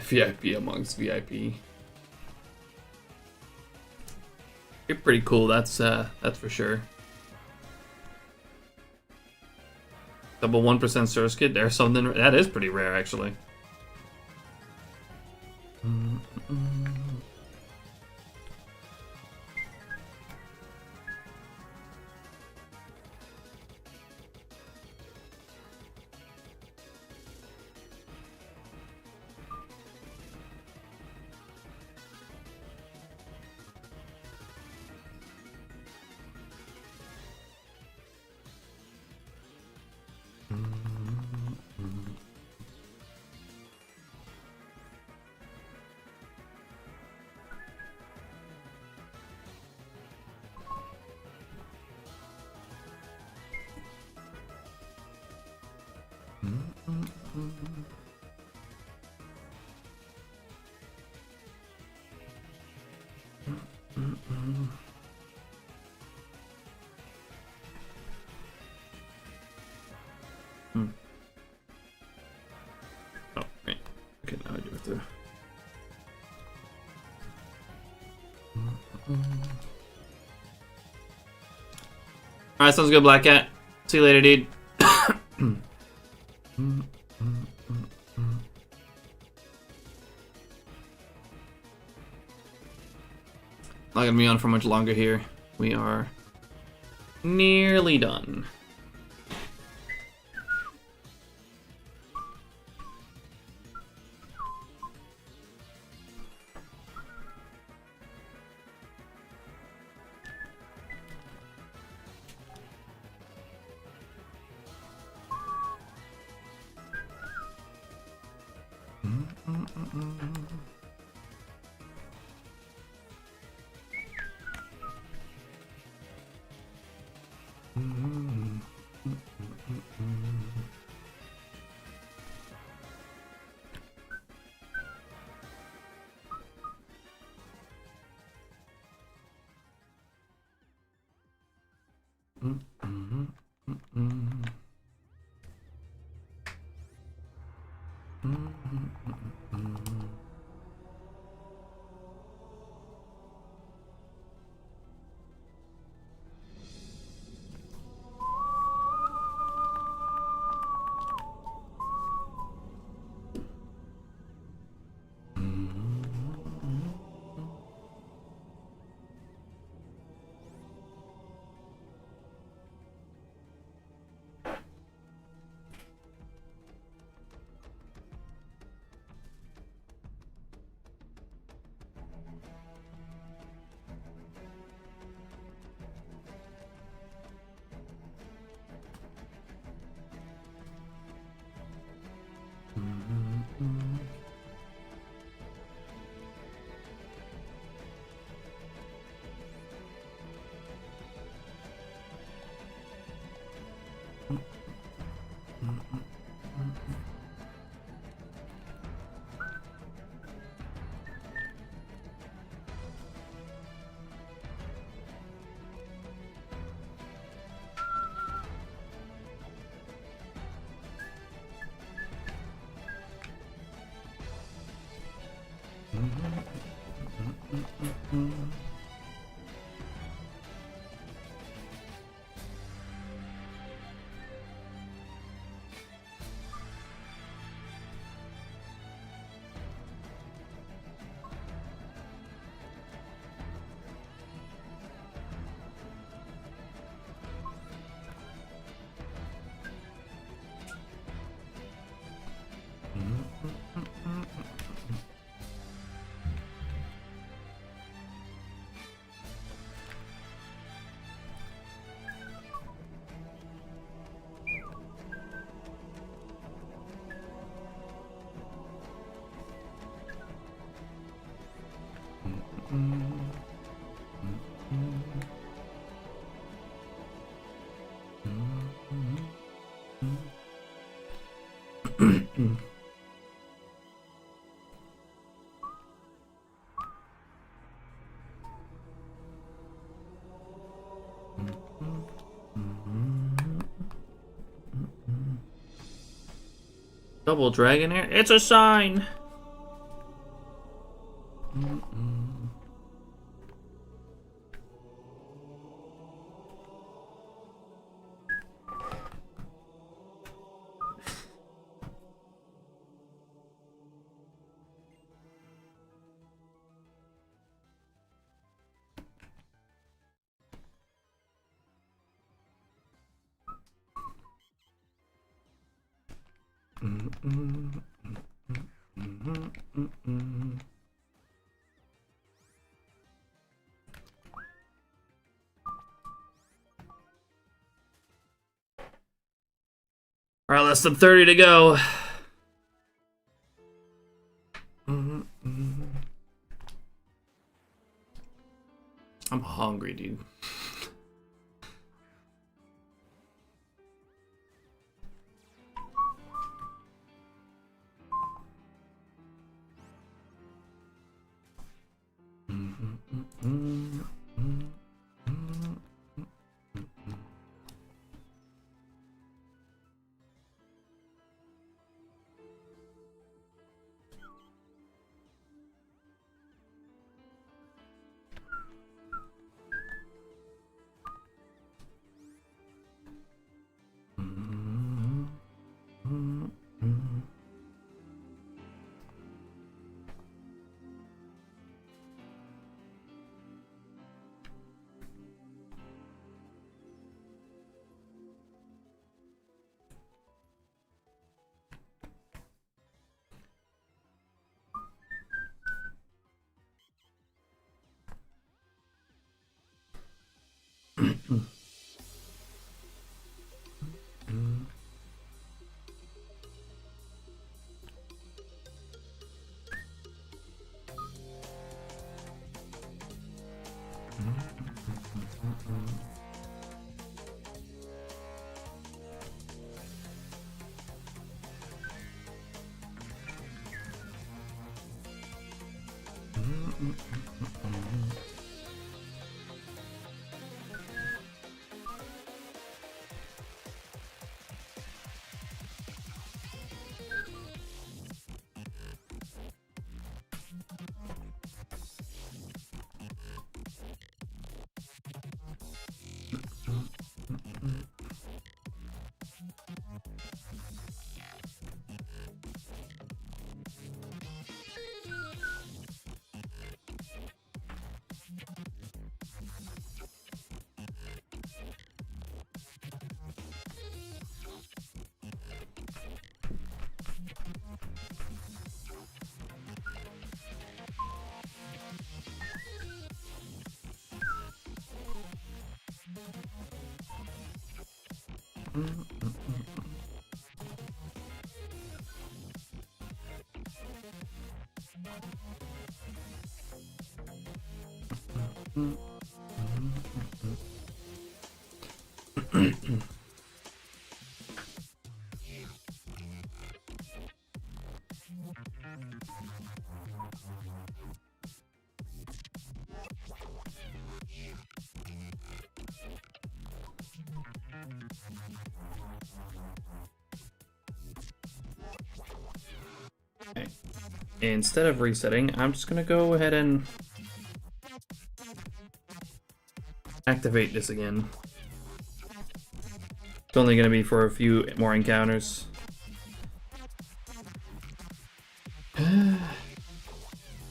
VIP amongst VIP. You're pretty cool. That's for sure. Double 1% source kit. There's something that is pretty rare, actually. Oh, right. Okay, now I do have to. Alright, sounds good, Black Cat. See you later, dude. Not gonna be on for much longer here. We are nearly done. Double dragon here. It's a sign. Alright, less than 30 to go. I'm hungry, dude. Okay. Instead of resetting, I'm just gonna go ahead and activate this again. It's only gonna be for a few more encounters.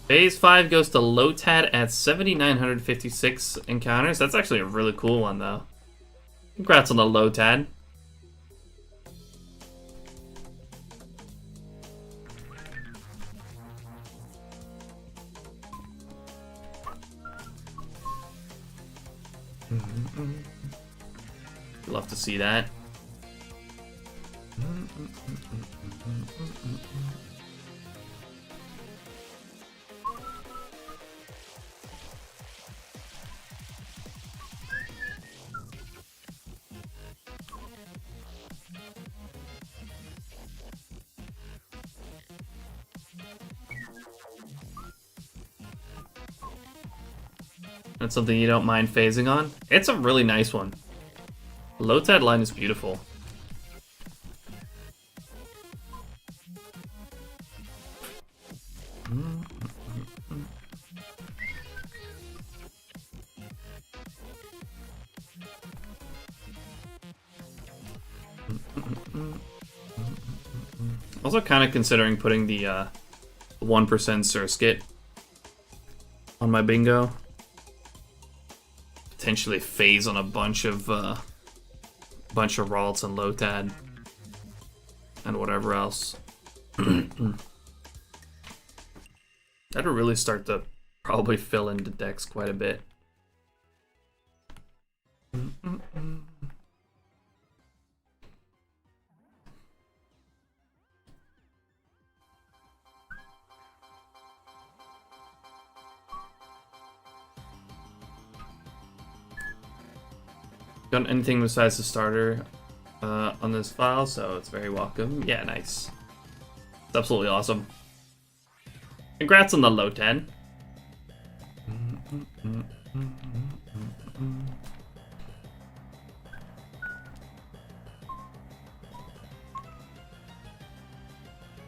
Phase 5 goes to Lotad at 7,956 encounters. That's actually a really cool one, though. Congrats on the Lotad. Love to see that. That's something you don't mind phasing on? It's a really nice one. Lotad line is beautiful. Also kind of considering putting the 1% Surskit on my bingo. Potentially phase on a bunch of Ralts and Lotad and whatever else. That'll really start to probably fill in the decks quite a bit. Got anything besides the starter on this file, so it's very welcome. Yeah, nice. It's absolutely awesome. Congrats on the low 10.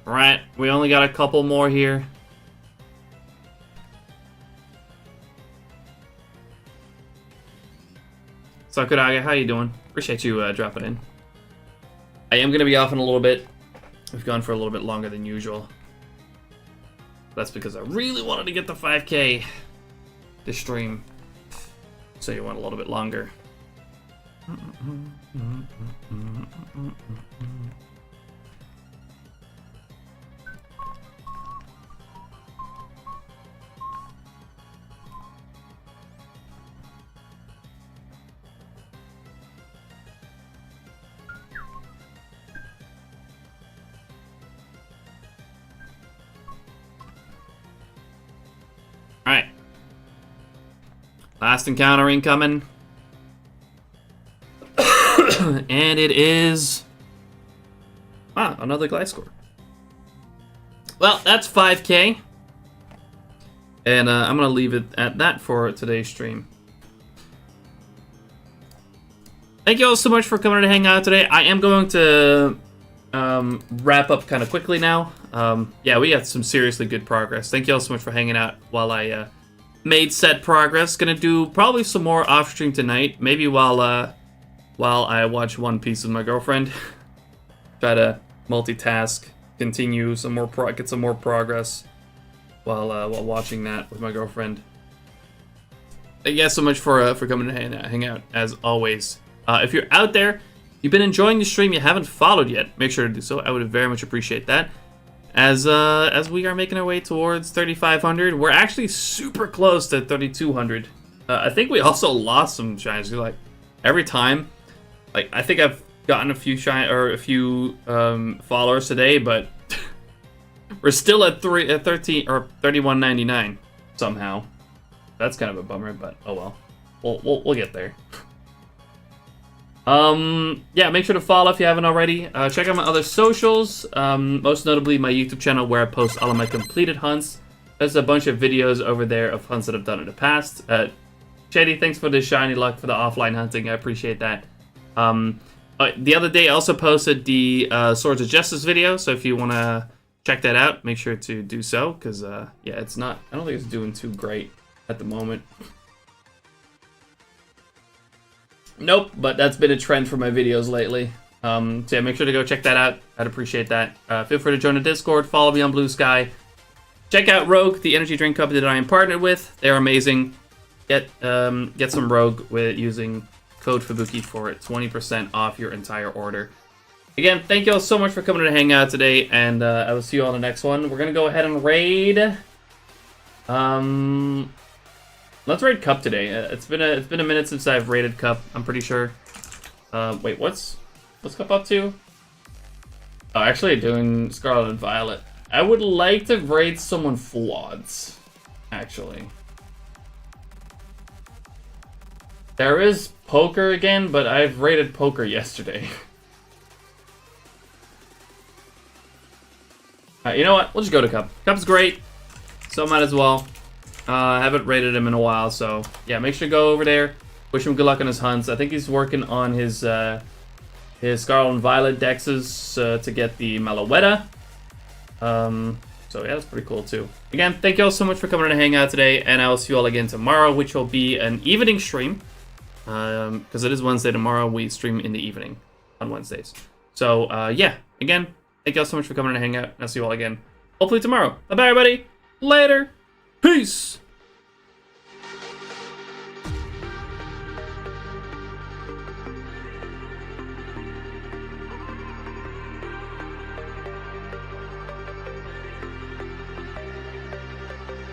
Alright, we only got a couple more here. Sakuraga, how you doing? Appreciate you dropping in. I am going to be off in a little bit. We've gone for a little bit longer than usual. That's because I really wanted to get the 5K this stream. So you went a little bit longer. Alright. Last encounter incoming. And it is... Ah, another Gliscor. Well, that's 5K. And I'm going to leave it at that for today's stream. Thank you all so much for coming to hang out today. I am going to wrap up kind of quickly now. Yeah, we got some seriously good progress. Thank you all so much for hanging out while I made said progress. Gonna do probably some more off stream tonight. Maybe while I watch One Piece with my girlfriend. Try to multitask, continue some more get some more progress while watching that with my girlfriend. Thank you guys so much for coming to hang out as always. If you're out there, you've been enjoying the stream, you haven't followed yet, make sure to do so. I would very much appreciate that. As we are making our way towards 3,500, we're actually super close to 3,200. I think we also lost some shines. Like every time, like I think I've gotten a few followers today, but we're still at 13 or 31.99 somehow. That's kind of a bummer, but oh well. We'll get there. Yeah, make sure to follow if you haven't already. Check out my other socials, most notably my YouTube channel where I post all of my completed hunts. There's a bunch of videos over there of hunts that I've done in the past. Shady, thanks for the shiny luck for the offline hunting. I appreciate that. The other day I also posted the Swords of Justice video, so if you want to check that out, make sure to do so, because yeah, it's not, I don't think it's doing too great at the moment. Nope, but that's been a trend for my videos lately. So yeah, make sure to go check that out. I'd appreciate that. Feel free to join the Discord, follow me on Blue Sky. Check out Rogue, the energy drink company that I am partnered with. They're amazing. Get some Rogue with using code Fubuki for 20% off your entire order. Again, thank you all so much for coming to hang out today, and I will see you all in the next one. We're gonna go ahead and raid. Let's raid Cup today. It's been a minute since I've raided Cup. I'm pretty sure. Wait, what's Cup up to? Oh, actually doing Scarlet and Violet. I would like to raid someone full odds, actually. There is Poker again, but I've raided Poker yesterday. Alright, you know what? We'll just go to Cup. Cup's great, so might as well. I haven't raided him in a while, so yeah, make sure to go over there. Wish him good luck on his hunts. I think he's working on his Scarlet and Violet dexes to get the Malaweta. So yeah, that's pretty cool too. Again, thank you all so much for coming to hang out today, and I will see you all again tomorrow, which will be an evening stream. Because it is Wednesday tomorrow, we stream in the evening on Wednesdays. So yeah, again, Thank you all so much for coming and hang out, and I'll see you all again hopefully tomorrow. Bye-bye, everybody. Later. Peace.